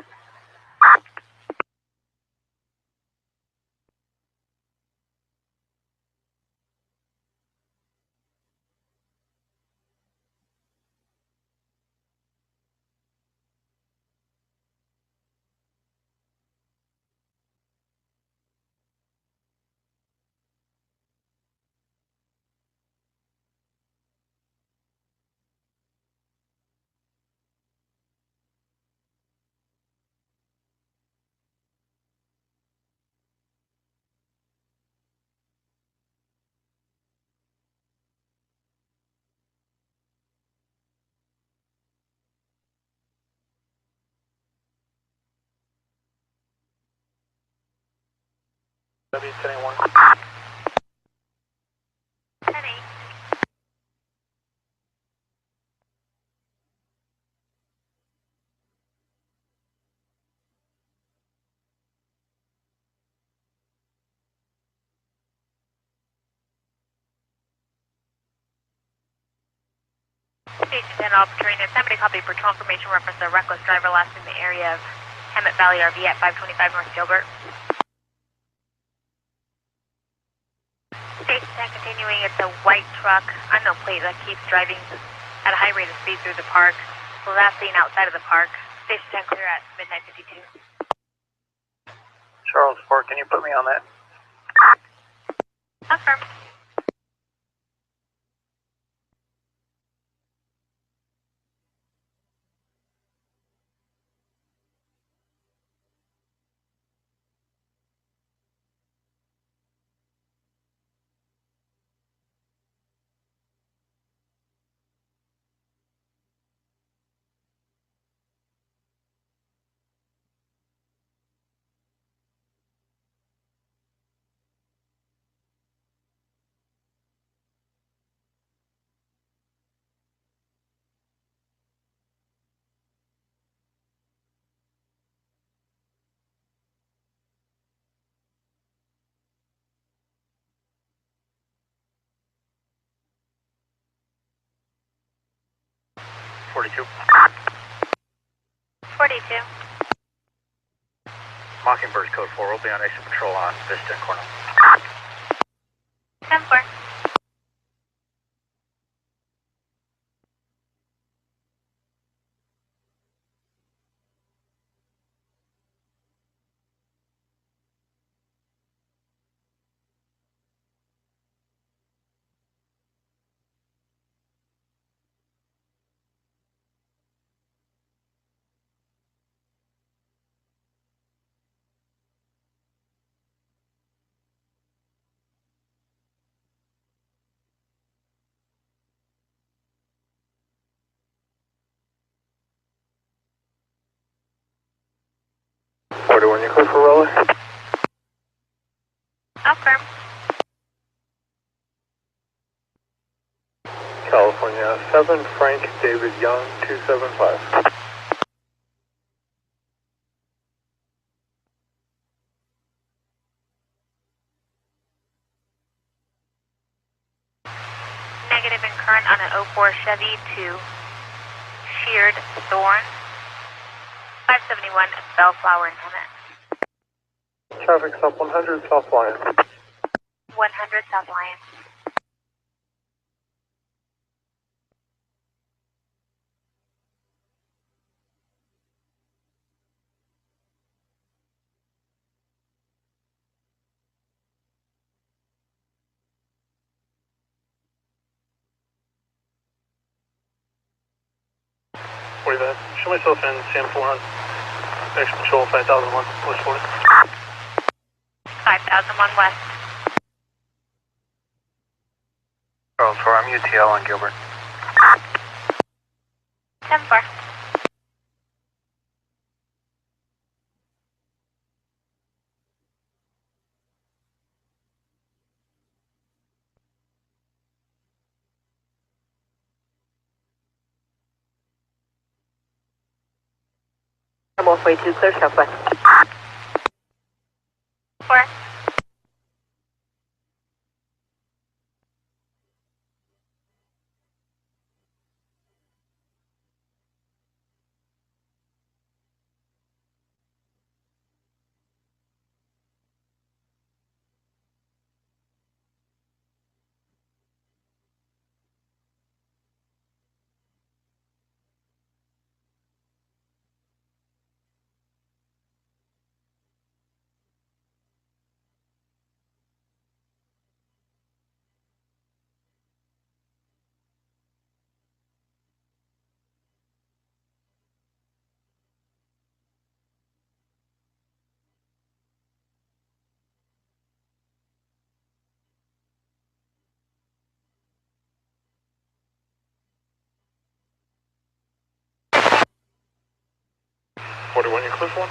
W10-1. 10-8. Station 10 Operator, somebody copy for confirmation reference a reckless driver last in the area of Hemet Valley RV at 525 North Gilbert. Station 10 continuing, it's a white truck, unknown plate that keeps driving at a high rate of speed through the park. So that's seen outside of the park. Station 10 clear at midnight 52. Charles 4, can you put me on that? Confirm. Forty-two. 42. Mockingbird code 4 will be on extra patrol on Vista and Cornell. 10-4. When you clear for roller. Confirm. California 7 Frank David Young, 275. Negative and current on an 04 Chevy to Sheared Thorn. 571 Bellflower in Hemet. Traffic stop 100 South Lion. 100 South Lion. that. Show myself in San 400. Next patrol 5001, West 40. 5001 West. Charles 4, I'm UTL on Gilbert. 10-4. I'm halfway to clear southwest. 4. You close one?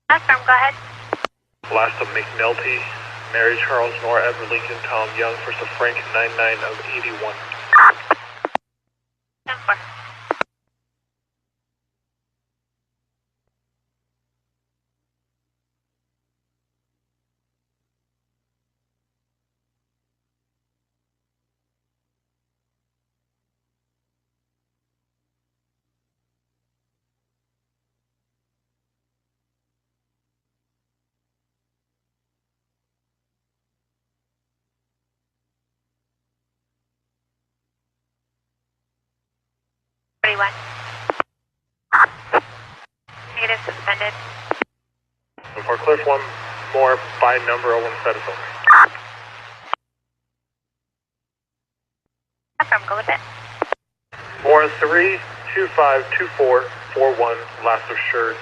Confirm, go ahead. Last of McNulty, Mary Charles, Nora Edward Lincoln, Tom Young, first of Frank, 99 of 81. 10-4. Negative suspended. For Cliff, one more by number 01 status only. Confirm, go with it. 43252441, last assured.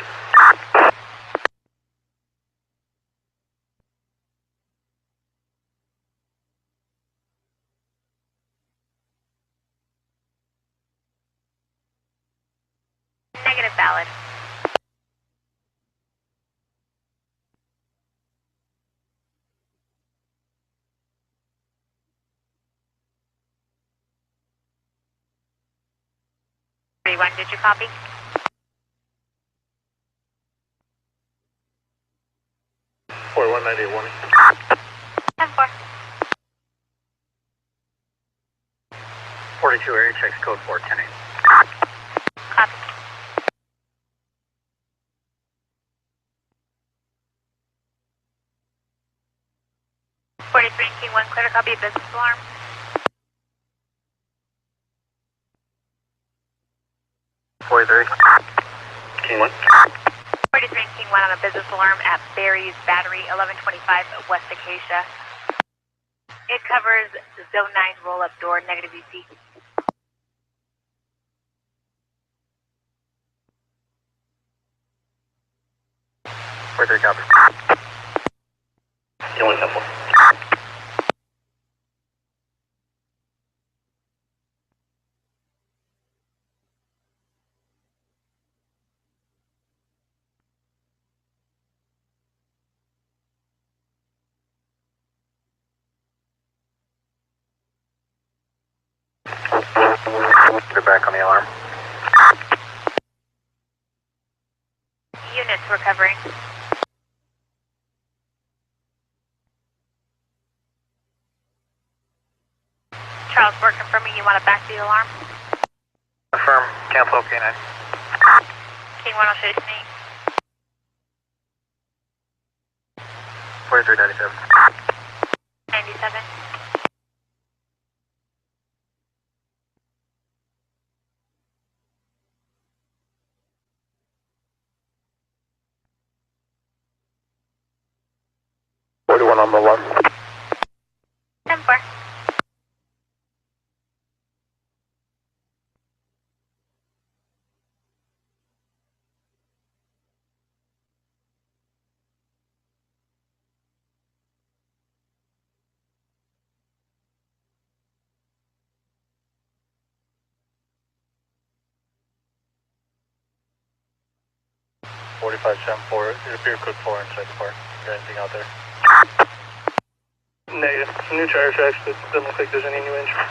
Negative valid. Did you copy? One 98 10-4. 42 area checks code 410. Copy. King 1, clear to copy business alarm. 43. King 1. 43 and King 1 on a business alarm at Barry's Battery, 1125 West Acacia. It covers zone 9 roll-up door, negative EC. 43 copy. King 1 10-4. They're back on the alarm. Units recovering. Charles, we're confirming you want to back the alarm. Affirm. Cancel K9. King 1 will show you snake. 4397. 97. On the left. 4. 4574, it appears code 4 inside the park. Is there anything out there? Negative. Some new tire tracks, but it doesn't look like there's any new injury.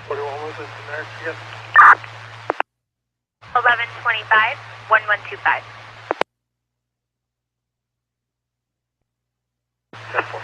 What was it? Again? 1125, 1125. 10-4.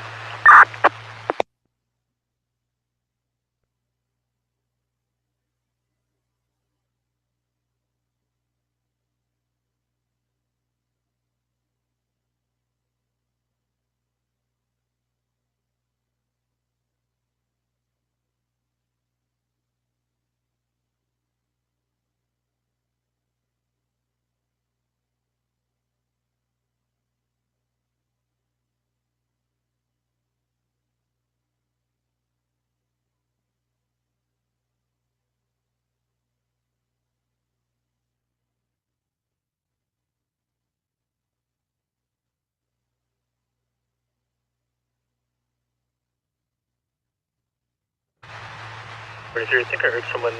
I think I heard someone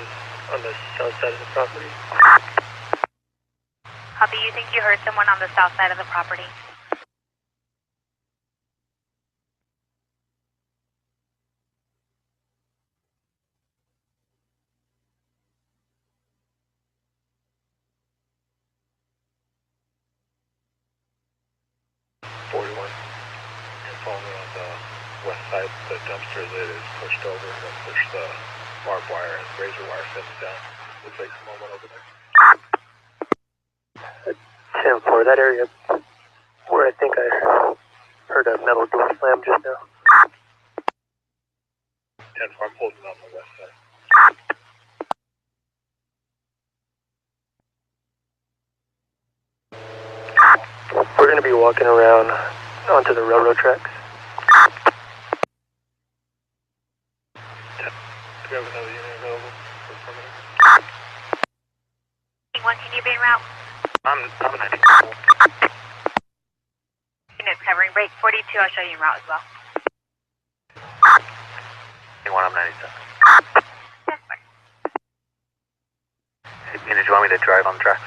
on the south side of the property. Copy, you think you heard someone on the south side of the property? And following on the west side, the dumpster lid is pushed over and push the barbed wire and razor wire fence down. Looks like someone went over there. 10-4, that area where I think I heard a metal door slam just now. 10-4, I'm holding on the west side. We're going to be walking around onto the railroad tracks. Do we have another unit available for permanent? Can you be en route? I'm 90. Units covering break 42, I'll show you en route as well. 21, I'm 97. Did you want me to drive on the tracks?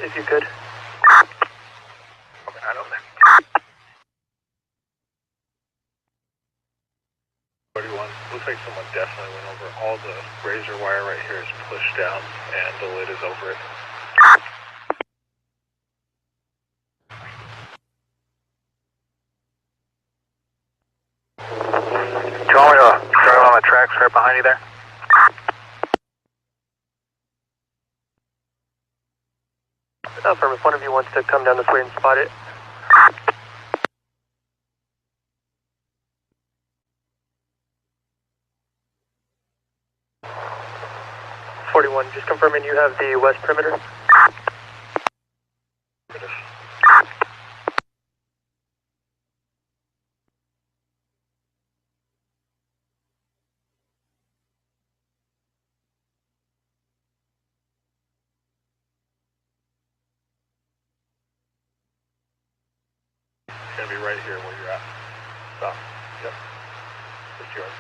If you could. Okay, right over there. 41. Looks like someone definitely went over. All the razor wire right here is pushed down and the lid is over it. Do you want me to drive on the tracks right behind you there? If one of you wants to come down this way and spot it. Just confirming you have the west perimeter. It's going to be right here where you're at. Stop. Yep. It's yours.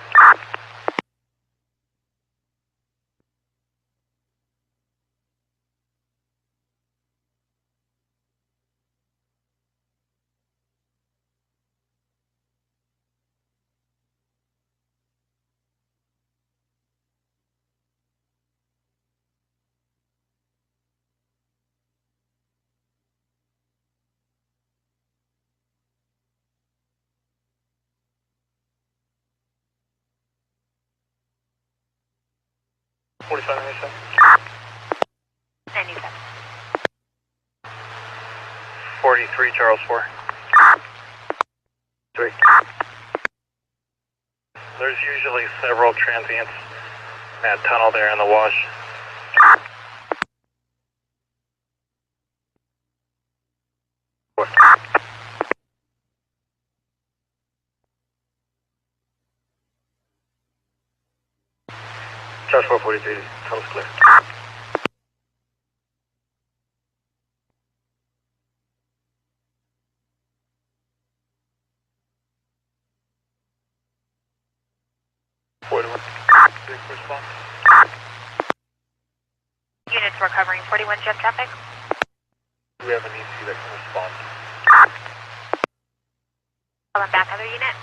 $45.97. 97. 43, Charles 4. 3. There's usually several transients That tunnel there in the wash. Charge 443, tunnel's clear. Big response. Units were covering 41 jet traffic. We have an EC that can respond. Calling back other unit.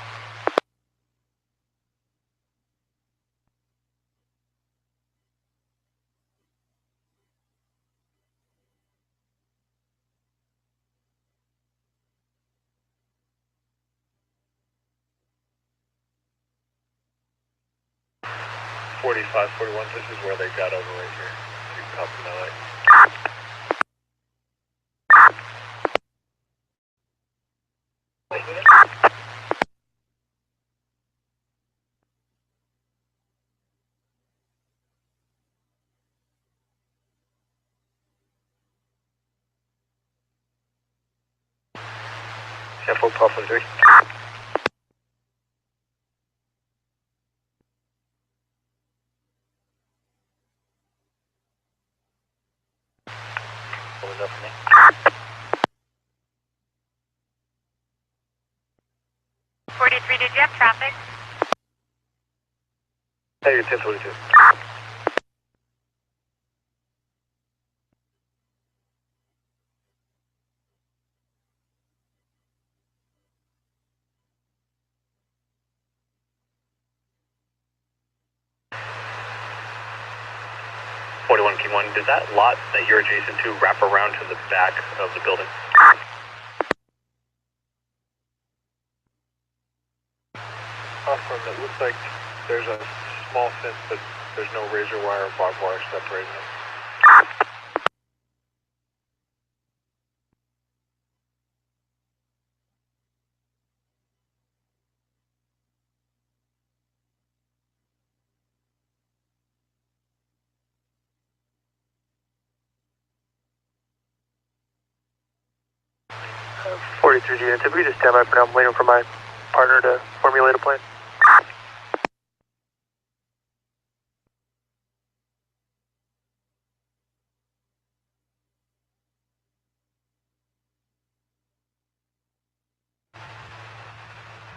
Forty-five, 41, this is where they got over right here. You can copy my light. Careful, Papa 3. What was up for me? Forty-three, did you have traffic? Hey, you're 1022. P1, did that lot that you're adjacent to wrap around to the back of the building? From it looks like there's a small fence, but there's no razor wire or barbed wire separating them. Uh, 43 units, if we just stand by for now, I'm waiting for my partner to formulate a plan.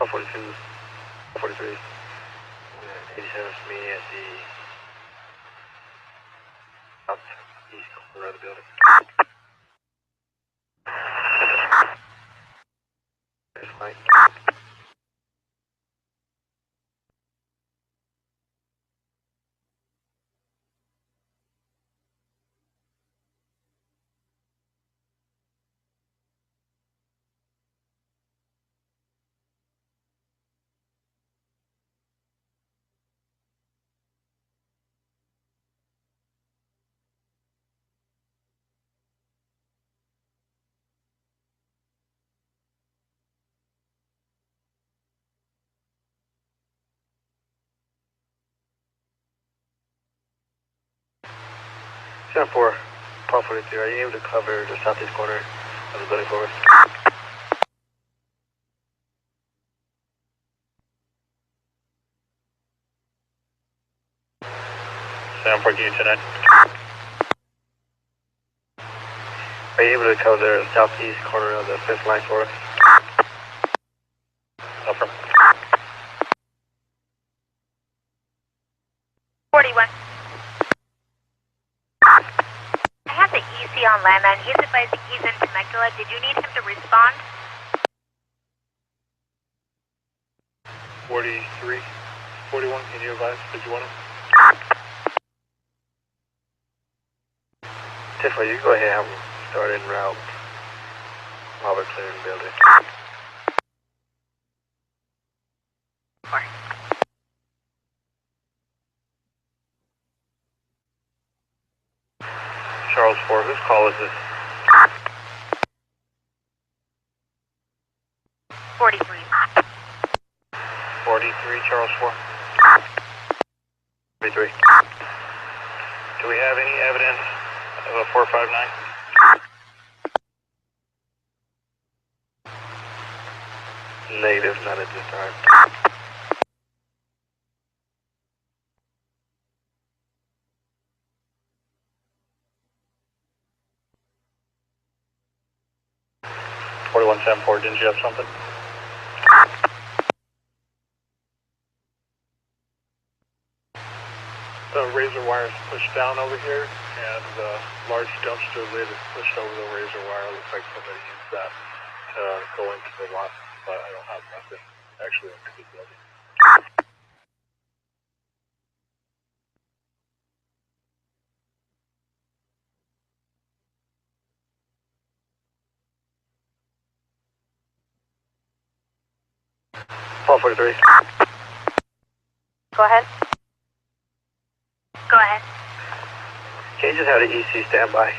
Oh, 42, 43. 87 for me at the southeast corner of the building. There's light. Stand 4, Paul 42, are you able to cover the southeast corner of the building for us? Sam 4, unit 10. Are you able to cover the southeast corner of the fifth line for us? Affirm. 41. I have the EC on landline. He's advising he's in Temecula. Did you need him to respond? 43, 41, can you advise? Did you want him? Tiffany, you go ahead and have him start en route while we're clearing the building. Charles 4, whose call is this? 43. 43, Charles 4. 3. Do we have any evidence of a 459? Negative, not at this time. Didn't you have something? The razor wire is pushed down over here, and the large dumpster lid is pushed over the razor wire. Looks like somebody used that to go into the lot, but I don't have nothing actually into the building. Paul 43. Go ahead. Go ahead. Can you just have the EC stand by?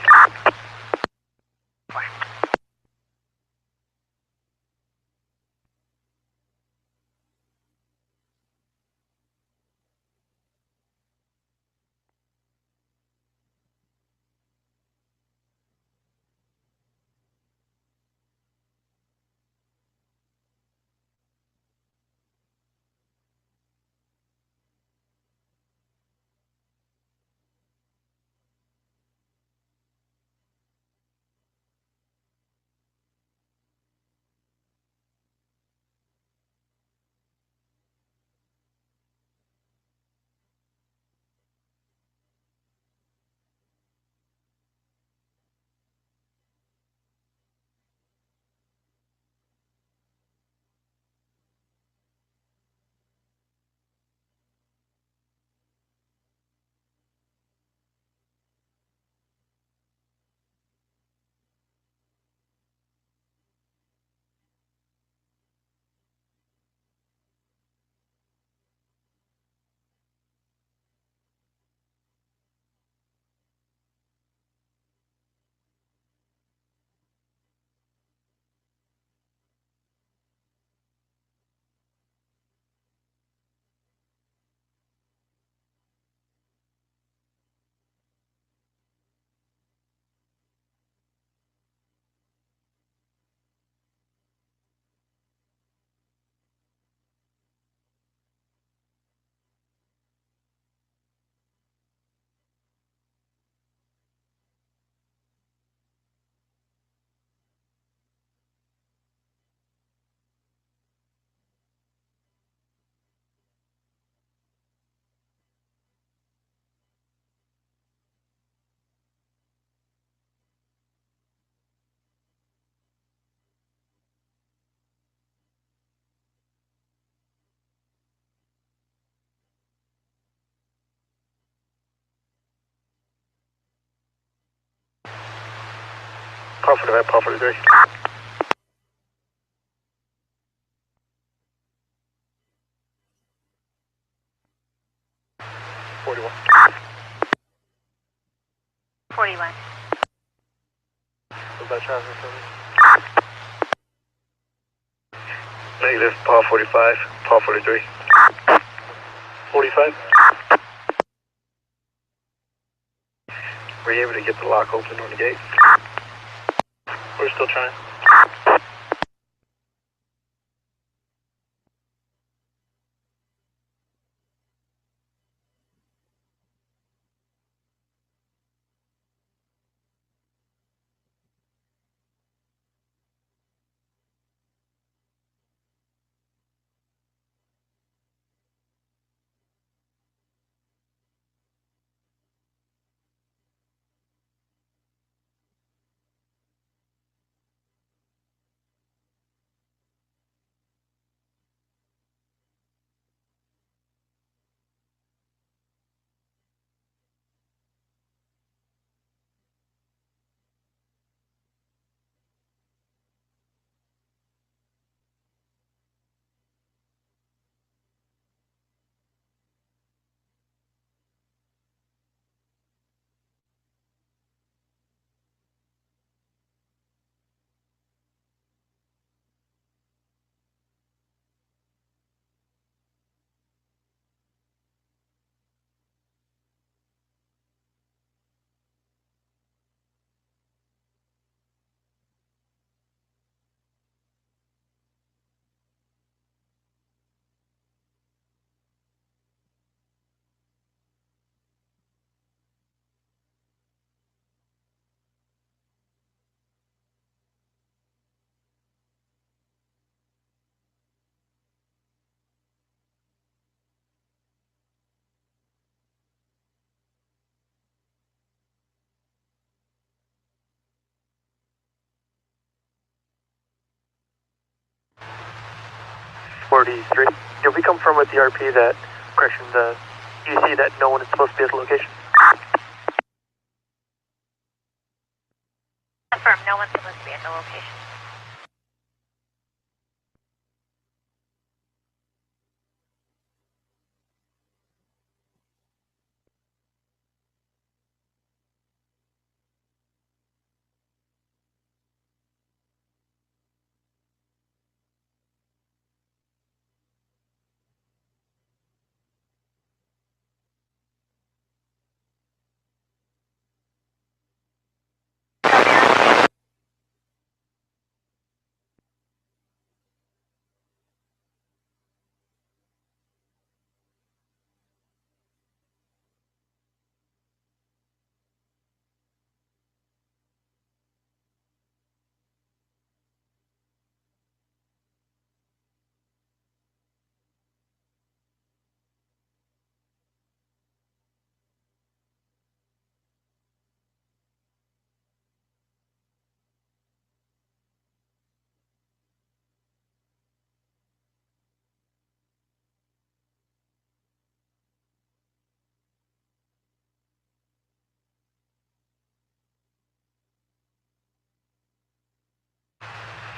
Paul 45, Paul 43. Forty-one. Was that traffic for me? Negative, Paul 45, Paul 43. 45? Were you able to get the lock open on the gate? We're still trying. 43. Did we confirm with the RP that, correction, the UC that no one is supposed to be at the location? Confirm, no one's supposed to be at the location.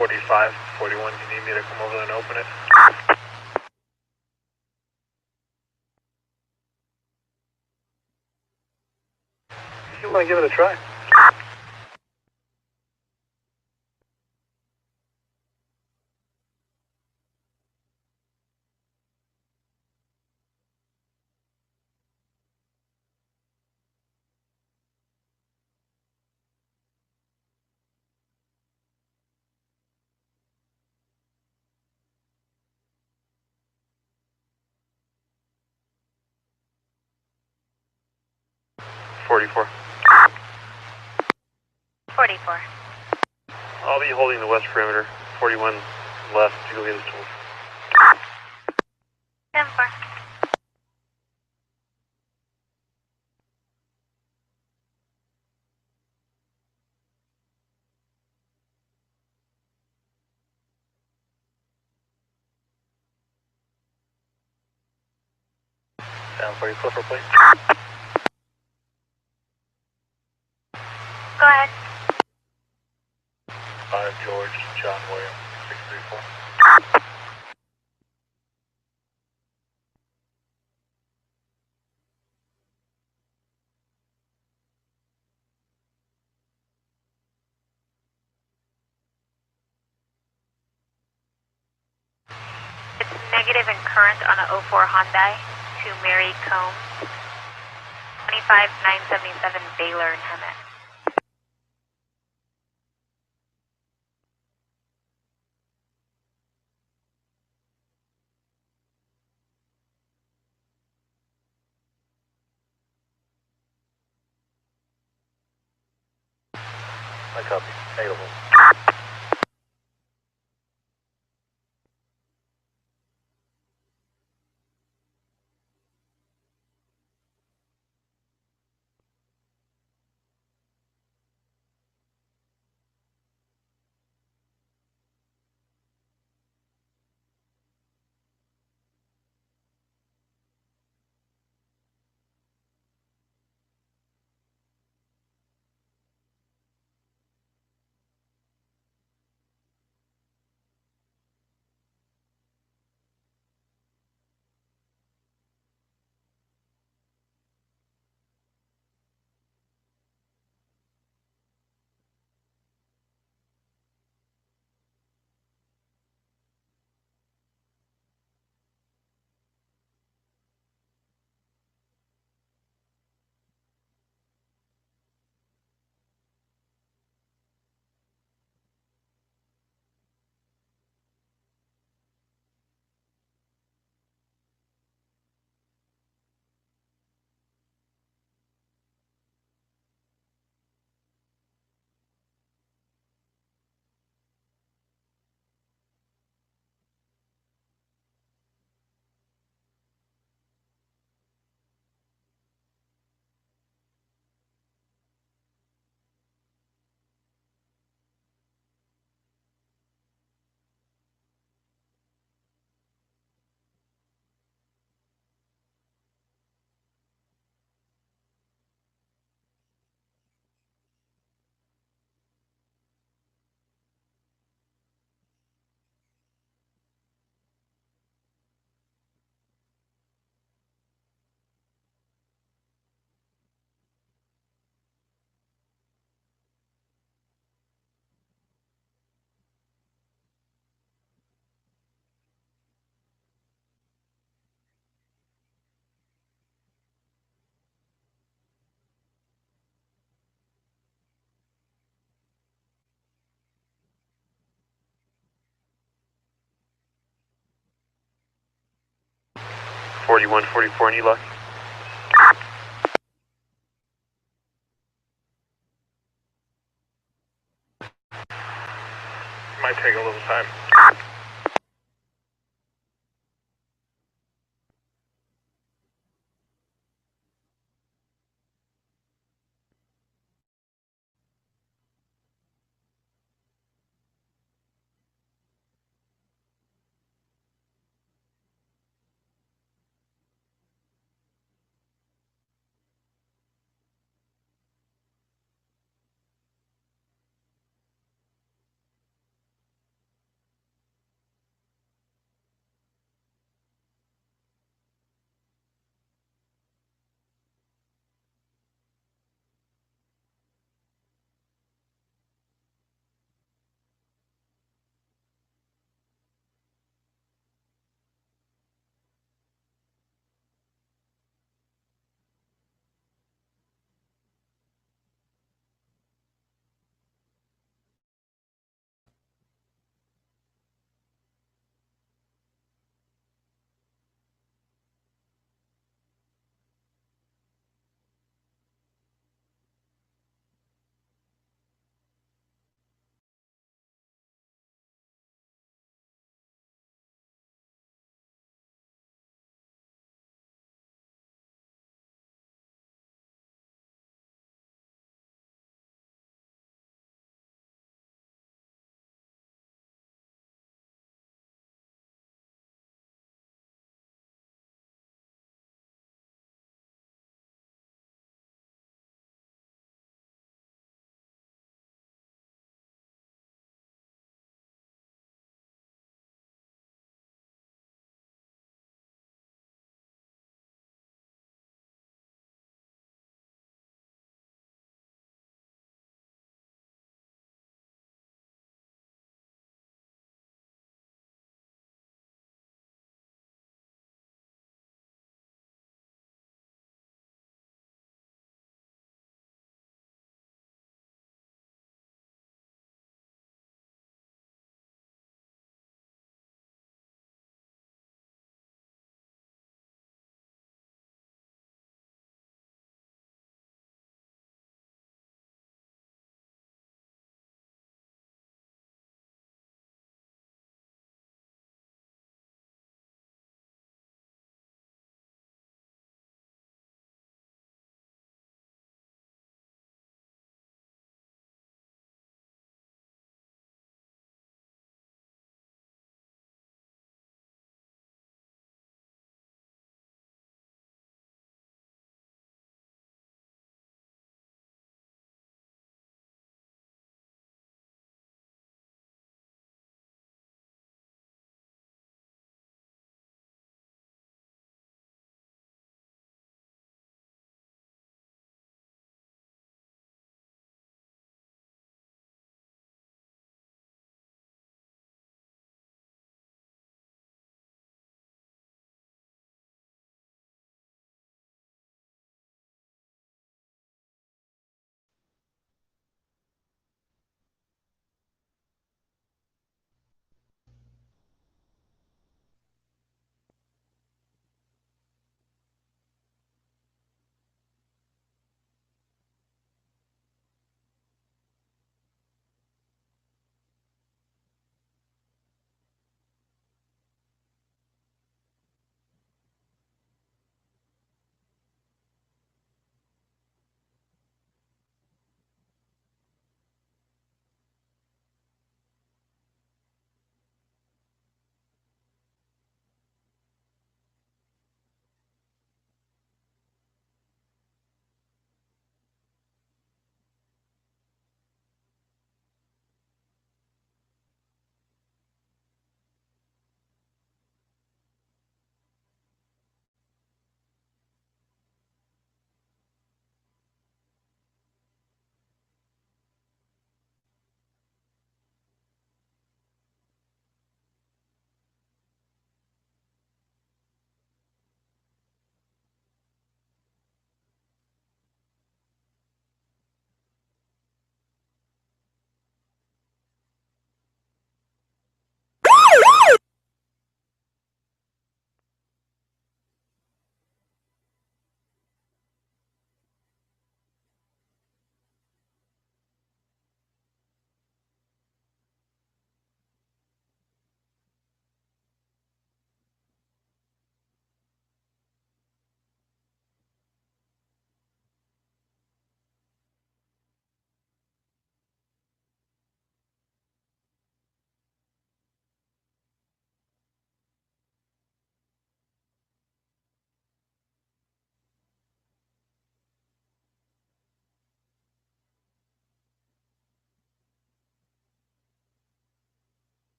.45, 41, you need me to come over and open it? You want to give it a try? .44. 44. I'll be holding the west perimeter. 41 left to go get his tools. 10-4. Down 44 for plate. Go ahead. 5 George, John William, 634. It's negative in current on a 04 Hyundai to Mary Combs. 25977 Baylor and Hemet. I copy. Negative. 4144 in Eli. Might take a little time.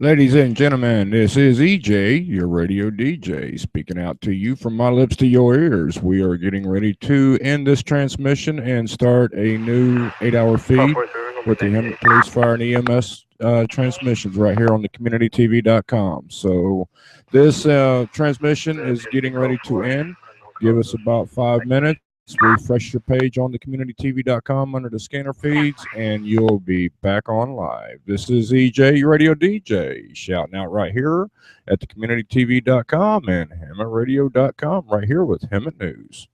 Ladies and gentlemen, this is EJ, your radio DJ, speaking out to you from my lips to your ears. We are getting ready to end this transmission and start a new 8-hour feed with the Hemet Police, Fire, and EMS transmissions right here on the communitytv.com. So this transmission is getting ready to end. Give us about 5 minutes. Refresh your page on the communitytv.com under the scanner feeds, and you'll be back on live. This is EJ, your radio DJ, shouting out right here at the communitytv.com and HemetRadio.com right here with Hemet News.